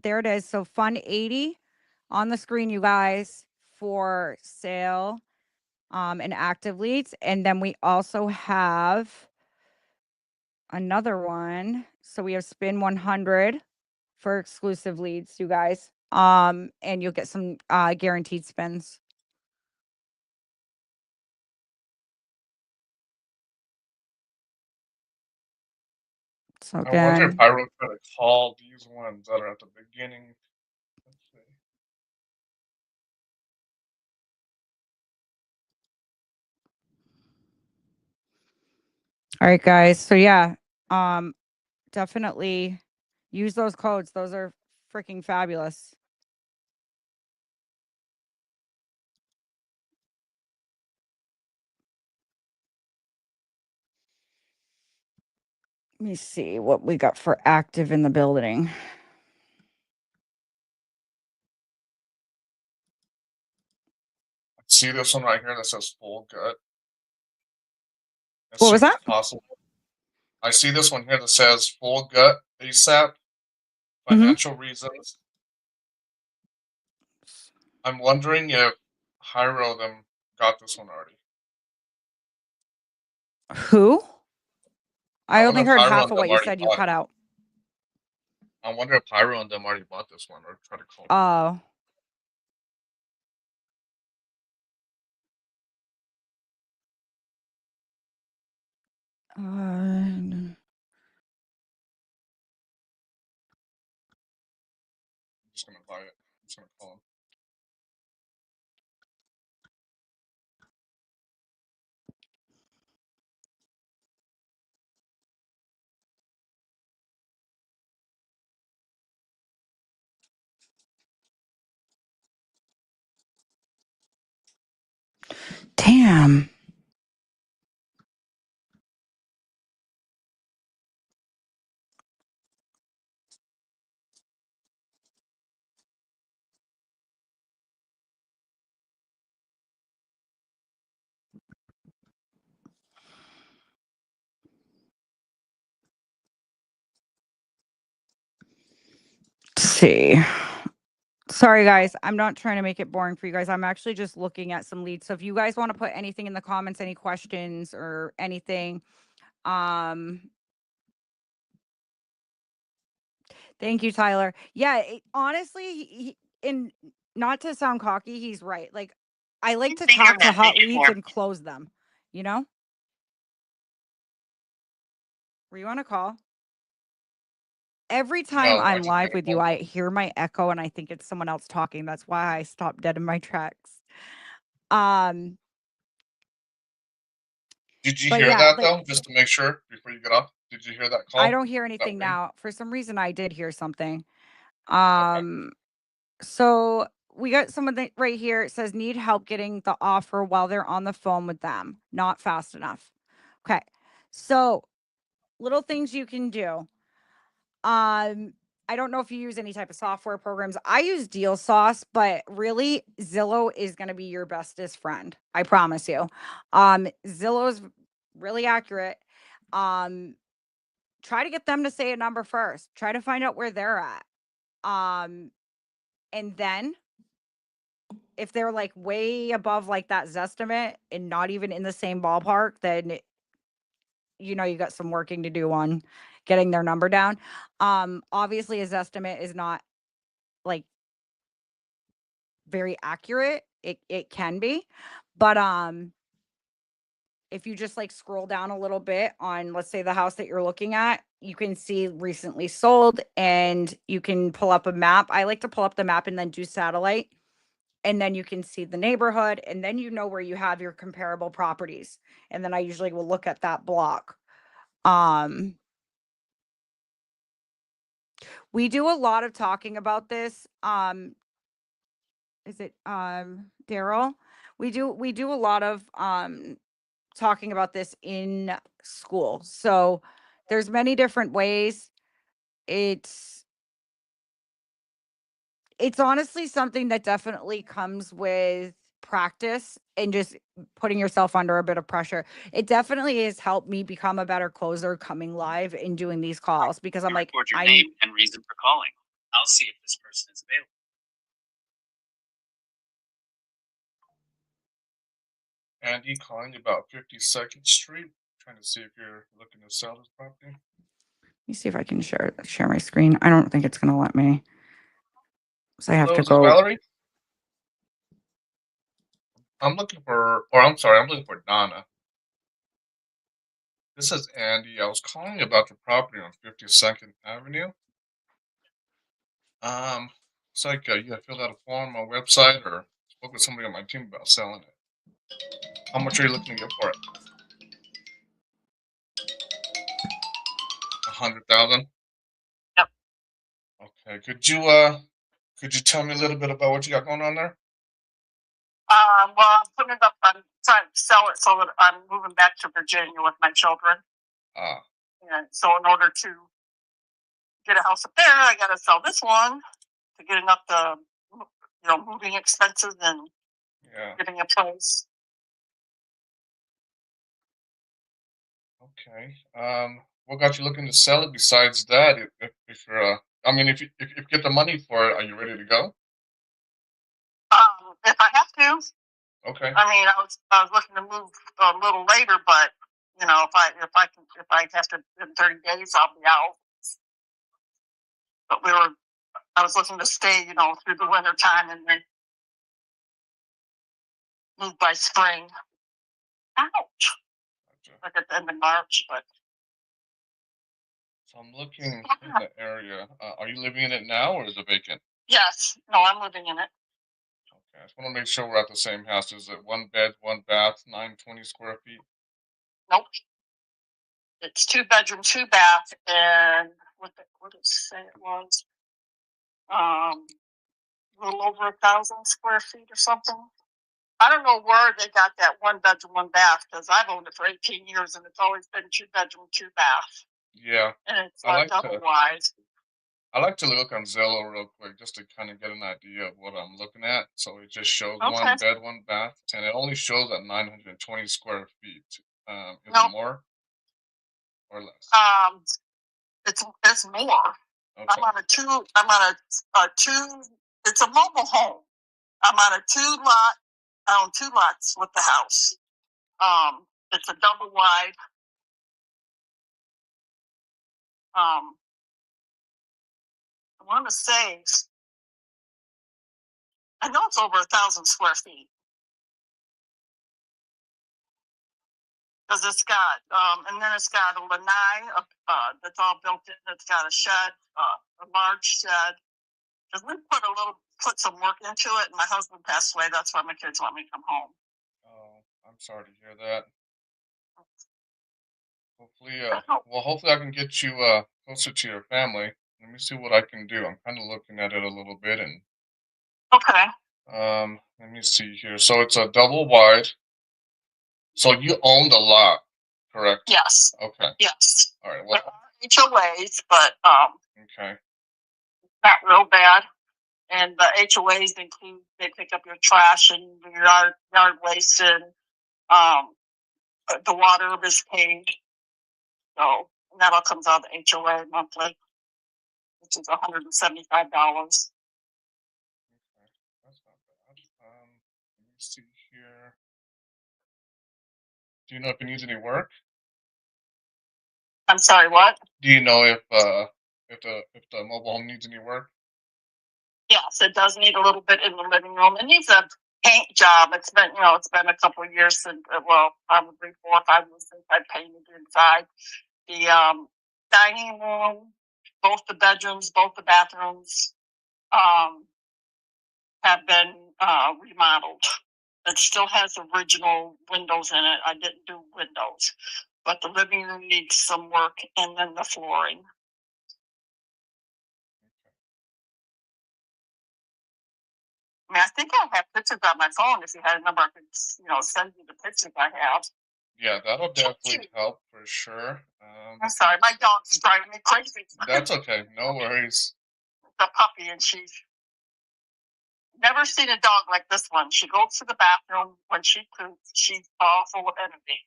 there it is. So fun 80 on the screen, you guys, for sale and active leads. And then we also have another one. So we have spin 100 for exclusive leads, you guys. And you'll get some guaranteed spins. So I wonder if again, Pyro tried to call these ones that are at the beginning. Let's see. all right, guys. So yeah, definitely use those codes. Those are freaking fabulous. Let me see what we got for active in the building. See this one right here that says full gut. As What was soon as that? possible. I see this one here that says full gut ASAP. Mm-hmm. Financial reasons. I'm wondering if Hyro them got this one already. Who? I wonder only if heard Hyro half and of them what you already said. You bought cut it. out. I wonder if Hyro and them already bought this one or try to call. Oh. I'm just gonna buy it. I'm just gonna call him. Damn. Let's see. Sorry, guys. I'm not trying to make it boring for you guys. I'm actually just looking at some leads. So if you guys want to put anything in the comments, any questions or anything, thank you, Tyler. Yeah, honestly, and not to sound cocky, he's right. Like, I like to talk to hot leads and close them, you know? Were you on a call? Every time No, I I'm just live got a with you, phone I call. hear my echo and I think it's someone else talking. That's why I stopped dead in my tracks. Um, Did you but hear yeah, that like though? Just to make sure before you get off. Did you hear that I call? don't hear That anything ring? now. For some reason, I did hear something. Okay. So we got someone that right here. It says need help getting the offer while they're on the phone with them. Not fast enough. Okay. So little things you can do. I don't know if you use any type of software programs. I use Deal Sauce, but really Zillow is going to be your bestest friend. I promise you. Zillow is really accurate. Try to get them to say a number first. Try to find out where they're at. And then if they're like way above like that Zestimate and not even in the same ballpark, then you know you got some working to do on getting their number down. Obviously a Zestimate is not like very accurate. It can be, but if you just like scroll down a little bit on, let's say, the house that you're looking at, you can see recently sold and you can pull up a map. I like to pull up the map and then do satellite, and then you can see the neighborhood, and then you know where you have your comparable properties. And then I usually will look at that block. We do a lot of talking about this. Is it Daryl? We do a lot of talking about this in school. So there's many different ways. It's honestly something that definitely comes with practice and just putting yourself under a bit of pressure. It definitely has helped me become a better closer coming live and doing these calls because I'm like, Record your I name and reason for calling. I'll see if this person is available. Andy calling about 52nd Street, trying to see if you're looking to sell this property. Let me see if I can share my screen. I don't think it's gonna let me. So I have Hello, to is it go. Valerie? I'm looking for Donna. This is Andy. I was calling about the property on 52nd Avenue. It's like you have filled out a form on my website or spoke with somebody on my team about selling it. How much are you looking to get for it? 100,000. Yep. Okay. Could you tell me a little bit about what you got going on there? Well, I'm putting it up. I'm trying to sell it so that I'm moving back to Virginia with my children. Ah. And so, in order to get a house up there, I got to sell this one to get enough the, moving expenses and getting a place. Okay. What got you looking to sell it besides that? If you're, if you get the money for it, are you ready to go? If I have to. Okay. I was looking to move a little later, but if I have to in 30 days, I'll be out. But I was looking to stay, through the winter time and then move by spring. Ouch. Like at the end of March, but. So I'm looking in the area. Are you living in it now, or is it vacant? Yes. No, I'm living in it. Okay. I just want to make sure we're at the same house. Is it 1 bed, 1 bath, 920 square feet? Nope. It's 2 bedroom, 2 bath, and what did it say it was? A little over 1,000 square feet or something. I don't know where they got that 1 bedroom, 1 bath, because I've owned it for 18 years and it's always been 2 bedroom, 2 bath. Yeah. And it's I like double to wide. I like to look on Zillow real quick just to kind of get an idea of what I'm looking at. So it just shows Okay. 1 bed, 1 bath, and it only shows at 920 square feet. Is No. it more or less? It's more. Okay. I'm on a 2, it's a mobile home. I'm on a 2 lot, I own 2 lots with the house. It's a double wide. I want to say, I know it's over 1,000 square feet. Because it's got, and then it's got a lanai that's all built in. It's got a shed, a large shed. Because we put some work into it, and my husband passed away. That's why my kids let me come home. Oh, I'm sorry to hear that. Hopefully I can get you closer to your family. Let me see what I can do. I'm kind of looking at it a little bit, and Okay. let me see here. So it's a double wide. So you own the lot, correct? Yes. Okay. Yes. All right. There are HOAs, but Okay. not real bad. And the HOAs include they pick up your trash and your yard waste, and the water is paid. So that all comes out of the HOA monthly, which is $175. That's not bad. Let me see here. Do you know if it needs any work? I'm sorry, what? Do you know if the mobile home needs any work? Yes, it does need a little bit in the living room. It needs a paint job. It's been a couple of years since, probably 4 or 5 years since I painted inside. The dining room, both the bedrooms, both the bathrooms, have been remodeled. It still has original windows in it. I didn't do windows, but the living room needs some work, and then the flooring. I mean, I think I have pictures on my phone. If you had a number, I could, send you the pictures I have. Yeah, that'll definitely help for sure. I'm sorry, my dog's driving me crazy. That's okay. No worries. The puppy, and she's never seen a dog like this one. She goes to the bathroom when she poops. She's all full of energy.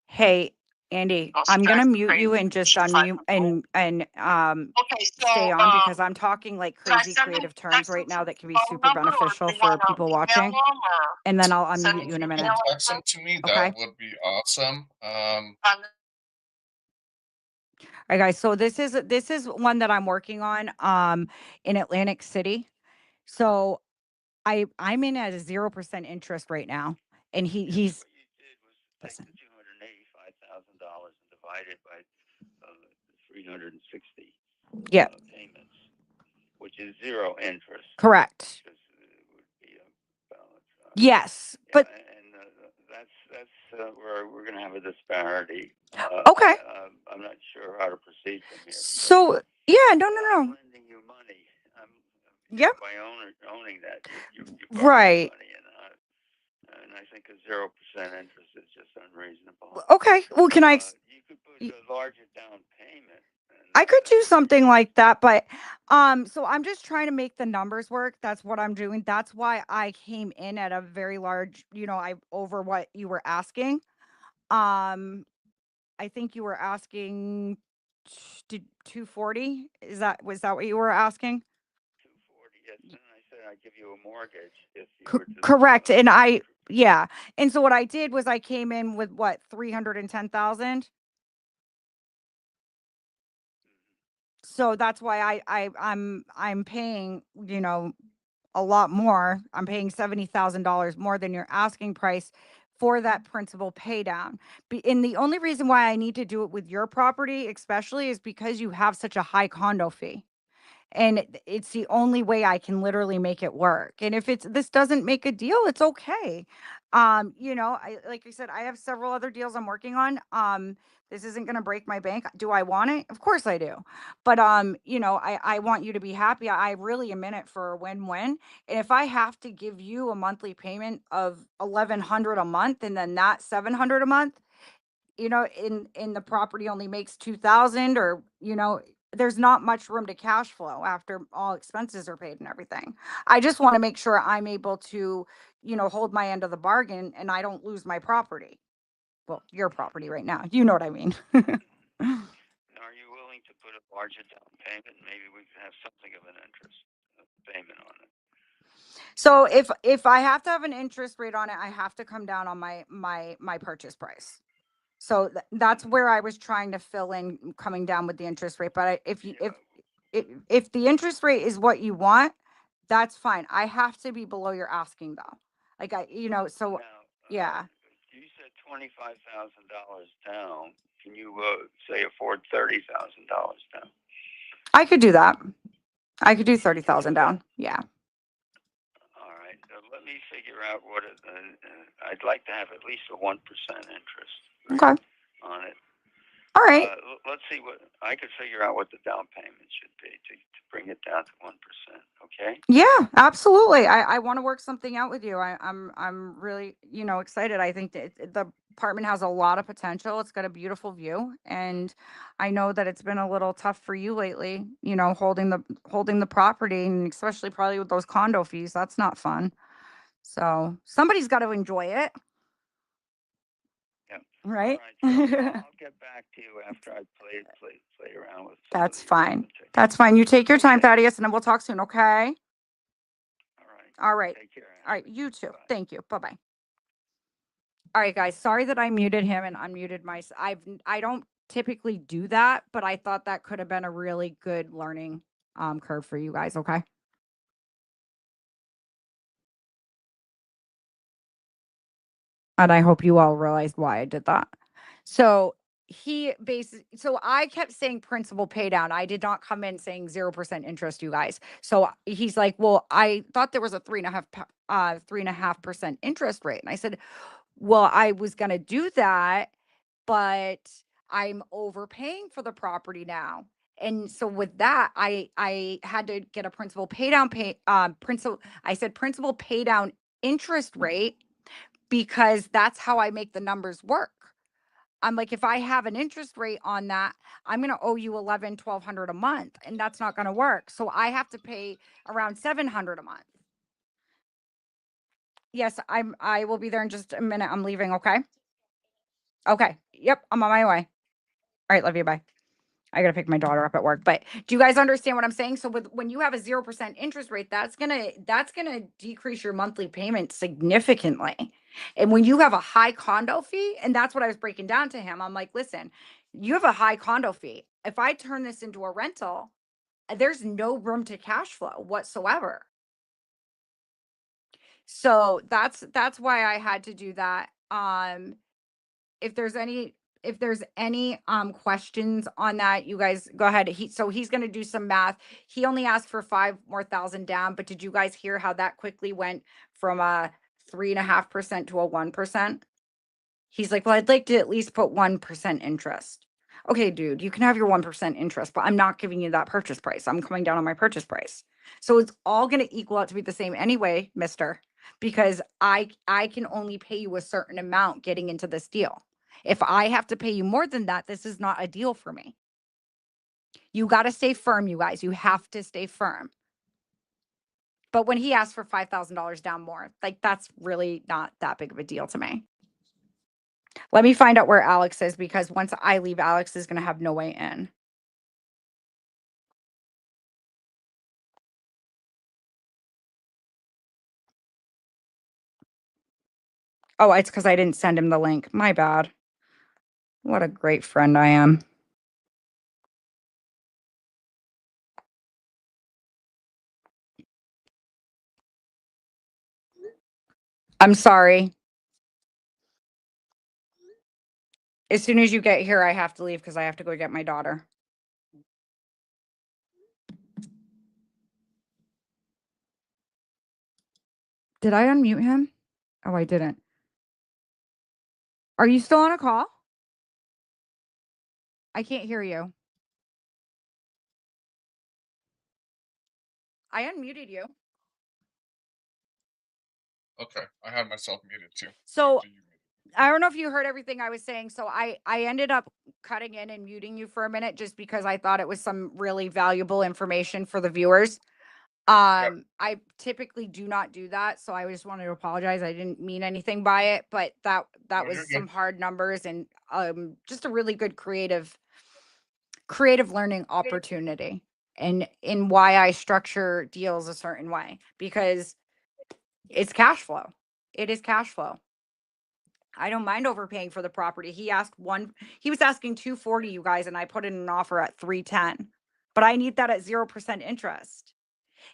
Hey, Andy, I'm gonna mute you and just unmute and stay on because I'm talking like crazy creative terms right now that can be super beneficial for people watching. And then I'll unmute you in a minute. Text them to me. Okay. That would be awesome. All right, guys. So this is one that I'm working on in Atlantic City. So I'm in at a 0% interest right now, and he's. Listen. $285,000 and divided by 360 payments, which is 0 interest. Correct. Because it would be a balance. Yes, but And that's where we're going to have a disparity. Okay. I'm not sure how to proceed from here. So yeah, no. I'm lending you money. Yep. By owning that, you Right. money, and I think a 0% interest is just unreasonable. Okay. Well, can I? You could put a larger down payment. I could do something like that, but so I'm just trying to make the numbers work. That's what I'm doing. That's why I came in at a very large, I over what you were asking. I think you were asking 240. Was that what you were asking? 240. Yes, and I said I'd give you a mortgage if you were to. Correct. And yeah. And so what I did was I came in with what, 310,000. So that's why I'm paying, a lot more. I'm paying $70,000 more than your asking price for that principal pay down. And the only reason why I need to do it with your property, especially, is because you have such a high condo fee. And it's the only way I can literally make it work. And if this doesn't make a deal, it's okay. You know, like I said, I have several other deals I'm working on. This isn't going to break my bank. Do I want it? Of course I do. But you know, I want you to be happy. I really am in it for a win-win. And if I have to give you a monthly payment of 1,100 a month and then that 700 a month, you know, in the property only makes 2,000, or, you know, there's not much room to cash flow after all expenses are paid and everything. I just want to make sure I'm able to, you know, hold my end of the bargain and I don't lose my property. Well, your property right now, you know what I mean. Are you willing to put a larger down payment? Maybe we can have something of an interest payment on it. So if I have to have an interest rate on it, I have to come down on my purchase price. So that's where I was trying to fill in coming down with the interest rate. But if the interest rate is what you want, that's fine. I have to be below your asking though. Like you know, so yeah. You said $25,000 down. Can you say afford $30,000 down? I could do that. I could do 30,000 down. Yeah. All right. Let me figure out what I'd like to have at least a 1% interest rate Okay. on it. All right. Let's see what I could figure out what the down payment should be to bring it down to 1%. Okay. Yeah, absolutely. I want to work something out with you. I'm really, you know, excited. I think that the apartment has a lot of potential. It's got a beautiful view, and I know that it's been a little tough for you lately, you know, holding the property, and especially probably with those condo fees. That's not fun. So somebody's got to enjoy it. Yeah. Right? All right. So I'll get back to you after I play around with. That's fine. That's fine. You take your time, Thaddeus, and then we'll talk soon, okay? All right. Take care. All right. You too. Thank you. Bye-bye. All right, guys. Sorry that I muted him and unmuted I don't typically do that, but I thought that could have been a really good learning curve for you guys, okay? And I hope you all realized why I did that. So so I kept saying principal pay down. I did not come in saying 0% interest, you guys. So he's like, well, I thought there was a 3.5% interest rate. And I said, well, I was going to do that, but I'm overpaying for the property now. And so with that, I had to get a principal pay down I said principal pay down interest rate, because that's how I make the numbers work. I'm like, if I have an interest rate on that, I'm going to owe you $1,200 a month, and that's not going to work. So I have to pay around $700 a month. Yes, I will be there in just a minute. I'm leaving. Okay. Okay. Yep. I'm on my way. All right. Love you. Bye. I got to pick my daughter up at work, but do you guys understand what I'm saying? So when you have a 0% interest rate, that's going to decrease your monthly payment significantly. And when you have a high condo fee, and that's what I was breaking down to him. I'm like, listen, you have a high condo fee. If I turn this into a rental, there's no room to cash flow whatsoever. So that's why I had to do that. If there's any questions on that, you guys go ahead. He's going to do some math. He only asked for 5,000 more down, but did you guys hear how that quickly went from a 3.5% to a 1%? He's like, well, I'd like to at least put 1% interest. Okay, dude, you can have your 1% interest, but I'm not giving you that purchase price. I'm coming down on my purchase price. So it's all going to equal out to be the same anyway, mister, because I can only pay you a certain amount getting into this deal. If I have to pay you more than that, this is not a deal for me. You got to stay firm, you guys. You have to stay firm. But when he asked for $5,000 down more, like, that's really not that big of a deal to me. Let me find out where Alex is, because once I leave, Alex is going to have no way in. Oh, it's because I didn't send him the link. My bad. What a great friend I am. I'm sorry. As soon as you get here, I have to leave because I have to go get my daughter. Did I unmute him? Oh, I didn't. Are you still on a call? I can't hear you. I unmuted you. Okay, I had myself muted too. So I don't know if you heard everything I was saying. So I ended up cutting in and muting you for a minute just because I thought it was some really valuable information for the viewers. I typically do not do that, so I just wanted to apologize. I didn't mean anything by it, but that No, was you're some good. hard numbers and just a really good creative learning opportunity and in why I structure deals a certain way because it's cash flow. It is cash flow. I don't mind overpaying for the property. He was asking 240, you guys, and I put in an offer at 310. But I need that at 0% interest.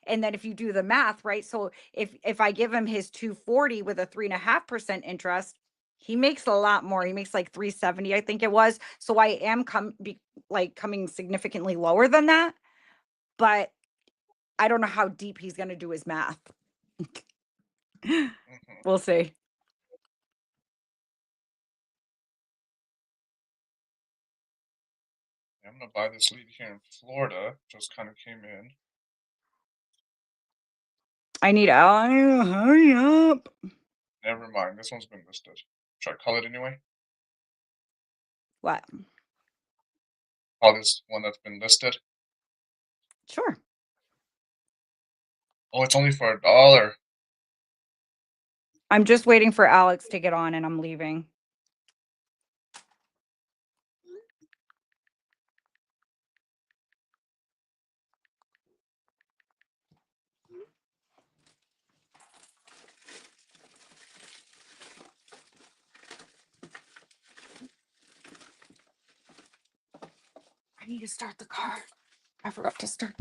And then if you do the math, right? So if I give him his 240 with a 3.5% interest, he makes a lot more. He makes like 370, I think it was. So I am coming significantly lower than that. But I don't know how deep he's gonna do his math. We'll see. I'm gonna buy this lead here in Florida. Just kind of came in. I need hurry up. Never mind. This one's been listed. Should I call it anyway? What? Call this one that's been listed. Sure. Oh, it's only for $1. I'm just waiting for Alex to get on and I'm leaving. I need to start the car. I forgot to start.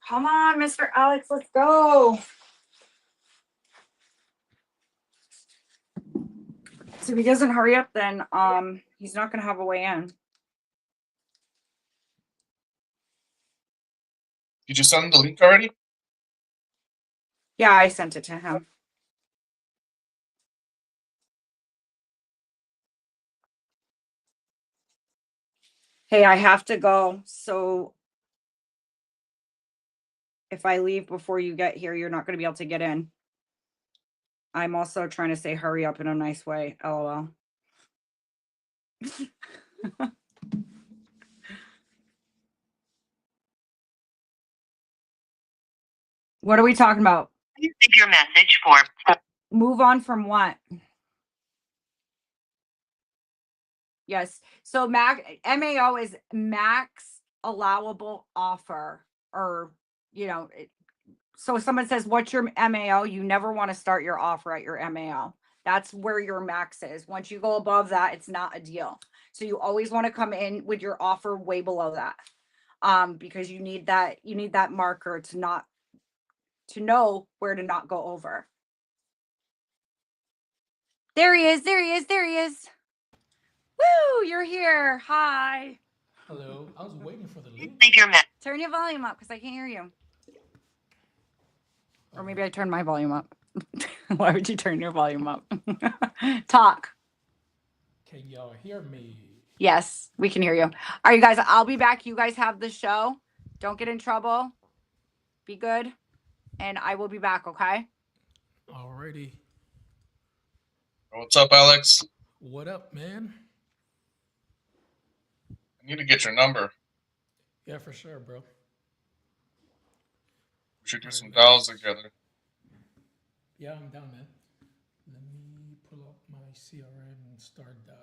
Come on, Mr. Alex, let's go. So if he doesn't hurry up, then he's not gonna have a way in. Did you send the link already? Yeah, I sent it to him. Hey, I have to go. So if I leave before you get here, you're not gonna be able to get in. I'm also trying to say hurry up in a nice way. LOL. What are we talking about? You leave your message for. Move on from what? Yes. So MAO is max allowable offer, or so if someone says, what's your MAO? You never want to start your offer at your MAO. That's where your max is. Once you go above that, it's not a deal. So you always want to come in with your offer way below that. Because you need that marker to know where to not go over. There he is. Woo, you're here. Hi. Hello. I was waiting for the link. Leave your message. Turn your volume up because I can't hear you. Or maybe I turned my volume up. Why would you turn your volume up? Talk. Can y'all hear me? Yes, we can hear you. All right, you guys, I'll be back. You guys have the show. Don't get in trouble. Be good. And I will be back, okay? Alrighty. What's up, Alex? What up, man? I need to get your number. Yeah, for sure, bro. We should do some dials together. Yeah, I'm down, man. Let me pull up my CRM and start dialing.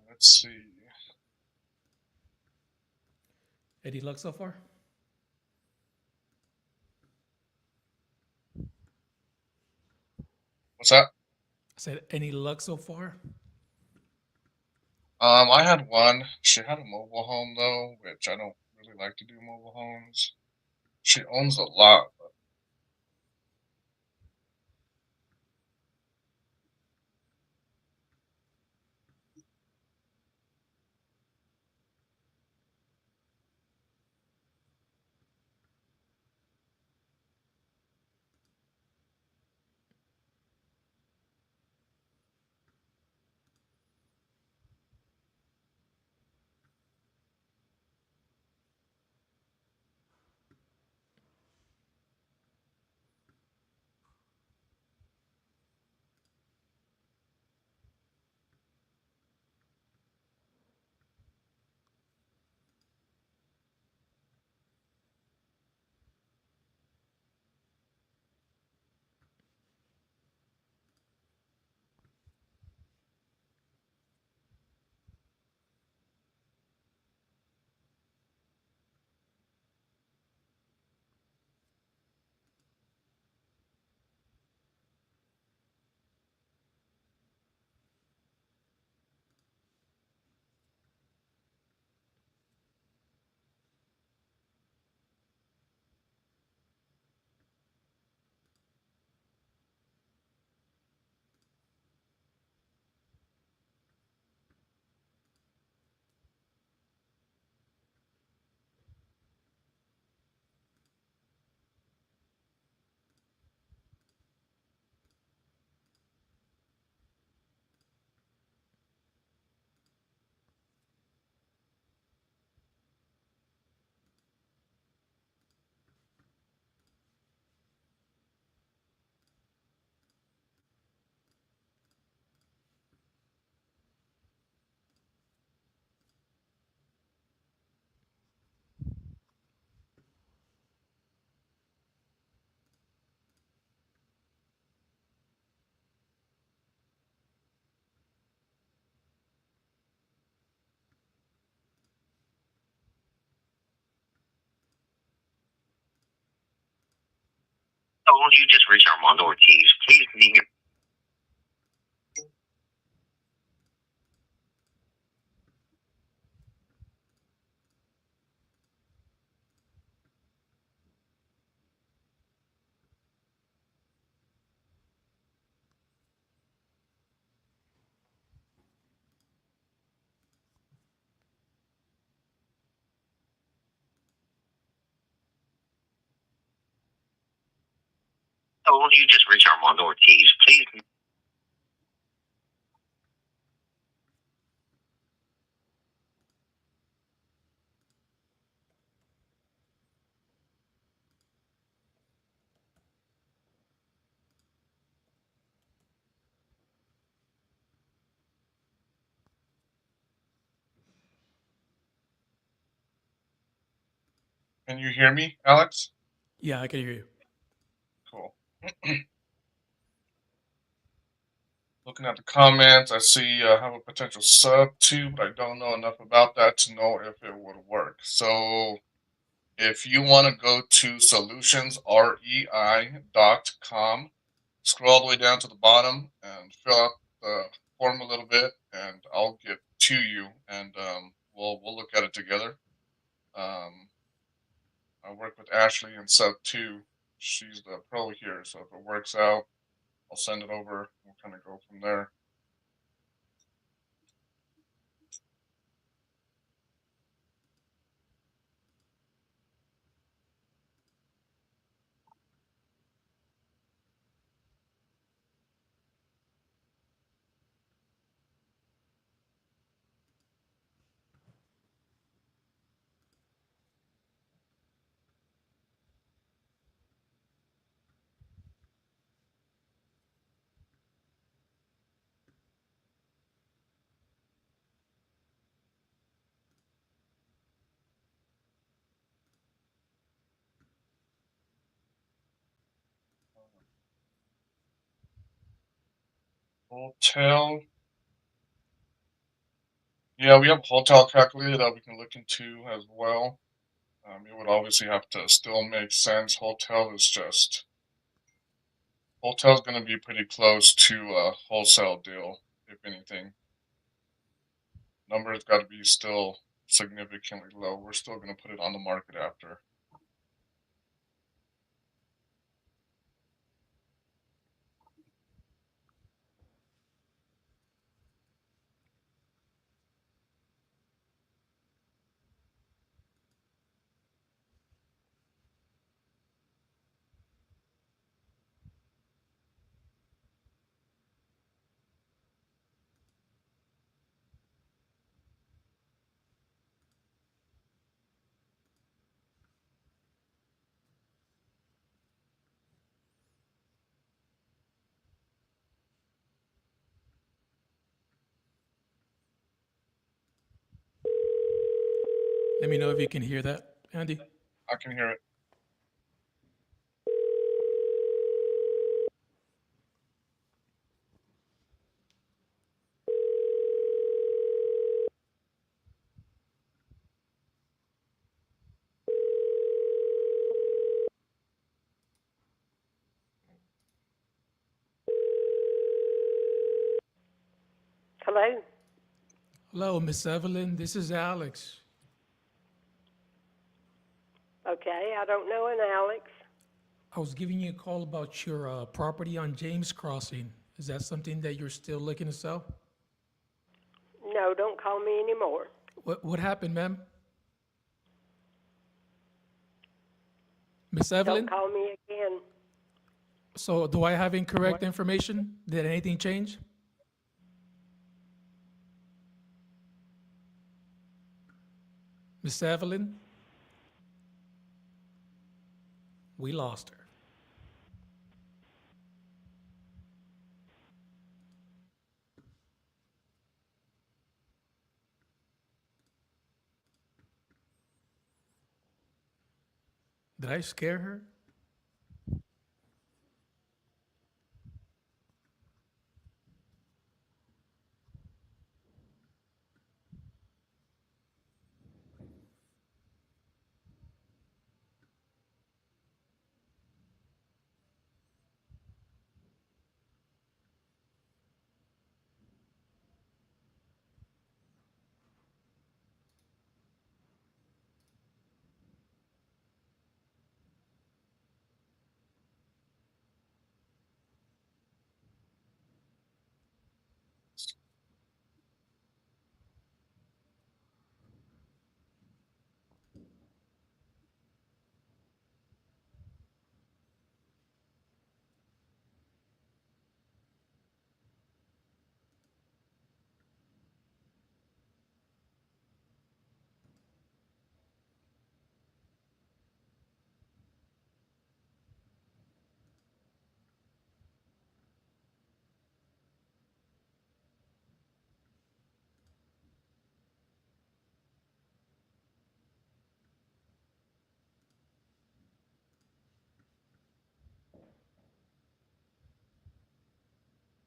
Let's see. Any luck so far? What's that? I said, any luck so far? I had one. She had a mobile home though, which I don't really like to do mobile homes. She owns a lot. Oh, you just reached Armando Ortiz. Please leave your Oh, you just reached Armando Ortiz. Please. Can you hear me, Alex? Yeah, I can hear you. Cool. Looking at the comments, I see I have a potential sub too, but I don't know enough about that to know if it would work. So if you want to go to solutionsrei.com, scroll all the way down to the bottom and fill out the form a little bit, and I'll get to you, and we'll look at it together. I work with Ashley and sub 2. She's the pro here, so if it works out, I'll send it over. We'll kind of go from there. Hotel. Yeah, we have a hotel calculator that we can look into as well. It would obviously have to still make sense. Hotel's going to be pretty close to a wholesale deal, if anything. Numbers got to be still significantly low. We're still going to put it on the market after. Let me know if you can hear that, Andy. I can hear it. Hello? Hello, Miss Evelyn. This is Alex. Okay, I don't know an Alex. I was giving you a call about your property on James Crossing. Is that something that you're still looking to sell? No, don't call me anymore. What happened, ma'am? Miss Evelyn? Don't call me again. So do I have incorrect information? Did anything change? Miss Evelyn? We lost her. Did I scare her?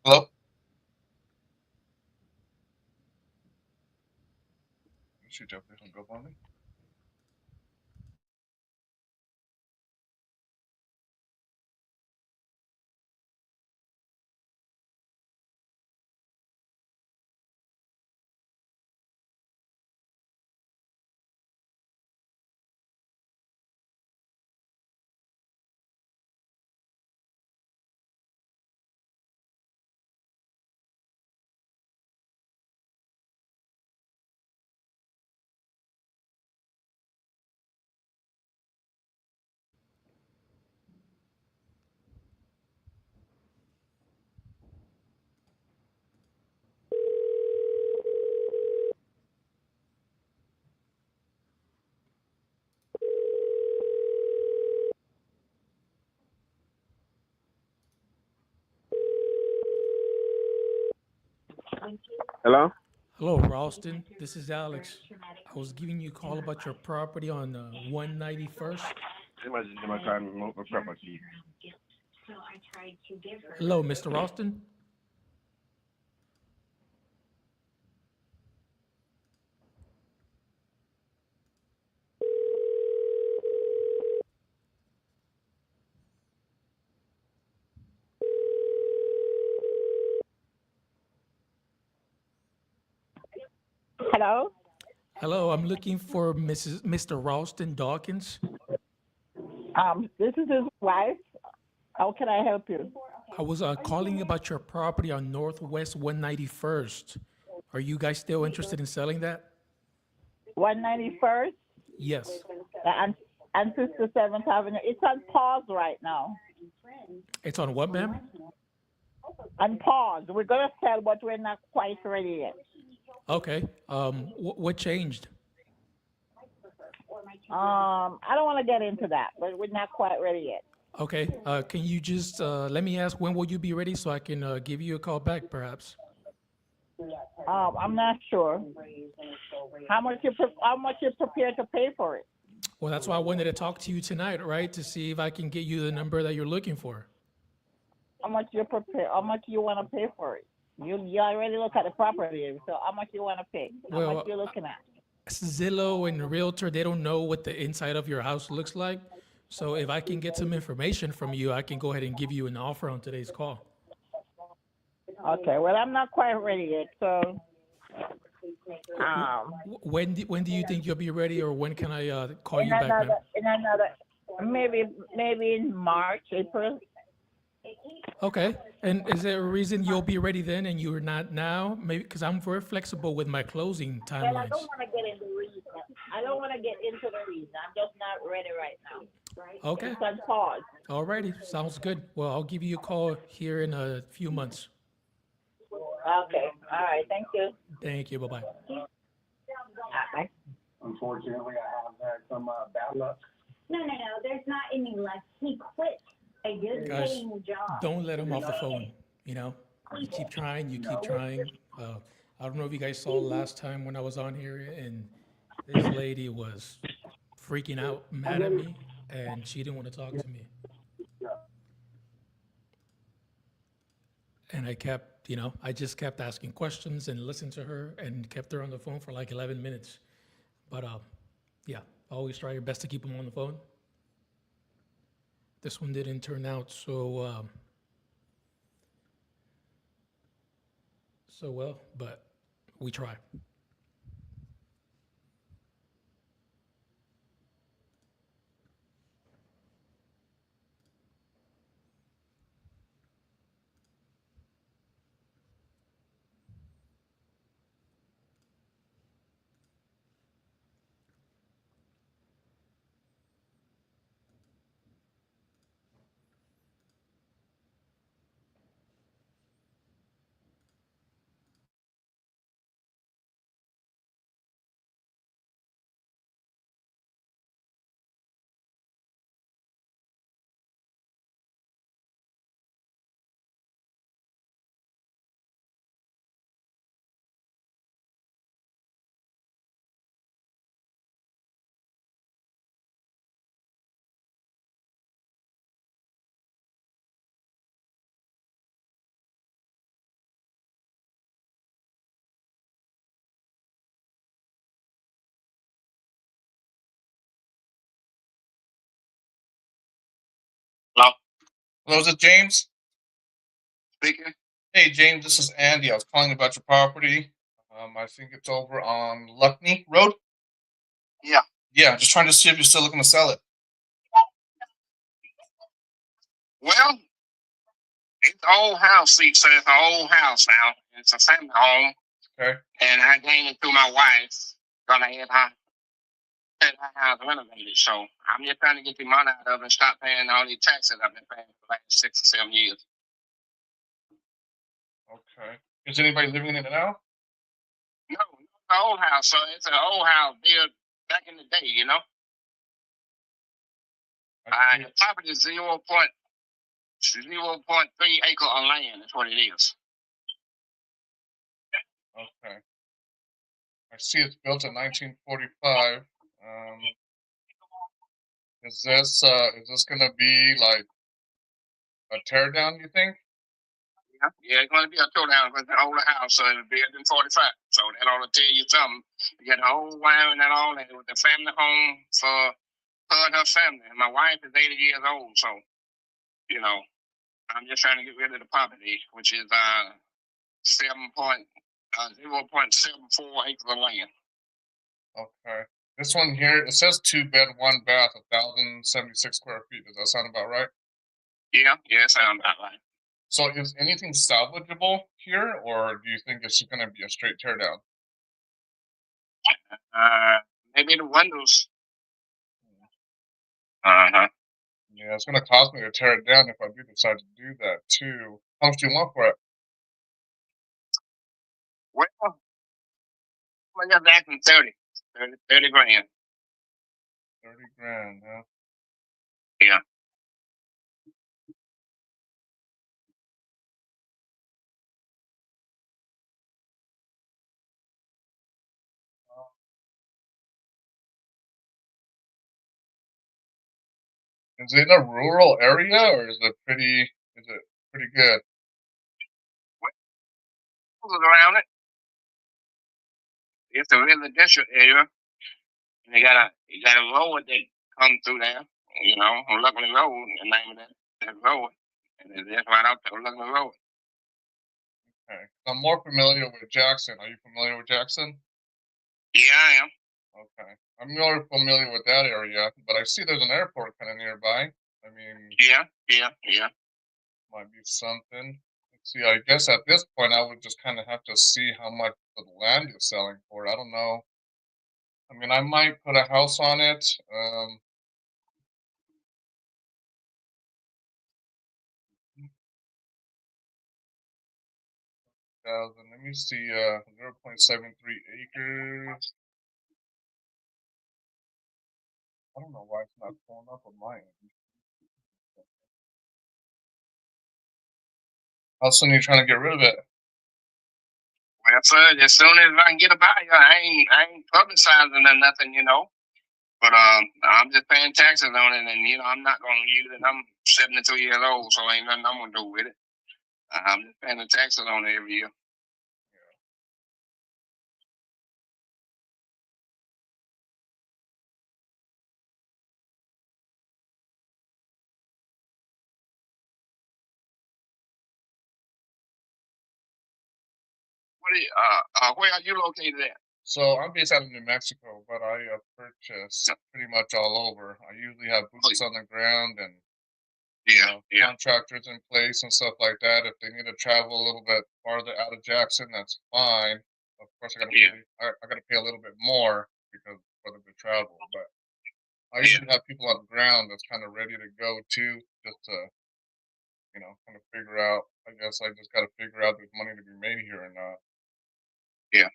Hello? She definitely hung up on me. Hello? Hello, Ralston. This is Alex. I was giving you a call about your property on 191st. Hello, Mr. Ralston. Hello? Hello, I'm looking for Mr. Ralston Dawkins. This is his wife. How can I help you? I was calling about your property on Northwest 191st. Are you guys still interested in selling that? 191st Yes. and 57th Avenue. It's on pause right now. It's on what, ma'am? On pause. We're going to sell, but we're not quite ready yet. Okay. What changed? I don't want to get into that, but we're not quite ready yet. Okay. Can you just let me ask, when will you be ready so I can give you a call back, perhaps? I'm not sure. How much you prepared to pay for it? Well, that's why I wanted to talk to you tonight, right? To see if I can get you the number that you're looking for. How much you want to pay for it? You already look at the property, so how much you want to pay? How Well, much you looking at? Zillow and Realtor, they don't know what the inside of your house looks like. So if I can get some information from you, I can go ahead and give you an offer on today's call. Okay, well, I'm not quite ready yet, so When do you think you'll be ready, or when can I call you back, ma'am? in another maybe in March, April. Okay. And is there a reason you'll be ready then and you're not now? Maybe because I'm very flexible with my closing Well, I timelines. don't want to get into the reason. I don't want to get into the reason. I'm just not ready right now. Okay. It's on pause. Alrighty. Sounds good. Well, I'll give you a call here in a few months. Okay. All right. Thank you. Thank you. Bye-bye. Bye. Unfortunately, I have had some bad luck. No. There's not any luck. He quit a good Guys, paying job. don't let him off the phone. You keep trying, you keep trying. I don't know if you guys saw last time when I was on here, and this lady was freaking out, mad at me, and she didn't want to talk to me. And I just kept asking questions and listened to her and kept her on the phone for like 11 minutes. But yeah, always try your best to keep them on the phone. This one didn't turn out so well, but we try. Hello? Hello, is it James? Speaking. Hey, James, this is Andy. I was calling about your property. I think it's over on Luckney Road. Yeah. Yeah, just trying to see if you're still looking to sell it. Well, it's an old house, see, so it's an old house now. It's a family home. Okay. And I gave it to my wife. Gonna have her house renovated. So I'm just trying to get the money out of it and stop paying all these taxes I've been paying for the last 6 or 7 years. Okay. Is anybody living in it now? No, it's an old house. So it's an old house built back in the day, The property is 0.3 acre on land. That's what it is. Okay. I see it's built in 1945. Is this gonna be like a tear down, you think? Yeah, it's going to be a tear down with the older house, so it'll be in 45. So that ought to tell you something. You got the whole wiring and all that with the family home for her and her family. And my wife is 80 years old, so I'm just trying to get rid of the property, which is 7.8 0.74 acres of land. Okay. This one here, it says 2-bed, 1 bath, 1,076 square feet. Does that sound about right? Yeah, sounds about right. So is anything salvageable here, or do you think it's just going to be a straight tear down? Maybe the windows. Yeah, it's going to cost me to tear it down if I do decide to do that too. How much do you want for it? Well, I'm just asking 30 grand. 30 grand, huh? Yeah. Is it in a rural area, or is it pretty good? Around it. It's a residential area. You got a road that comes through there. You know, Luckily Road, the name of that road. And it's just right out there, Luckily Road. Okay. I'm more familiar with Jackson. Are you familiar with Jackson? Yeah, I am. Okay. I'm more familiar with that area, but I see there's an airport kind of nearby. I mean, yeah. Might be something. Let's see, I guess at this point I would just kind of have to see how much the land is selling for. I don't know. I mean, I might put a house on it. Let me see, 0.73 acres. I don't know why it's not pulling up on my end. How soon are you trying to get rid of it? Well, sir, as soon as I can get a buyer, I ain't publicizing or nothing, you know. But I'm just paying taxes on it, and you know I'm not gonna use it. I'm 72 years old, so ain't nothing I'm gonna do with it. I'm just paying the taxes on it every year. Where are you located at? So I'm based out of New Mexico, but I purchase pretty much all over. I usually have boots on the ground and contractors in place and stuff like that. If they need to travel a little bit farther out of Jackson, that's fine. Of course, I gotta pay a little bit more because for them to travel. But I usually have people on the ground that's kind of ready to go too, just to kind of figure out. I guess I just gotta figure out if there's money to be made here or not. Yeah.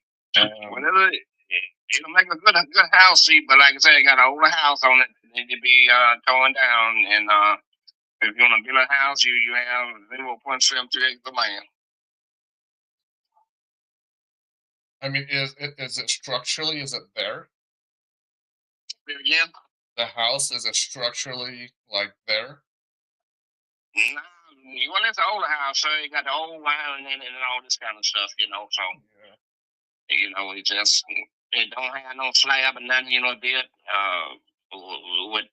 Whatever. It'll make a good house, see, but like I said, it got an older house on it. It need to be torn down, and if you want to build a house, you have 0.73 acres of land. I mean, is it structurally? Is it there? Again? The house, is it structurally like there? No, well, it's an older house, so it got the old wiring in it and all this kind of stuff, you know. So, it don't have no slab or nothing, built with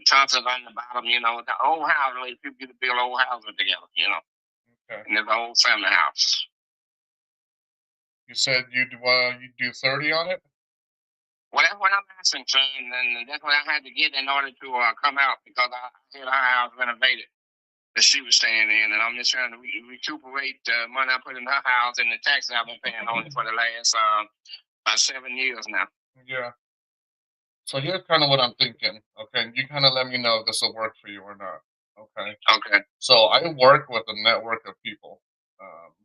trusses on the bottom, The old house, the way people used to build old houses together, Okay. And it's an old family house. You said you do 30 on it? Well, that's what I'm asking, sir, and that's what I had to get in order to come out because I had her house renovated that she was staying in, and I'm just trying to recuperate the money I put in her house and the taxes I've been paying on it for the last about 7 years now. Yeah. So here's kind of what I'm thinking. Okay, you kind of let me know if this will work for you or not. Okay. Okay. So I work with a network of people.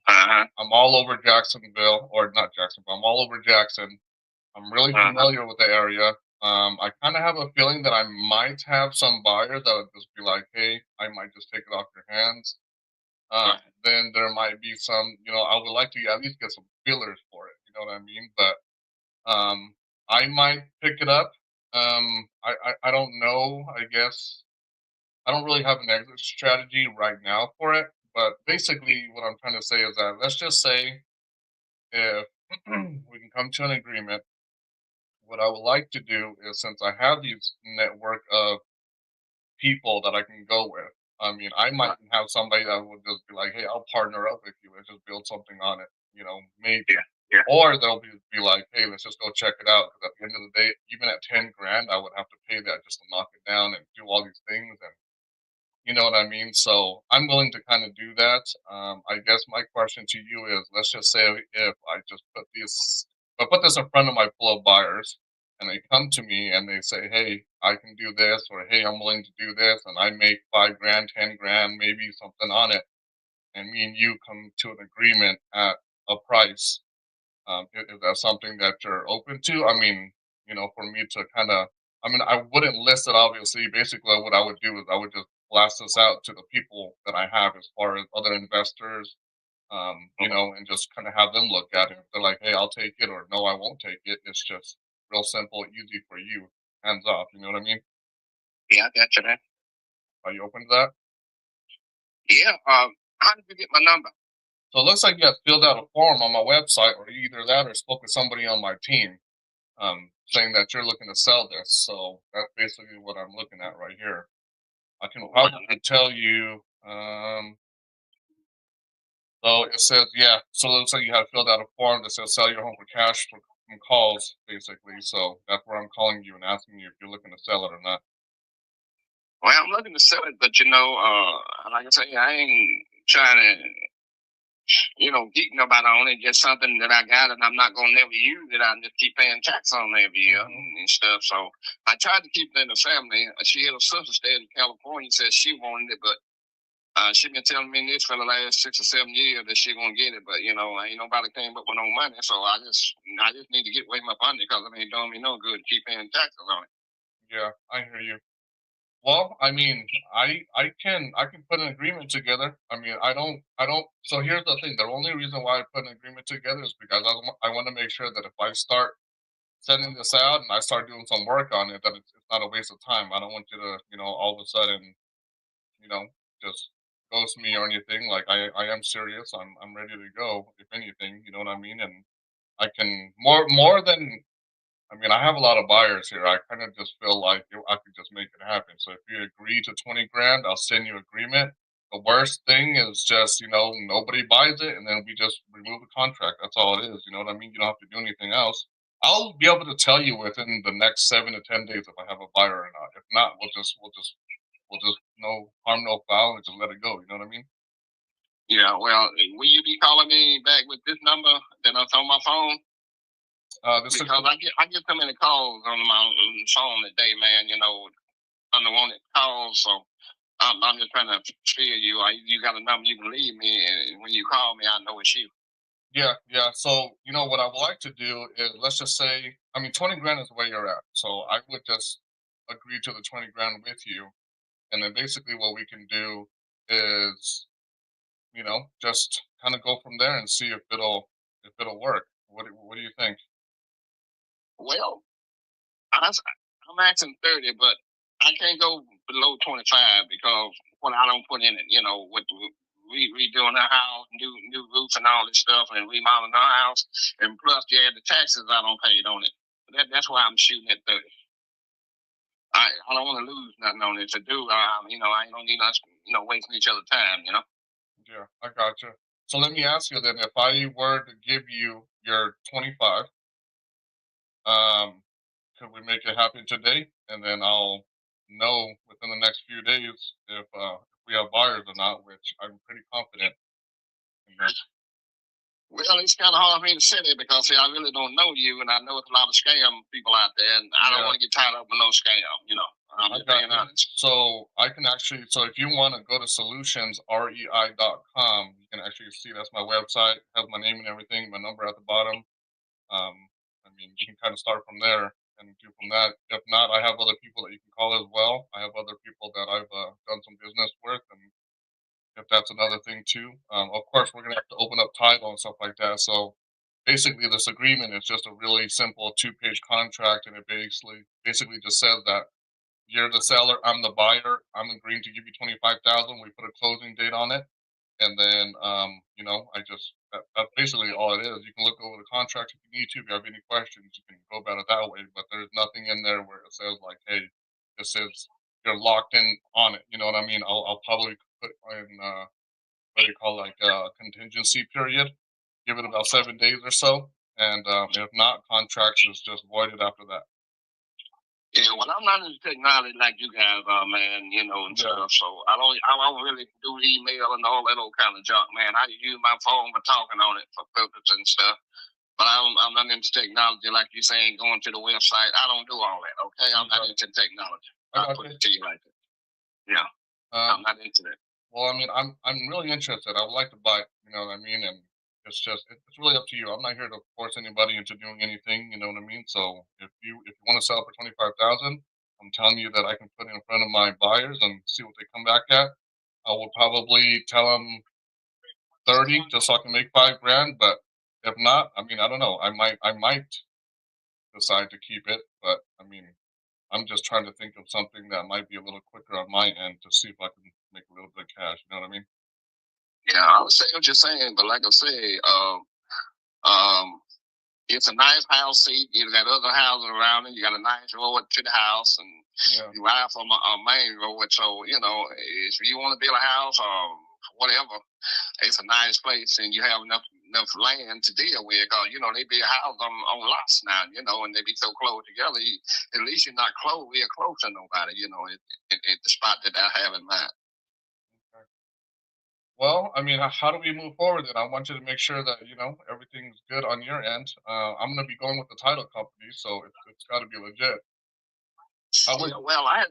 I'm all over Jacksonville, or not Jacksonville. I'm all over Jackson. I'm really familiar with the area. I kind of have a feeling that I might have some buyer that would just be like, hey, I might just take it off your hands. Then there might be some, I would like to at least get some fillers for it. You know what I mean? But I might pick it up. I don't know. I guess I don't really have an exit strategy right now for it. But basically, what I'm trying to say is that let's just say if we can come to an agreement, what I would like to do is, since I have these network of people that I can go with, I mean, I might have somebody that would just be like, hey, I'll partner up with you and just build something on it, maybe. or they'll be like, hey, let's just go check it out. Because at the end of the day, even at 10 grand, I would have to pay that just to knock it down and do all these things, and you know what I mean. So I'm willing to kind of do that. I guess my question to you is, let's just say if I just put this, if I put this in front of my pool of buyers, and they come to me and they say, hey, I can do this, or hey, I'm willing to do this, and I make 5 grand, 10 grand, maybe something on it, and me and you come to an agreement at a price. Is that something that you're open to? I mean, you know, for me to kind of, I mean, I wouldn't list it, obviously. Basically, what I would do is I would just blast this out to the people that I have as far as other investors, you know, and just kind of have them look at it. If they're like, hey, I'll take it, or no, I won't take it. It's just real simple, easy for you, hands off. You know what I mean? Yeah, I got you, man. Are you open to that? Yeah. How did you get my number? So it looks like you have filled out a form on my website, or either that or spoke with somebody on my team, saying that you're looking to sell this. So that's basically what I'm looking at right here. I can probably tell you. So it says, yeah. So it looks like you have filled out a form that says sell your home for cash from calls, basically. So that's where I'm calling you and asking you if you're looking to sell it or not. Well, I'm looking to sell it, but you know, like I say, I ain't trying to, you know, geek nobody on it. Just something that I got, and I'm not gonna never use it. I just keep paying tax on it every year and stuff. So I tried to keep it in the family. She had a sister stayed in California, said she wanted it, but she been telling me this for the last 6 or 7 years that she gonna get it. But you know, ain't nobody came up with no money, so I just need to get away from my money because it ain't doing me no good to keep paying taxes on it. Yeah, I hear you. Well, I mean, I can put an agreement together. I mean, I don't. So here's the thing: the only reason why I put an agreement together is because I want to make sure that if I start sending this out and I start doing some work on it, that it's not a waste of time. I don't want you to, you know, all of a sudden, you know, just ghost me or anything. Like I am serious. I'm ready to go. If anything, you know what I mean. And I can more than. I mean, I have a lot of buyers here. I kind of just feel like I could just make it happen. So if you agree to 20 grand, I'll send you agreement. The worst thing is just, you know, nobody buys it and then we just remove the contract. That's all it is. You know what I mean? You don't have to do anything else. I'll be able to tell you within the next 7 to 10 days if I have a buyer or not. If not, we'll just no harm, no foul, and just let it go. You know what I mean? Yeah. Well, will you be calling me back with this number that I'm on my phone? Because I get so many calls on my phone today, man. You know, unwanted calls. So I'm just trying to steer you. You got a number you can leave me, and when you call me, I know it's you. Yeah. So you know what I would like to do is, let's just say, I mean, 20 grand is where you're at. So I would just agree to the 20 grand with you, and then basically what we can do is, you know, just kind of go from there and see if it'll work. What do you think? Well, I'm asking 30, but I can't go below 25 because what I don't put in it, you know, with redoing our house, new roofs and all this stuff, and remodeling our house, and plus the taxes I don't pay on it. That's why I'm shooting at 30. I don't want to lose nothing on it to do. You know, I don't need us, you know, wasting each other's time. You know. Yeah, I got you. So let me ask you then: if I were to give you your 25, could we make it happen today? And then I'll know within the next few days if we have buyers or not, which I'm pretty confident in that. Well, it's kind of hard for me to say that because see, I really don't know you, and I know it's a lot of scam people out there, and I don't want to get tied up with no scam. You know, I'm just being honest. So I can actually, so if you want to go to solutionsrei.com, you can actually see that's my website, has my name and everything, my number at the bottom. I mean, you can kind of start from there and do from that. If not, I have other people that you can call as well. I have other people that I've done some business with, and if that's another thing too. Of course, we're gonna have to open up title and stuff like that. So basically, this agreement is just a really simple 2-page contract, and it basically just says that you're the seller, I'm the buyer. I'm agreeing to give you 25,000. We put a closing date on it, and then you know, that's basically all it is. You can look over the contract if you need to. If you have any questions, you can go about it that way. But there's nothing in there where it says like, hey, this is you're locked in on it. You know what I mean? I'll probably put in what do you call, like a contingency period. Give it about 7 days or so, and if not, contracts is just voided after that. Yeah, well, I'm not into technology like you guys are, man. You know, and stuff. So I don't really do email and all that old kind of junk, man. I use my phone for talking on it for purpose and stuff. But I'm not into technology like you saying, going to the website. I don't do all that. Okay, I'm not into technology. I'll put it to you like that. Yeah, I'm not into that. Well, I mean, I'm really interested. I would like to buy it, you know what I mean? And it's just it's really up to you. I'm not here to force anybody into doing anything, you know what I mean? So if you want to sell for 25,000, I'm telling you that I can put it in front of my buyers and see what they come back at. I will probably tell them 30 just so I can make $5,000. But if not, I mean, I don't know. I might decide to keep it, but I mean, I'm just trying to think of something that might be a little quicker on my end to see if I can make a little bit of cash. You know what I mean? Yeah, I understand what you're saying, but like I say, it's a nice house seat. You got other houses around it. You got a nice road to the house, and you ride from a main road. So you know, if you want to build a house or whatever, it's a nice place, and you have enough land to deal with. Cause you know they build houses on lots now, you know, and they be so close together. At least you're not real close to nobody, you know, at the spot that I have in mind. Well, I mean, how do we move forward then? I want you to make sure that, you know, everything's good on your end. I'm going to be going with the title company, so it's got to be legit. Yeah, well, I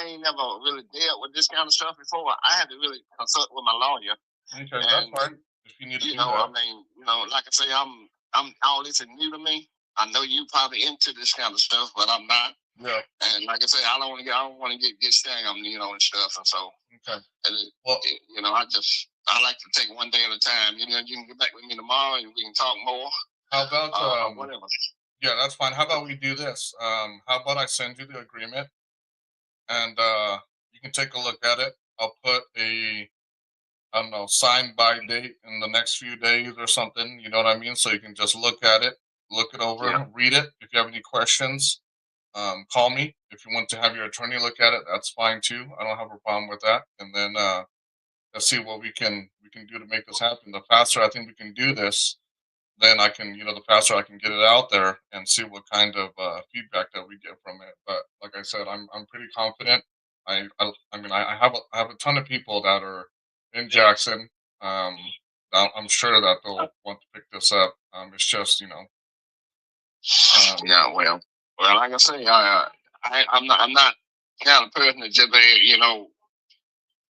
ain't never really dealt with this kind of stuff before. I had to really consult with my lawyer. Okay, that's fine. If you need to You do know, that. I mean, you know, like I say, I'm all this is new to me. I know you probably into this kind of stuff, but I'm not. Yeah. And like I say, I don't want to get scammed, you know, and stuff. And so, Okay. you know, I like to take one day at a time. You know, you can get back with me tomorrow and we can talk more. How about whatever? Yeah, that's fine. How about we do this? How about I send you the agreement, and you can take a look at it. I'll put I don't know, signed by date in the next few days or something. You know what I mean? So you can just look at it, look it over, read it. If you have any questions, call me. If you want to have your attorney look at it, that's fine too. I don't have a problem with that. And then let's see what we can do to make this happen. The faster I think we can do this, then I can, you know, the faster I can get it out there and see what kind of feedback that we get from it. But like I said, I'm pretty confident. I mean, I have a ton of people that are in Jackson. I'm sure that they'll want to pick this up. It's just, you know. Yeah, well, like I say, I'm not kind of person that just you know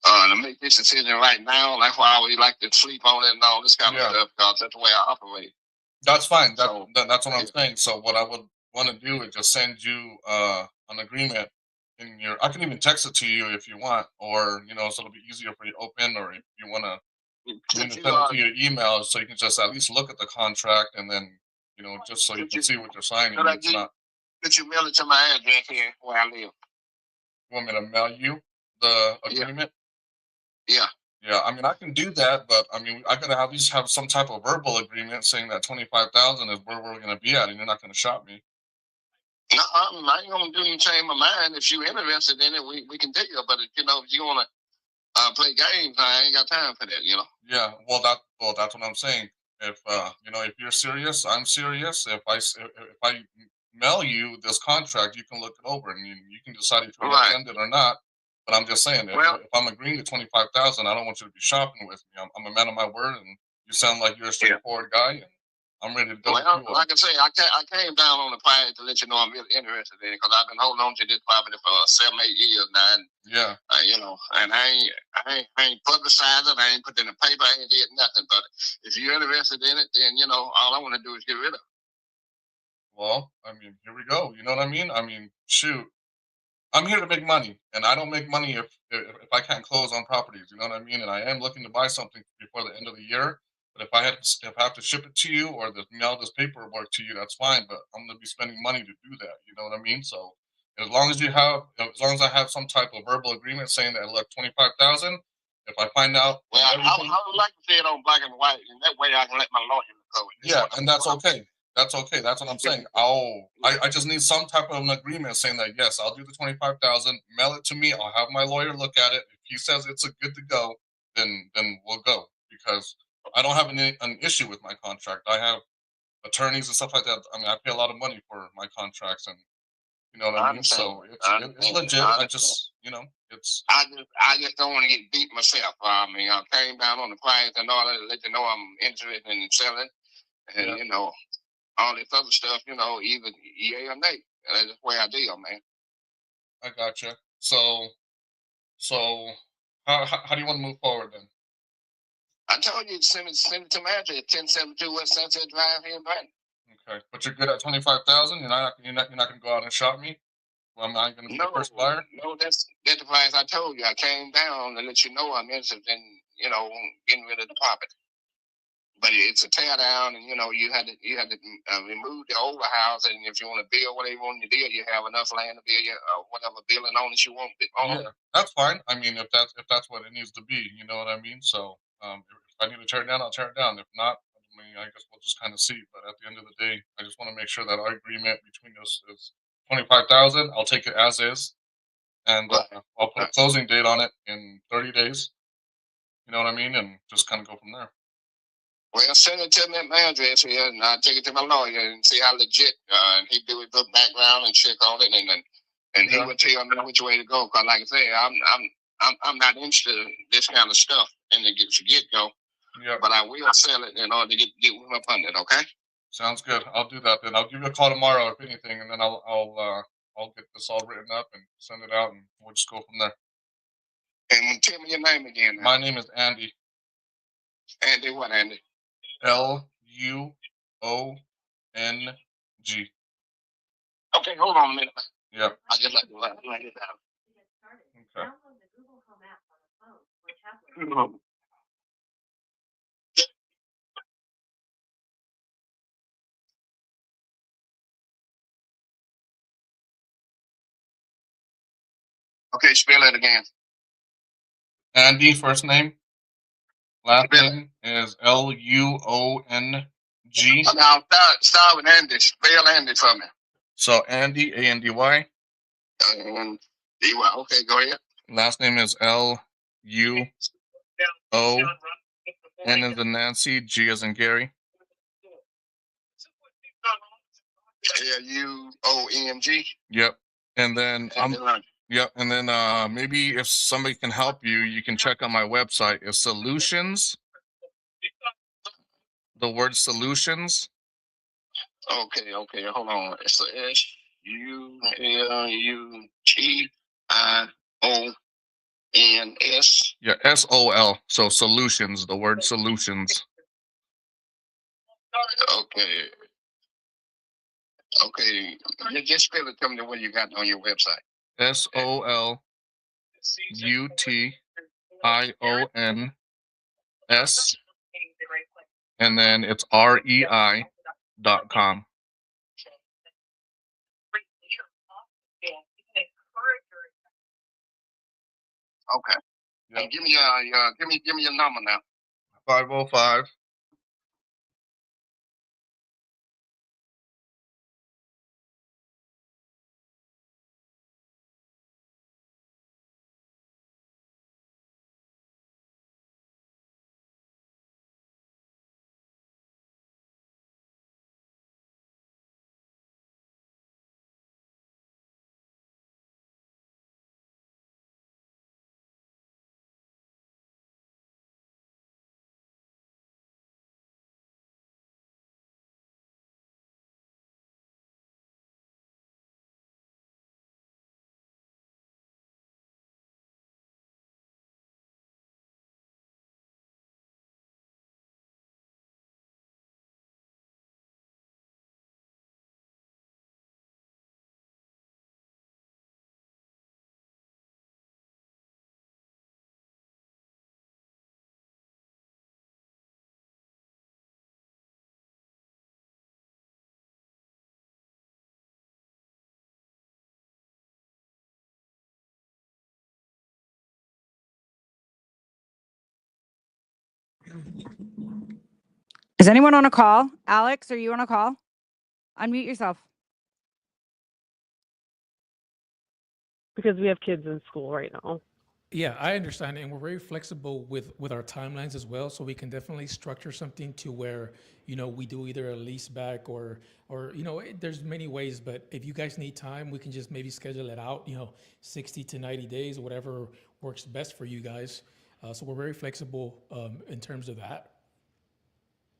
to make this decision right now. That's why we like to sleep on it and all this kind of stuff, because that's the way I operate. That's fine. That's what I'm saying. So what I would want to do is just send you an agreement in your. I can even text it to you if you want, or you know, so it'll be easier for you to open, or if you want to send it to your email, so you can just at least look at the contract, and then you know, just so you can see what you're signing. It's not. Could you mail it to my address here where I live? You want me to mail you the agreement? Yeah. Yeah, I mean, I can do that, but I mean, I gotta at least have some type of verbal agreement saying that 25,000 is where we're gonna be at, and you're not gonna shop me. No, I ain't gonna do you change my mind. If you're interested in it, we can deal. But you know, if you wanna play games, I ain't got time for that. You know. Yeah, well, that's what I'm saying. If you know, if you're serious, I'm serious. If I mail you this contract, you can look it over and you can decide if you want to send it or not. But I'm just saying, if I'm agreeing to 25,000, I don't want you to be shopping with me. I'm a man of my word, and you sound like you're a straightforward guy, and I'm ready to go. Well, like I say, I came down on the price to let you know I'm really interested in it, because I've been holding on to this property for 7-8 years now. And, yeah. You know, and I ain't publicized it. I ain't put it in the paper. I ain't did nothing. But if you're interested in it, then you know, all I want to do is get rid of it. Well, I mean, here we go. You know what I mean? I mean, shoot. I'm here to make money, and I don't make money if I can't close on properties. You know what I mean? And I am looking to buy something before the end of the year. But if I have to ship it to you or mail this paperwork to you, that's fine. But I'm going to be spending money to do that. You know what I mean? So as long as I have some type of verbal agreement saying that, look, 25,000. If I find out, well, I would like to see it on black and white, and that way I can let my lawyer go. Yeah, and that's okay. That's okay. That's what I'm saying. I just need some type of an agreement saying that, yes, I'll do the 25,000. Mail it to me. I'll have my lawyer look at it. If he says it's a good to go, then we'll go, because I don't have an issue with my contract. I have attorneys and stuff like that. I mean, I pay a lot of money for my contracts, and you know what I mean. So it's legit. I just, you know, it's. I just don't want to get beat myself. I mean, I came down on the price and all that to let you know I'm interested in selling, and you know, all this other stuff. You know, either yay or nay. That's the way I deal, man. I gotcha. So how do you want to move forward then? I told you to send it to my address, 1072 West Sunset Drive here in Brighton. Okay, but you're good at 25,000. You're not gonna go out and shop me. Well, I'm not gonna be the first buyer. No, that's the price I told you. I came down to let you know I'm interested in, you know, getting rid of the property. But it's a tear down, and you know you had to remove the older house, and if you want to build whatever you want to build, you have enough land to build whatever building on it you want. Yeah, that's fine. I mean, if that's what it needs to be, you know what I mean. So if I need to tear it down, I'll tear it down. If not, I mean, I guess we'll just kind of see. But at the end of the day, I just want to make sure that our agreement between us is 25,000. I'll take it as is, and I'll put a closing date on it in 30 days. You know what I mean, and just kind of go from there. Well, send it to me at my address here, and I'll take it to my lawyer and see how legit. And he do his background and check on it, and he will tell me which way to go. Cause like I say, I'm not interested in this kind of stuff in the get go. Yeah. But I will sell it in order to get with my funding. Okay. Sounds good. I'll do that then. I'll give you a call tomorrow if anything, and then I'll get this all written up and send it out, and we'll just go from there. And tell me your name again. My name is Andy. Andy what, Andy? Luong. Okay, hold on a minute. Yep. I just like to write it down. Okay. Okay, spell it again. Andy, first name. Last name is Luong. Now start with Andy. Spell Andy for me. So Andy, Andy. Okay, go ahead. Last name is Luong. N as in Nancy, G as in Gary. Luong. Yep. And then yep. And then maybe if somebody can help you, you can check out my website. It's Solutions. The word Solutions. Okay. Hold on. It's SULUTIONS. Yeah, SOL. So Solutions. The word Solutions. Okay. Just spell it to me the way you got it on your website. SOLUTIONS. And then it's REI.com. Okay. Yeah. Give me your number now. 505. Is anyone on a call? Alex, are you on a call? Unmute yourself. Because we have kids in school right now. Yeah, I understand, and we're very flexible with our timelines as well. So we can definitely structure something to where we do either a lease back or there's many ways. But if you guys need time, we can just maybe schedule it out. 60 to 90 days, whatever works best for you guys. So we're very flexible in terms of that.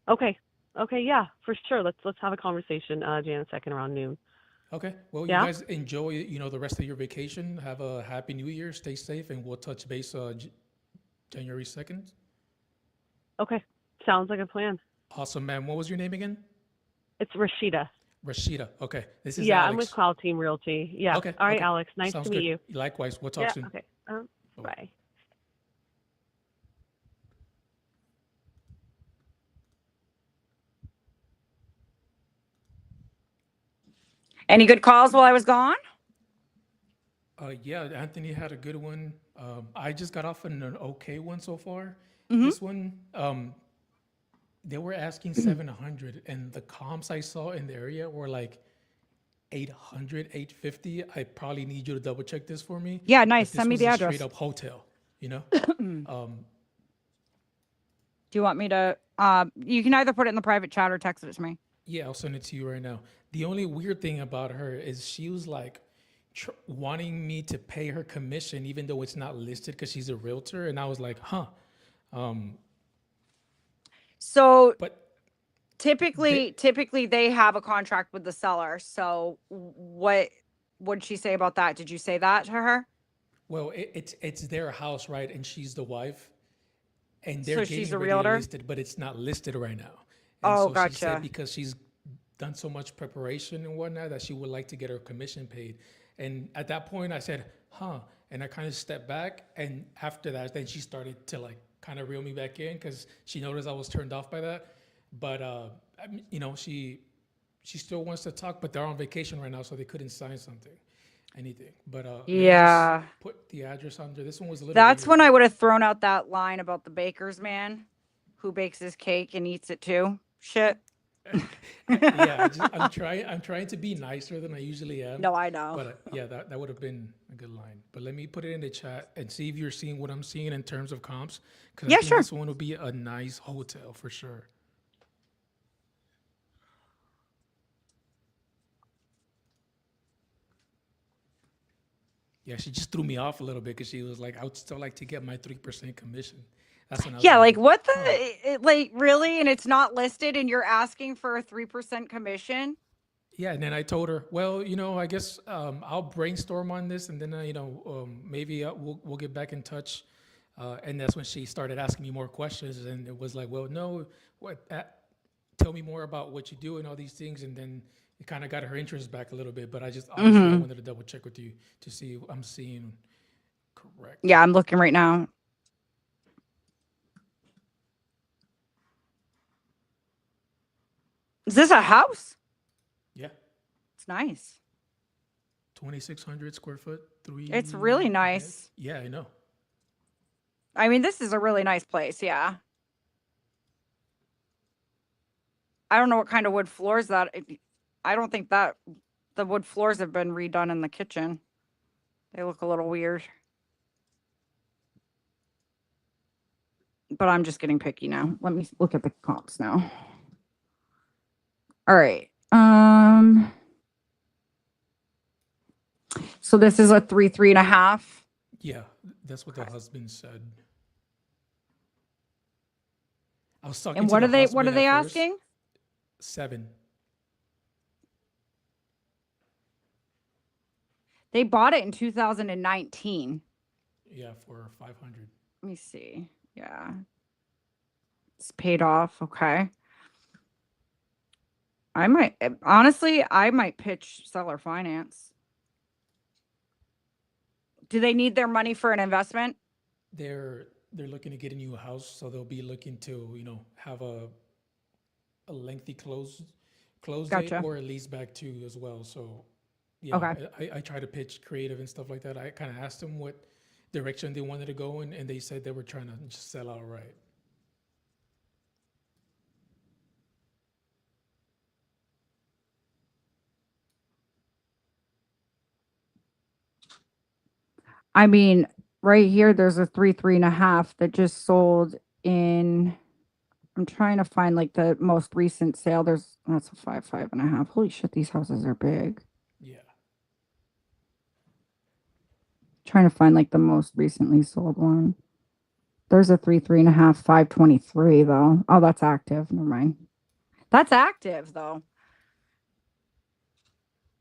Okay. Okay. Yeah, for sure. Let's have a conversation, Jan, second around noon. Okay. Well, you Yeah. guys enjoy the rest of your vacation. Have a happy New Year. Stay safe, and we'll touch base January 2nd. Okay. Sounds like a plan. Awesome, man. What was your name again? It's Rashida. Rashida. Okay. This is Yeah, Alex. I'm with Cloud Team Realty. Yeah. Okay. All right, Okay. Alex. Nice Sounds to meet good. you. Likewise. We'll talk Yeah. soon. Okay. Bye. Any good calls while I was gone? Yeah, Anthony had a good one. I just got off on an okay one so far. Mhm. This one, they were asking 700, and the comps I saw in the area were like 800, 850. I probably need you to double check this for me. Yeah, But nice. this Send me was the a address. straight up hotel, Do Um, you want me to? You can either put it in the private chat or text it to me. yeah, I'll send it to you right now. The only weird thing about her is she was like wanting me to pay her commission, even though it's not listed because she's a realtor. And I was like, huh. So But typically they have a contract with the seller. So what did she say about that? Did you say that to her? Well, it's their house, right? And she's the wife, and So they're she's getting a ready to realtor? list it, but it's not listed right now. Oh, So she said gotcha. because she's done so much preparation and whatnot that she would like to get her commission paid. And at that point, I said, huh. And I kind of stepped back, and after that, then she started to like kind of reel me back in because she noticed I was turned off by that. But I mean, she still wants to talk, but they're on vacation right now, so they couldn't sign anything. But let me just Yeah. put the address under. This one was a little That's weird. when I would have thrown out that line about the baker's man who bakes his cake and eats it too. Shit. Yeah, I'm trying to be nicer than I usually am. No, I know. But yeah, that would have been a good line. But let me put it in the chat and see if you're seeing what I'm seeing in terms of comps. Because Yeah, I think sure. this one would be a nice hotel for sure. Yeah, she just threw me off a little bit because she was like, I would still like to get my 3% commission. That's when I was Yeah, like, like what the like really? And it's not listed and you're asking for a 3% commission? yeah, and then I told her, well, I guess I'll brainstorm on this, and then maybe we'll get back in touch. And that's when she started asking me more questions, and it was like, well, no, tell me more about what you do and all these things, and then it kind of got her interest back a little bit. But I obviously I wanted to double check with you to see if I'm seeing correct. Yeah, I'm looking right now. Is this a house? Yeah, It's nice. 2,600 square foot, It's really nice. Yeah, I know. I mean, this is a really nice place. Yeah. I don't know what kind of wood floors that. I don't think that the wood floors have been redone in the kitchen. They look a little weird. But I'm just getting picky now. Let me look at the comps now. All right. So this is a 3.5. Yeah, that's what the husband said. I was talking And to what the are they husband at first. asking? 7. They bought it in 2019. Yeah, for 500. Let me see. Yeah. It's paid off. Okay. I might pitch seller finance. Do they need their money for an investment? They're looking to get a new house, so they'll be looking to have a lengthy close date Gotcha. or a lease back too as well. So yeah, Okay. I try to pitch creative and stuff like that. I kind of asked them what direction they wanted to go in, and they said they were trying to just sell outright. I mean, right here, there's a 3.5 that just sold in. I'm trying to find like the most recent sale. That's a 5.5. Holy shit, these houses are big. Yeah. Trying to find like the most recently sold one. There's a 3.5, 523 though. Oh, that's active. Never mind. That's active though.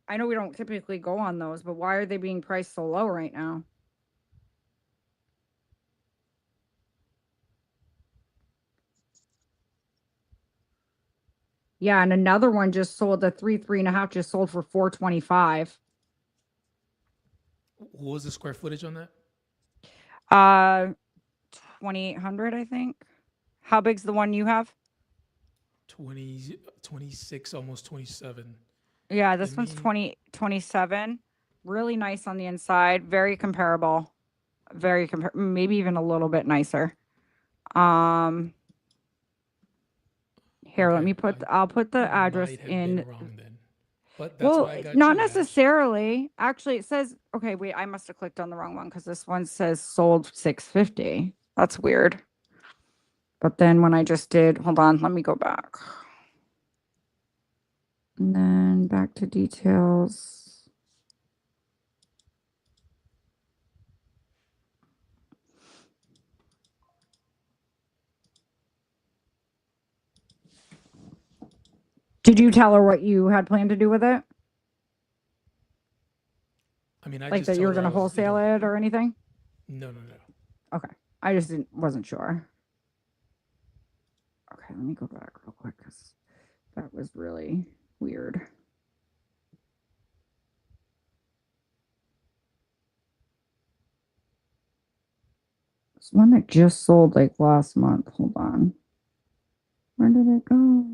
I know we don't typically go on those, but why are they being priced so low right now? Yeah, and another one just sold. The 3.5 just sold for 425. What was the square footage on that? 2,800, I think. How big's the one you have? 26, almost 27. Yeah, this one's 27. Really nice on the inside. Very comparable. Maybe even a little bit nicer. Here, let me I'll put the address in. But that's Well, why I got not you, Ash. necessarily. Actually, it says, okay, wait, I must have clicked on the wrong one because this one says sold 650. That's weird. But then when I just did, hold on, let me go back. And then back to details. Did you tell her what you had planned to do with it? I mean, I Like just that you were told her going to I was, wholesale it or anything? No. Okay. I just wasn't sure. Okay, let me go back real quick because that was really weird. There's one that just sold like last month. Hold on. Where did it go?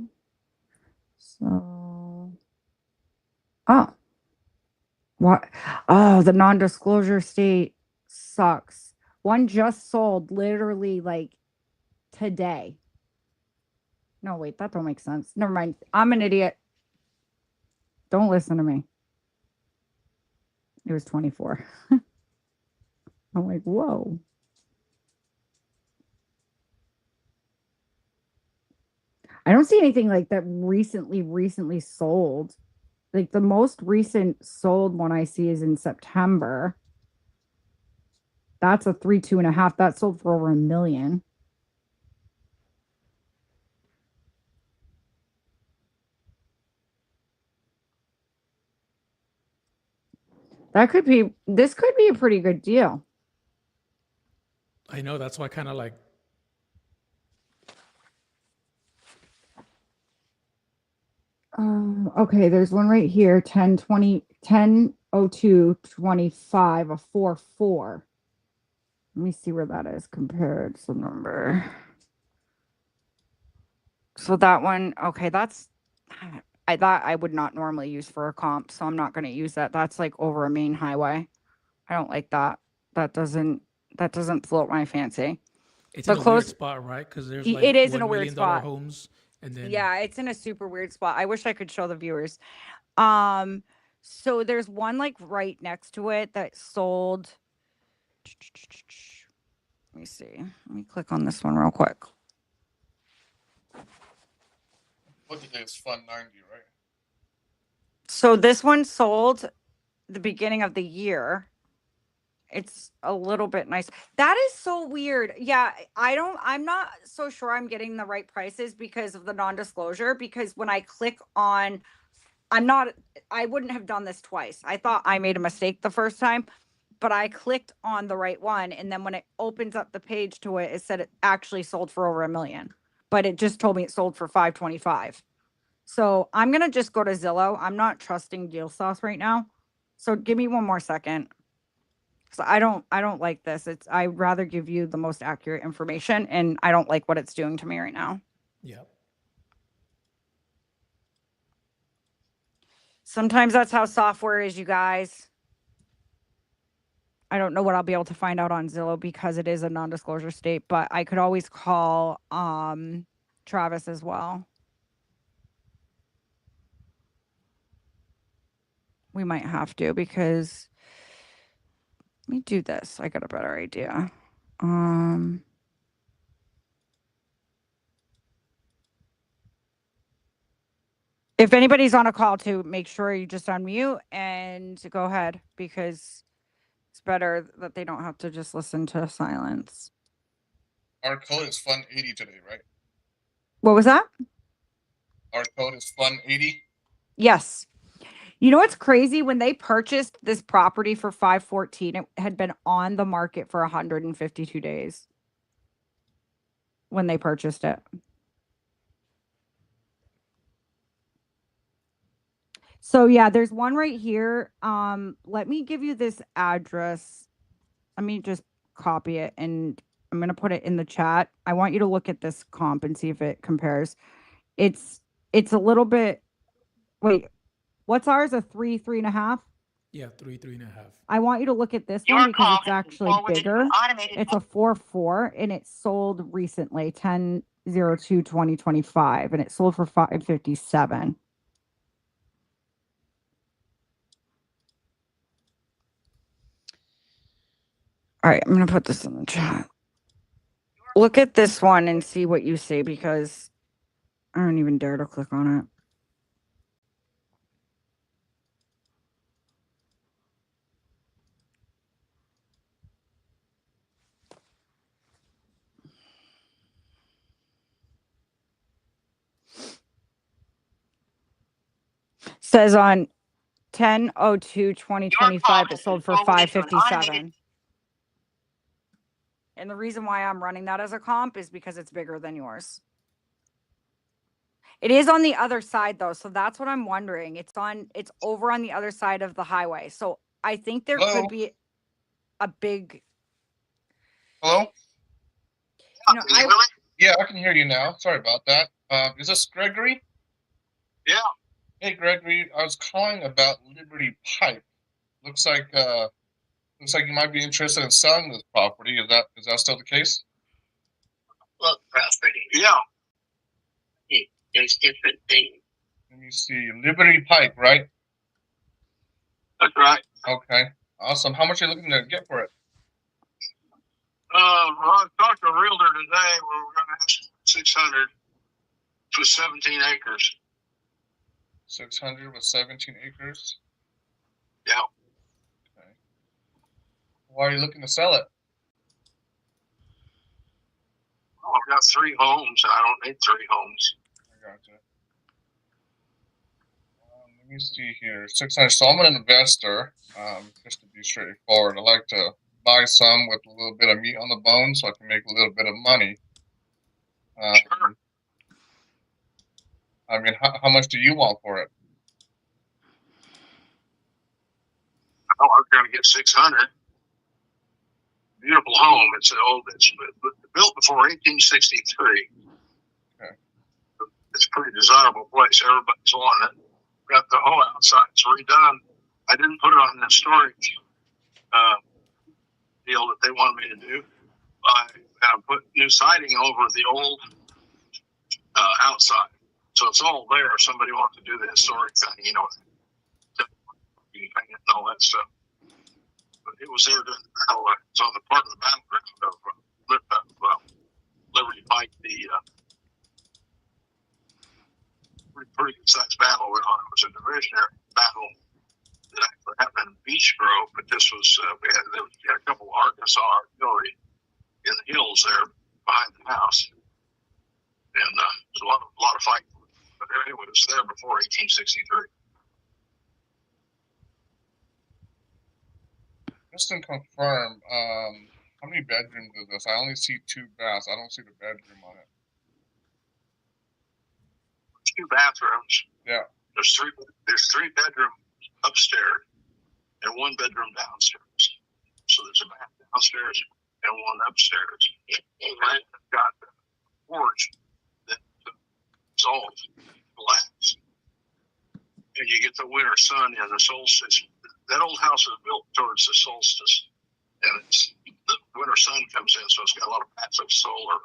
So, oh, what? Oh, the non-disclosure state sucks. One just sold literally like today. No, wait, that don't make sense. Never mind. I'm an idiot. Don't listen to me. It was 24. I'm like, whoa. I don't see anything like that recently sold. Like the most recent sold one I see is in September. That's a 2.5. That sold for over $1 million. This could be a pretty good deal. I know, that's why I kind of like. Okay, there's one right here, 10/02/25, a 4.4. Let me see where that is compared to the number. So that one, okay, that I would not normally use for a comp, so I'm not going to use that. That's like over a main highway. I don't like that. That doesn't float my fancy. It's in a weird spot, right? Because there's like it is in a $1 weird million spot. homes, and then Yeah, it's in a super weird spot. I wish I could show the viewers. So there's one like right next to it that sold. Let me see. Let me click on this one real quick. Look at this, Fun 90, right? So this one sold the beginning of the year. It's a little bit nice. That is so weird. Yeah, I'm not so sure I'm getting the right prices because of the non-disclosure, because when I click on, I wouldn't have done this twice. I thought I made a mistake the first time, but I clicked on the right one. And then when it opens up the page to it, it said it actually sold for over $1 million, but it just told me it sold for 525. So I'm going to just go to Zillow. I'm not trusting Deal Sauce right now. So give me one more second. So I don't like this. I'd rather give you the most accurate information, and I don't like what it's doing to me right now. Yep. Sometimes that's how software is, you guys. I don't know what I'll be able to find out on Zillow because it is a non-disclosure state, but I could always call Travis as well. We might have to, because Let me do this. I got a better idea. If anybody's on a call too, make sure you just unmute and go ahead, because it's better that they don't have to just listen to silence. Our code is fun80 today, right? What was that? Our code is fun80. Yes. You know what's crazy? When they purchased this property for 514, it had been on the market for 152 days when they purchased it. So yeah, there's one right here. Let me give you this address. Let me just copy it and I'm going to put it in the chat. I want you to look at this comp and see if it compares. It's a little bit, wait, what's ours? A 3.5? Yeah, 3.5. I want you to look at this one because it's actually bigger. It's a 4.4 and it sold recently, 10/02/2025, and it sold for 557. All right, I'm going to put this in the chat. Look at this one and see what you see, because I don't even dare to click on it. Says on 10/02/2025, it sold for 557. And the reason why I'm running that as a comp is because it's bigger than yours. It is on the other side though, so that's what I'm wondering. It's over on the other side of the highway. So I think there could be a big. Hello? You know, Yeah, I can hear you now. Sorry about that. Is this Gregory? Yeah. Hey, Gregory. I was calling about Liberty Pipe. Looks like you might be interested in selling this property. Is that still the case? Look, property. Yeah. There's different things. Let me see. Liberty Pipe, right? That's right. Okay. Awesome. How much are you looking to get for it? I talked to a realtor today where we're going to have 600 for 17 acres. 600 with 17 acres? Yeah. Okay. Why are you looking to sell it? Oh, I've got 3 homes. I don't need 3 homes. I gotcha. Let me see here. 600. So I'm an investor. Just to be straightforward, I like to buy some with a little bit of meat on the bone so I can make a little bit of money. Sure. I mean, how much do you want for it? Oh, I'm going to get 600. Beautiful home. It's built before 1863. Okay. It's a pretty desirable place. Everybody's wanting it. Got the whole outside. It's redone. I didn't put it on the storage deal that they wanted me to do. I put new siding over the old outside. So it's all there if somebody wants to do the historic thing, you know, and all that stuff. But it was there during the battle. It's on the part of the battleground of Liberty Pike, the pretty good sized battle went on. It was a diversionary battle that actually happened in Beech Grove, but this was we had a couple of Arkansas artillery in the hills there behind the house, and there's a lot of fighting. But anyway, it was there before 1863. Just to confirm, how many bedrooms is this? I only see 2 baths. I don't see the bedroom on it. 2 bathrooms. Yeah. There's 3 bedrooms upstairs and 1 bedroom downstairs. So there's a bath downstairs and 1 upstairs. And I've got a porch that's all glass. And you get the winter sun and the solstice. That old house was built towards the solstice, and the winter sun comes in, so it's got a lot of passive solar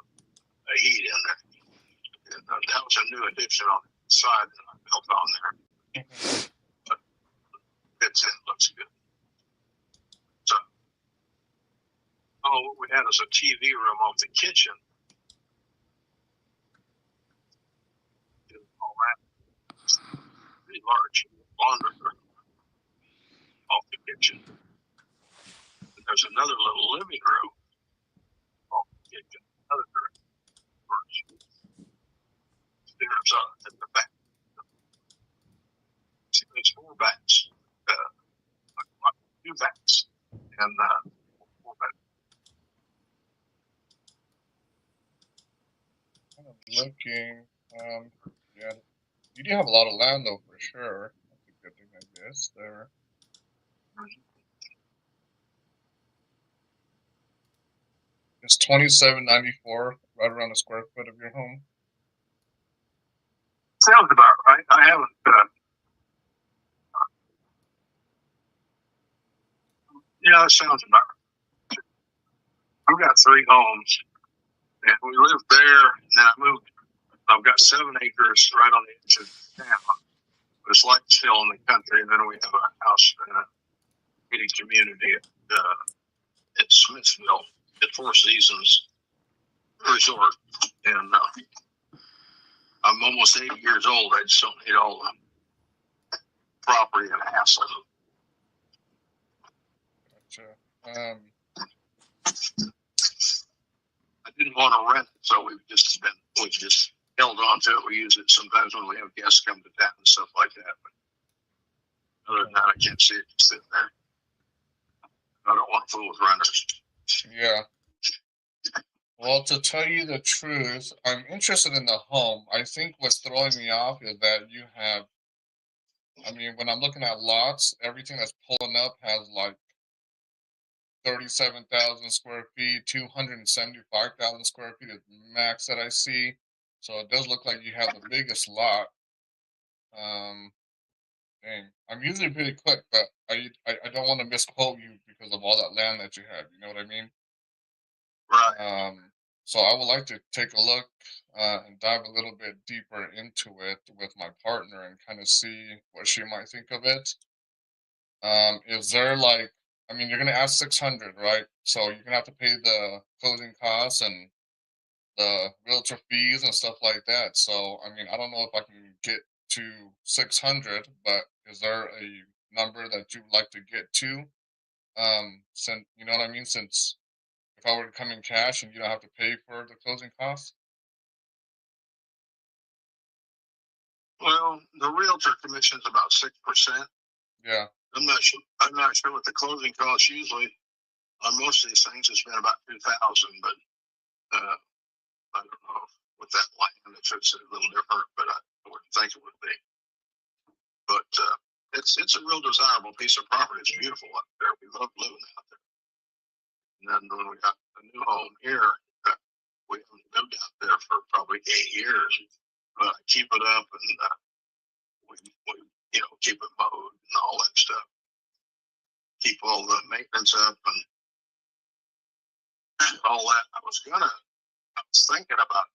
heat in there. And that was a new addition on the side that I built on there. But it looks good. So all what we had is a TV room off the kitchen. All that. Pretty large laundry room off the kitchen. And there's another little living room off the kitchen. Another room. There's in the back. See, there's 4 backs. 2 backs. And 4 backs. Kind of looking. Yeah, you do have a lot of land though, for sure. That's a good thing, I guess. There. It's 2794, right around the square foot of your home. Sounds about right. I haven't. Yeah, that sounds about right. I've got 3 homes, and we lived there. And then I moved. I've got 7 acres right on the edge of town. But it's like still in the country, and then we have a house in a gated community at Smithville at Four Seasons Resort, and I'm almost 80 years old. I just don't need all the property and hassle. Gotcha. I didn't want to rent, so we just held on to it. We use it sometimes when we have guests come to town and stuff like that. But other than that, I can't see it just sitting there. I don't want to fool with renters. Yeah. Well, to tell you the truth, I'm interested in the home. I think what's throwing me off is that you have, I mean, when I'm looking at lots, everything that's pulling up has like 37,000 square feet, 275,000 square feet is max that I see. So it does look like you have the biggest lot. Dang, I'm usually pretty quick, but I don't want to misquote you because of all that land that you have. You know what I mean? Right. So I would like to take a look and dive a little bit deeper into it with my partner and kind of see what she might think of it. Is there like, I mean, you're gonna ask 600, right? So you're gonna have to pay the closing costs and the realtor fees and stuff like that. So I mean, I don't know if I can get to 600, but is there a number that you'd like to get to? Since you know what I mean, since if I were to come in cash and you don't have to pay for the closing costs? Well, the realtor commission is about 6%. Yeah. I'm not sure. I'm not sure what the closing costs usually on most of these things has been about 2,000, but I don't know with that land if it's a little different, but I wouldn't think it would be. But it's a real desirable piece of property. It's beautiful up there. We love living out there. And then when we got a new home here, we haven't lived out there for probably 8 years. But I keep it up, and we keep it mowed and all that stuff. Keep all the maintenance up and all that. I was thinking about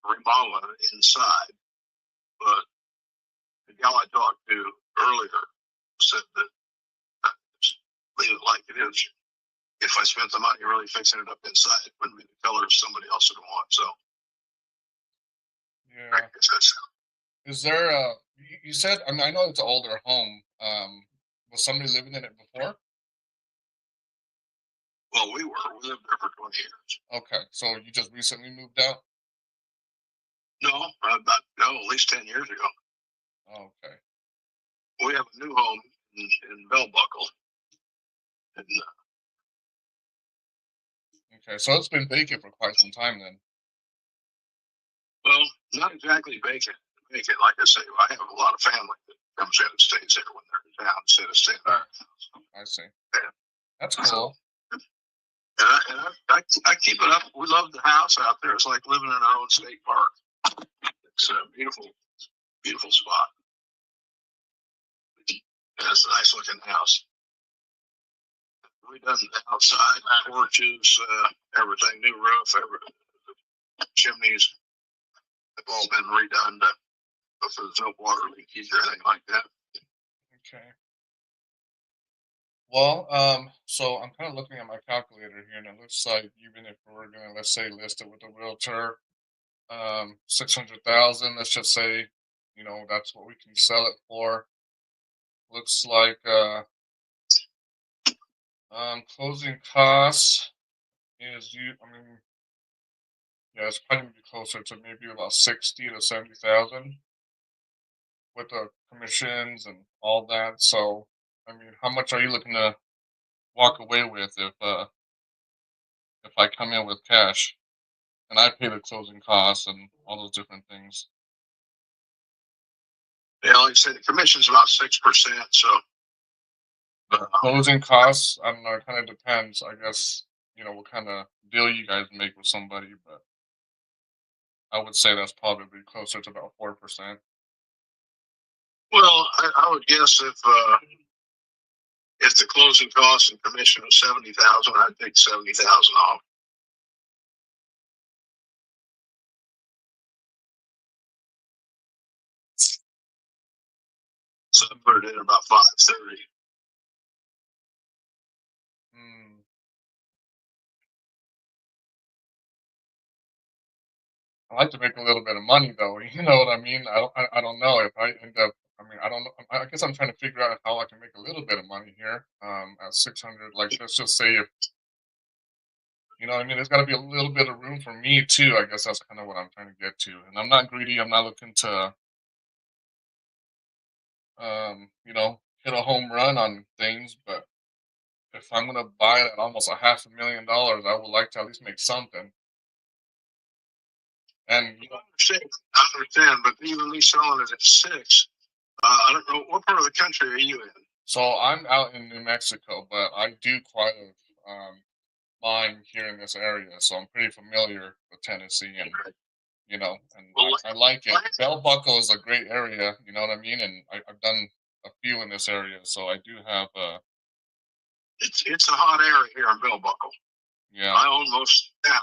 remodeling it inside, but the gal I talked to earlier said that just leave it like it is. If I spent the money really fixing it up inside, it wouldn't be the color somebody else would want. So, yeah. I guess that's. Is there you said, I mean, I know it's an older home. Was somebody living in it before? Well, we lived there for 20 years. Okay, so you just recently moved out? No, at least 10 years ago. Okay. We have a new home in Bell Buckle. And, okay, so it's been vacant for quite some time then. well, not exactly vacant. Like I say, I have a lot of family that comes in and stays there when they're in town instead of staying there. I see. That's cool. And I keep it up. We love the house out there. It's like living in our own state park. It's a beautiful, beautiful spot. And it's a nice looking house. We done the outside porches, everything, new roof, chimneys. They've all been redone so there's no water leakage or anything like that. Okay. Well, so I'm kind of looking at my calculator here, and it looks like even if we're gonna, let's say, list it with a realtor, 600,000, let's just say, that's what we can sell it for. Looks like, closing costs yeah, it's probably gonna be closer to maybe about 60 to 70,000 with the commissions and all that. So, how much are you looking to walk away with if I come in with cash and I pay the closing costs and all those different things? Yeah, like I said, the commission's about 6%. So The closing costs, I don't know, it kind of depends, I guess, what kind of deal you guys make with somebody, but I would say that's probably closer to about 4%. well, I would guess if the closing costs and commission was 70,000, I'd take 70,000 off. So I put it in about 530. I like to make a little bit of money though, you know what I mean? I don't know if I end up, I don't know. I guess I'm trying to figure out how I can make a little bit of money here. At 600, like let's just say if, there's got to be a little bit of room for me too. I guess that's kind of what I'm trying to get to. And I'm not greedy. I'm not looking to, hit a home run on things. But if I'm gonna buy it at almost $500,000, I would like to at least make something. And I understand, but even me selling it at 6, I don't know, what part of the country are you in? So I'm out in New Mexico, but I do quite a mine here in this area, so I'm pretty familiar with Tennessee, and I like it. Bell Buckle is a great area, you know what I mean, and I've done a few in this area, so I do have. It's a hot area here in Bell Buckle. Yeah. I own most of town,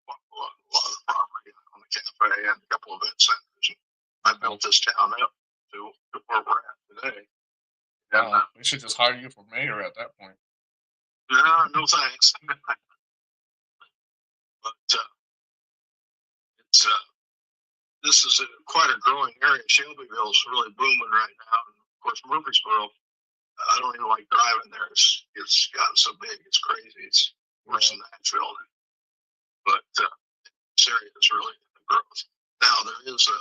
a lot of the property on the cafe and a couple of event centers. I built this town up to where we're at today. Yeah, we should just hire you for mayor at that point. No thanks. But it's this is quite a growing area. Shelbyville is really booming right now, and of course Murfreesboro. I don't even like driving there. It's gotten so big, it's crazy. It's worse than Nashville. But this area is really growth. Now there is a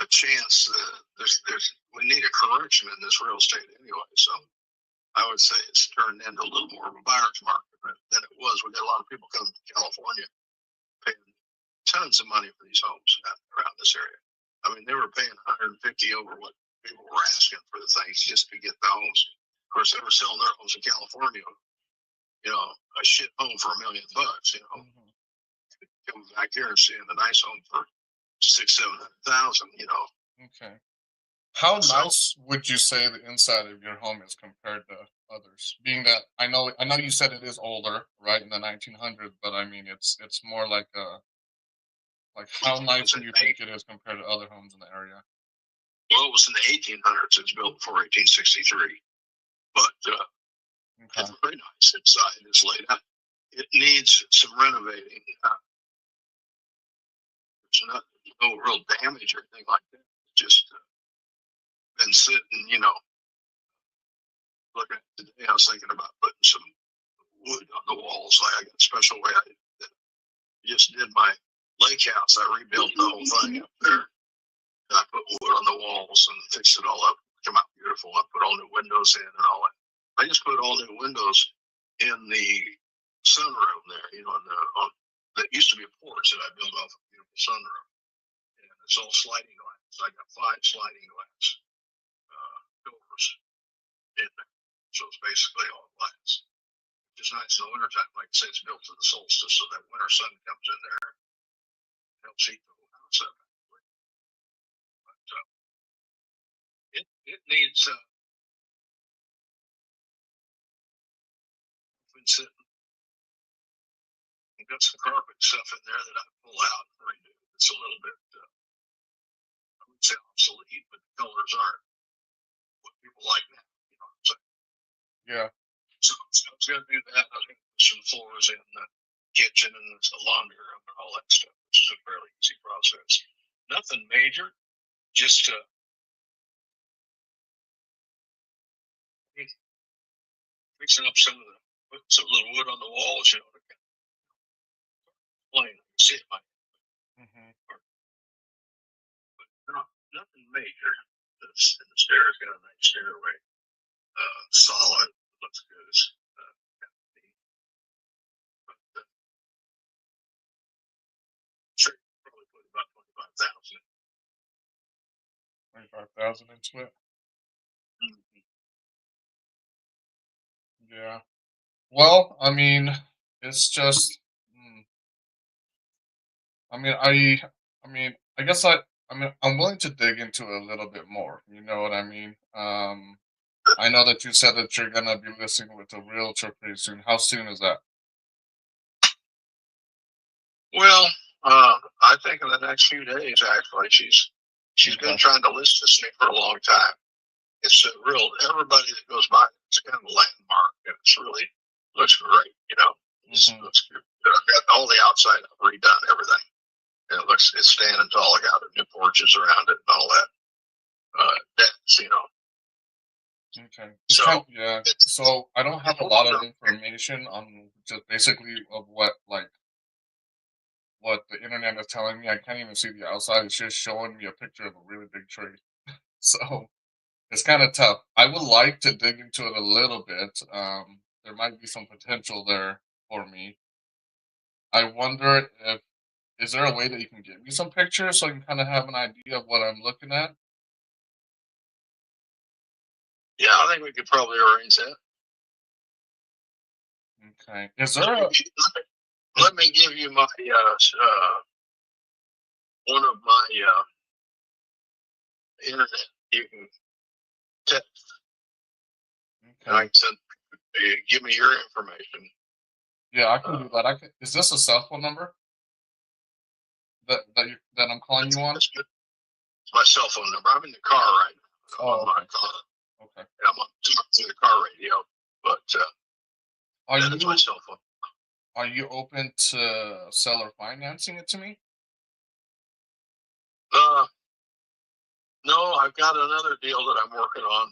chance that we need a correction in this real estate anyway. So I would say it's turned into a little more of a buyer's market than it was. We got a lot of people coming to California paying tons of money for these homes around this area. I mean, they were paying 150 over what people were asking for the things just to get the homes. Of course, they were selling their homes in California, a shit home for $1 million, coming back here and seeing a nice home for 600,000, 700,000, Okay. How nice would you say the inside of your home is compared to others? Being that I know you said it is older, right, in the 1900s, but I mean it's more like how nice do you think it is compared to other homes in the area? Well, it was in the 1800s. It was built before 1863, but it's very nice inside. It's laid out. It needs some renovating. There's no real damage or anything like that. It's just been sitting, looking at it today. I was thinking about putting some wood on the walls. Like I got a special way I just did my lake house. I rebuilt the whole thing up there. And I put wood on the walls and fixed it all up. Came out beautiful. I put all new windows in and all that. I just put all new windows in the sunroom there, that used to be a porch that I built off a beautiful sunroom. And it's all sliding glass. I got 5 sliding glass doors in there. So it's basically all glass. Which is nice in the wintertime. Like I say, it's built to the solstice, so that winter sun comes in there and helps heat the whole house up. But it needs been sitting. I've got some carpet stuff in there that I pull out and redo. It's a little bit, I would say obsolete, but the colors aren't what people like now. Yeah. So I was going to do that. I was going to put some floors in the kitchen and the laundry room and all that stuff, which is a fairly easy process. Nothing major, just fixing up some of the, putting some little wood on the walls, you know, to kind of plain. See it, but nothing major. The stairs got a nice stairway, solid, looks good. Sure, probably put about 25,000 into it. Yeah. Well, I mean, it's just. I mean, I guess I'm willing to dig into it a little bit more. You know what I mean? I know that you said that you're gonna be listing with a realtor pretty soon. How soon is that? Well, I think in the next few days, actually, she's been trying to list this thing for a long time. It's a real, everybody that goes by, it's kind of a landmark, and it's really looks great. You know, it looks good. I've got all the outside, I've redone everything. And it's standing tall. I got new porches around it and all that. Decks, you know. Okay. Yeah. So I don't have a lot of information on just basically of what the internet is telling me. I can't even see the outside. It's just showing me a picture of a really big tree. So it's kind of tough. I would like to dig into it a little bit. There might be some potential there for me. I wonder if is there a way that you can give me some pictures so I can kind of have an idea of what I'm looking at? Yeah, I think we could probably arrange that. Okay. Is there let me give you my one of my internet. You can text. Okay. I can send. Give me your information. Yeah, I can do that. Is this a cell phone number that I'm calling you on? It's my cell phone number. I'm in the car right now. I'm on my car. Okay. And I'm talking through the car radio, but that's my cell phone. Are you open to seller financing it to me? No, I've got another deal that I'm working on.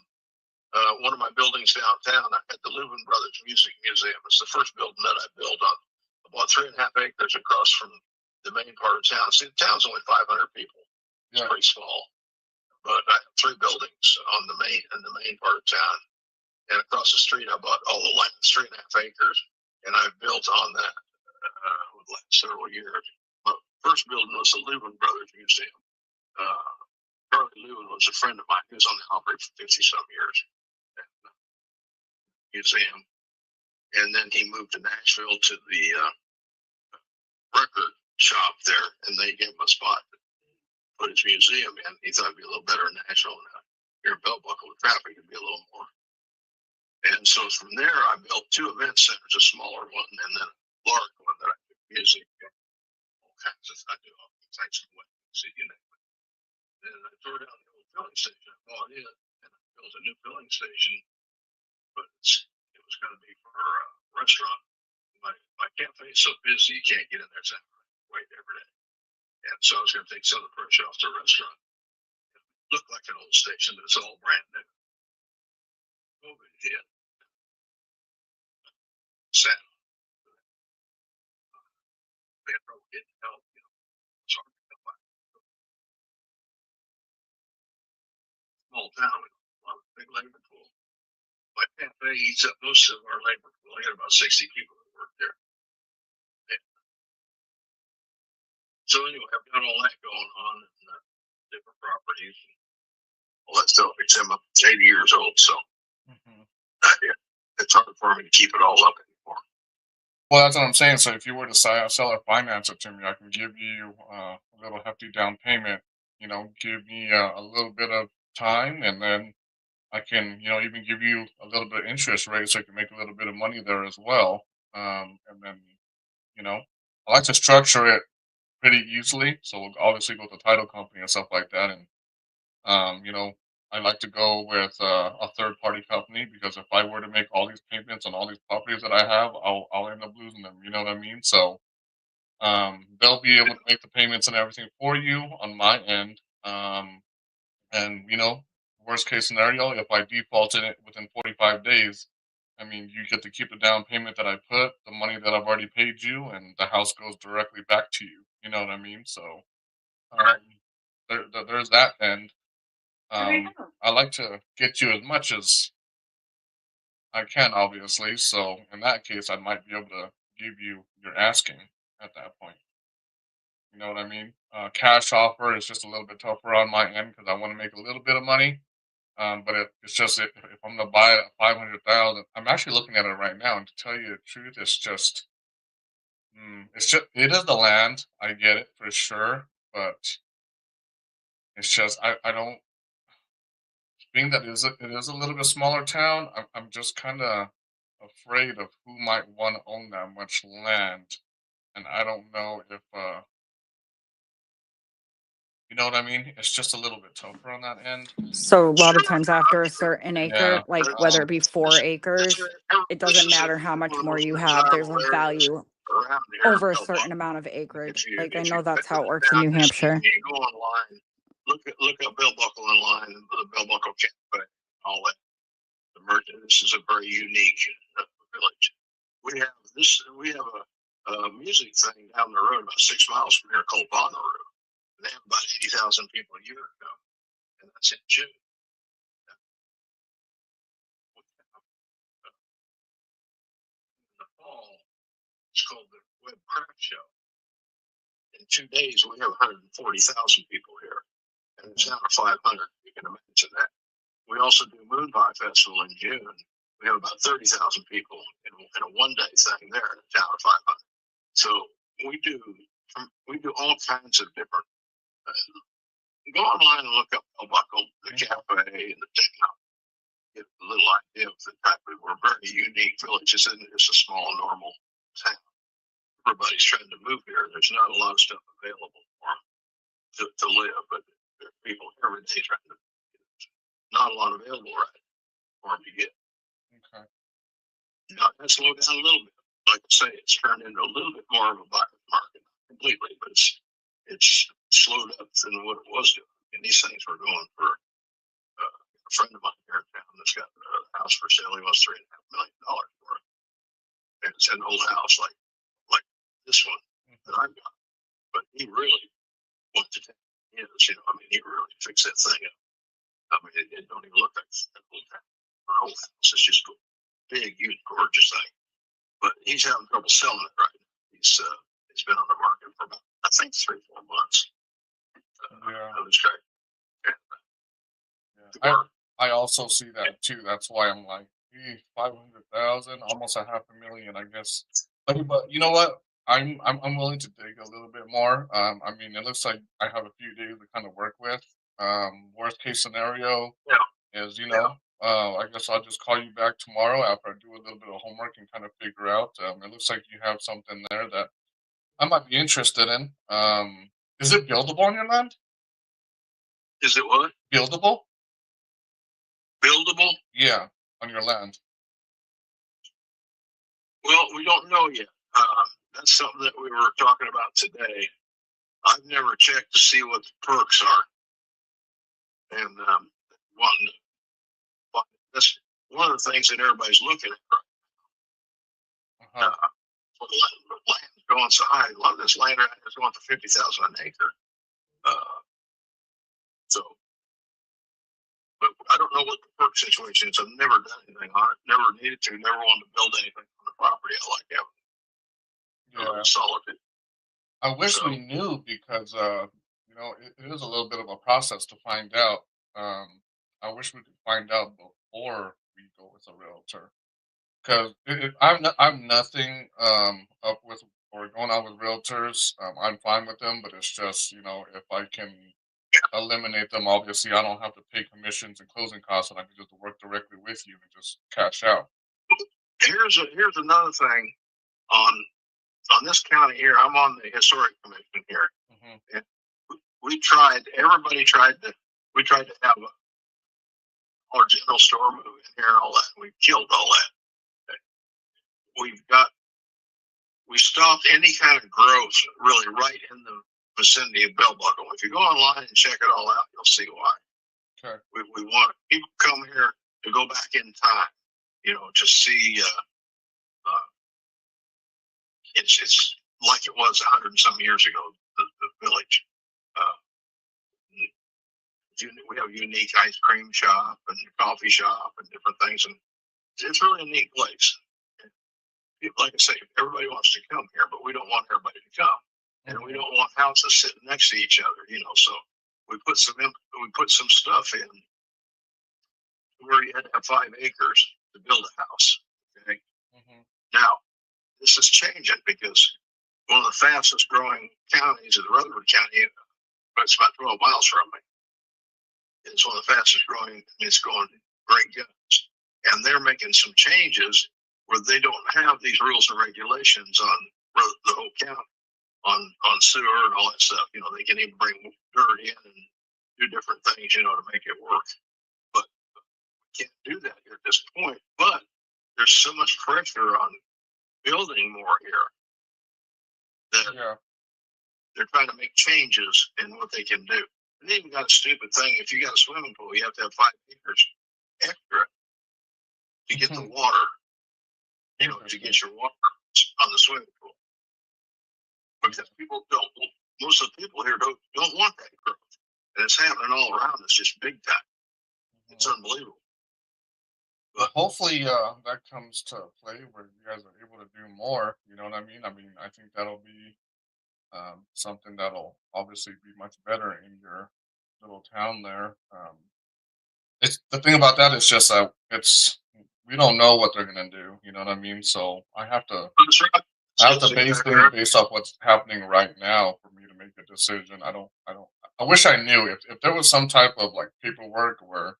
One of my buildings downtown, I had the Leuven Brothers Music Museum. It's the first building that I built on about 3.5 acres across from the main part of town. See, the town's only 500 people. It's pretty small. But I have 3 buildings on the main part of town. And across the street, I bought all the land, 3.5 acres. And I've built on that over the last several years. My first building was the Leuven Brothers Museum. Charlie Leuven was a friend of mine. He was on the operator for 50-some years. Museum. And then he moved to Nashville to the record shop there, and they gave him a spot to put his museum in. He thought it'd be a little better in Nashville. Now, here in Belt Buckle, the traffic would be a little more. And so from there, I built 2 event centers, a smaller one and then a large one that I do music, all kinds of I do all types of music, you know. Then I tore down the old filling station. I bought it, and I built a new filling station, but it was going to be for a restaurant. My cafe is so busy, you can't get in there. So I wait every day. And so I was going to take some of the pressure off the restaurant. It looked like an old station, but it's all brand new. COVID hit. Sad. They probably didn't help, you know. It's hard to come back. Small town with a lot of big labor pool. My cafe eats up most of our labor pool. I got about 60 people that work there. And so anyway, I've got all that going on and different properties. All that stuff. I'm 80 years old, so it's hard for me to keep it all up anymore. Well, that's what I'm saying. So if you were to sell or finance it to me, I can give you a little hefty down payment. You know, give me a little bit of time, and then I can, you know, even give you a little bit of interest rate, so I can make a little bit of money there as well. And then, you know, I like to structure it pretty easily. So we'll obviously go to the title company and stuff like that, and you know, I like to go with a third party company because if I were to make all these payments on all these properties that I have, I'll end up losing them. You know what I mean? So they'll be able to make the payments and everything for you on my end. And worst case scenario, if I defaulted it within 45 days, I mean, you get to keep the down payment that I put, the money that I've already paid you, and the house goes directly back to you. You know what I mean? So there's that end. I like to get you as much as I can, obviously. So in that case, I might be able to give you your asking at that point. You know what I mean? Cash offer is just a little bit tougher on my end because I want to make a little bit of money. But it's just if I'm gonna buy it at 500,000, I'm actually looking at it right now, and to tell you the truth, it is the land. I get it for sure, but it's just I don't. Being that it is a little bit smaller town, I'm just kind of afraid of who might want to own that much land, and I don't know if you know what I mean. It's just a little bit tougher on that end. So a lot of times after a certain acre, Yeah. like whether it be 4 acres, it doesn't matter how much more you have. There's a value over a certain amount of acreage. Like I know that's how it works in New Hampshire. You go online, look up Bell Buckle online, and the Bell Buckle Cafe, all that. The merchant. This is a very unique village. We have a music thing down the road about 6 miles from here called Bonnaroo. They have about 80,000 people a year ago, and that's in June. In the fall, it's called the Web Craft Show. In 2 days, we have 140,000 people here, and it's now 500. You can imagine that. We also do Moon Pie Festival in June. We have about 30,000 people in a one-day thing there in a town of 500. So we do all kinds of different. Go online and look up Bell Buckle, the cafe, and the techno. Get a little idea of the type of. We're a very unique village. It's in just a small, normal town. Everybody's trying to move here. There's not a lot of stuff available for them to live, but there are people every day trying to. Not a lot available right for them to get. Okay. Now, that's slowed down a little bit. Like I say, it's turned into a little bit more of a buyer's market, not completely, but it's slowed up than what it was doing. And these things were going for a friend of mine here in town that's got a house for sale. He wants $3.5 million for it. And it's an old house like this one that I've got. But he really wanted to take it. He really fixed that thing up. It don't even look like an old house. It's just a big, huge, gorgeous thing. But he's having trouble selling it right now. He's been on the market for about, I think, 3-4 months. I also see that too. That's why I'm like, 500,000, almost $500,000, I guess. But you know what? I'm willing to dig a little bit more. It looks like I have a few days to kind of work with. Worst case scenario is, I guess I'll just call you back tomorrow after I do a little bit of homework and kind of figure out. It looks like you have something there that I might be interested in. Is it buildable on your land? Is it what? Buildable? Buildable? Yeah, on your land. Well, we don't know yet. That's something that we were talking about today. I've never checked to see what the perks are. And that's one of the things that everybody's looking at right now. Land's going so high. A lot of this land right now is going for $50,000 an acre. But I don't know what the perk situation is. I've never done anything on it. Never needed to. Never wanted to build anything on the property. I like having solid. I wish we knew because it is a little bit of a process to find out. I wish we could find out before we go with a realtor. Because I'm nothing up with or going on with realtors. I'm fine with them, but it's just if I can eliminate them, obviously I don't have to pay commissions and closing costs, and I can just work directly with you and just cash out. Here's another thing on this county here. I'm on the historic commission here, and we tried to have Dollar General store move in here and all that. We killed all that. We stopped any kind of growth really right in the vicinity of Bell Buckle. If you go online and check it all out, you'll see why. Okay. We want people to come here to go back in time, to see. It's like it was 100 and some years ago. The village. We have a unique ice cream shop and coffee shop and different things, and it's really a neat place. Like I say, everybody wants to come here, but we don't want everybody to come, and we don't want houses sitting next to each other. So we put some stuff in where you had to have 5 acres to build a house. Okay. Now this is changing because one of the fastest growing counties is Rutherford County. It's about 12 miles from me. It's one of the fastest growing. It's going great guns, and they're making some changes where they don't have these rules and regulations on the whole county, on sewer and all that stuff. They can even bring dirt in and do different things, to make it work. But we can't do that here at this point. But there's so much pressure on building more here that they're trying to make changes in what they can do. And they even got a stupid thing. If you got a swimming pool, you have to have 5 acres extra to get the water. To get your water on the swimming pool. Because most of the people here don't want that growth. And it's happening all around us, just big time. It's unbelievable. But hopefully that comes to play where you guys are able to do more. You know what I mean? I think that'll be something that'll obviously be much better in your little town there. It's the thing about that is just that we don't know what they're gonna do. You know what I mean? So I have to base things based off what's happening right now for me to make a decision. I wish I knew if there was some type of like paperwork where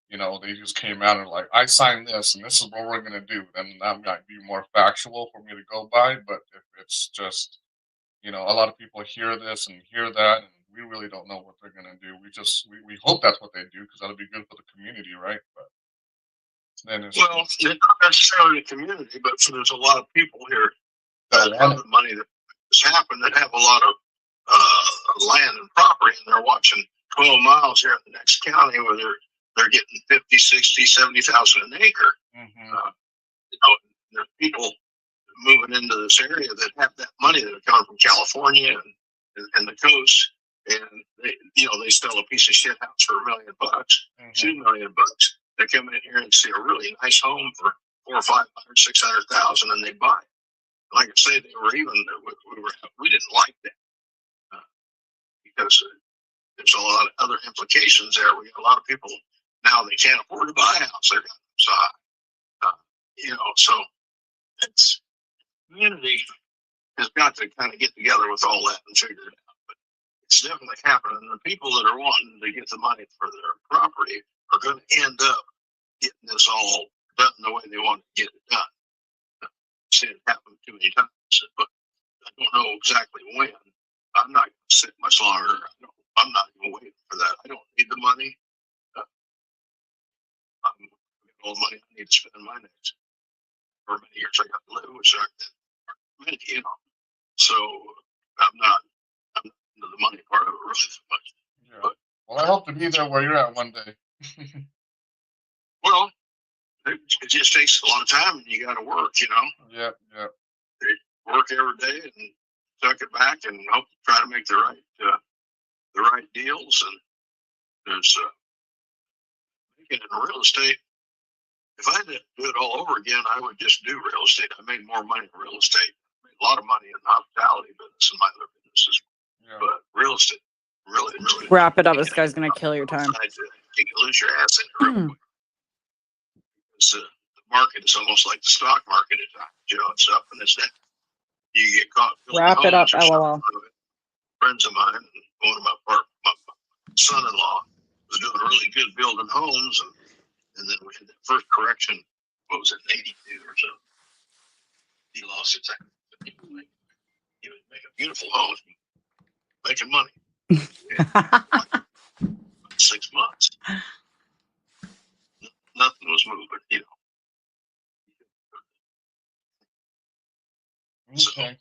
they just came out and like, I signed this and this is what we're gonna do, then that might be more factual for me to go by. But if it's just a lot of people hear this and hear that, and we really don't know what they're gonna do. We hope that's what they do because that'll be good for the community, right? But then it's not necessarily the community, but there's a lot of people here that have the money that has happened that have a lot of land and property, and they're watching 12 miles here in the next county where they're getting 50, 60, 70,000 an acre. There's people moving into this area that have that money that have come from California and the coast, and they sell a piece of shit house for $1 million, $2 million. They come in here and see a really nice home for $400,000 or $500,000, $600,000, and they buy it. Like I say, we didn't like that because there's a lot of other implications there. We got a lot of people now they can't afford to buy a house. They're so it's community has got to kind of get together with all that and figure it out. But it's definitely happening. The people that are wanting to get the money for their property are going to end up getting this all done the way they want to get it done. I've seen it happen too many times, but I don't know exactly when. I'm not going to sit much longer. I'm not even waiting for that. I don't need the money. I'm getting all the money I need to spend in my next for many years I got to live, which are many, So I'm not into the money part of it really so much. Yeah. But, well, I hope to be there where you're at one day. Well, it just takes a lot of time, and you got to work. Yep. Work every day and tuck it back, and hope to try to make the right deals. And there's making it in real estate. If I had to do it all over again, I would just do real estate. I made more money in real estate. I made a lot of money in the hospitality business and my other businesses. Yeah. But real estate, really. Wrap it up. This guy's going to kill your time. You can lose your ass in it real quick. The market is almost like the stock market at times. It's up and it's down. You get caught. Wrap it up, LOL. Friends of mine, and one of my son-in-law was doing really good building homes, and then we had that first correction. What was it, 82 or so? He lost his act. He was making beautiful homes, making money. 6 months. Okay.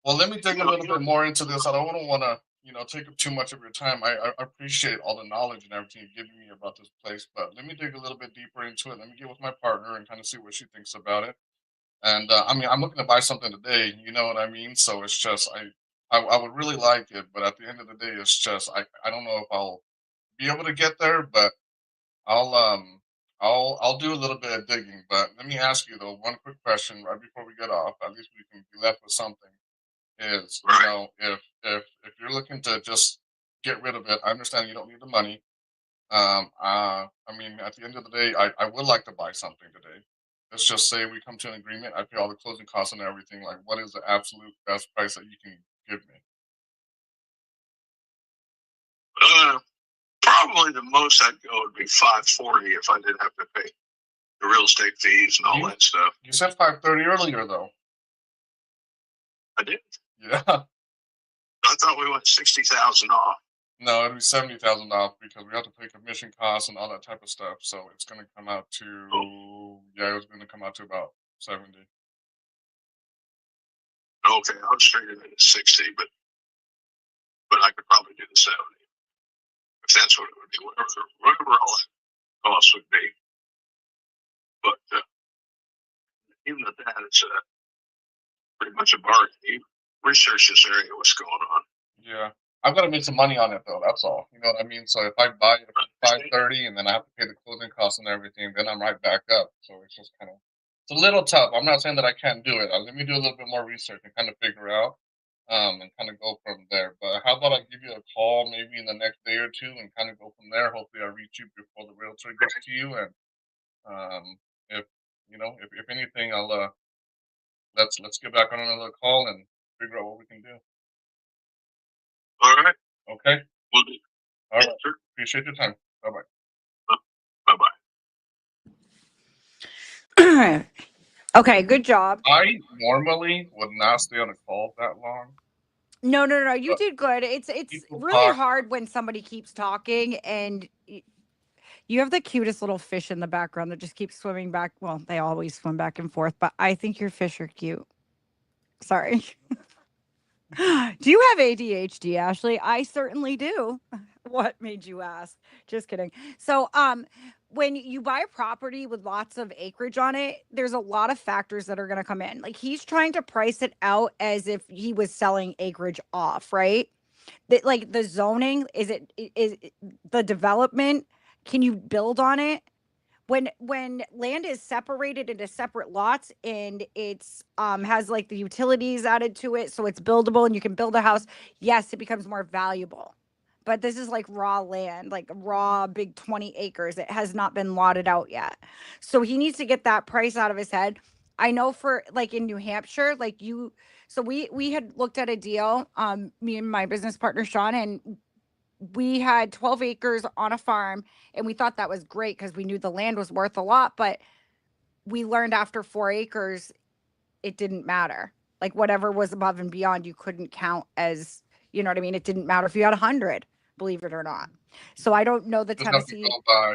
Well, let me dig a little bit more into this. I don't want to, take up too much of your time. I appreciate all the knowledge and everything you're giving me about this place, but let me dig a little bit deeper into it. Let me get with my partner and kind of see what she thinks about it. And I mean, I'm looking to buy something today. You know what I mean? So it's just I would really like it, but at the end of the day, it's just I don't know if I'll be able to get there, but I'll do a little bit of digging. But let me ask you though one quick question right before we get off. At least we can be left with something. Is if you're looking to just get rid of it, I understand you don't need the money. I mean, at the end of the day, I would like to buy something today. Let's just say we come to an agreement. I pay all the closing costs and everything. Like, what is the absolute best price that you can give me? Probably the most I'd go would be 540 if I didn't have to pay the real estate fees and all that stuff. You said 530 earlier, though. I did. Yeah. I thought we went 60,000 off. No, it'd be $70,000 because we have to pay commission costs and all that type of stuff. So it's going to come out to it was going to come out to about 70. Okay, I was figuring it at 60, but I could probably do the 70 if that's what it would be, whatever all that cost would be. But even at that, it's pretty much a bargain. You research this area, what's going on. Yeah. I've got to make some money on it, though. That's all. You know what I mean? So if I buy it for 530 and then I have to pay the closing costs and everything, then I'm right back up. So it's just kind of, it's a little tough. I'm not saying that I can't do it. Let me do a little bit more research and kind of figure out and kind of go from there. But how about I give you a call maybe in the next day or two and kind of go from there? Hopefully I reach you before the realtor gets to you. And if anything, I'll let's get back on another call and figure out what we can do. All right. Okay. Will do. All right. Sure. Appreciate your time. Bye-bye. Bye-bye. Okay, good job. I normally would not stay on a call that long. No. You did good. It's really hard when somebody keeps talking and you have the cutest little fish in the background that just keeps swimming back. Well, they always swim back and forth, but I think your fish are cute. Sorry. Do you have ADHD, Ashley? I certainly do. What made you ask? Just kidding. So, when you buy a property with lots of acreage on it, there's a lot of factors that are going to come in. Like he's trying to price it out as if he was selling acreage off, right? Like the zoning, is the development? Can you build on it? When land is separated into separate lots and it's has like the utilities added to it, so it's buildable and you can build a house, yes, it becomes more valuable. But this is like raw land, like raw big 20 acres. It has not been lotted out yet. So he needs to get that price out of his head. I know for like in New Hampshire, so we had looked at a deal, me and my business partner, Sean, and we had 12 acres on a farm and we thought that was great because we knew the land was worth a lot, but we learned after 4 acres, it didn't matter. Like whatever was above and beyond, you couldn't count as, you know what I mean? It didn't matter if you had 100, believe it or not. So I don't know the Tennessee.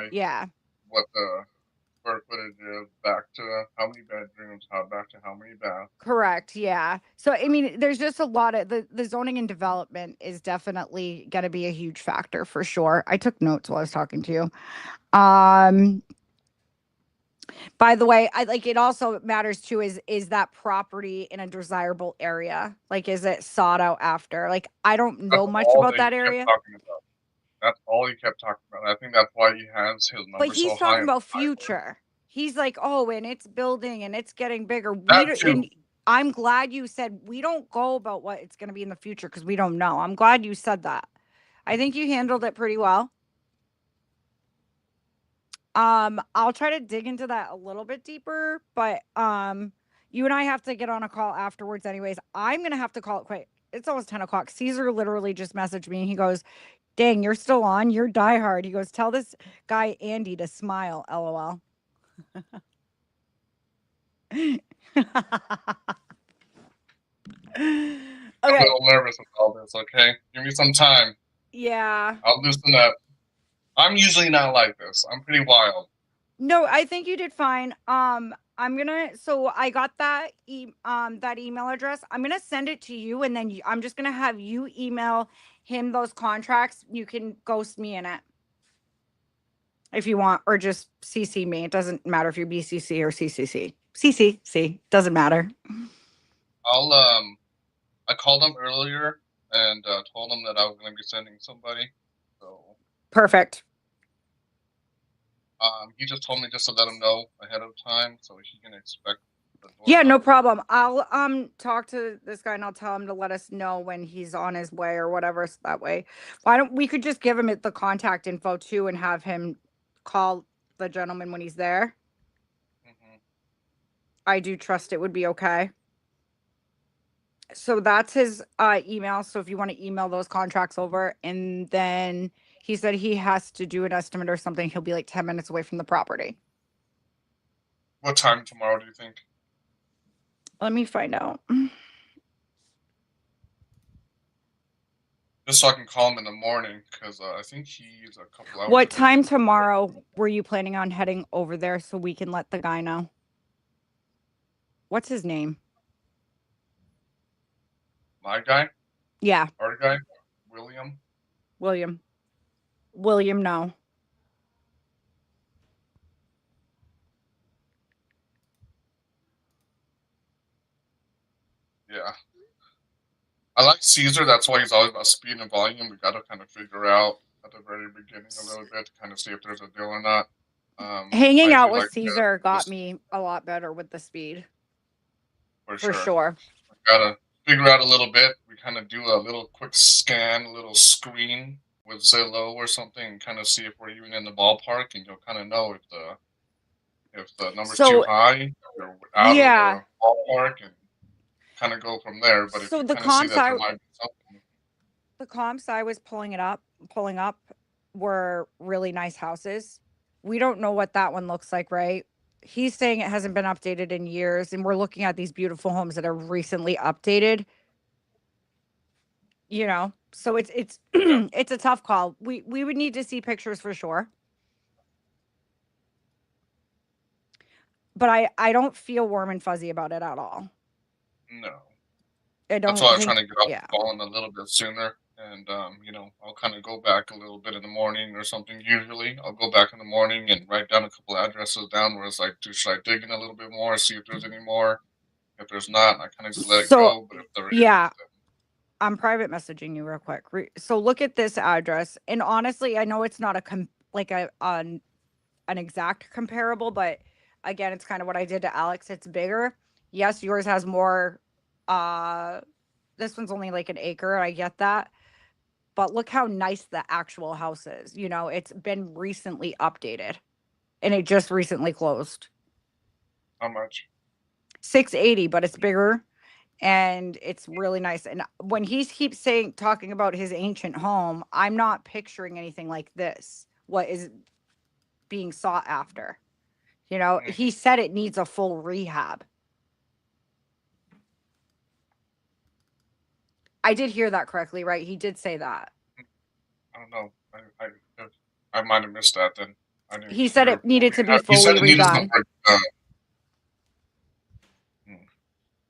Yeah. What the square footage is, back to how many bedrooms, back to how many baths. Correct. Yeah. So, I mean, there's just a lot of the zoning and development is definitely going to be a huge factor for sure. I took notes while I was talking to you. By the way, it also matters too, is that property in a desirable area? Like, is it sought out after? Like, I don't know much about that area. That's all he kept talking about. I think that's why he has his numbers. But he's so high talking about future. He's like, oh, and it's building and it's getting bigger. I'm glad you said we don't go about what it's going to be in the future because we don't know. I'm glad you said that. I think you handled it pretty well. I'll try to dig into that a little bit deeper, but you and I have to get on a call afterwards anyways. I'm going to have to call it quit. It's almost 10 o'clock. Caesar literally just messaged me. He goes, dang, you're still on. You're diehard. He goes, tell this guy, Andy, to smile. LOL. Okay. I'm a little nervous with all this, okay? Give me some time. Yeah. I'll loosen up. I'm usually not like this. I'm pretty wild. No, I think you did fine. So I got that that email address. I'm gonna send it to you, and then I'm just gonna have you email him those contracts. You can ghost me in it if you want, or just CC me. It doesn't matter if you're BCC or CCC. CCC doesn't matter. I'll I called him earlier and told him that I was going to be sending somebody. So Perfect. he just told me just to let him know ahead of time so he can expect. Yeah, no problem. I'll talk to this guy and I'll tell him to let us know when he's on his way or whatever. So that way, why don't we could just give him the contact info too and have him call the gentleman when he's there. I do trust it would be okay. So that's his email. So if you want to email those contracts over, and then he said he has to do an estimate or something. He'll be like 10 minutes away from the property. What time tomorrow do you think? Let me find out. Just so I can call him in the morning, because I think he's a couple hours. What time tomorrow were you planning on heading over there so we can let the guy know? What's his name? My guy? Yeah. Our guy? William? William, no. Yeah. I like Caesar. That's why he's always about speed and volume. We got to kind of figure out at the very beginning a little bit to kind of see if there's a deal or not. Hanging I out do with like Caesar got me a lot better with the speed. For sure. Gotta figure out a little bit. We kind of do a little quick scan, a little screen with Zillow or something, and kind of see if we're even in the ballpark, and you'll kind of know if the number's too high or out of the ballpark, and kind of go from there. But if So you the kind of see comps that there might be something. The comps I was pulling up were really nice houses. We don't know what that one looks like, right? He's saying it hasn't been updated in years, and we're looking at these beautiful homes that are recently updated. You know, so it's it's a tough call. We would need to see pictures for sure. But I don't feel warm and fuzzy about it at all. No. I don't That's why I was think, trying to get off yeah. the phone a little bit sooner. And, I'll kind of go back a little bit in the morning or something. Usually I'll go back in the morning and write down a couple addresses down where it's like, should I dig in a little bit more, see if there's any more? If there's not, I kind of just let it go. But if there is, Yeah. I'm private messaging you real quick. So look at this address. And honestly, I know it's not an exact comparable, but again, it's kind of what I did to Alex. It's bigger. Yes, yours has more. This one's only like an acre. I get that. But look how nice the actual house is. You know, it's been recently updated and it just recently closed. How much? 680, but it's bigger and it's really nice. And when he keeps talking about his ancient home, I'm not picturing anything like this. What is being sought after? You know, he said it needs a full rehab. I did hear that correctly, right? He did say that. I don't know. I might have missed that then. I didn't He said it needed to be fully redone.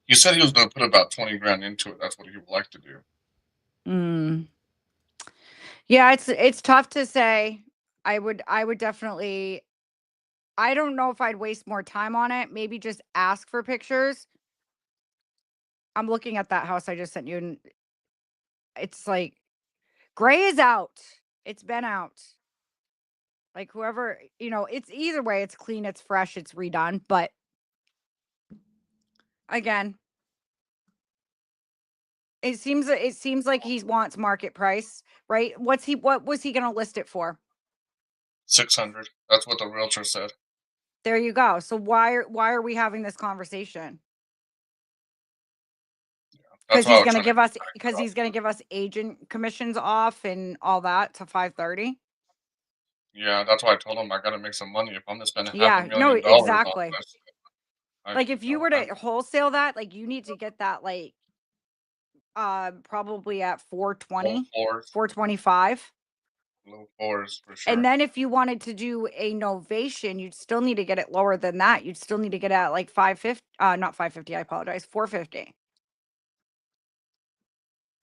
You said he was going to put about 20 grand into it. That's what he would like to do. Yeah, it's tough to say. I would definitely. I don't know if I'd waste more time on it. Maybe just ask for pictures. I'm looking at that house I just sent you, and it's like gray is out. It's been out. Like whoever, it's either way, it's clean, it's fresh, it's redone. But again, it seems like he wants market price, right? What was he gonna list it for? 600. That's what the realtor said. There you go. So why are we having this conversation? Because he's gonna give us agent commissions off and all that to 530. Yeah, that's why I told him I got to make some money if I'm gonna spend $500,000. Exactly. Like if you were to wholesale that, like you need to get that like probably at 420, 425. low fours for sure. And then if you wanted to do a novation, you'd still need to get it lower than that. You'd still need to get at like 550, not 550, I apologize, 450.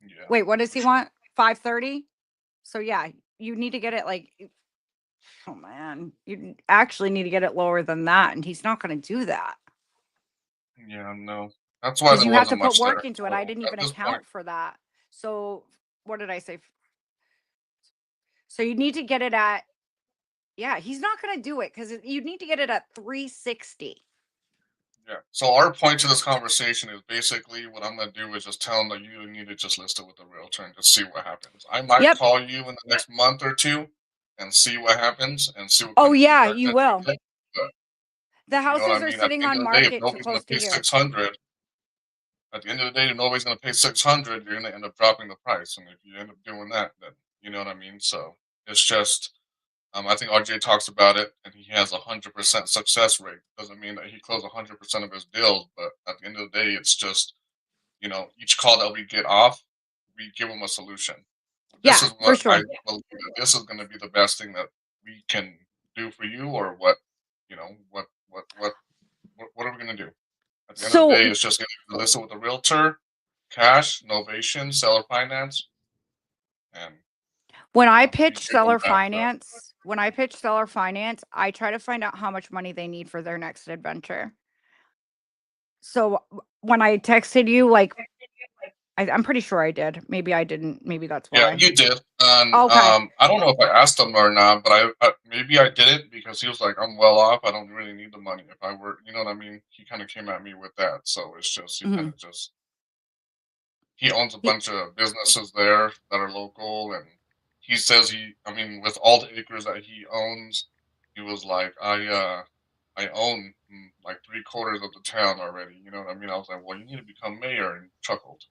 Yeah. Wait, what does he want? 530? So yeah, you need to get it like, oh man, you actually need to get it lower than that. And he's not going to do that. Yeah, no. That's why Because there you have to wasn't put much work there. into it. So I didn't at even this account point, for that. So what did I say? So you need to get it at, yeah, he's not going to do it because you need to get it at 360. yeah. So our point to this conversation is basically what I'm gonna do is just tell them that you need to just list it with the realtor and just see what happens. I might Yep. call you in the next month or two and see what happens and see what Oh kind of yeah, feedback you that will. you get. But The you know what houses I are mean? At the sitting end on of the day, if market nobody's close gonna to pay you. 600, at the end of the day, if nobody's gonna pay 600, you're gonna end up dropping the price. And if you end up doing that, then you know what I mean. So it's just. I think RJ talks about it, and he has 100% success rate. Doesn't mean that he closed 100% of his deals, but at the end of the day, it's just each call that we get off, we give them a solution. This Yeah, is for what I sure. believe that this is going to be the best thing that we can do for you, or what what are we going to do? At the end of the So day, it's just going to listen with a realtor, cash, novation, seller finance, and when I we pitch give them seller that. finance, I try to find out how much money they need for their next adventure. So when I texted you, like, I'm pretty sure I did. Maybe I didn't. Maybe that's Yeah, why. you did. And Okay. I don't know if I asked him or not, but I maybe I did it because he was like, "I'm well off. I don't really need the money. If I were, you know what I mean." He kind of came at me with that, so it's just he kind Mhm. of just he owns a bunch of businesses there that are local, and he says I mean, with all the acres that he owns, he was like, I own like 3/4 of the town already. You know what I mean? I was like, well, you need to become mayor, and he chuckled.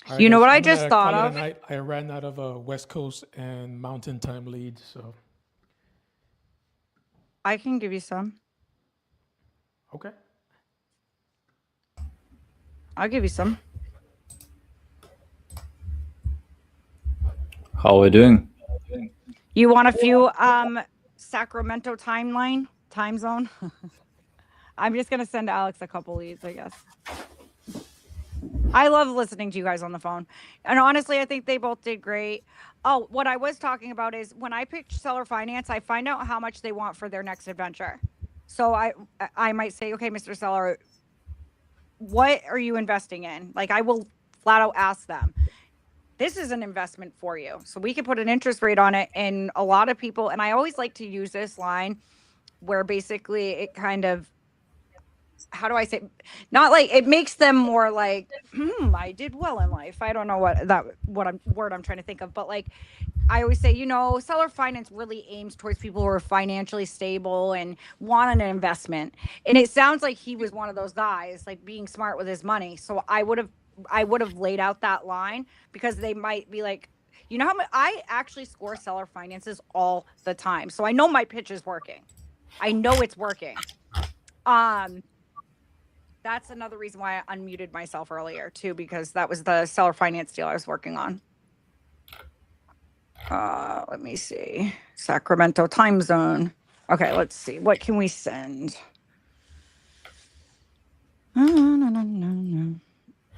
All right, You know guys, what I I'm just gonna thought call it a of? night. I ran out of West Coast and Mountain Time leads, so I can give you some. okay. I'll give you some. How are we doing? You want a few Sacramento time zone? I'm just gonna send Alex a couple leads, I guess. I love listening to you guys on the phone. And honestly, I think they both did great. Oh, what I was talking about is when I pitch seller finance, I find out how much they want for their next adventure. So I might say, okay, Mr. Seller, what are you investing in? Like, I will flat out ask them. This is an investment for you. So we can put an interest rate on it. And a lot of people, and I always like to use this line where basically it kind of, how do I say, not like it makes them more like, I did well in life. I don't know word I'm trying to think of, but like I always say, seller finance really aims towards people who are financially stable and want an investment. And it sounds like he was one of those guys, like being smart with his money. So I would have laid out that line because they might be like, how much I actually score seller finances all the time. So I know my pitch is working. I know it's working. That's another reason why I unmuted myself earlier too, because that was the seller finance deal I was working on. Let me see. Sacramento time zone. Okay, let's see. What can we send?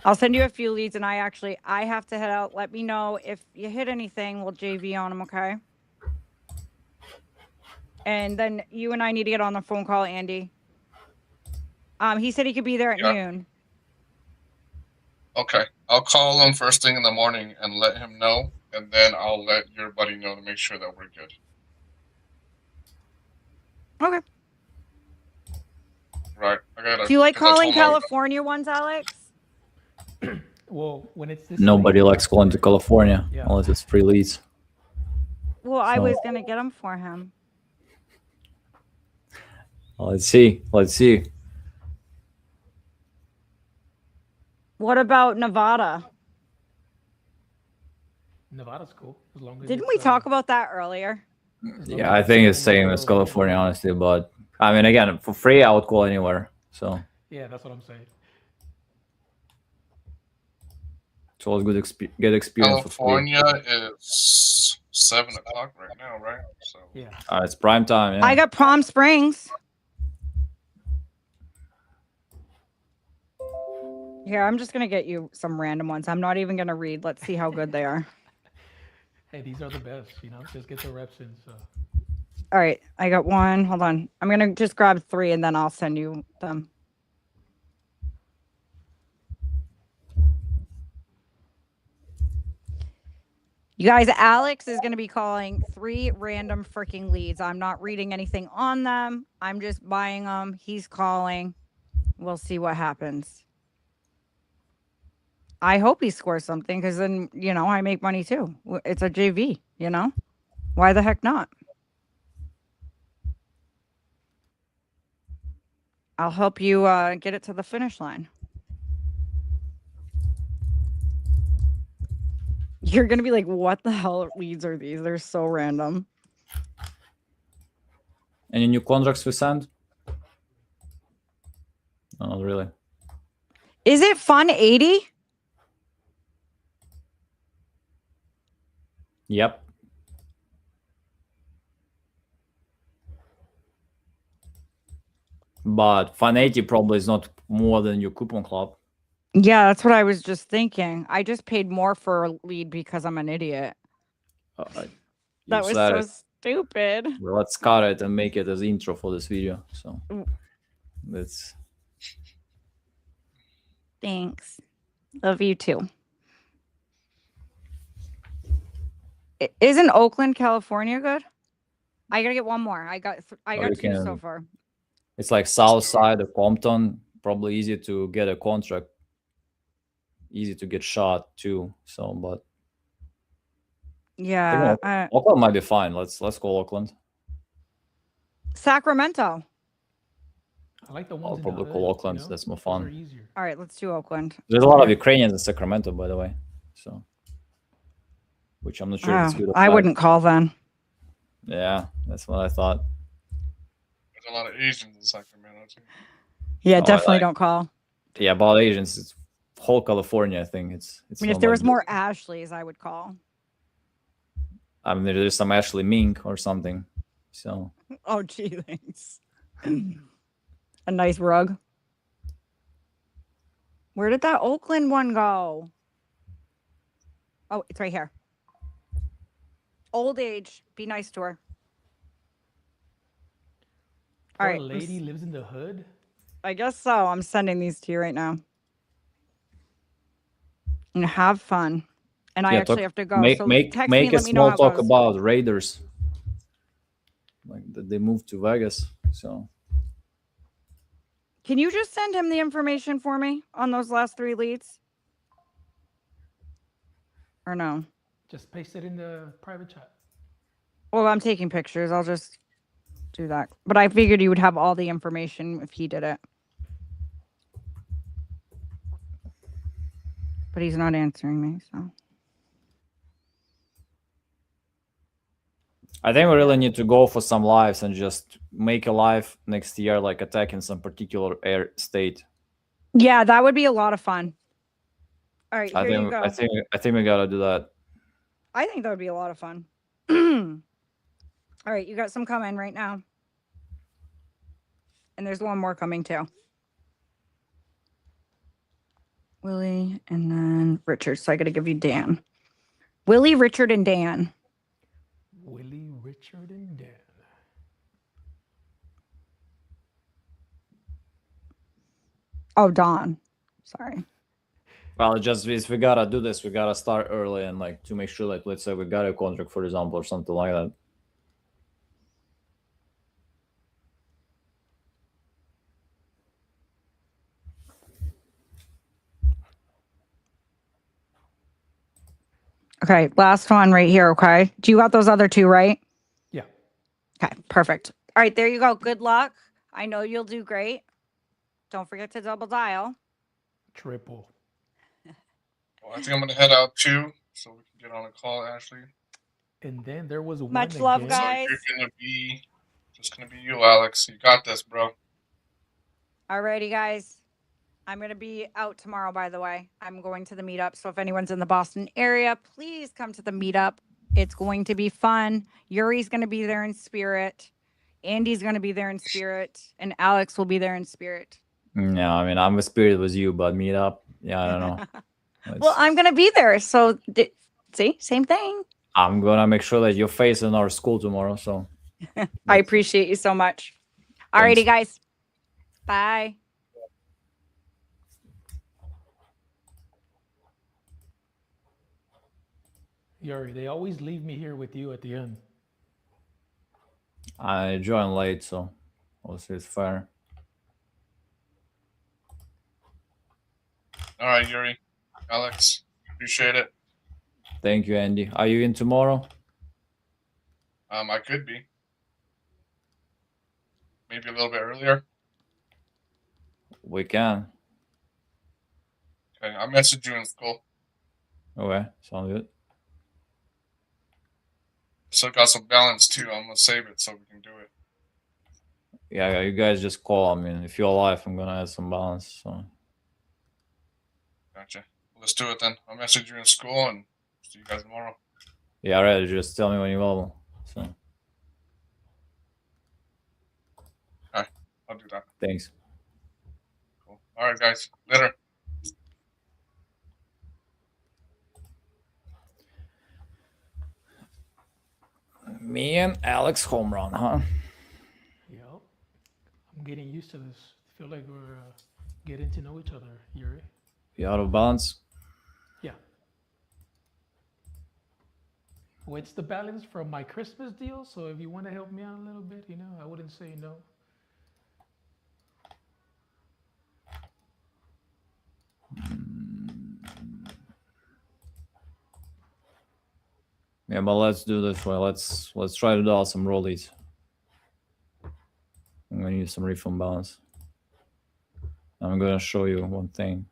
I'll send you a few leads, and I have to head out. Let me know if you hit anything. We'll JV on them, okay? And then you and I need to get on the phone call, Andy. He said he could be there at noon. Okay, I'll call him first thing in the morning and let him know, and then I'll let your buddy know to make sure that we're good. Okay. Right. Do you like calling California ones, Alex? Well, when it's this Nobody likes calling to California Yeah. unless it's free leads. Well, I So- was gonna get them for him. Let's see. What about Nevada? Nevada's cool as long as Didn't we talk about that earlier? Yeah, I think it's same as California, honestly. But I mean, again, for free, I would call anywhere. So Yeah, that's what I'm saying. It's always good get experience for free. California is 7 o'clock right now, right? So yeah, It's prime time. Yeah. I got Palm Springs. Here, I'm just gonna get you some random ones. I'm not even gonna read. Let's see how good they are. hey, these are the best. You know, just get the reps in. So All right, I got one. Hold on. I'm gonna just grab 3 and then I'll send you them. You guys, Alex is going to be calling 3 random freaking leads. I'm not reading anything on them. I'm just buying them. He's calling. We'll see what happens. I hope he scores something because then, you know, I make money too. It's a JV, you know? Why the heck not? I'll help you get it to the finish line. You're going to be like, what the hell leads are these? They're so random. Any new contracts we send? No, not really. Is it fun 80? Yep. But Fun 80 probably is not more than your coupon club. Yeah, that's what I was just thinking. I just paid more for a lead because I'm an idiot. That was so stupid. Well, let's cut it and make it as intro for this video. So let's. Thanks. Love you too. Isn't Oakland, California good? I gotta get one more. I got 2 so far. It's like south side of Compton. Probably easy to get a contract. Easy to get shot too. So, but yeah, Oakland might be fine. Let's call Oakland. Sacramento. I like the ones. I'll probably call Oakland. That's more fun. All right, let's do Oakland. There's a lot of Ukrainians in Sacramento, by the way. So, which I'm not sure if it's good or I bad. wouldn't call then. Yeah, that's what I thought. there's a lot of Asians in Sacramento too. Yeah, definitely don't call. Yeah, about Asians, it's whole California. I think it's. I mean, if there was more Ashleys, I would call. I mean, there's some Ashley Mink or something. So. Oh, gee, thanks. A nice rug. Where did that Oakland one go? Oh, it's right here. Old age. Be nice to her. All right. lady lives in the hood. I guess so. I'm sending these to you right now. And have fun. And I actually have to go. Make, so make text me, a let me know small how it talk goes. about Raiders. Like they moved to Vegas, so. Can you just send him the information for me on those last 3 leads? Or no? Just paste it in the private chat. Well, I'm taking pictures. I'll just do that. But I figured you would have all the information if he did it. But he's not answering me, so. I think we really need to go for some lives and just make a live next year, like attacking some particular state. Yeah, that would be a lot of fun. All right, I here you think go. I think we gotta do that. I think that would be a lot of fun. All right, you got some coming right now. And there's one more coming too. Willie and then Richard. So I got to give you Dan. Willie, Richard, and Dan. Willie, Richard, and Dan. Oh, Don. Sorry. Well, it just if we gotta do this, we gotta start early and like to make sure, like let's say we got a contract, for example, or something like that. Okay, last one right here, okay? Do you got those other 2, right? Yeah. Okay, perfect. All right, there you go. Good luck. I know you'll do great. Don't forget to double dial. Triple. Well, I think I'm gonna head out too, so we can get on a call, Ashley. And then there was Much one love, again. guys. So you're gonna be just gonna be you, Alex. You got this, bro. Alrighty, guys. I'm going to be out tomorrow, by the way. I'm going to the meetup. So if anyone's in the Boston area, please come to the meetup. It's going to be fun. Yuri's going to be there in spirit. Andy's going to be there in spirit. And Alex will be there in spirit. Yeah, I mean, I'm a spirit with you, but meet up. Yeah, I don't know. Well, I'm going to be there. So see, same thing. I'm going to make sure that your face in our school tomorrow. So I appreciate you so much. Alrighty, guys. Bye. Yuri, they always leave me here with you at the end. I joined late, so obviously it's fair. All right, Yuri, Alex, appreciate it. Thank you, Andy. Are you in tomorrow? I could be. Maybe a little bit earlier. We can. Okay, I'll message you in school. Okay, sounds good. So got some balance too. I'm gonna save it so we can do it. Yeah, you guys just call. I mean, if you're alive, I'm gonna add some balance. So Gotcha. Let's do it then. I'll message you in school and see you guys tomorrow. yeah, alright. Just tell me when you're available. So Alright, I'll do that. thanks. Cool. All right, guys. Later. Me and Alex home run, huh? Yep. I'm getting used to this. I feel like we're getting to know each other, Yuri. You out of balance? Yeah. Well, it's the balance from my Christmas deal. So if you want to help me out a little bit, I wouldn't say no. Yeah, but let's do this way. Let's try to dial some rollies. I'm gonna use some refund balance. I'm gonna show you one thing.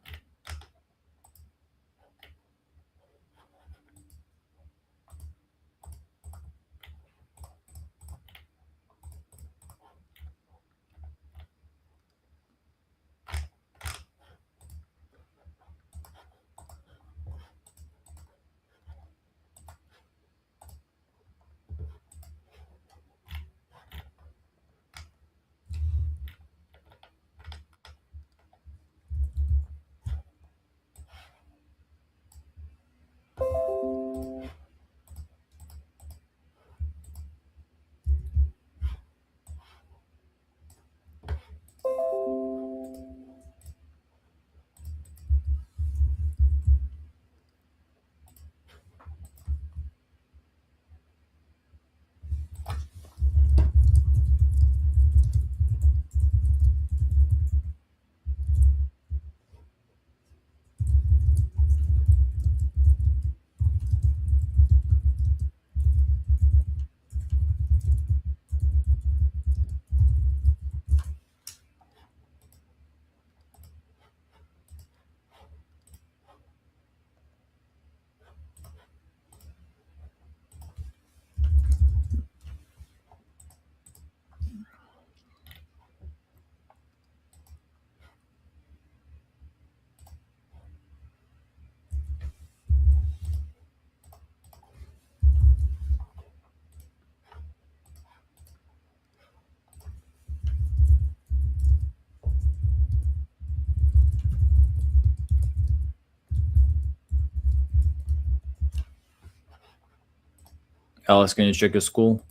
Alex, can you check your school?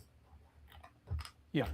Yeah.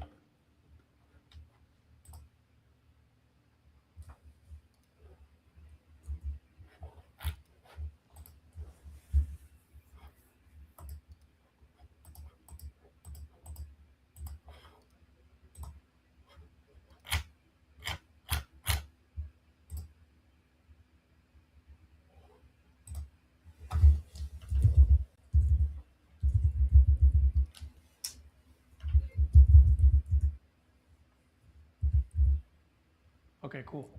Okay, cool.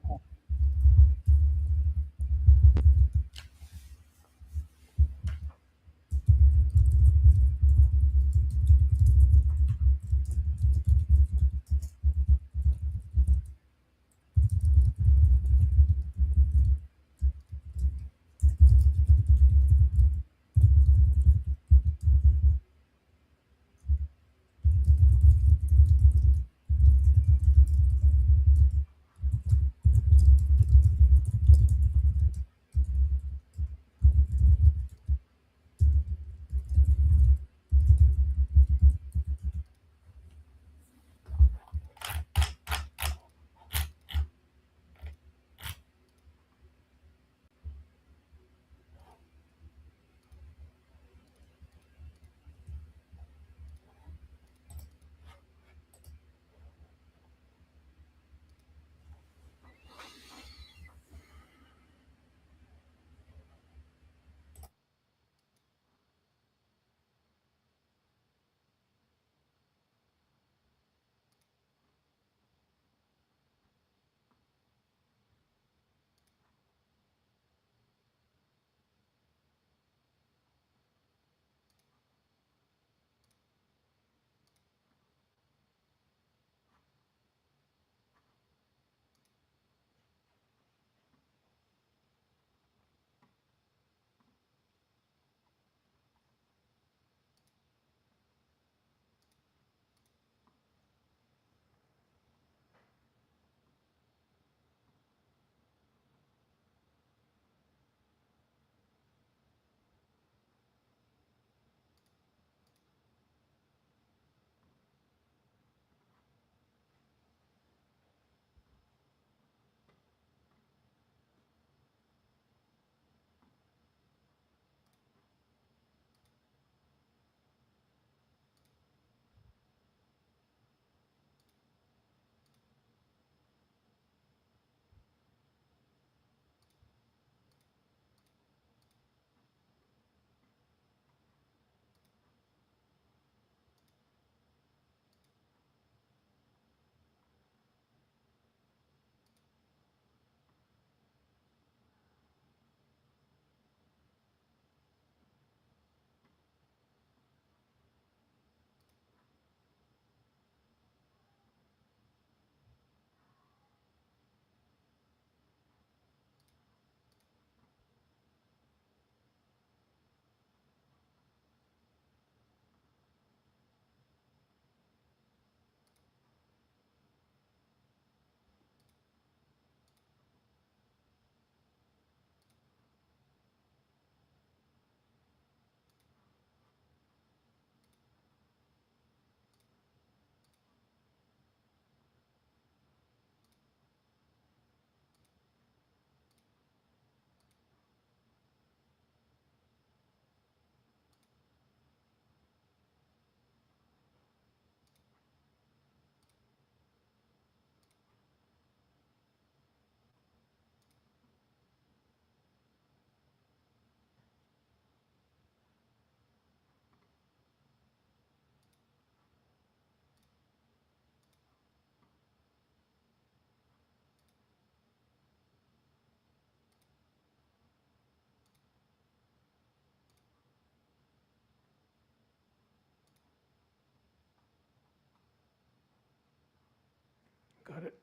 Got it.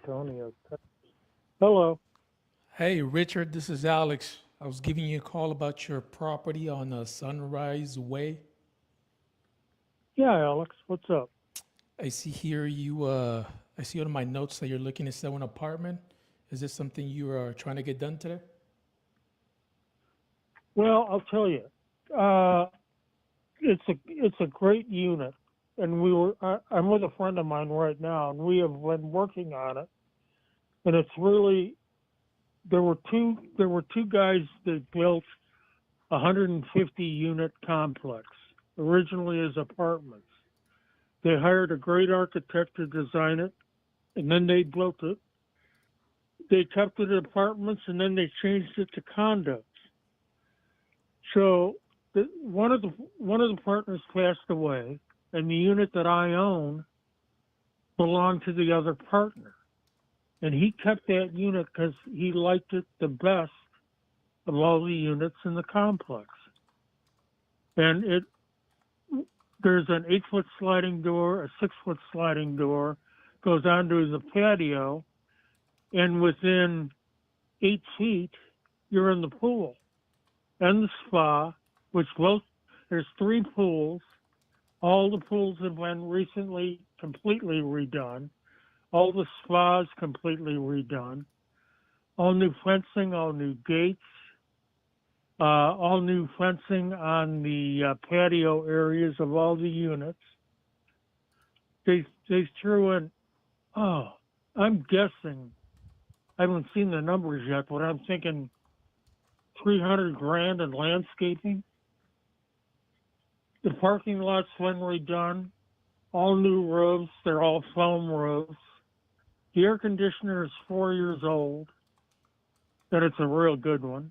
Antonio. Hello. Hey, Richard, this is Alex. I was giving you a call about your property on Sunrise Way. Yeah, Alex. What's up? I see here I see on my notes that you're looking to sell an apartment. Is this something you are trying to get done today? Well, I'll tell you. It's a great unit, and I'm with a friend of mine right now, and we have been working on it. And it's really there were two guys that built a 150 unit complex originally as apartments. They hired a great architect to design it, and then they built it. They kept it apartments, and then they changed it to condos. So one of the partners passed away, and the unit that I own belonged to the other partner. And he kept that unit because he liked it the best of all the units in the complex. And there's an 8-foot sliding door, a 6-foot sliding door, goes onto the patio, and within 8 feet, you're in the pool and the spa, which there's 3 pools. All the pools have been recently completely redone. All the spas completely redone. All new fencing, all new gates, all new fencing on the patio areas of all the units. They threw in, I'm guessing, I haven't seen the numbers yet, but I'm thinking $300,000 in landscaping. The parking lot's been redone. All new roofs. They're all foam roofs. The air conditioner is 4 years old, and it's a real good one.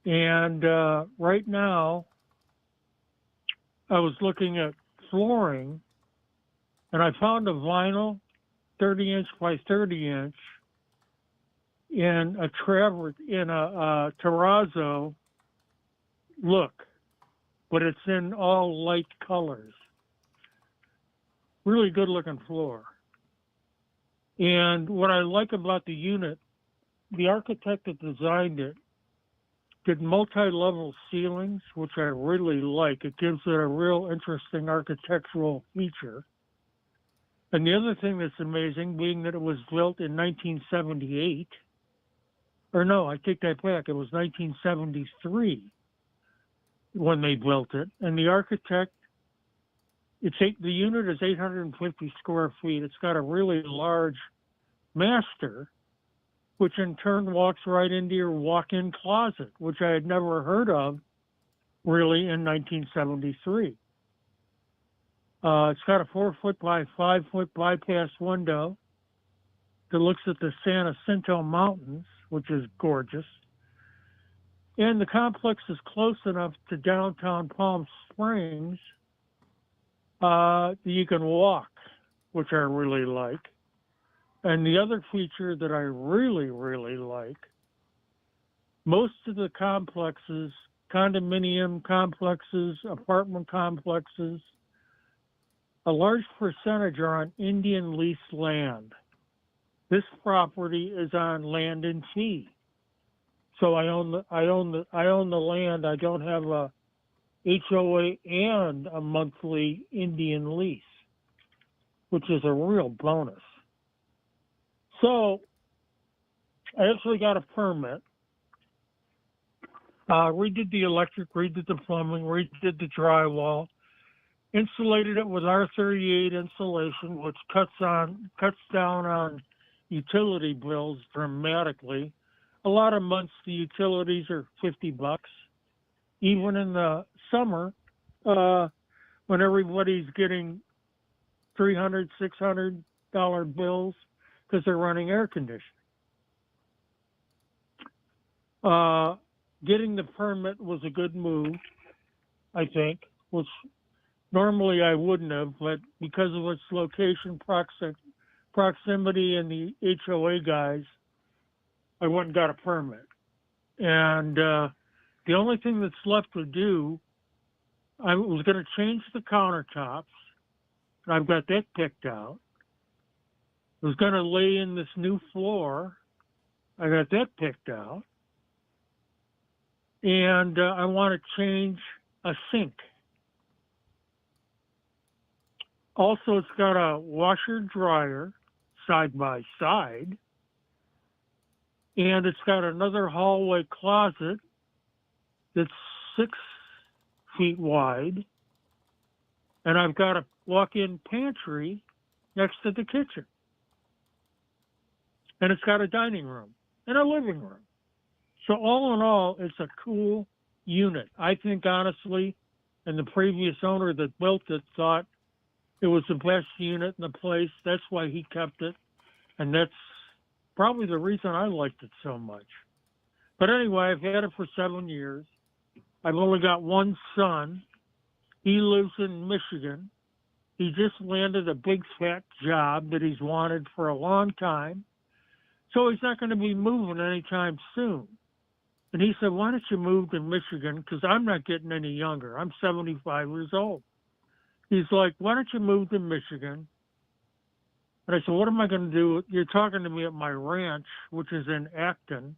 And right now, I was looking at flooring, and I found a vinyl 30-inch by 30-inch in a terrazzo look, but it's in all light colors. Really good looking floor. And what I like about the unit, the architect that designed it did multi-level ceilings, which I really like. It gives it a real interesting architectural feature. And the other thing that's amazing, being that it was built in 1978, or no, I take that back, it was 1973 when they built it. And the architect, the unit is 850 square feet. It's got a really large master, which in turn walks right into your walk-in closet, which I had never heard of really, in 1973. It's got a 4-foot by 5-foot bypass window that looks at the San Jacinto Mountains, which is gorgeous. And the complex is close enough to downtown Palm Springs that you can walk, which I really like. And the other feature that I really, really like, most of the complexes, condominium complexes, apartment complexes, a large percentage are on Indian lease land. This property is on land in fee. So I own the land. I don't have a HOA and a monthly Indian lease, which is a real bonus. So I actually got a permit. Redid the electric, redid the plumbing, redid the drywall, insulated it with R38 insulation, which cuts down on utility bills dramatically. A lot of months the utilities are $50. Even in the summer, when everybody's getting $300, $600 bills because they're running air conditioning. Getting the permit was a good move, I think, which normally I wouldn't have, but because of its location, proximity, and the HOA guys, I went and got a permit. And the only thing that's left to do, I was going to change the countertops, and I've got that picked out. I was going to lay in this new floor. I got that picked out. And I want to change a sink. Also, it's got a washer dryer side by side. And it's got another hallway closet that's 6 feet wide. And I've got a walk-in pantry next to the kitchen. And it's got a dining room and a living room. So all in all, it's a cool unit. I think, honestly, and the previous owner that built it thought it was the best unit in the place. That's why he kept it. And that's probably the reason I liked it so much. But anyway, I've had it for 7 years. I've only got one son. He lives in Michigan. He just landed a big fat job that he's wanted for a long time. So he's not going to be moving anytime soon. And he said, why don't you move to Michigan? Because I'm not getting any younger. I'm 75 years old. He's like, why don't you move to Michigan? And I said, what am I going to do? You're talking to me at my ranch, which is in Acton.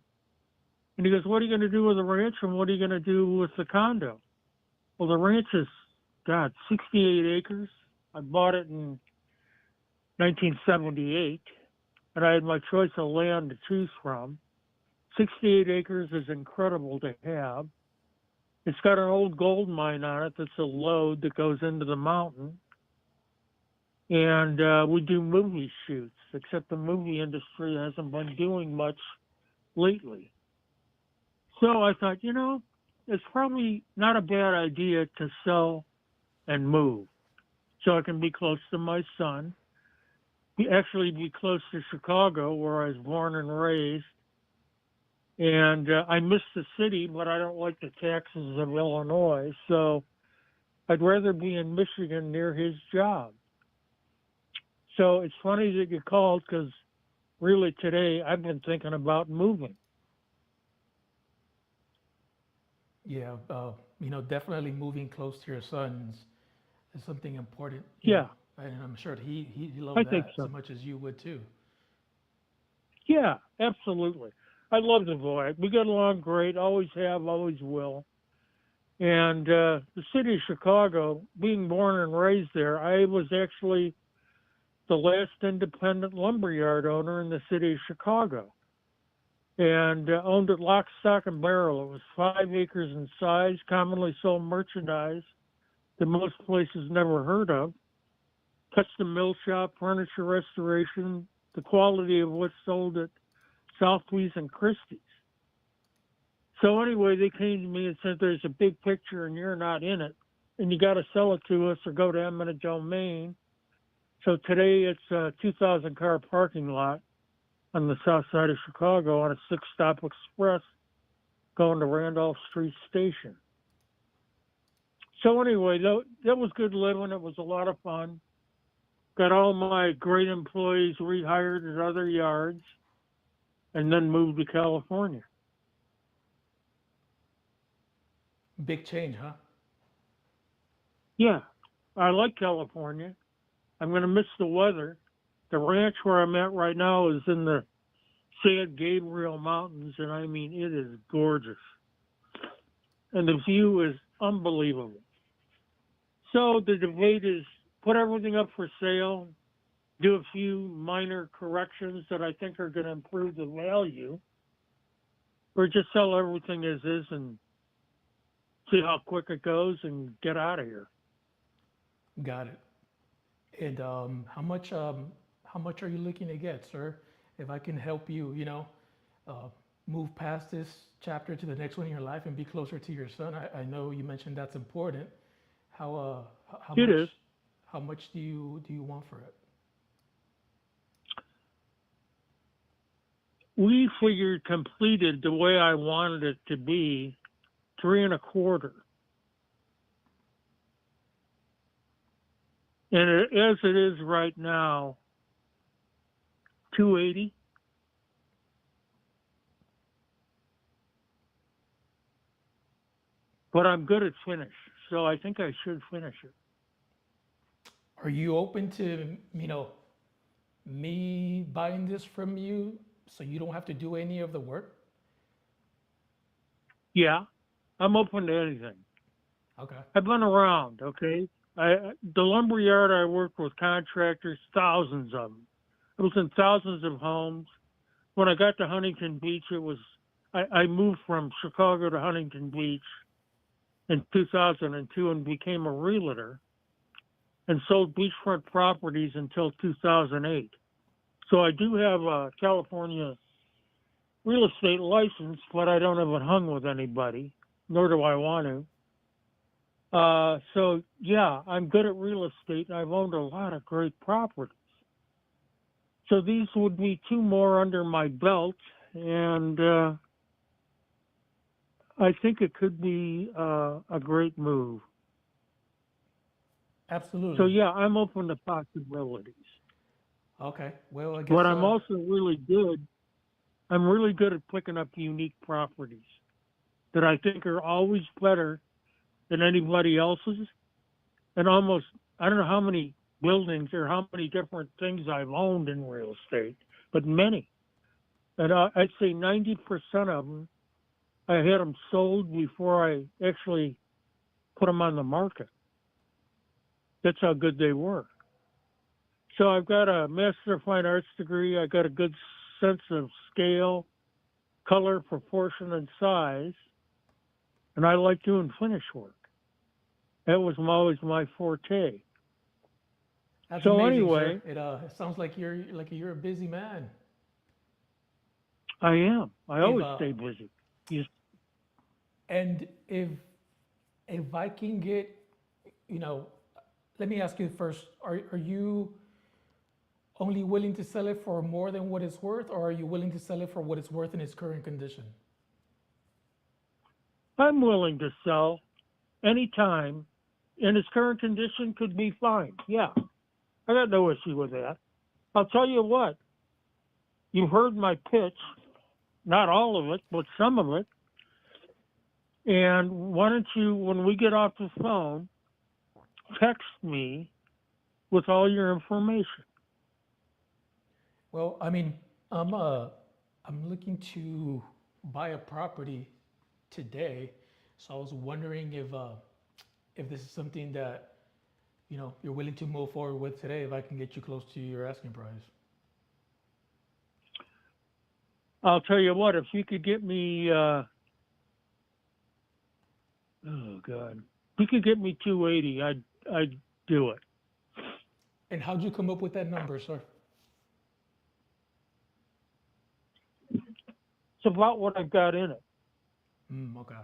And he goes, what are you going to do with the ranch and what are you going to do with the condo? Well, the ranch is, 68 acres. I bought it in 1978, and I had my choice of land to choose from. 68 acres is incredible to have. It's got an old gold mine on it that's a lode that goes into the mountain. And we do movie shoots, except the movie industry hasn't been doing much lately. So I thought, it's probably not a bad idea to sell and move so I can be close to my son, actually be close to Chicago, where I was born and raised. And I miss the city, but I don't like the taxes of Illinois, so I'd rather be in Michigan near his job. So it's funny that you called, because really today I've been thinking about moving. Yeah, definitely moving close to your sons is something important. Yeah. And I'm sure he I loved think that so. as much as you would too. Yeah, absolutely. I love the boy. We get along great, always have, always will. And the city of Chicago, being born and raised there, I was actually the last independent lumberyard owner in the city of Chicago. And owned it lock, stock, and barrel. It was 5 acres in size, commonly sold merchandise that most places never heard of. Custom mill shop, furniture restoration, the quality of what's sold at Southwest and Christie's. So anyway, they came to me and said, there's a big picture and you're not in it, and you got to sell it to us or go to eminent domain. So today it's a 2,000 car parking lot on the south side of Chicago on a 6-stop express going to Randolph Street Station. So anyway, that was good living. It was a lot of fun. Got all my great employees rehired at other yards and then moved to California. Big change, huh? Yeah, I like California. I'm going to miss the weather. The ranch where I'm at right now is in the San Gabriel Mountains, and I mean, it is gorgeous. And the view is unbelievable. So the debate is put everything up for sale, do a few minor corrections that I think are going to improve the value, or just sell everything as is and see how quick it goes and get out of here. Got it. And how much are you looking to get, sir? If I can help you, move past this chapter to the next one in your life and be closer to your son. I know you mentioned that's important. How it much, is. How much do you want for it? We figured completed the way I wanted it to be, 3.25. And as it is right now, 280. But I'm good at finish, so I think I should finish it. Are you open to, me buying this from you so you don't have to do any of the work? Yeah, I'm open to anything. Okay. I've been around, okay? The lumberyard I worked with contractors, thousands of them. I was in thousands of homes. When I got to Huntington Beach, I moved from Chicago to Huntington Beach in 2002 and became a realtor and sold beachfront properties until 2008. So I do have a California real estate license, but I don't have it hung with anybody, nor do I want to. So yeah, I'm good at real estate. I've owned a lot of great properties. So these would be 2 more under my belt, and I think it could be a great move. Absolutely. So yeah, I'm open to possibilities. Okay. Well, I guess. But I'm also really good. I'm really good at picking up unique properties that I think are always better than anybody else's. And almost, I don't know how many buildings or how many different things I've owned in real estate, but many. And I'd say 90% of them, I had them sold before I actually put them on the market. That's how good they were. So I've got a Master of Fine Arts degree. I got a good sense of scale, color, proportion, and size. And I like doing finish work. That was always my forte. That's so amazing, anyway, sir. It sounds like you're a busy man. I am. I always stay busy. And if I can get, let me ask you first, are you only willing to sell it for more than what it's worth, or are you willing to sell it for what it's worth in its current condition? I'm willing to sell anytime, and its current condition could be fine. Yeah, I got no issue with that. I'll tell you what, you heard my pitch, not all of it, but some of it. And why don't you, when we get off the phone, text me with all your information. Well, I mean, I'm looking to buy a property today, so I was wondering if this is something that you're willing to move forward with today. If I can get you close to your asking price. I'll tell you what, if you could get me, oh God, if you could get me 280, I'd do it. And how'd you come up with that number, sir? It's about what I've got in it. Okay.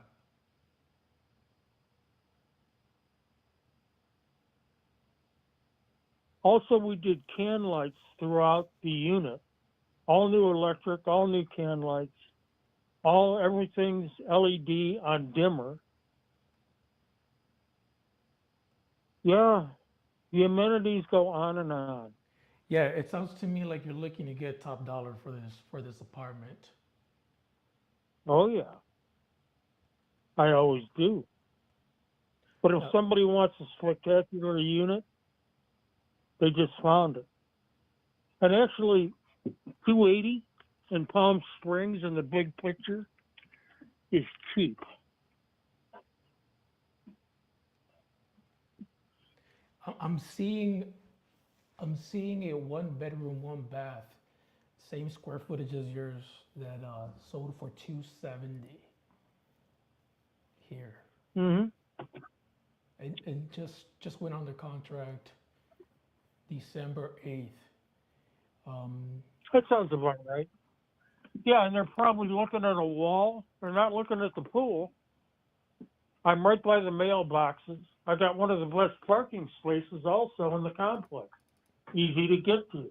Also, we did can lights throughout the unit. All new electric, all new can lights. Everything's LED on dimmer. Yeah, the amenities go on and on. Yeah, it sounds to me like you're looking to get top dollar for this apartment. Oh yeah, I always do. But if somebody wants a spectacular unit, they just found it. And actually, 280 in Palm Springs in the big picture is cheap. I'm seeing a 1 bedroom, 1 bath, same square footage as yours that sold for 270 here. Mm-hmm. And just went under contract December 8th. That sounds about right. Yeah, and they're probably looking at a wall. They're not looking at the pool. I'm right by the mailboxes. I got one of the best parking spaces also in the complex. Easy to get to.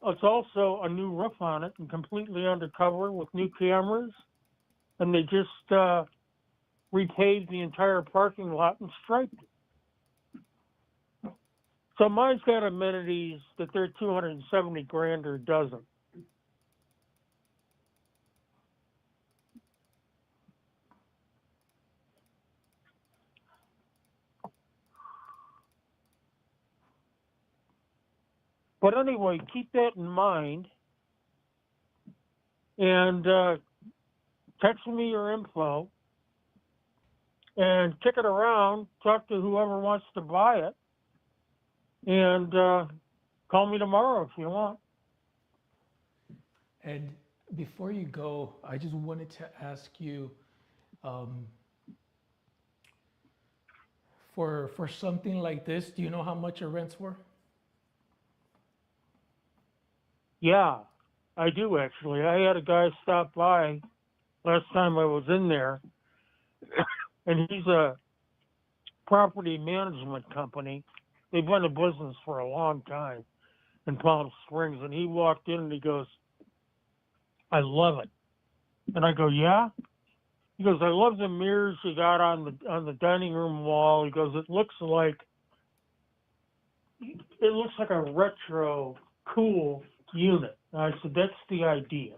It's also a new roof on it and completely undercover with new cameras. And they just repaved the entire parking lot and striped it. So mine's got amenities that they're 270 grand or a dozen. But anyway, keep that in mind and text me your info and kick it around, talk to whoever wants to buy it, and call me tomorrow if you want. And before you go, I just wanted to ask you, for something like this, do you know how much your rents were? Yeah, I do actually. I had a guy stop by last time I was in there, and he's a property management company. They've been in business for a long time in Palm Springs, and he walked in and he goes, "I love it." And I go, "Yeah?" He goes, "I love the mirrors you got on the dining room wall." He goes, it looks like a retro, cool unit." And I said, "That's the idea."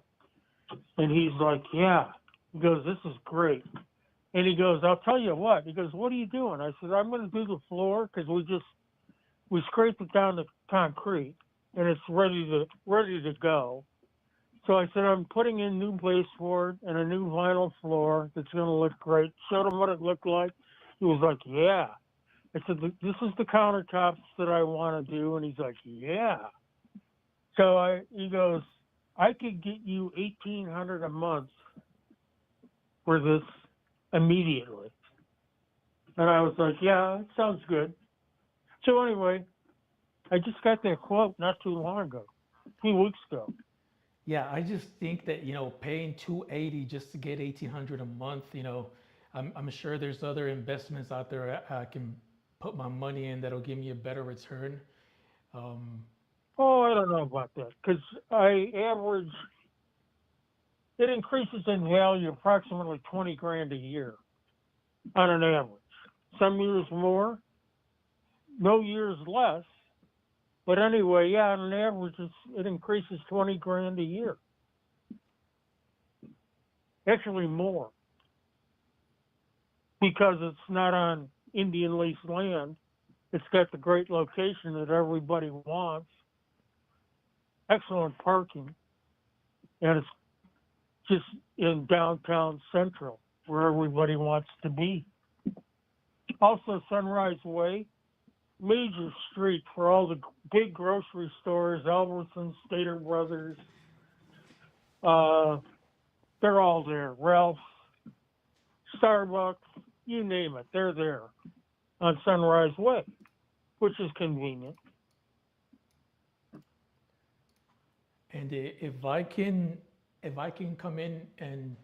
And he's like, "Yeah." He goes, "This is great." And he goes, "I'll tell you what." He goes, "What are you doing?" I said, "I'm going to do the floor because we scraped it down to concrete and it's ready to go." So I said, "I'm putting in new baseboard and a new vinyl floor that's going to look great." Showed him what it looked like. He was like, "Yeah." I said, "This is the countertops that I want to do." And he's like, "Yeah." So he goes, "I could get you $1,800 a month for this immediately." And I was like, "Yeah, it sounds good." So anyway, I just got that quote not too long ago, 2 weeks ago. Yeah, I just think that, paying 280 just to get 1,800 a month, I'm sure there's other investments out there I can put my money in that'll give me a better return. Oh, I don't know about that because it increases in value approximately 20 grand a year on an average. Some years more, no years less. But anyway, yeah, on an average, it increases 20 grand a year. Actually more. Because it's not on Indian leased land. It's got the great location that everybody wants. Excellent parking. And it's just in downtown Central, where everybody wants to be. Also, Sunrise Way, major street for all the big grocery stores, Albertsons, Stater Brothers. They're all there. Ralph's, Starbucks, you name it, they're there on Sunrise Way, which is convenient. And if I can come in and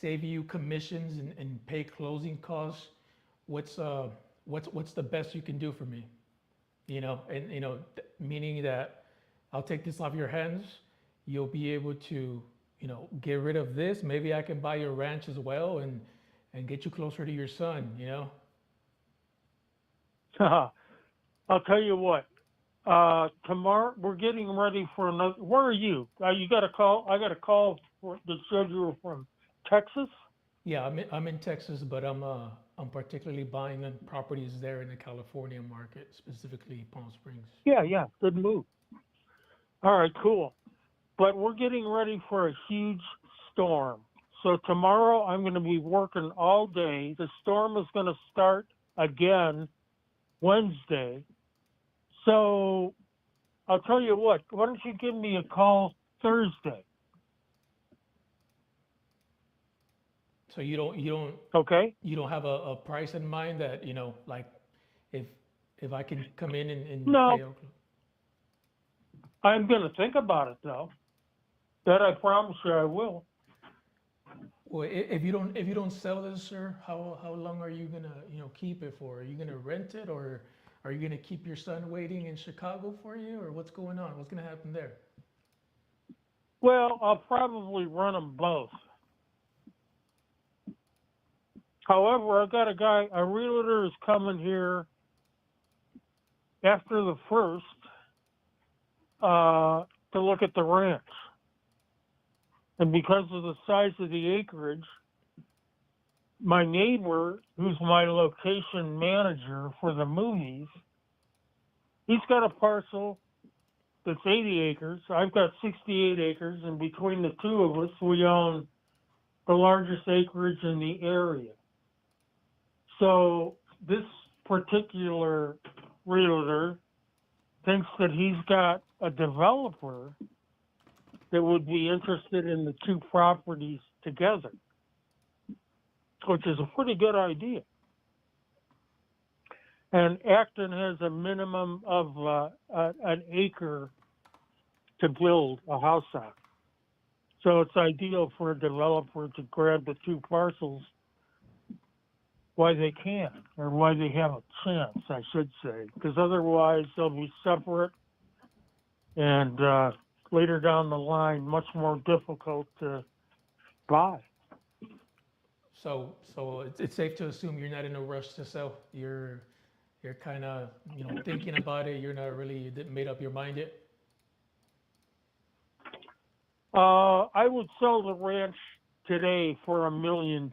save you commissions and pay closing costs, what's the best you can do for me? Meaning that I'll take this off your hands. You'll be able to, get rid of this. Maybe I can buy your ranch as well and get you closer to your son, I'll tell you what. Tomorrow we're getting ready for another. Where are you? You got a call? I got a call for the schedule from Texas. Yeah, I'm in Texas, but I'm particularly buying properties there in the California market, specifically Palm Springs. Yeah, good move. All right, cool. But we're getting ready for a huge storm. So tomorrow I'm going to be working all day. The storm is going to start again Wednesday. So I'll tell you what, why don't you give me a call Thursday? So you don't Okay. You don't have a price in mind that, like if I can come in and No. pay. I'm going to think about it though. That I promise you I will. Well, if you don't sell this, sir, how long are you gonna keep it for? Are you gonna rent it, or are you gonna keep your son waiting in Chicago for you, or what's going on? What's gonna happen there? Well, I'll probably run them both. However, I've got a realtor is coming here after the 1st to look at the ranch. And because of the size of the acreage, my neighbor, who's my location manager for the movies, he's got a parcel that's 80 acres. I've got 68 acres, and between the two of us, we own the largest acreage in the area. So this particular realtor thinks that he's got a developer that would be interested in the two properties together, which is a pretty good idea. And Acton has a minimum of an acre to build a house on. So it's ideal for a developer to grab the two parcels while they can, or why they have a chance, I should say, because otherwise they'll be separate and later down the line, much more difficult to buy. So it's safe to assume you're not in a rush to sell. You're kind of thinking about it. You're not really made up your mind yet. I would sell the ranch today for $1.2 million.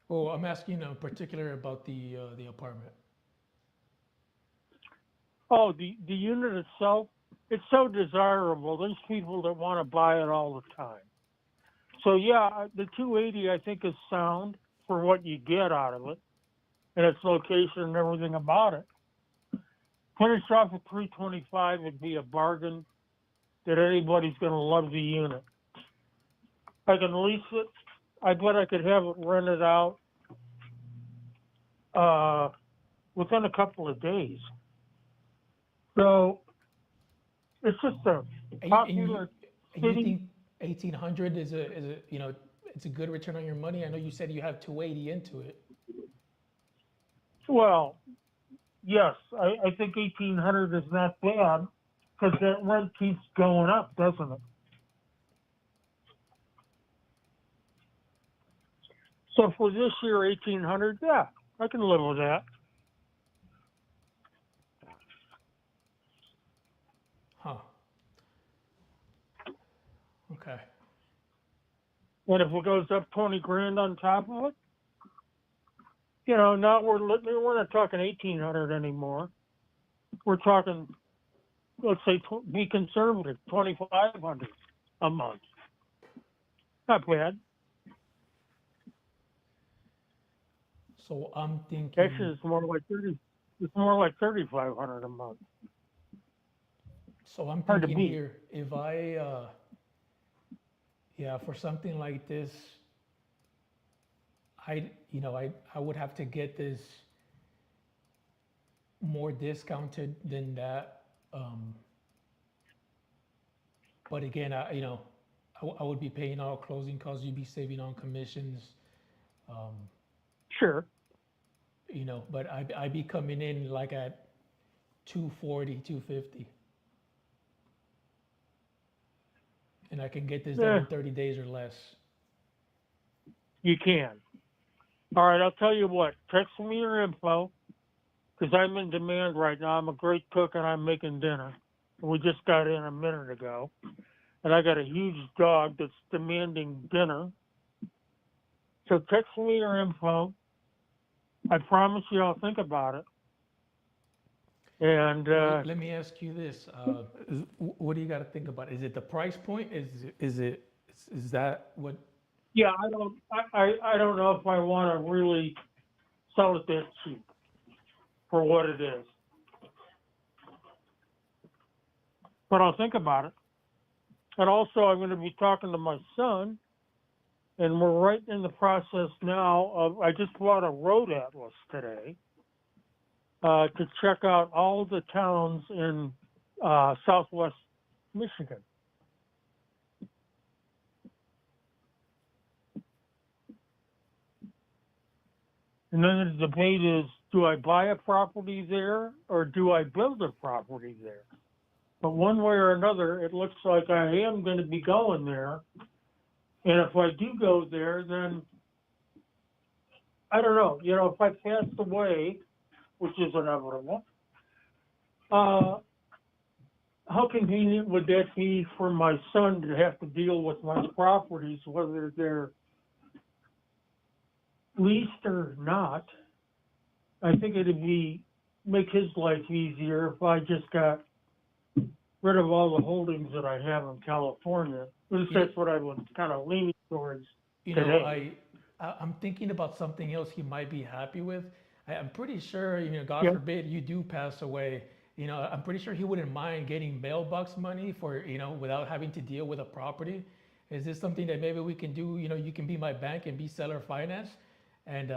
Oh, I'm asking in particular about the apartment. Oh, the unit itself, it's so desirable. There's people that want to buy it all the time. So yeah, the 280 I think is sound for what you get out of it, and its location and everything about it. Finish off at 325 would be a bargain that anybody's going to love the unit. I can lease it. I bet I could have it rented out within a couple of days. So it's just a popular And you city. think 1,800 is a it's a good return on your money? I know you said you have 280 into it. Well, yes, I think 1,800 is not bad because that rent keeps going up, doesn't it? So for this year, 1,800, yeah, I can live with that. Huh. Okay. And if it goes up 20 grand on top of it, now we're not talking 1,800 anymore. We're talking, let's say, be conservative, 2,500 a month. Not bad. So I'm thinking. Actually, it's more like 3,500 a month. So I'm Hard to thinking beat. here, if I, for something like this, I would have to get this more discounted than that. But again, I would be paying all closing costs. You'd be saving on commissions. Sure. You know, but I'd be coming in like at 240, 250. And I can get this done in 30 days or less. You can. All right, I'll tell you what. Text me your info, because I'm in demand right now. I'm a great cook, and I'm making dinner. We just got in a minute ago. And I got a huge dog that's demanding dinner. So text me your info. I promise you I'll think about it. And let me ask you this: what do you got to think about? Is it the price point? Is that what? yeah, I don't know if I want to really sell it that cheap for what it is. But I'll think about it. And also, I'm going to be talking to my son, and we're right in the process now of. I just bought a road atlas today to check out all the towns in Southwest Michigan. And then the debate is, do I buy a property there or do I build a property there? But one way or another, it looks like I am going to be going there. And if I do go there, then I don't know. You know, if I passed away, which is inevitable, how convenient would that be for my son to have to deal with my properties, whether they're leased or not? I think it'd make his life easier if I just got rid of all the holdings that I have in California. At least that's what I was kind of leaning towards today. I'm thinking about something else he might be happy with. I'm pretty sure, God Yeah. forbid you do pass away, I'm pretty sure he wouldn't mind getting mailbox money for, without having to deal with a property. Is this something that maybe we can do? You can be my bank and be seller finance and,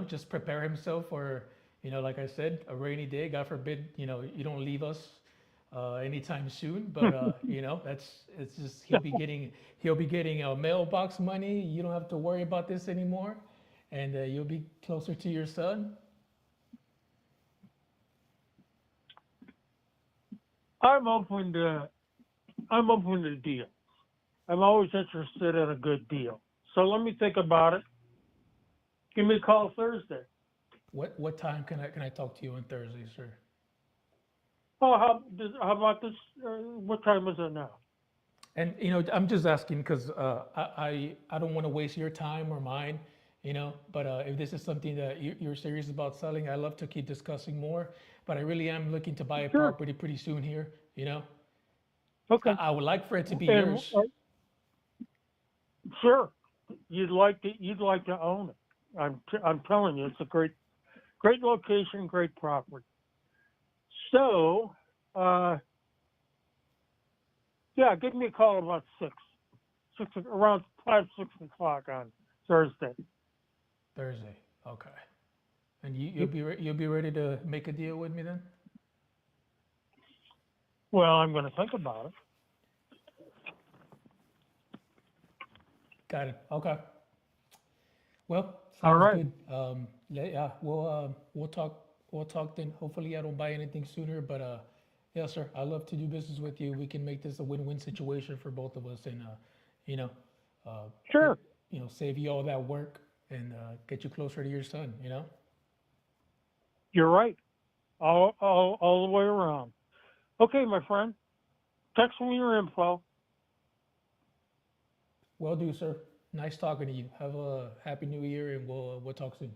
just prepare himself for, like I said, a rainy day. God forbid, you don't leave us anytime soon, but it's just he'll be getting mailbox money. You don't have to worry about this anymore, and you'll be closer to your son. I'm open to deals. I'm always interested in a good deal. So let me think about it. Give me a call Thursday. What time can I talk to you on Thursday, sir? Oh, how about this? What time is it now? And I'm just asking because I don't want to waste your time or mine, But if this is something that you're serious about selling, I love to keep discussing more. But I really am looking to buy a property pretty soon here, Okay. I would like for it to be And, yours. Sure. You'd like to own it. I'm telling you, it's a great location, great property. So, yeah, give me a call about around 6 o'clock on Thursday. Thursday, okay. And you'll be ready to make a deal with me then? Well, I'm going to think about it. Got it. Okay. Well, sounds All right. good. Yeah, we'll talk then. Hopefully, I don't buy anything sooner, but yeah, sir, I love to do business with you. We can make this a win-win situation for both of us, and Sure. Save you all that work and get you closer to your son. You're right. All the way around. Okay, my friend. Text me your info. Will do, sir. Nice talking to you. Have a happy new year, and we'll talk soon.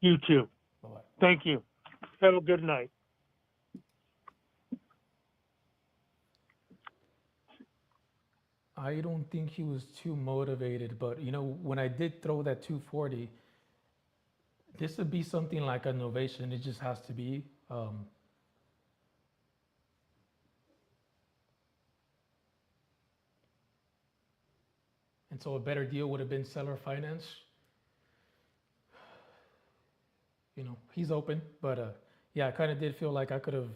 You too. Bye-bye. Thank you. Have a good night. I don't think he was too motivated, but when I did throw that 240, this would be something like an innovation. It just has to be. And so a better deal would have been seller finance. He's open, but yeah, I kind of did feel like I could have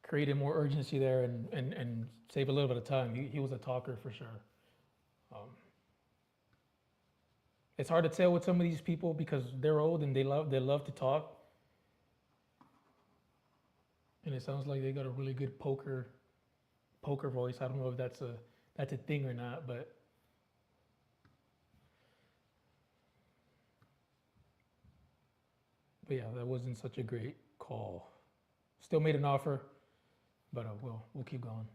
created more urgency there and save a little bit of time. He was a talker for sure. It's hard to tell with some of these people because they're old and they love to talk. And it sounds like they got a really good poker voice. I don't know if that's a thing or not, but yeah, that wasn't such a great call. Still made an offer, but we'll keep going.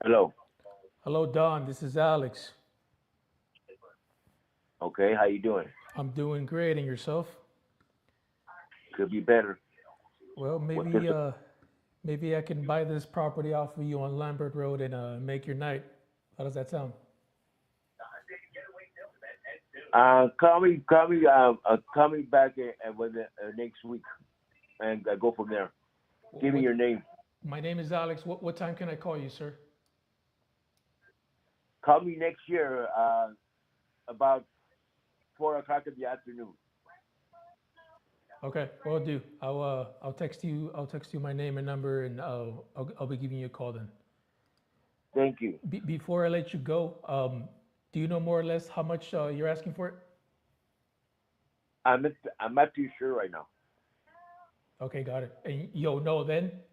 Hello. Hello, Don. This is Alex. Okay, how you doing? I'm doing great, and yourself? Could be better. Well, maybe I can buy this property off of you on Lambert Road and make your night. How does that sound? Call me back next week, and go from there. Give me your name. My name is Alex. What time can I call you, sir? Call me next year, about 4:00 in the afternoon. Okay, will do. I'll text you. I'll text you my name and number, and I'll be giving you a call then. Thank you. Before I let you go, do you know more or less how much you're asking for it? I'm not too sure right now. Okay, got it. And you'll know then?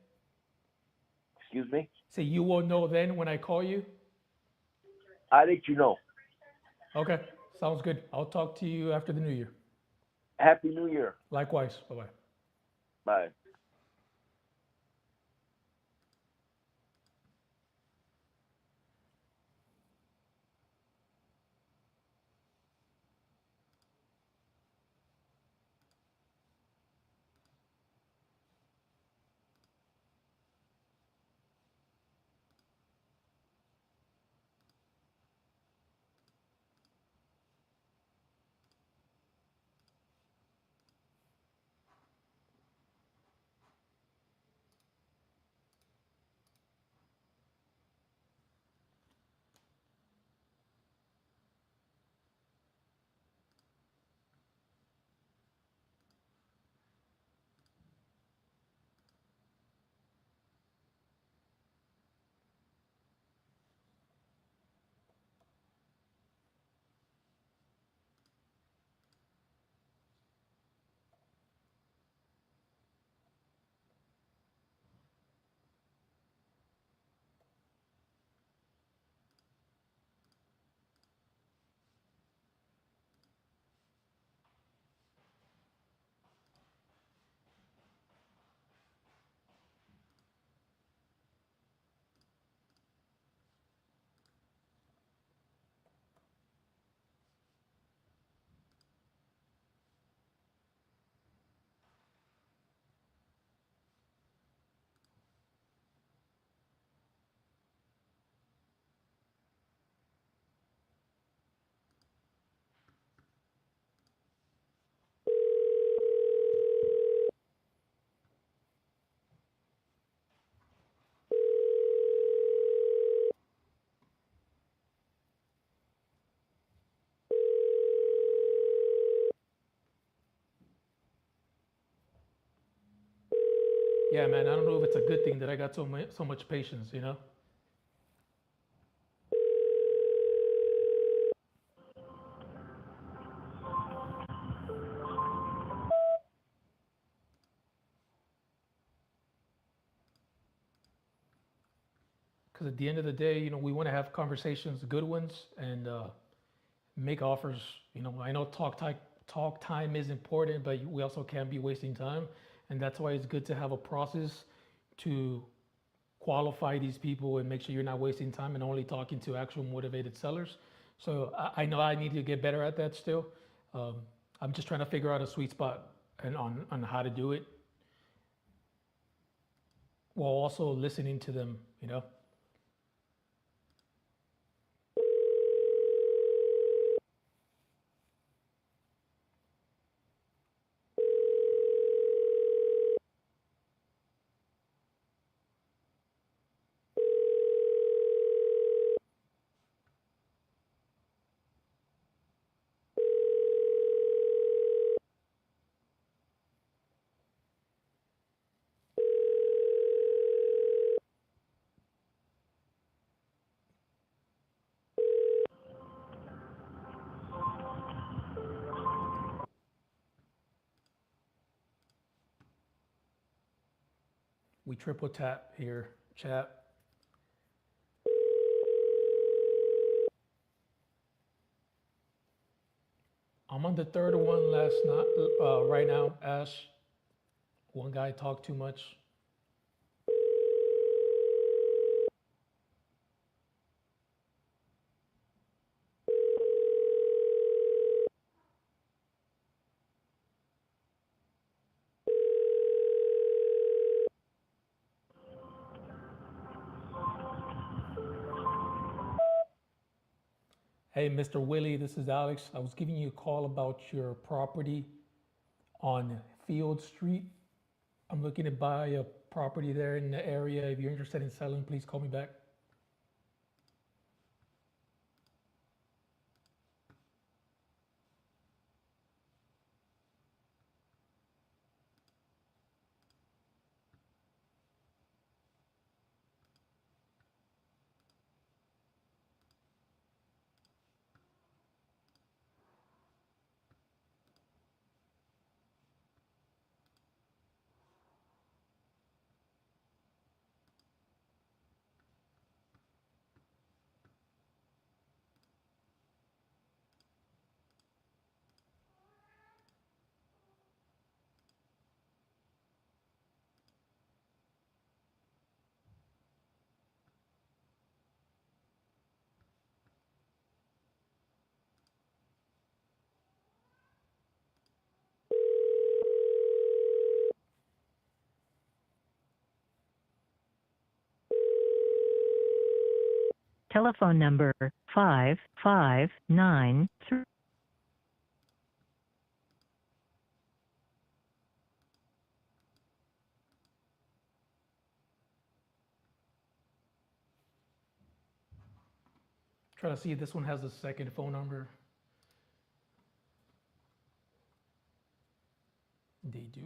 Excuse me? Say you will know then when I call you? I'll let you know. Okay, sounds good. I'll talk to you after the new year. Happy New Year. Likewise. Bye-bye. Bye. Yeah, man, I don't know if it's a good thing that I got so much patience, you know? Because at the end of the day, you know, we want to have conversations, good ones, and make offers. You know, I know talk time is important, but we also can't be wasting time, and that's why it's good to have a process to qualify these people and make sure you're not wasting time and only talking to actual motivated sellers. So I know I need to get better at that still. I'm just trying to figure out a sweet spot and on how to do it while also listening to them, you know? We triple tap here, chat. I'm on the third one last night, right now, Ash. One guy talked too much. Hey, Mr. Willie, this is Alex. I was giving you a call about your property on Field Street. I'm looking to buy a property there in the area. If you're interested in selling, please call me back. Telephone number 5593. Try to see if this one has a second phone number. They do.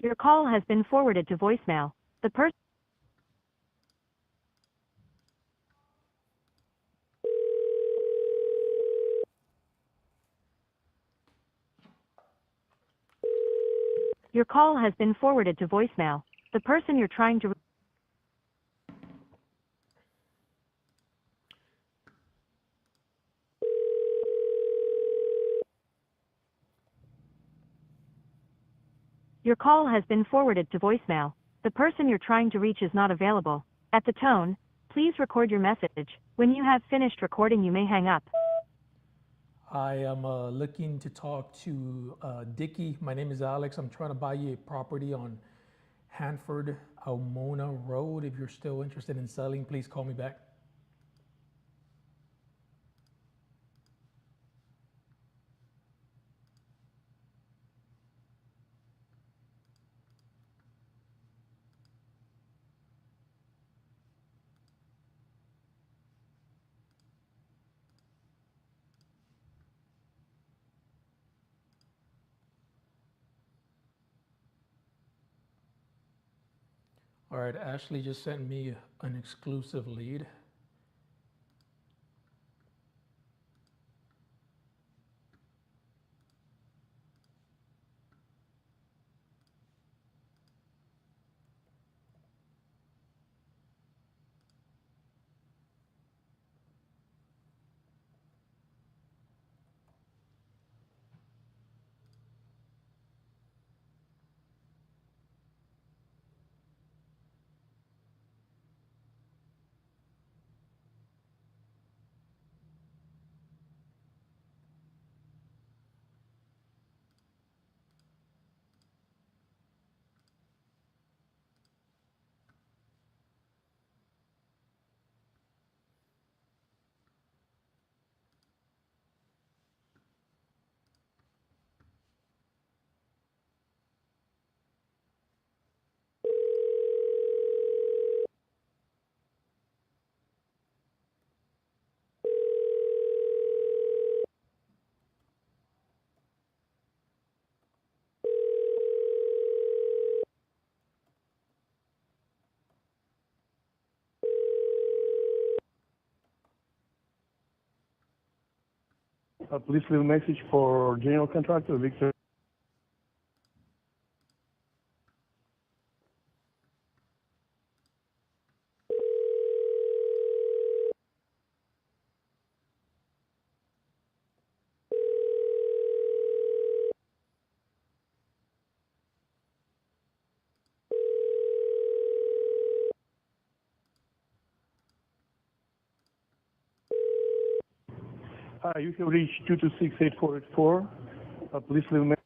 Your call has been forwarded to voicemail. The person. Your call has been forwarded to voicemail. The person you're trying to Your call has been forwarded to voicemail. The person you're trying to reach is not available. At the tone, please record your message. When you have finished recording, you may hang up. I am looking to talk to Dickie. My name is Alex. I'm trying to buy you a property on Hanford Almona Road. If you're still interested in selling, please call me back. All right, Ashley just sent me an exclusive lead. Please leave a message for general contractor Victor. You have reached 226-8484. Please leave a message.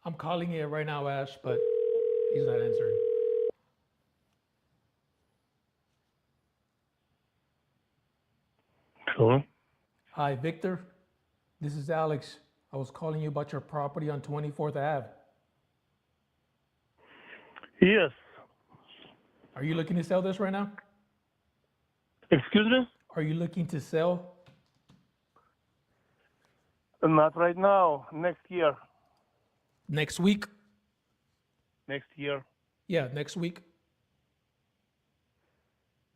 I'm calling it right now, Ash, but he's not answering. Hello? Hi, Victor. This is Alex. I was calling you about your property on 24th Ave. Yes. Are you looking to sell this right now? Excuse me? Are you looking to sell? Not right now. Next year. Next week? Next year. Yeah, next week.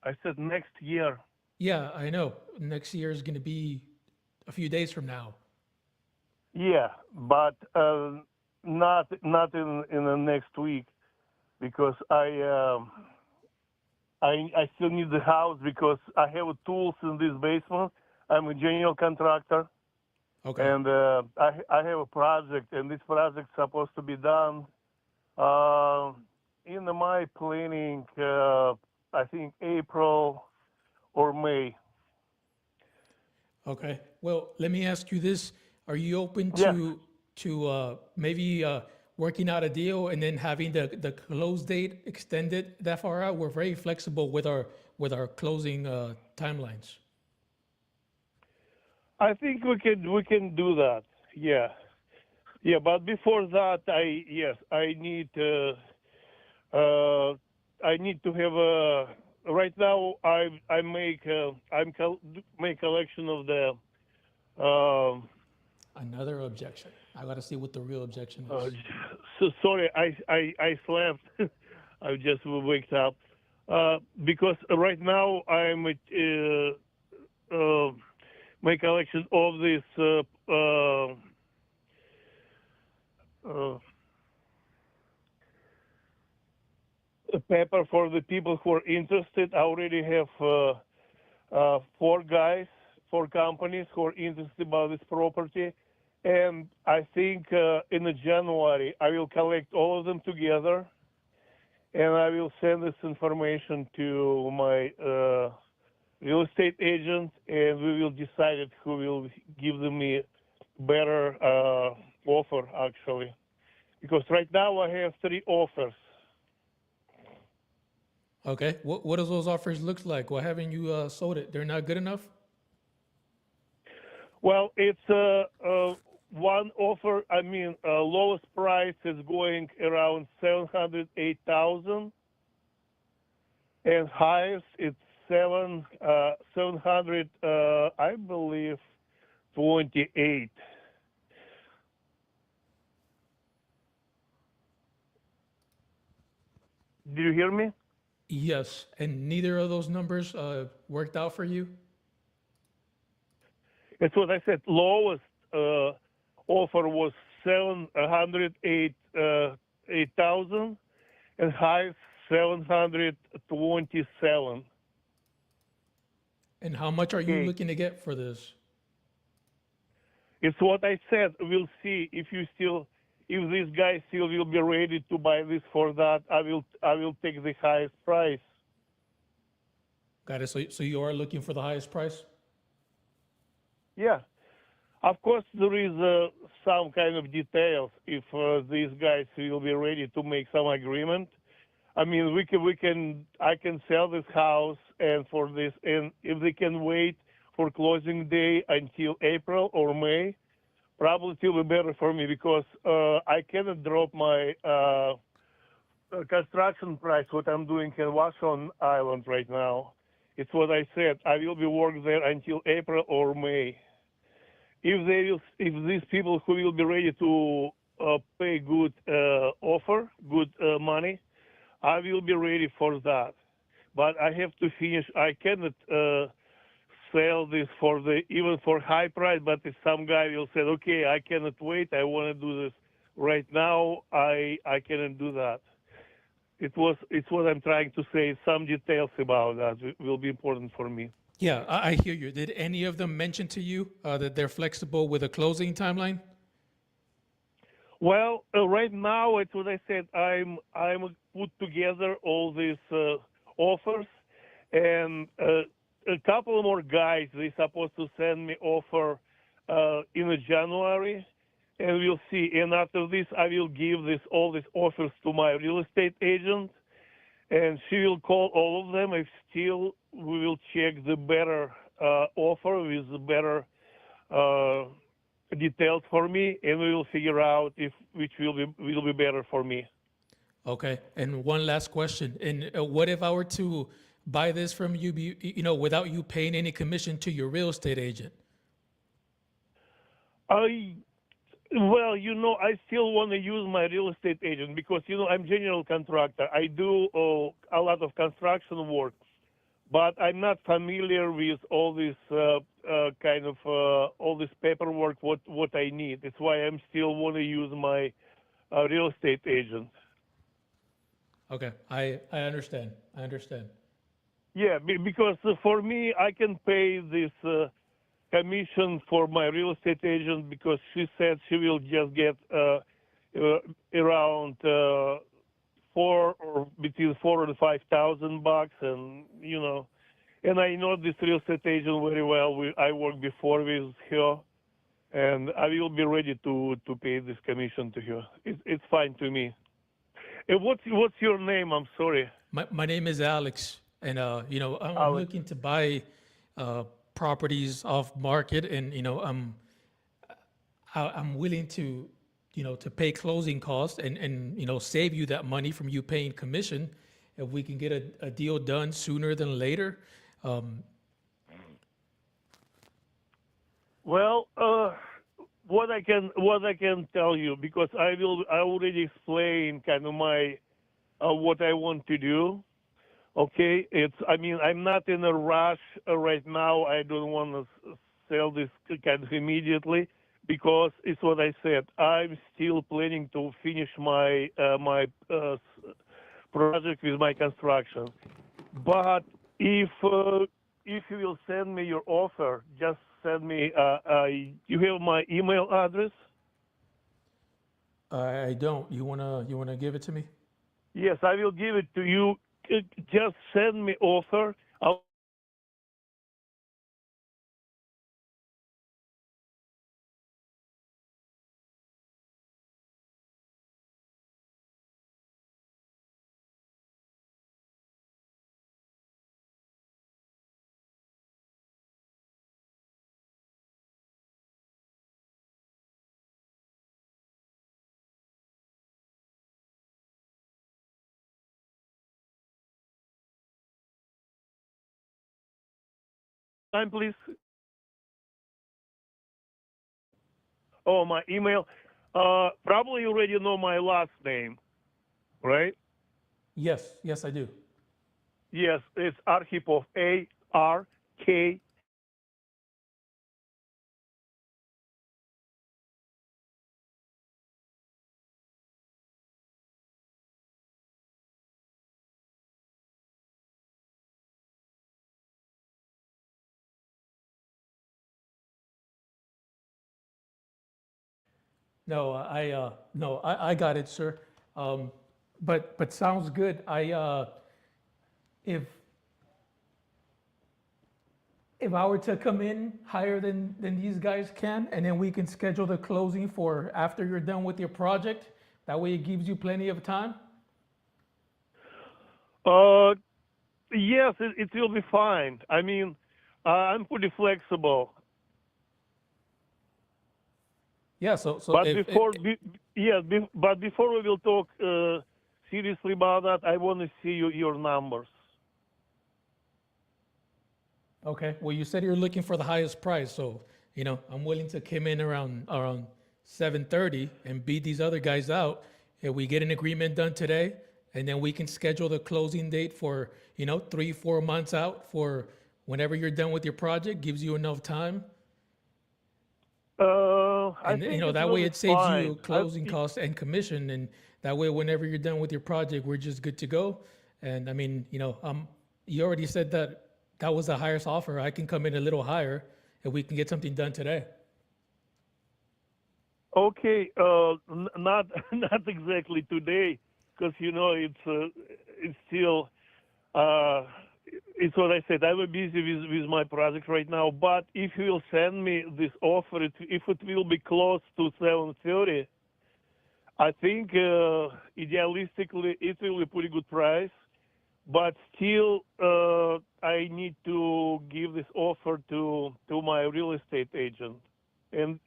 I said next year. Yeah, I know. Next year is going to be a few days from now. Yeah, but not in the next week because I still need the house because I have tools in this basement. I'm a general contractor. Okay. And I have a project, and this project is supposed to be done in my planning, I think April or May. Okay. Well, let me ask you this. Are you open Yeah. to maybe working out a deal and then having the close date extended that far out? We're very flexible with our closing timelines. I think we can do that. Yeah, yeah. But before that, I need to have a. Right now, I make make collection of the. Another objection. I got to see what the real objection is. So sorry, I slept. I just waked up because right now I'm my collection of this paper for the people who are interested. I already have 4 companies who are interested about this property. And I think in January, I will collect all of them together, and I will send this information to my real estate agent, and we will decide who will give them me better offer, actually. Because right now I have 3 offers. Okay. What does those offers look like? Why haven't you sold it? They're not good enough? Well, it's one offer. I mean, lowest price is going around 708,000, and highest it's 700. I believe 28. Do you hear me? Yes. And neither of those numbers worked out for you? That's what I said. Lowest offer was 708,000, and highest 727. And how much are you looking to get for this? It's what I said. We'll see if this guy still will be ready to buy this for that. I will take the highest price. Got it. So you are looking for the highest price? Yeah. Of course, there is some kind of details if these guys will be ready to make some agreement. I mean, I can sell this house, and if they can wait for closing day until April or May, probably it will be better for me because I cannot drop my construction price, what I'm doing in Vashon Island right now. It's what I said. I will be working there until April or May. If these people who will be ready to pay good offer, good money, I will be ready for that. But I have to finish. I cannot sell this even for high price. But if some guy will say, okay, I cannot wait. I want to do this right now. I cannot do that. It's what I'm trying to say. Some details about that will be important for me. Yeah, I hear you. Did any of them mention to you that they're flexible with a closing timeline? Well, right now, it's what I said. I'm put together all these offers, and a couple more guys, they're supposed to send me offer in January, and we'll see. And after this, I will give all these offers to my real estate agent, and she will call all of them. If still, we will check the better offer with the better details for me, and we will figure out which will be better for me. Okay. And one last question. And what if I were to buy this from you, without you paying any commission to your real estate agent? Well, I still want to use my real estate agent because, I'm general contractor. I do a lot of construction work, but I'm not familiar with all this all this paperwork, what I need. That's why I'm still want to use my real estate agent. Okay. I understand. Yeah, because for me, I can pay this commission for my real estate agent because she said she will just get around between $4,000 and $5,000, and and I know this real estate agent very well. I worked before with her, and I will be ready to pay this commission to her. It's fine to me. And what's your name? I'm sorry. My name is Alex, and I'm looking to buy properties off market, and I'm willing to to pay closing costs and save you that money from you paying commission if we can get a deal done sooner than later. Well, what I can tell you, because I already explained kind of my what I want to do. Okay, I'm not in a rush right now. I don't want to sell this kind of immediately, because it's what I said. I'm still planning to finish my project with my construction. But if you will send me your offer, just send me. You have my email address? I don't. You wanna give it to me? Yes, I will give it to you. Just send me offer. Time, please. Oh, my email. Probably you already know my last name, right? Yes, I do. Yes, it's Arkhipov. ARK. No, I got it, sir. But sounds good. If I were to come in higher than these guys can, and then we can schedule the closing for after you're done with your project, that way it gives you plenty of time. Yes, it will be fine. I'm pretty flexible. Yeah. So But but before we will talk seriously about that, I want to see your numbers. Okay. Well, you said you're looking for the highest price, so I'm willing to come in around 7:30 and beat these other guys out. If we get an agreement done today, and then we can schedule the closing date for 3-4 months out, for whenever you're done with your project, gives you enough time. I And think that way it saves fine. you closing costs and commission, and that way whenever you're done with your project, we're just good to go. And you already said that was the highest offer. I can come in a little higher if we can get something done today. Okay, not exactly today, because it's still it's what I said. I'm busy with my project right now. But if you will send me this offer, if it will be close to 7:30, I think idealistically it will be a pretty good price. But still, I need to give this offer to my real estate agent, and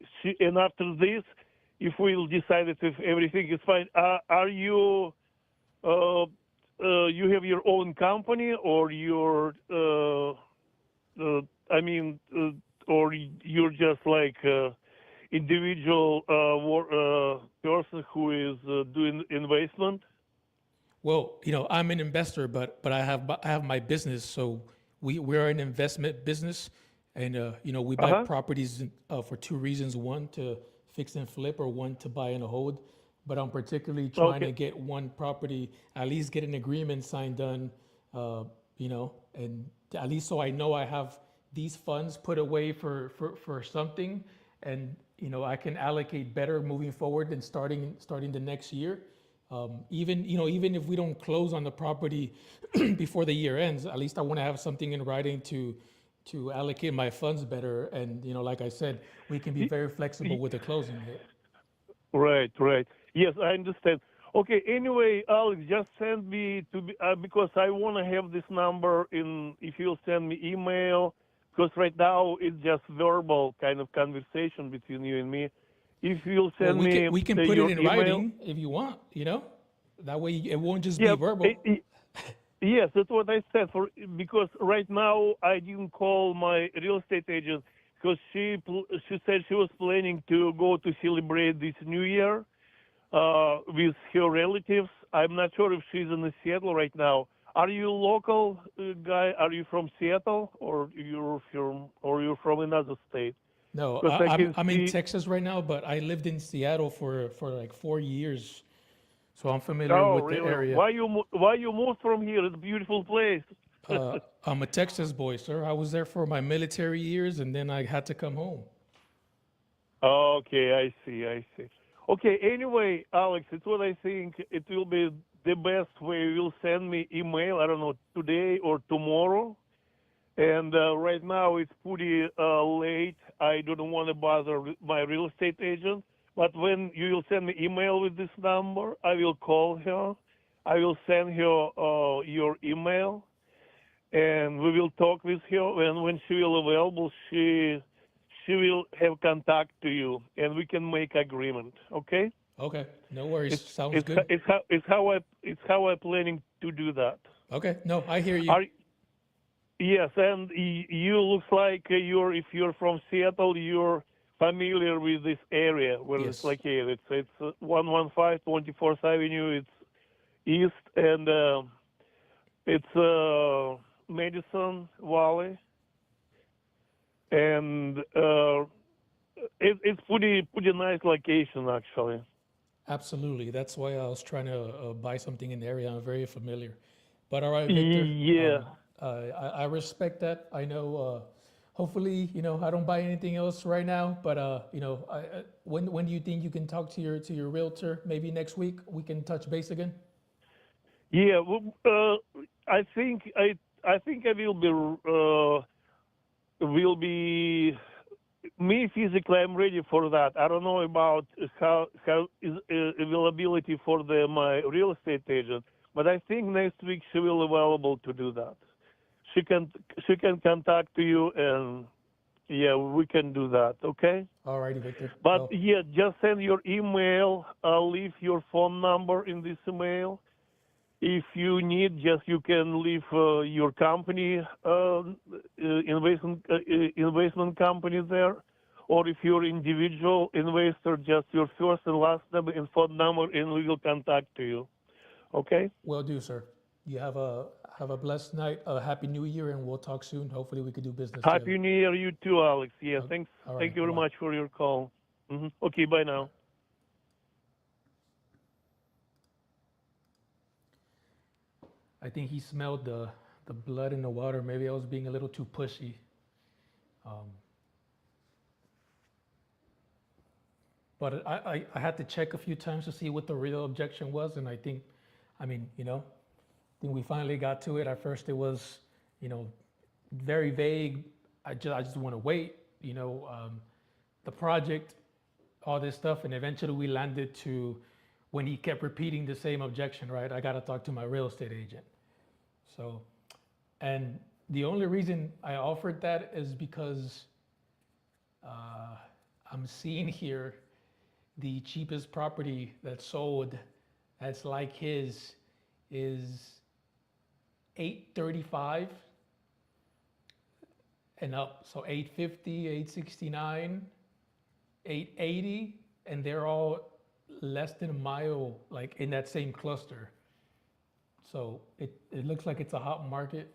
after this, if we'll decide that if everything is fine, are you? You have your own company, or or you're just like individual person who is doing investment? Well, I'm an investor, but I have my business, so we're an investment business, and we buy properties for two reasons: one, to fix and flip, or one, to buy and hold. But I'm particularly trying to get one property, at least get an agreement signed done, and at least so I know I have these funds put away for something, and I can allocate better moving forward and starting the next year. Even if we don't close on the property before the year ends, at least I want to have something in writing to allocate my funds better. And like I said, we can be very flexible with the closing date. Right. Yes, I understand. Okay. Anyway, Alex, just send me because I want to have this number in. If you'll send me email, because right now it's just verbal kind of conversation between you and me. If you'll send me we can put your it in email, writing if you want. That way it won't just yeah, be verbal. yes, that's what I said. Because right now I didn't call my real estate agent because she said she was planning to go to celebrate this New Year with her relatives. I'm not sure if she's in Seattle right now. Are you a local guy? Are you from Seattle, or you're from another state? No, 'Cause I can I'm in see- Texas right now, but I lived in Seattle for like 4 years, so I'm familiar Oh, with really? the area. Why you moved from here? It's a beautiful place. I'm a Texas boy, sir. I was there for my military years, and then I had to come home. Okay, I see. Okay, anyway, Alex, it's what I think. It will be the best way. You'll send me email, I don't know, today or tomorrow. And right now it's pretty late. I don't want to bother my real estate agent. But when you will send me email with this number, I will call her. I will send her your email, and we will talk with her. And when she will available, she will have contact to you, and we can make agreement. Okay? Okay, no worries. Sounds good. It's how I'm planning to do that. Okay, no, I hear you. Yes, and you looks like if you're from Seattle, you're familiar with this area where Yes. it's located. It's 115 24th Avenue. It's east, and it's Madison Valley, and it's pretty nice location actually. Absolutely. That's why I was trying to buy something in the area. I'm very familiar. But all right, Victor. Yeah. I respect that. I know. Hopefully, I don't buy anything else right now. But when do you think you can talk to your realtor? Maybe next week we can touch base again. Yeah. Well, I think I will be me physically. I'm ready for that. I don't know about how is availability for my real estate agent, but I think next week she will available to do that. She can contact you, and yeah, we can do that. Okay. All righty, Victor. But yeah, just send your email. I'll leave your phone number in this email. If you need, you can leave your company investment company there, or if you're individual investor, just your first and last name and phone number, and we will contact you. Okay. Will do, sir. You have a blessed night, a happy New Year, and we'll talk soon. Hopefully, we can do business together. Happy New Year, you too, Alex. Yeah, thanks. all right, Thank you very bye-bye. much for your call. Okay, bye now. I think he smelled the blood in the water. Maybe I was being a little too pushy. But I had to check a few times to see what the real objection was, and I think we finally got to it. At first, it was, very vague. I just want to wait, the project, all this stuff, and eventually we landed to when he kept repeating the same objection. Right, I got to talk to my real estate agent. So, and the only reason I offered that is because I'm seeing here the cheapest property that sold that's like his is $835 and up. So 850, 869, 880, and they're all less than a mile, like in that same cluster. So it looks like it's a hot market.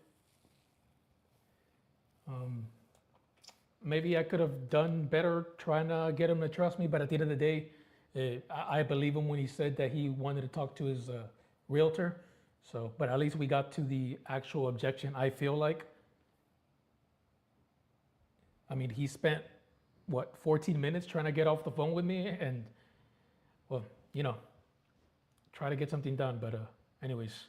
Maybe I could have done better trying to get him to trust me, but at the end of the day, I believe him when he said that he wanted to talk to his realtor. So, but at least we got to the actual objection. I feel like, he spent 14 minutes trying to get off the phone with me, and try to get something done. But anyways,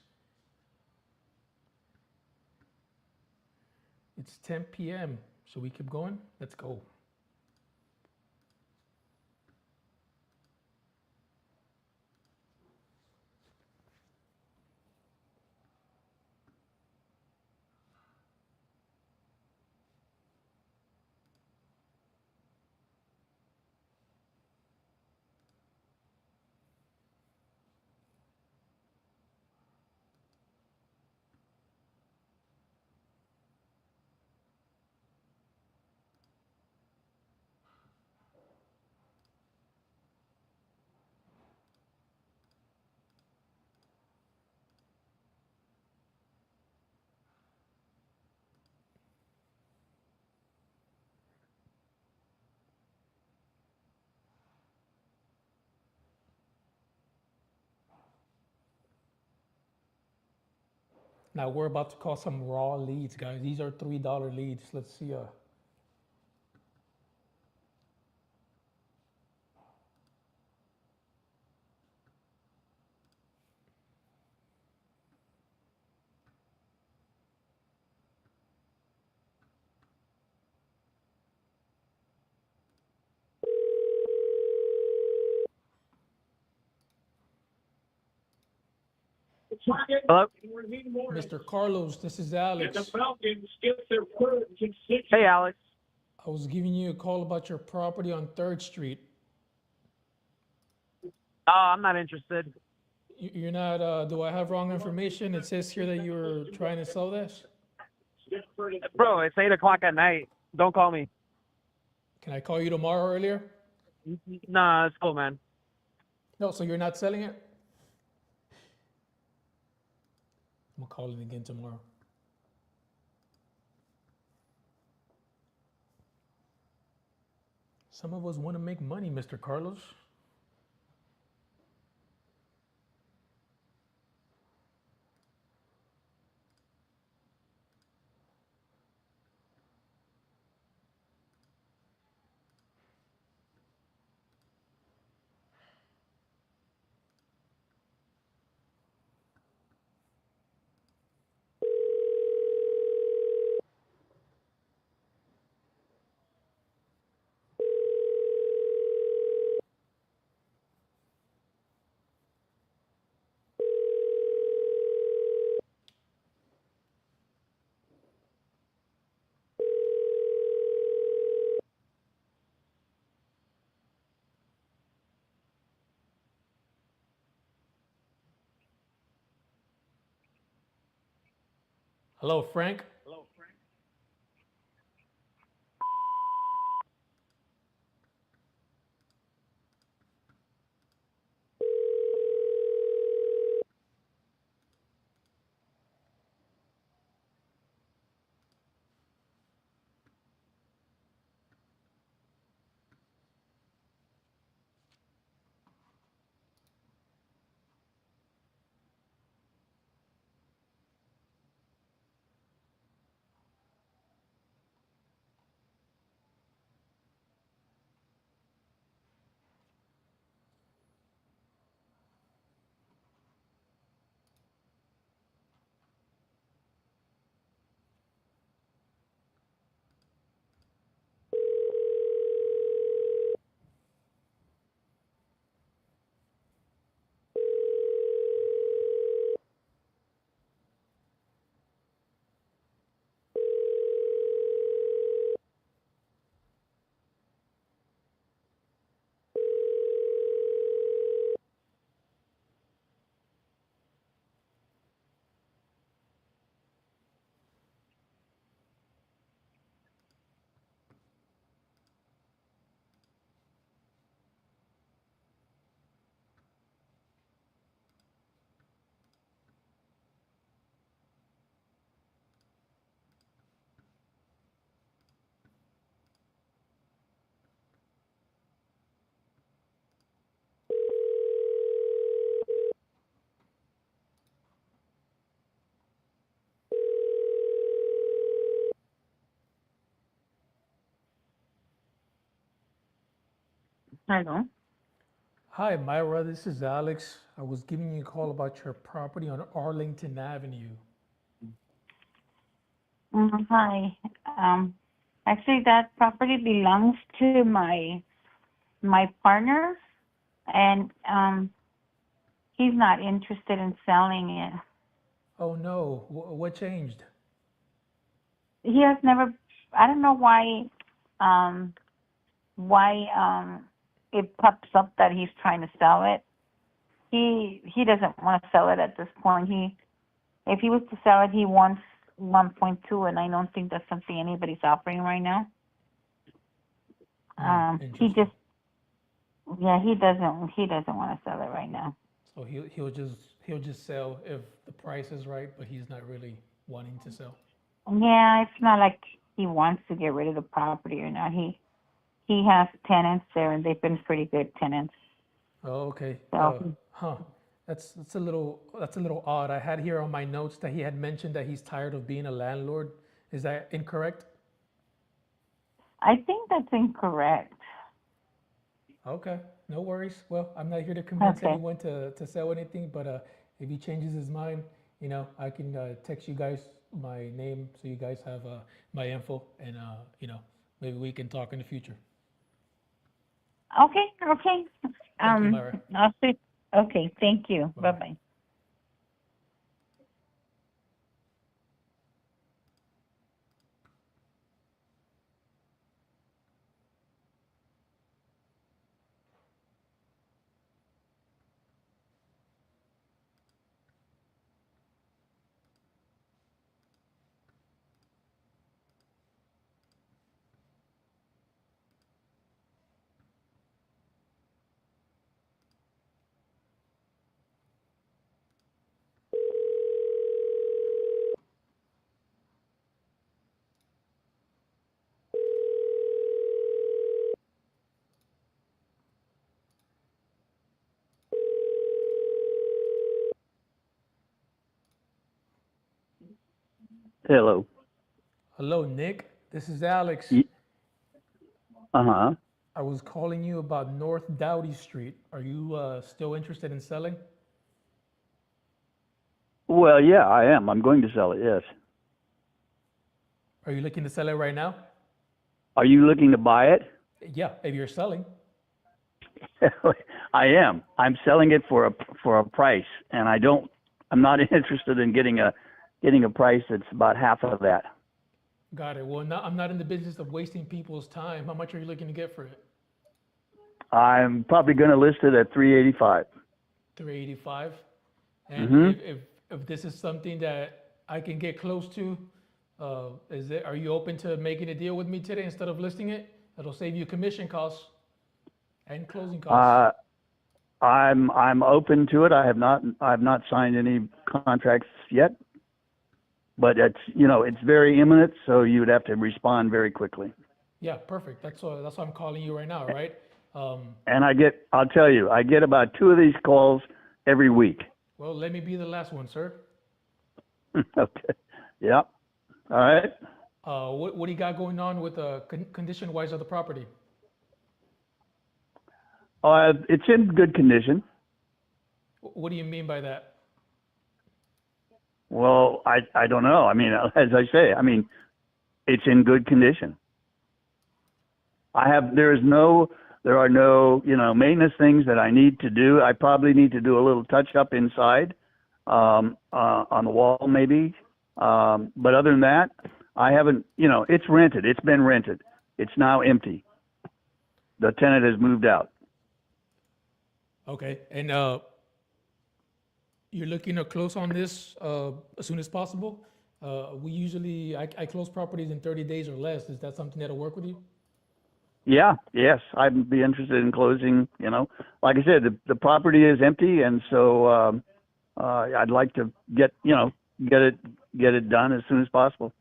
it's 10 p.m. So we keep going. Let's go. Now we're about to call some raw leads, guys. These are $3 leads. Let's see. Hello? Mr. Carlos, this is Alex. Hey, Alex. I was giving you a call about your property on 3rd Street. Oh, I'm not interested. You're not, do I have wrong information? It says here that you were trying to sell this. Bro, it's 8 o'clock at night. Don't call me. Can I call you tomorrow earlier? Nah, it's cool, man. No, so you're not selling it? I'm gonna call it again tomorrow. Some of us want to make money, Mr. Carlos. Hello, Frank. Hello. Hi, Myra. This is Alex. I was giving you a call about your property on Arlington Avenue. Hi. Actually, that property belongs to my partner, and he's not interested in selling it. Oh no, what changed? He has never. I don't know why. It pops up that he's trying to sell it. He doesn't want to sell it at this point. If he was to sell it, he wants 1.2, and I don't think that's something anybody's offering right now. He just, yeah, he doesn't want to sell it right now. So he'll just sell if the price is right, but he's not really wanting to sell. Yeah, it's not like he wants to get rid of the property or not. He has tenants there, and they've been pretty good tenants. Oh, okay. So, That's a little odd. I had here on my notes that he had mentioned that he's tired of being a landlord. Is that incorrect? I think that's incorrect. Okay, no worries. Well, I'm not here to convince Okay. anyone to sell anything, but if he changes his mind, I can text you guys my name so you guys have my info, and maybe we can talk in the future. Okay. Thank you, Myra. I'll see. Okay, thank you. Bye-bye. Hello. Hello, Nick. This is Alex. Uh-huh. I was calling you about North Dowdy Street. Are you still interested in selling? Well, yeah, I am. I'm going to sell it, yes. Are you looking to sell it right now? Are you looking to buy it? Yeah, if you're selling. I am. I'm selling it for a price, and I'm not interested in getting a price that's about half of that. Got it. Well, I'm not in the business of wasting people's time. How much are you looking to get for it? I'm probably going to list it at 385. 385. And Mhm. if this is something that I can get close to, are you open to making a deal with me today instead of listing it? It'll save you commission costs and closing costs. I'm open to it. I have not signed any contracts yet, but it's very imminent, so you would have to respond very quickly. Yeah, perfect. That's why I'm calling you right now, right? And I'll tell you, I get about 2 of these calls every week. Well, let me be the last one, sir. Okay. Yeah. All right. What do you got going on with the condition-wise of the property? It's in good condition. What do you mean by that? Well, I don't know. I mean, as I say, it's in good condition. There are no, maintenance things that I need to do. I probably need to do a little touch up inside, on the wall maybe. But other than that, I haven't, it's rented. It's been rented. It's now empty. The tenant has moved out. Okay, and you're looking to close on this as soon as possible? I close properties in 30 days or less. Is that something that'll work with you? Yeah, yes, I'd be interested in closing, like I said, the property is empty. And so, I'd like to get it done as soon as possible.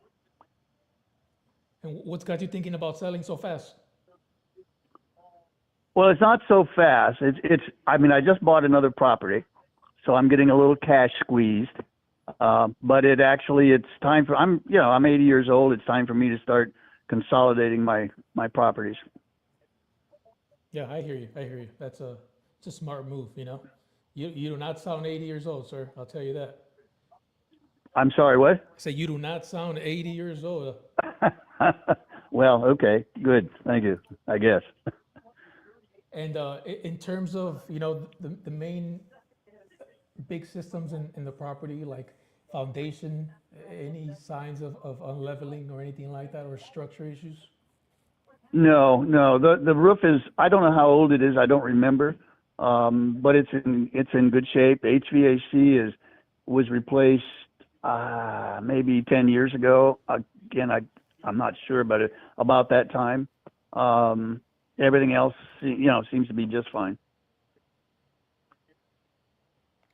And what's got you thinking about selling so fast? Well, it's not so fast. I just bought another property, so I'm getting a little cash squeezed. But it's time for, I'm 80 years old. It's time for me to start consolidating my properties. Yeah, I hear you. It's a smart move, You do not sound 80 years old, sir. I'll tell you that. I'm sorry, what? I say you do not sound 80 years old. Well, okay, good. Thank you, I guess. And in terms of, the main big systems in the property, like foundation, any signs of unleveling or anything like that, or structure issues? No. The roof is, I don't know how old it is. I don't remember. But it's in good shape. HVAC was replaced maybe 10 years ago. Again, I'm not sure, but about that time. Everything else, seems to be just fine.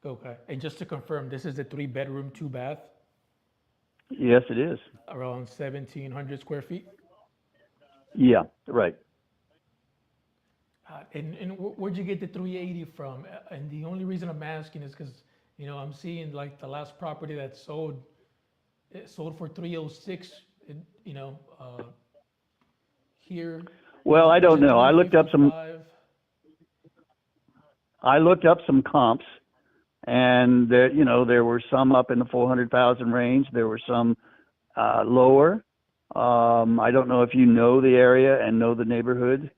Okay. And just to confirm, this is a 3-bedroom, 2-bath? Yes, it is. Around 1,700 square feet? Yeah, right. Where'd you get the 380 from? And the only reason I'm asking is because, I'm seeing like the last property that sold, it sold for 306, here. Well, I don't know. I looked up some 355. comps, and there were some up in the 400,000 range. There were some lower. I don't know if you know the area and know the neighborhood,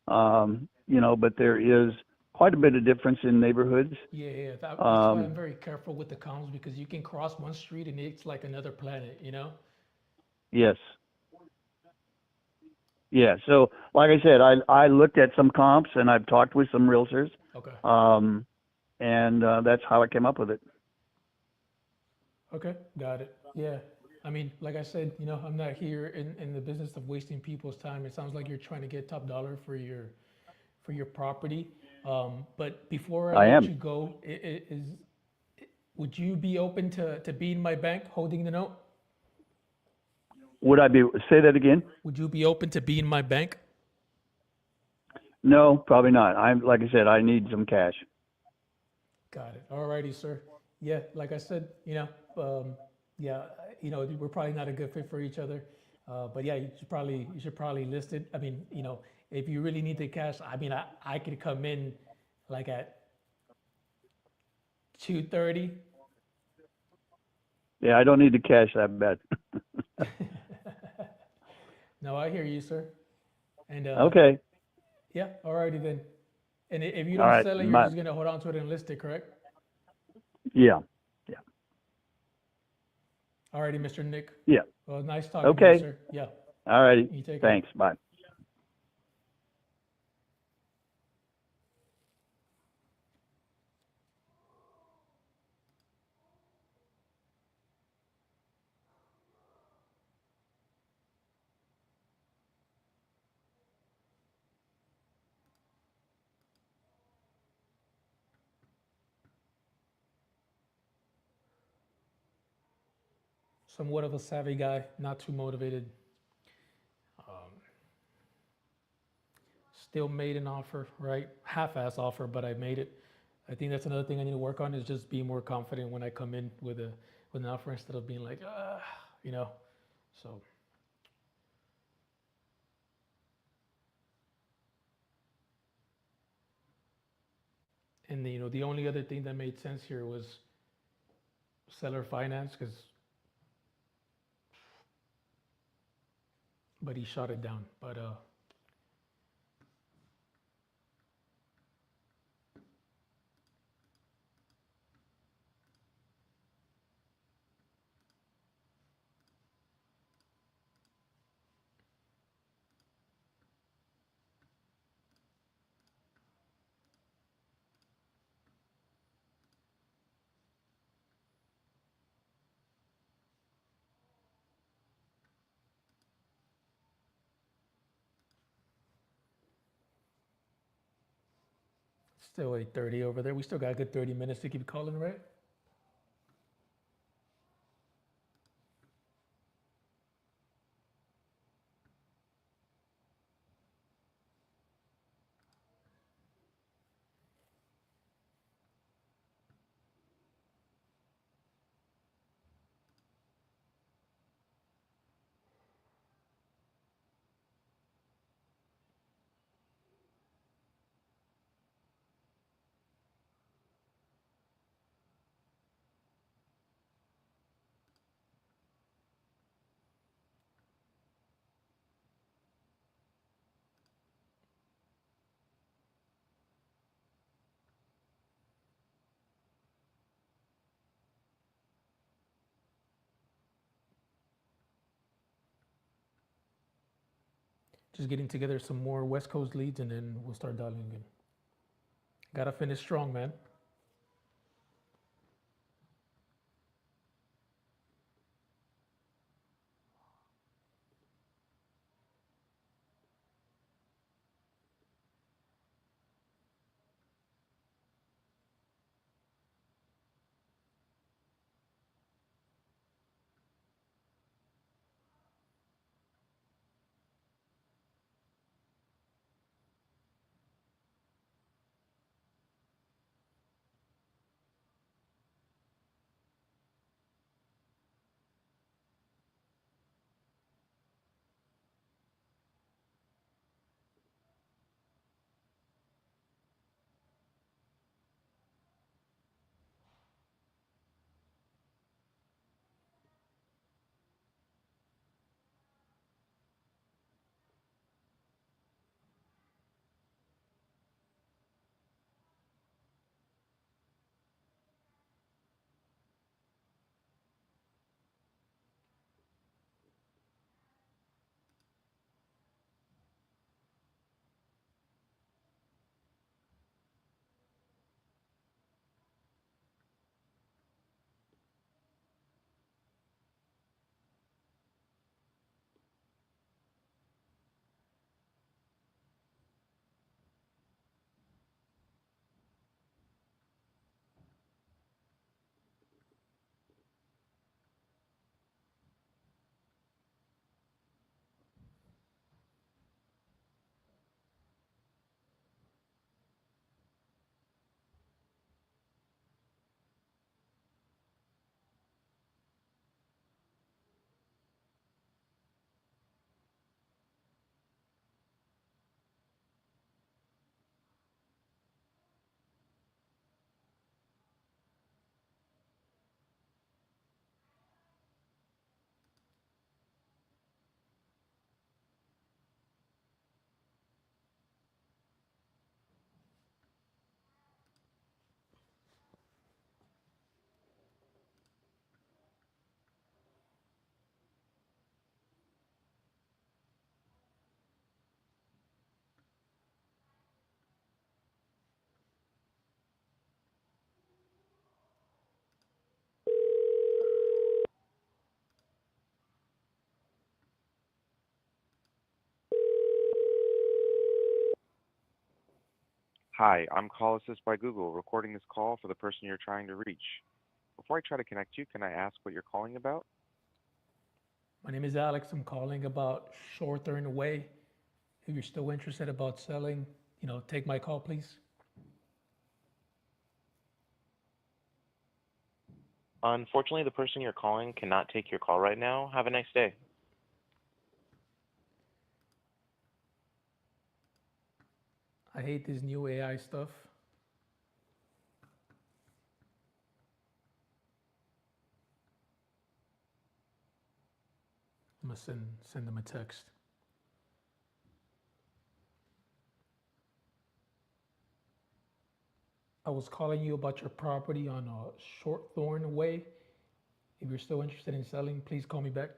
but there is quite a bit of difference in neighborhoods. Yeah. That's why I'm very careful with the comps, because you can cross one street and it's like another planet, Yes. Yeah. So, like I said, I looked at some comps and I've talked with some realtors. Okay. And that's how I came up with it. Okay, got it. Yeah. I mean, like I said, I'm not here in the business of wasting people's time. It sounds like you're trying to get top dollar for your property. But before I I let am. you go, would you be open to being my bank holding the note? Would I be? Say that again. Would you be open to being my bank? No, probably not. Like I said, I need some cash. Got it. All righty, sir. Yeah, like I said, we're probably not a good fit for each other. But yeah, you should probably list it. I mean, if you really need the cash, I mean, I could come in like at 2:30. Yeah, I don't need the cash that bad. No, I hear you, sir. And Okay. yeah, all righty then. And if you All don't right, sell it, you're bye. just gonna hold on to it and list it, correct? Yeah. All righty, Mr. Nick. Yeah. Well, nice talking to Okay. you, sir. Yeah. All righty. You take care. Thanks. Bye. Somewhat of a savvy guy, not too motivated. Still made an offer, right? Half-ass offer, but I made it. I think that's another thing I need to work on, is just be more confident when I come in with an offer, instead of being like, So and the only other thing that made sense here was seller finance, but he shot it down. But still 8:30 over there. We still got a good 30 minutes to keep calling, right? Just getting together some more West Coast leads, and then we'll start dialing again. Gotta finish strong, man. Hi, I'm Call Assist by Google, recording this call for the person you're trying to reach. Before I try to connect you, can I ask what you're calling about? My name is Alex. I'm calling about Shorthorn Way. If you're still interested about selling, take my call, please. Unfortunately, the person you're calling cannot take your call right now. Have a nice day. I hate this new AI stuff. I'm gonna send them a text. I was calling you about your property on Shorthorn Way. If you're still interested in selling, please call me back.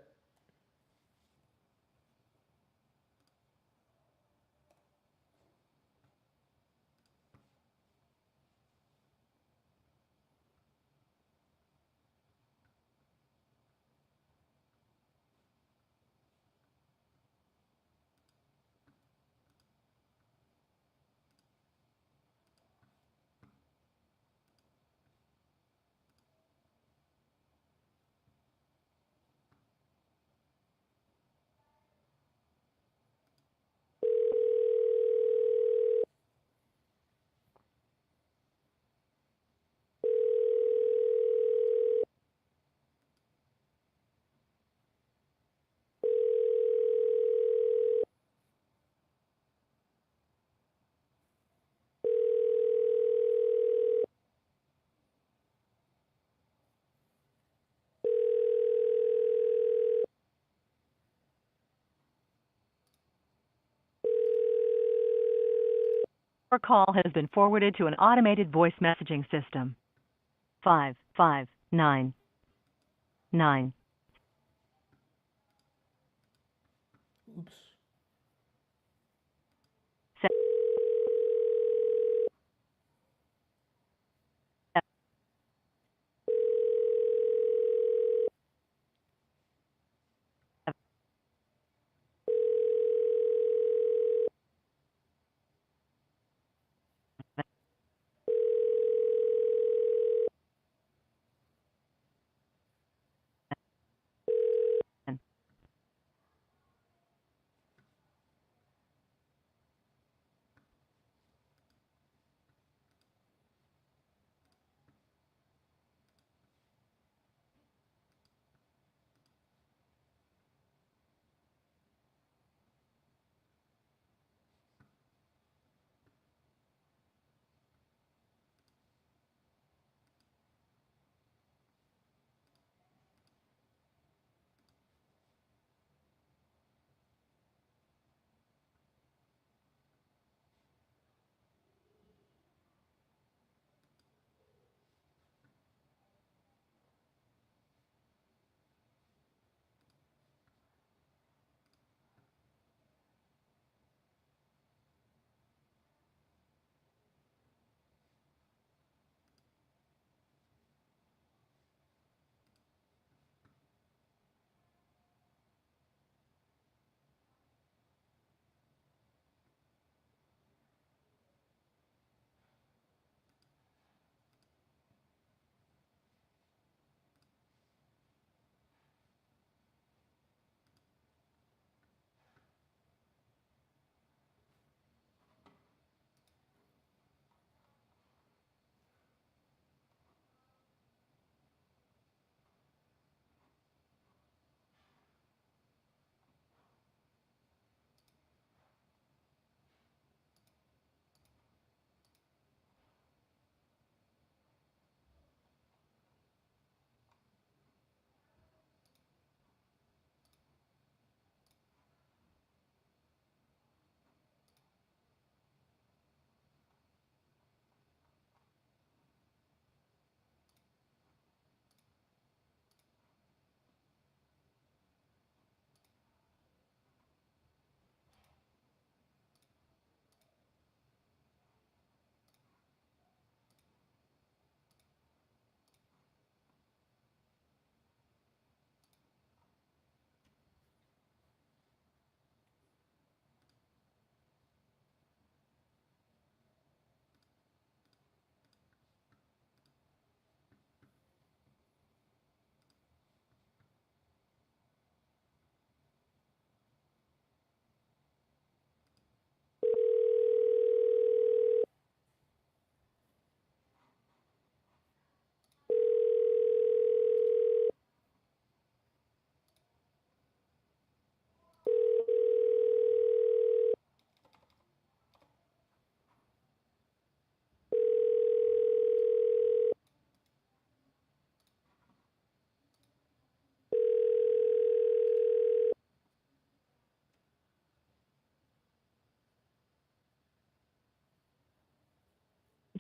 Your call has been forwarded to an automated voice messaging system. 5599. Oops.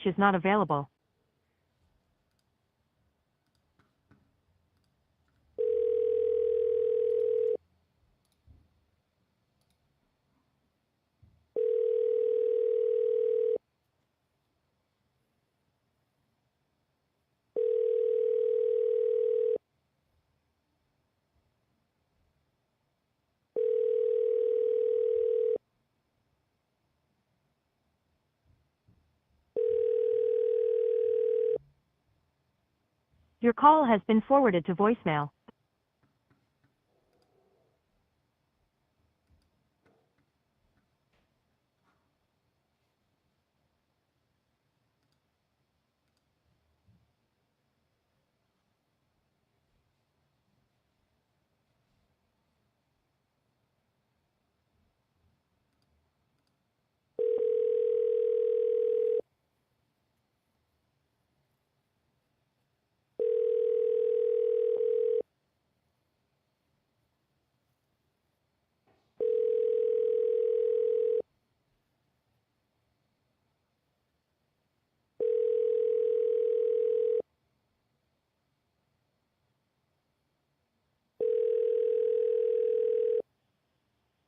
reach is not available. Your call has been forwarded to voicemail.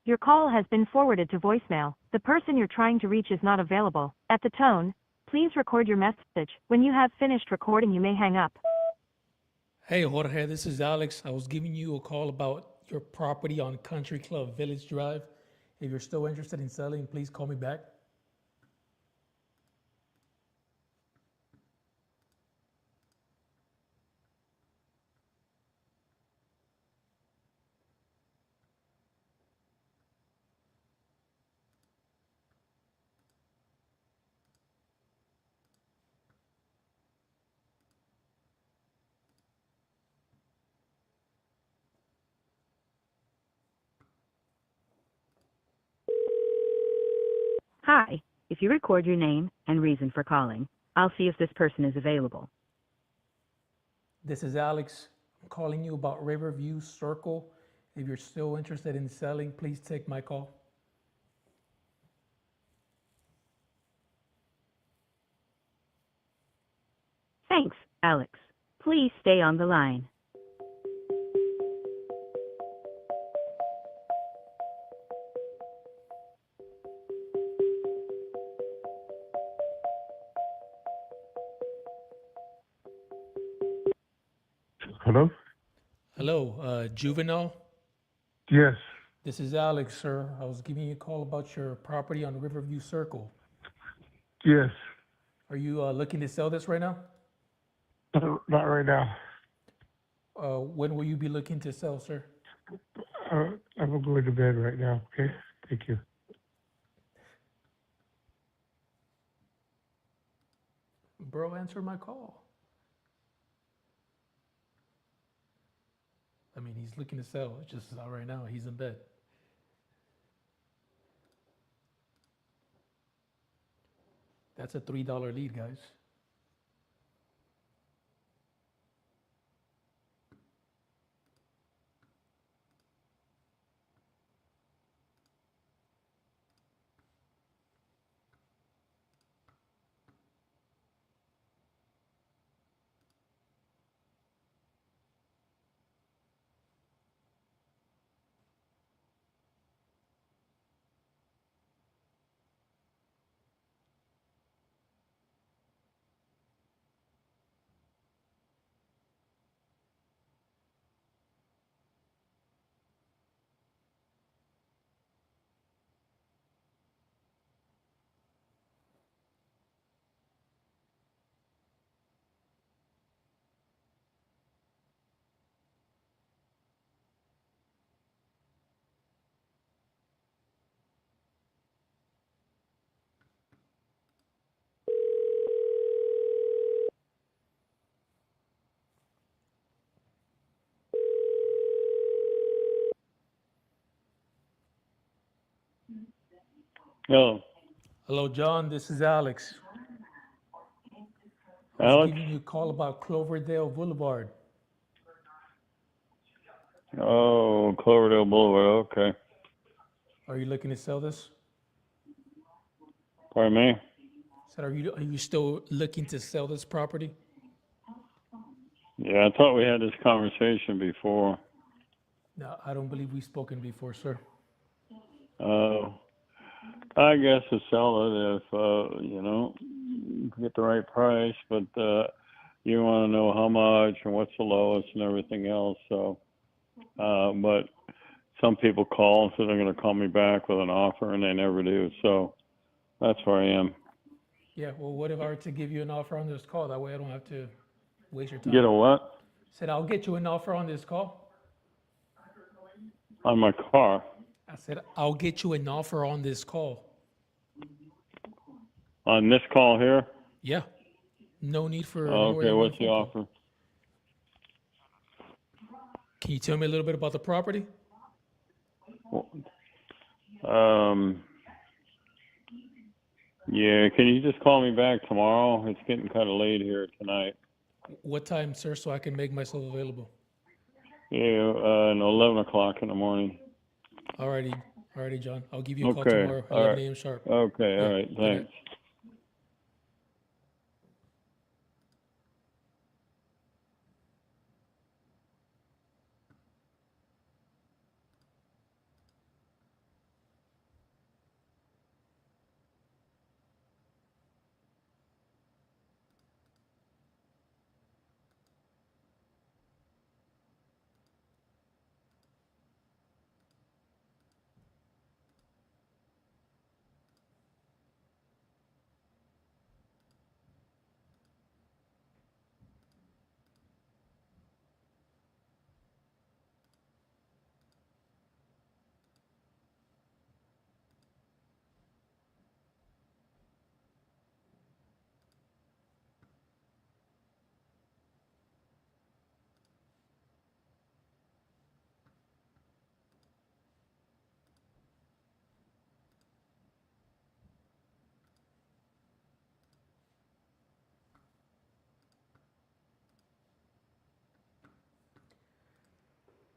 Your call has been forwarded to voicemail. The person you're trying to reach is not available. At the tone, please record your message. When you have finished recording, you may hang up. Hey, Jorge, this is Alex. I was giving you a call about your property on Country Club Village Drive. If you're still interested in selling, please call me back. Hi, if you record your name and reason for calling, I'll see if this person is available. This is Alex. I'm calling you about Riverview Circle. If you're still interested in selling, please take my call. Thanks, Alex. Please stay on the line. Hello? Hello, Juvenile. Yes. This is Alex, sir. I was giving you a call about your property on Riverview Circle. Yes. Are you looking to sell this right now? Not right now. When will you be looking to sell, sir? I'm going to bed right now. Okay. Thank you. Bro, answer my call. I mean, he's looking to sell. It's just not right now. He's in bed. That's a $3 lead, guys. Hello. Hello, John. This is Alex. I was Alex? giving you a call about Cloverdale Boulevard. Oh, Cloverdale Boulevard. Okay. Are you looking to sell this? Pardon me? So are you still looking to sell this property? Yeah, I thought we had this conversation before. No, I don't believe we've spoken before, sir. I guess to sell it if, get the right price, but, you want to know how much and what's the lowest and everything else. So, but some people call and say they're going to call me back with an offer and they never do. So that's where I am. Yeah, well, what if I were to give you an offer on this call? That way I don't have to waste your time. Get a what? Said I'll get you an offer on this call. On my car. I said I'll get you an offer on this call. On this call here? Yeah. No need for. Okay, what's the offer? Can you tell me a little bit about the property? Yeah, can you just call me back tomorrow? It's getting kind of late here tonight. What time, sir, so I can make myself available? Yeah, 11 o'clock in the morning. Alrighty, John. I'll give you a call Okay, tomorrow, all 11 right. a.m. sharp. Okay, Yeah, all right, good night. thanks.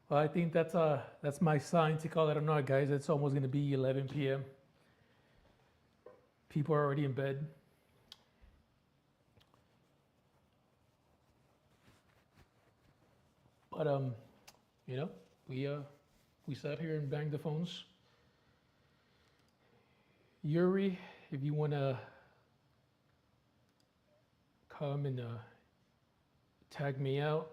Well, I think that's my sign to call it a night, guys. It's almost going to be 11 p.m. People are already in bed. But we sat here and banged the phones. Yuri, if you want to come and tag me out.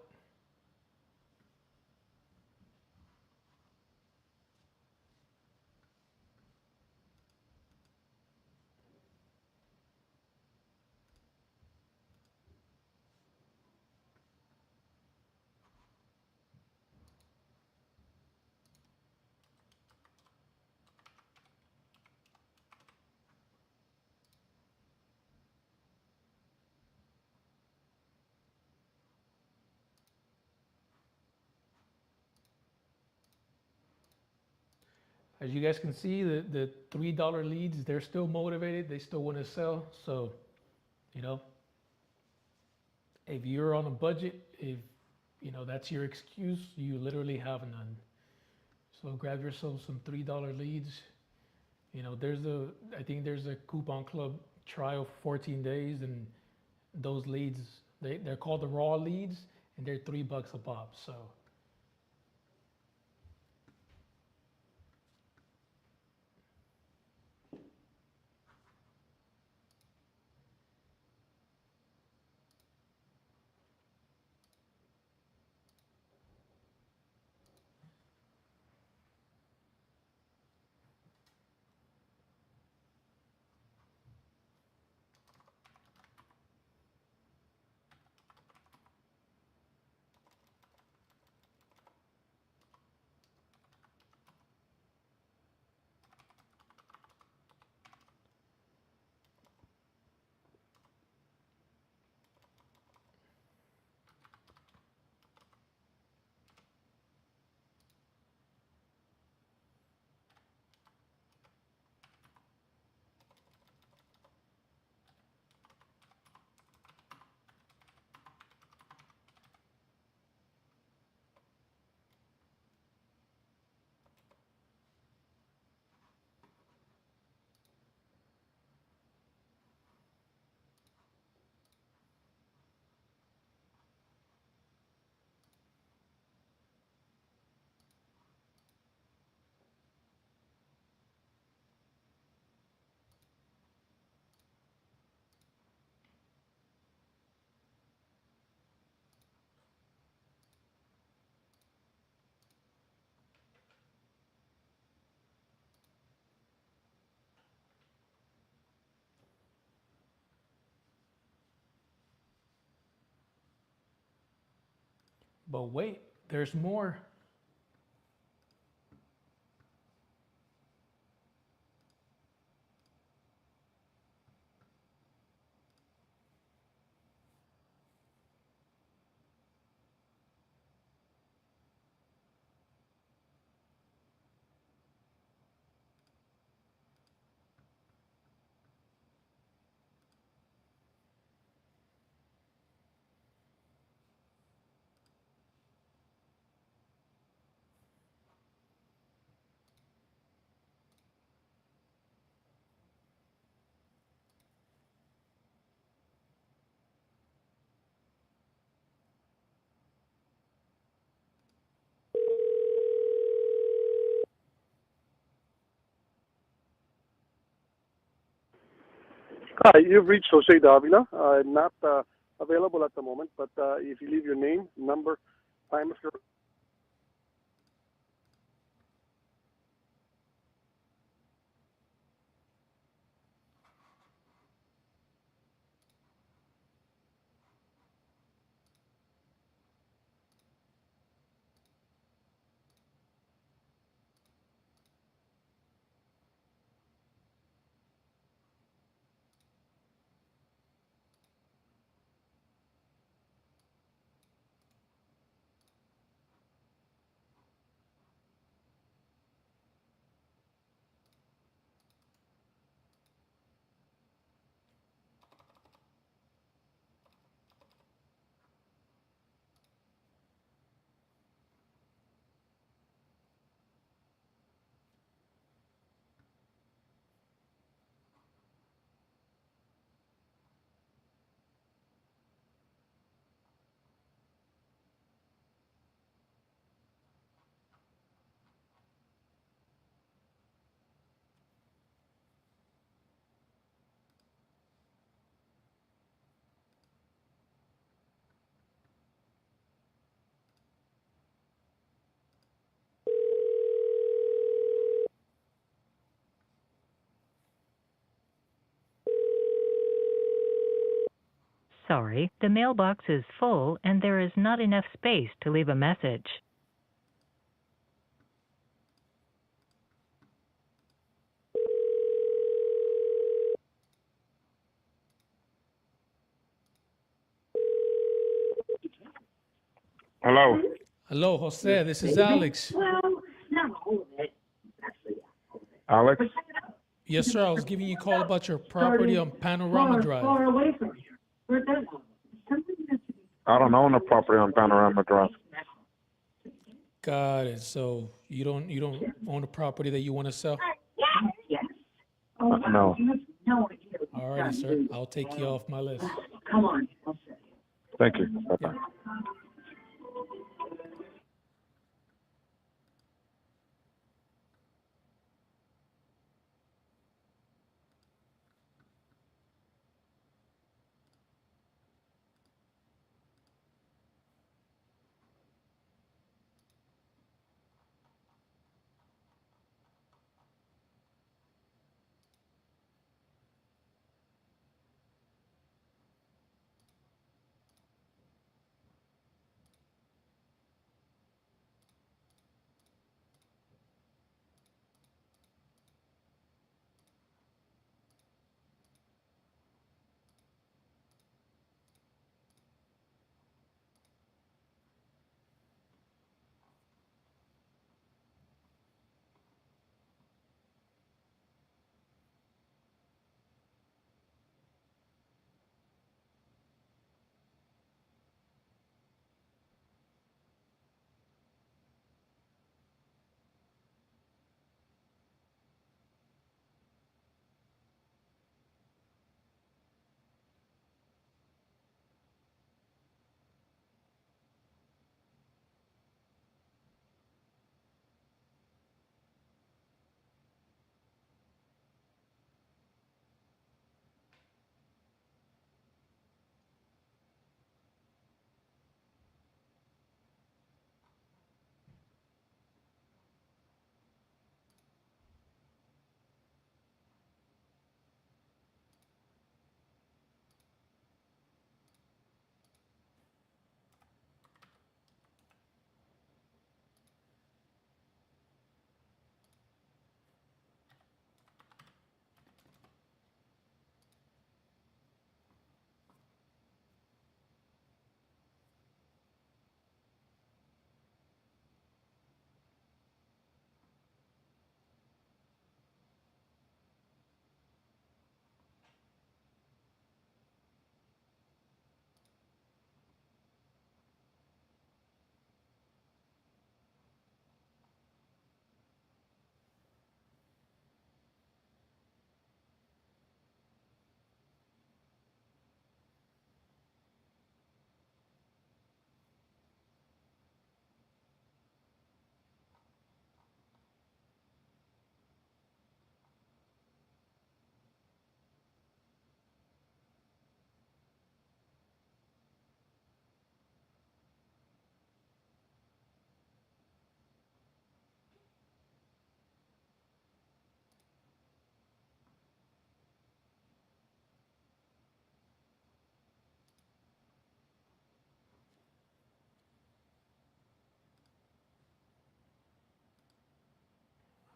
As you guys can see, the $3 leads, they're still motivated. They still want to sell. So, if you're on a budget, if that's your excuse, you literally have none. So grab yourself some $3 leads. I think there's a coupon club trial for 14 days, and those leads, they're called the raw leads, and they're $3 a pop. So. But wait, there's more. Hi, you've reached Jose Davila. I'm not available at the moment, but if you leave your name, number, time of your Sorry, the mailbox is full and there is not enough space to leave a message. Hello. Hello, Jose. This is Alex. Alex? Yes, sir. I was giving you a call about your property on Panorama Drive. I don't own a property on Panorama Drive. Got it. So you don't own a property that you want to sell? No. All righty, sir. I'll take you off my list. Thank you. Bye-bye.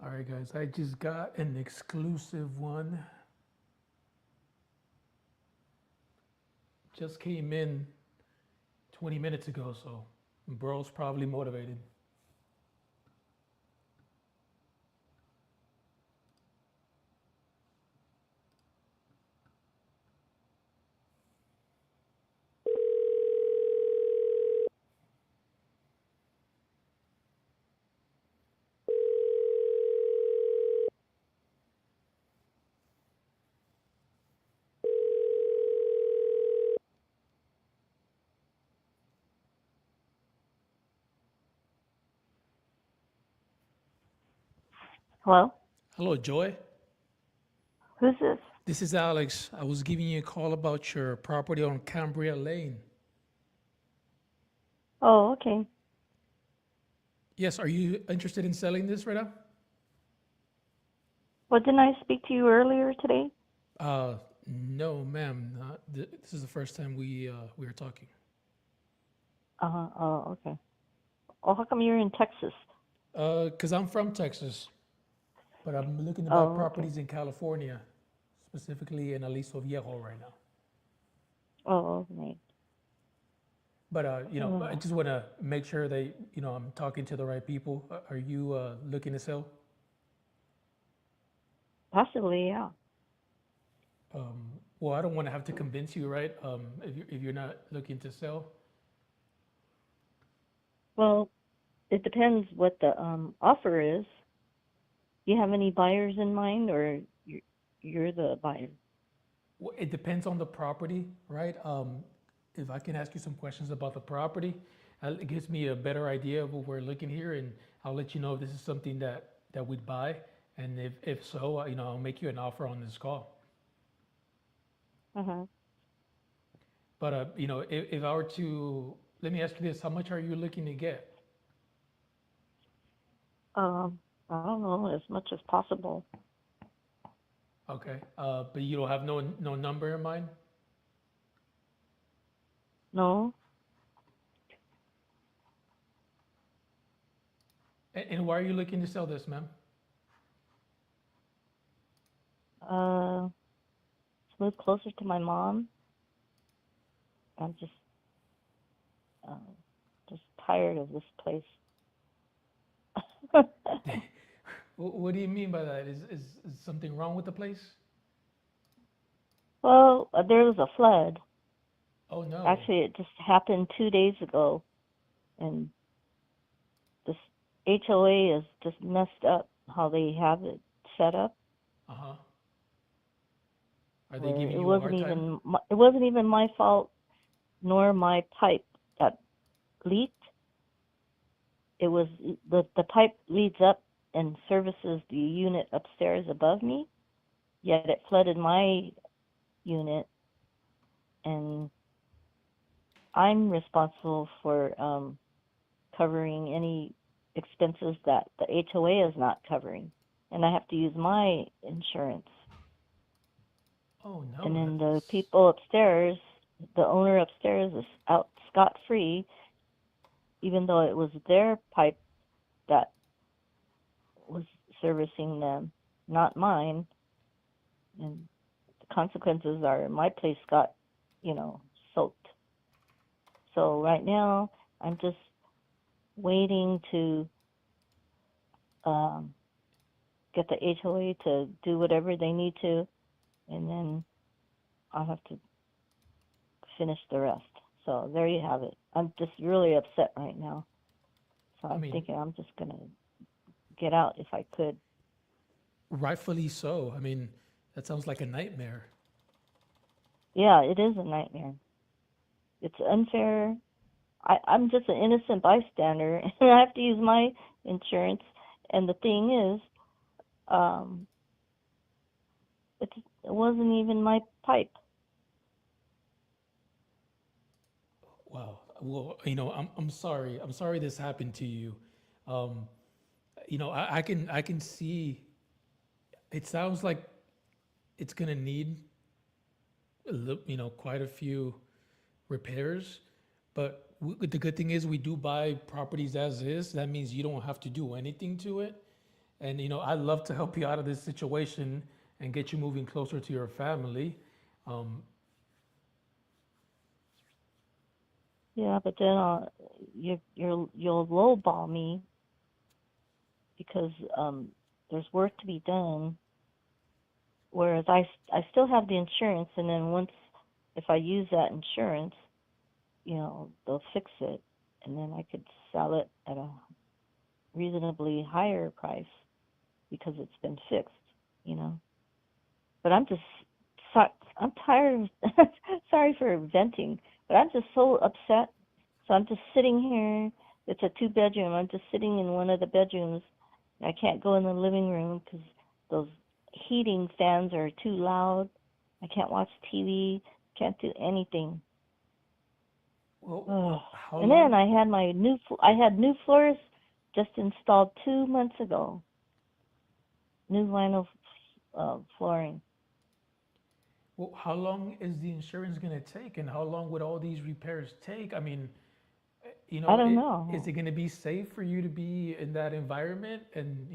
All right, guys, I just got an exclusive one. Just came in 20 minutes ago, so bro's probably motivated. Hello? Hello, Joy. Who's this? This is Alex. I was giving you a call about your property on Cambria Lane. Oh, okay. Yes, are you interested in selling this right now? Well, didn't I speak to you earlier today? No, ma'am. This is the first time we are talking. Oh, okay. Oh, how come you're in Texas? Because I'm from Texas, but I'm looking to Oh, buy okay. properties in California, specifically in Aliso Viejo right now. Oh, right. But I Oh. just want to make sure that I'm talking to the right people. Are you looking to sell? Possibly, yeah. Well, I don't want to have to convince you, right? If you're not looking to sell. Well, it depends what the offer is. You have any buyers in mind, or you're the buyer? Well, it depends on the property, right? If I can ask you some questions about the property, it gives me a better idea of what we're looking here, and I'll let you know if this is something that we'd buy, and if so, I'll make you an offer on this call. Uh-huh. But if I were to, let me ask you this: how much are you looking to get? I don't know, as much as possible. Okay, but you don't have no number in mind? No? And why are you looking to sell this, ma'am? To move closer to my mom. I'm just tired of this place. What do you mean by that? Is something wrong with the place? Well, there was a flood. Oh no. Actually, it just happened 2 days ago, and this HOA is just messed up how they have it set up. Uh-huh. Are they where giving it you a hard wasn't time? even it wasn't even my fault, nor my pipe that leaked. It was the pipe leads up and services the unit upstairs above me, yet it flooded my unit, and I'm responsible for covering any expenses that the HOA is not covering, and I have to use my insurance. Oh no. And then the people upstairs, the owner upstairs is out scot-free, even though it was their pipe that was servicing them, not mine. And the consequences are my place got, soaked. So right now, I'm just waiting to get the HOA to do whatever they need to, and then I'll have to finish the rest. So there you have it. I'm just really upset right now. So I'm thinking I'm just going to get out if I could. Rightfully so. I mean, that sounds like a nightmare. Yeah, it is a nightmare. It's unfair. I'm just an innocent bystander, and I have to use my insurance. And the thing is, it wasn't even my pipe. Wow. Well, I'm sorry. I'm sorry this happened to you. I can see. It sounds like it's gonna need, quite a few repairs. But the good thing is we do buy properties as is. That means you don't have to do anything to it. And I'd love to help you out of this situation and get you moving closer to your family. Um, Yeah, but then you'll lowball me because there's work to be done. Whereas I still have the insurance, and then if I use that insurance, they'll fix it, and then I could sell it at a reasonably higher price because it's been fixed. But I'm tired of, sorry for venting, but I'm just so upset. So I'm just sitting here. It's a 2-bedroom. I'm just sitting in one of the bedrooms. I can't go in the living room because those heating fans are too loud. I can't watch TV. Can't do anything. well, how And then long? I had new floors just installed 2 months ago. New vinyl flooring. Well, how long is the insurance going to take, and how long would all these repairs take? I mean, I don't is know. it going to be safe for you to be in that environment? And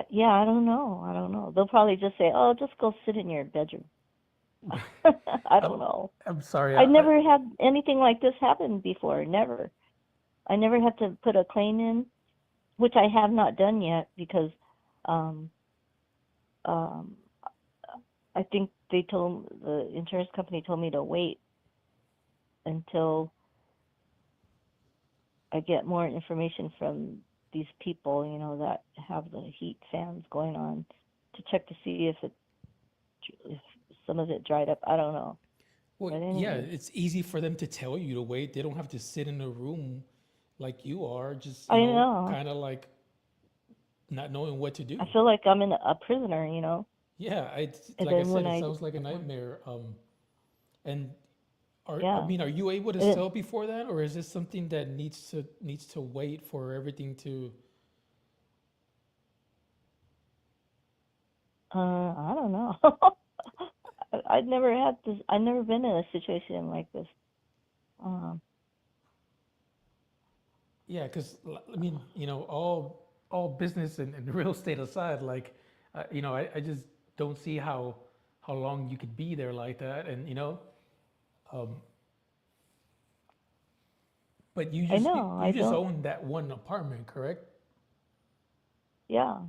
Yeah, I don't know. I don't know. They'll probably just say, "Oh, just go sit in your bedroom." I don't know. I'm sorry. I never had anything like this happen before. Never. I never had to put a claim in, which I have not done yet because um, um, I think the insurance company told me to wait until I get more information from these people, that have the heat fans going on to check to see if some of it dried up. I don't know. Well, But yeah, anyways, it's easy for them to tell you to wait. They don't have to sit in a room like you are, just, I know. kind of like not knowing what to do. I feel like I'm in a prisoner, Yeah, And like I then said, when it I, sounds like a nightmare. And I yeah, mean, are you able to and sell before that, or is this something that needs to wait for everything to? I don't know. I'd never had this. I've never been in a situation like this. Um, Yeah, because I mean, all business and real estate aside, like, I just don't see how long you could be there like that, and um, but I know. you I just don't. own that one apartment, correct? Yeah.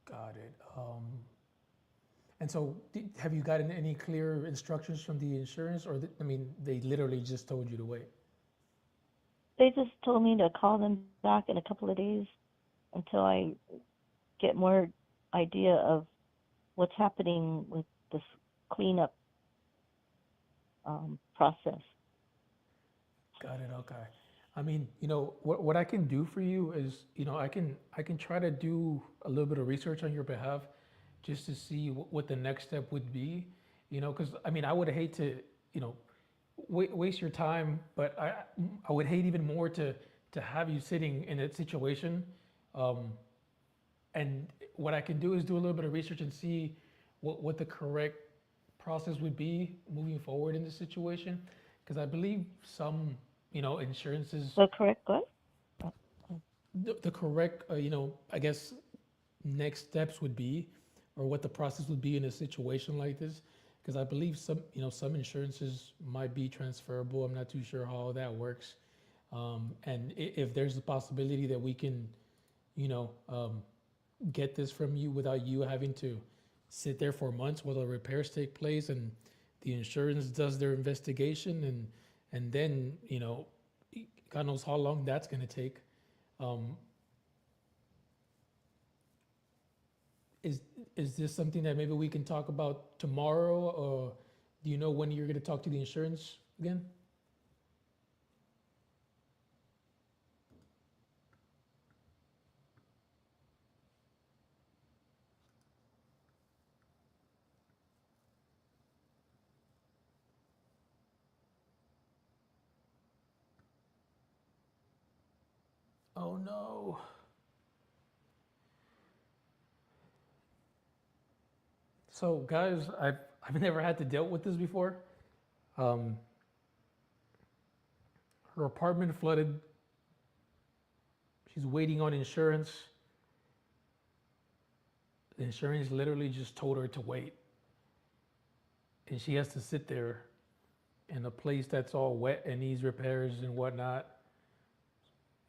Got it. And so, have you gotten any clear instructions from the insurance, or I mean, they literally just told you to wait? They just told me to call them back in a couple of days until I get more idea of what's happening with this cleanup process. Got it. Okay. I mean, what I can do for you is, I can try to do a little bit of research on your behalf, just to see what the next step would be. Because I mean, I would hate to, waste your time, but I would hate even more to have you sitting in that situation. Um, and what I can do is do a little bit of research and see what the correct process would be moving forward in this situation. Because I believe some, insurances, The correct what? the correct, I guess next steps would be, or what the process would be in a situation like this. Because I believe some insurances might be transferable. I'm not too sure how that works. And if there's a possibility that we can, get this from you without you having to sit there for months while the repairs take place and the insurance does their investigation, and then, God knows how long that's going to take. Um, is is this something that maybe we can talk about tomorrow, or do you know when you're going to talk to the insurance again? Oh no. So guys, I've never had to deal with this before. Um, her apartment flooded. She's waiting on insurance. The insurance literally just told her to wait. And she has to sit there in a place that's all wet and needs repairs and whatnot.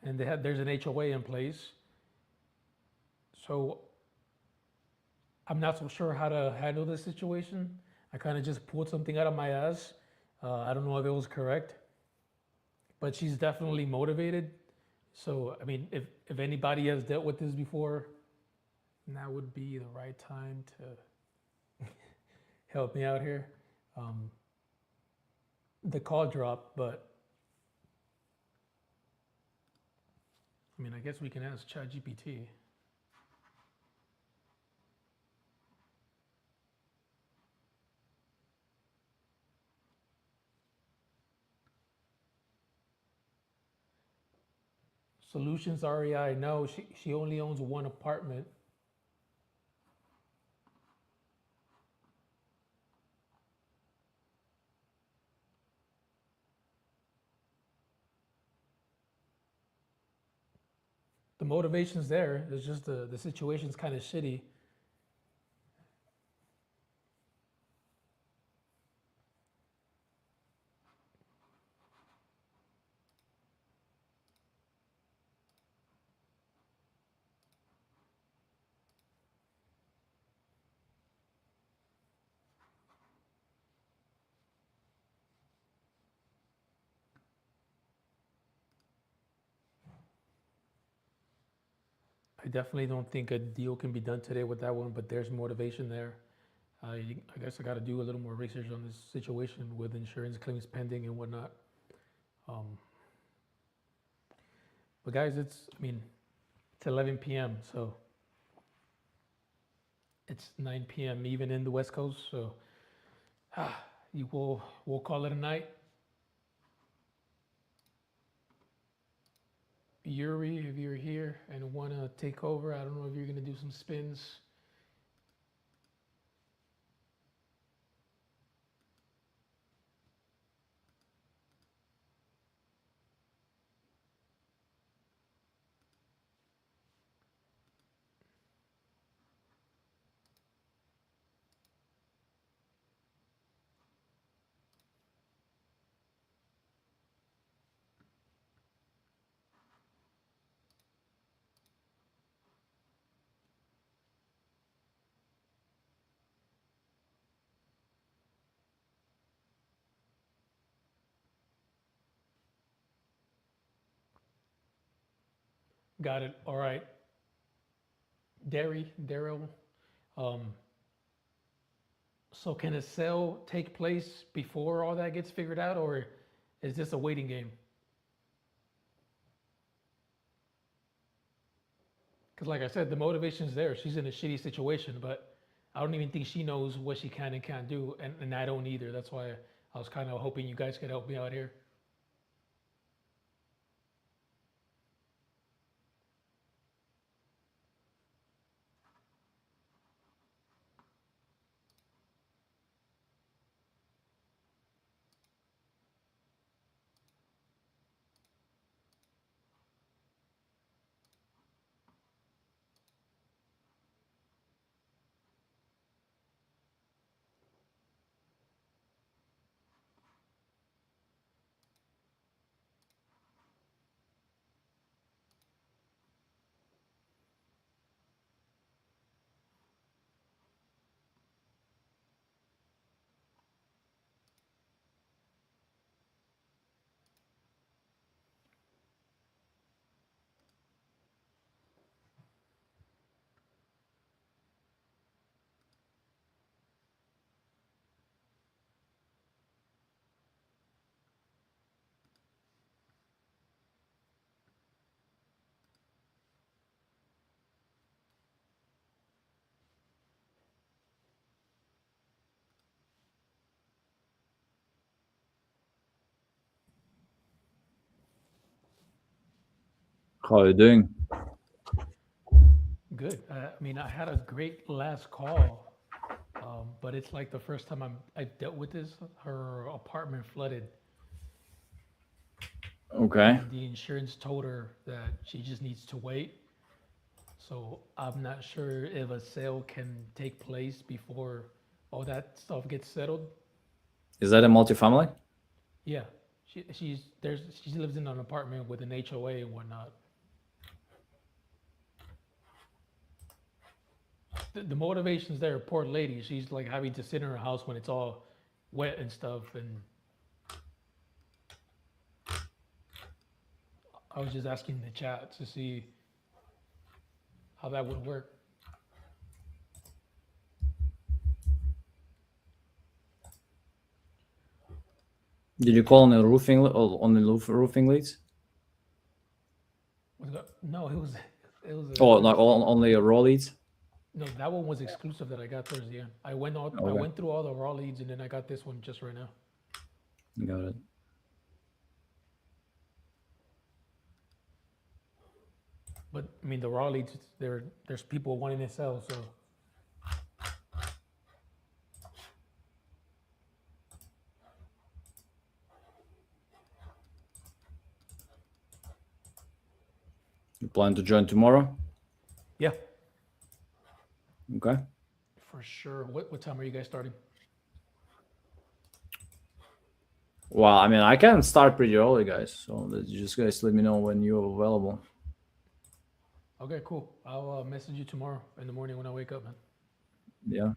And there's an HOA in place. So I'm not so sure how to handle this situation. I kind of just pulled something out of my ass. I don't know if it was correct, but she's definitely motivated. So, I mean, if anybody has dealt with this before, now would be the right time to help me out here. The call dropped, but I mean, I guess we can ask ChatGPT. Solutions REI, no, she only owns one apartment. The motivation's there. It's just the situation's kind of shitty. I definitely don't think a deal can be done today with that one, but there's motivation there. I guess I got to do a little more research on this situation with insurance claims pending and whatnot. But guys, it's 11 p.m. So it's 9 p.m. even in the West Coast. So we'll call it a night. Yuri, if you're here and want to take over, I don't know if you're going to do some spins. Got it. All right. Daryl. So can a sale take place before all that gets figured out, or is this a waiting game? Because like I said, the motivation's there. She's in a shitty situation, but I don't even think she knows what she can and can't do, and I don't either. That's why I was kind of hoping you guys could help me out here. How are you doing? Good. I had a great last call, but it's like the first time I've dealt with this. Her apartment flooded. Okay. And the insurance told her that she just needs to wait. So I'm not sure if a sale can take place before all that stuff gets settled. Is that a multifamily? Yeah, she lives in an apartment with an HOA and whatnot. The motivation's there. Poor lady, she's like having to sit in her house when it's all wet and stuff. And I was just asking the chat to see how that would work. Did you call on the roofing roofing leads? No, it was. Oh, not only raw leads. No, that one was exclusive that I got towards the end. I went through all the raw leads and then I got this one just right now. Got it. But I mean, the raw leads, there's people wanting to sell, so. You plan to join tomorrow? Yeah, Okay. for sure. What time are you guys starting? Well, I mean, I can start pretty early, guys. So just guys let me know when you're available. Okay, cool. I'll message you tomorrow in the morning when I wake up, man. Yeah.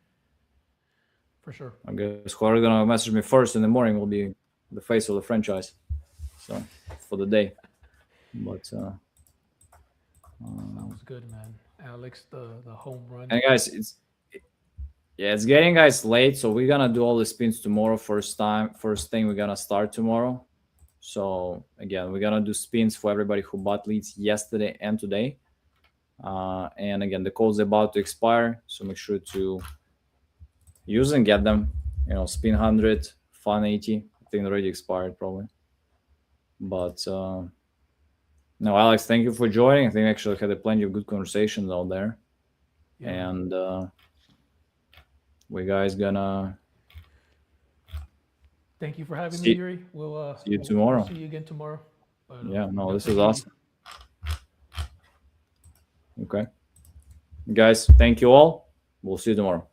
For sure. I guess whoever's gonna message me first in the morning will be the face of the franchise. So for the day. But Sounds good, man. Alex, the home run. and guys, it's getting guys late, so we're gonna do all the spins tomorrow. First thing we're gonna start tomorrow. So again, we're gonna do spins for everybody who bought leads yesterday and today. And again, the code's about to expire, so make sure to use and get them. You know, spin 100, fun 80. I think already expired probably. But no, Alex, thank you for joining. I think I actually had plenty of good conversations out there. Yeah. And we guys gonna Thank you for having See- me, Yuri. We'll see you we'll tomorrow. see you again tomorrow. But, Yeah, no, this is definitely- awesome. Okay. Guys, thank you all. We'll see you tomorrow.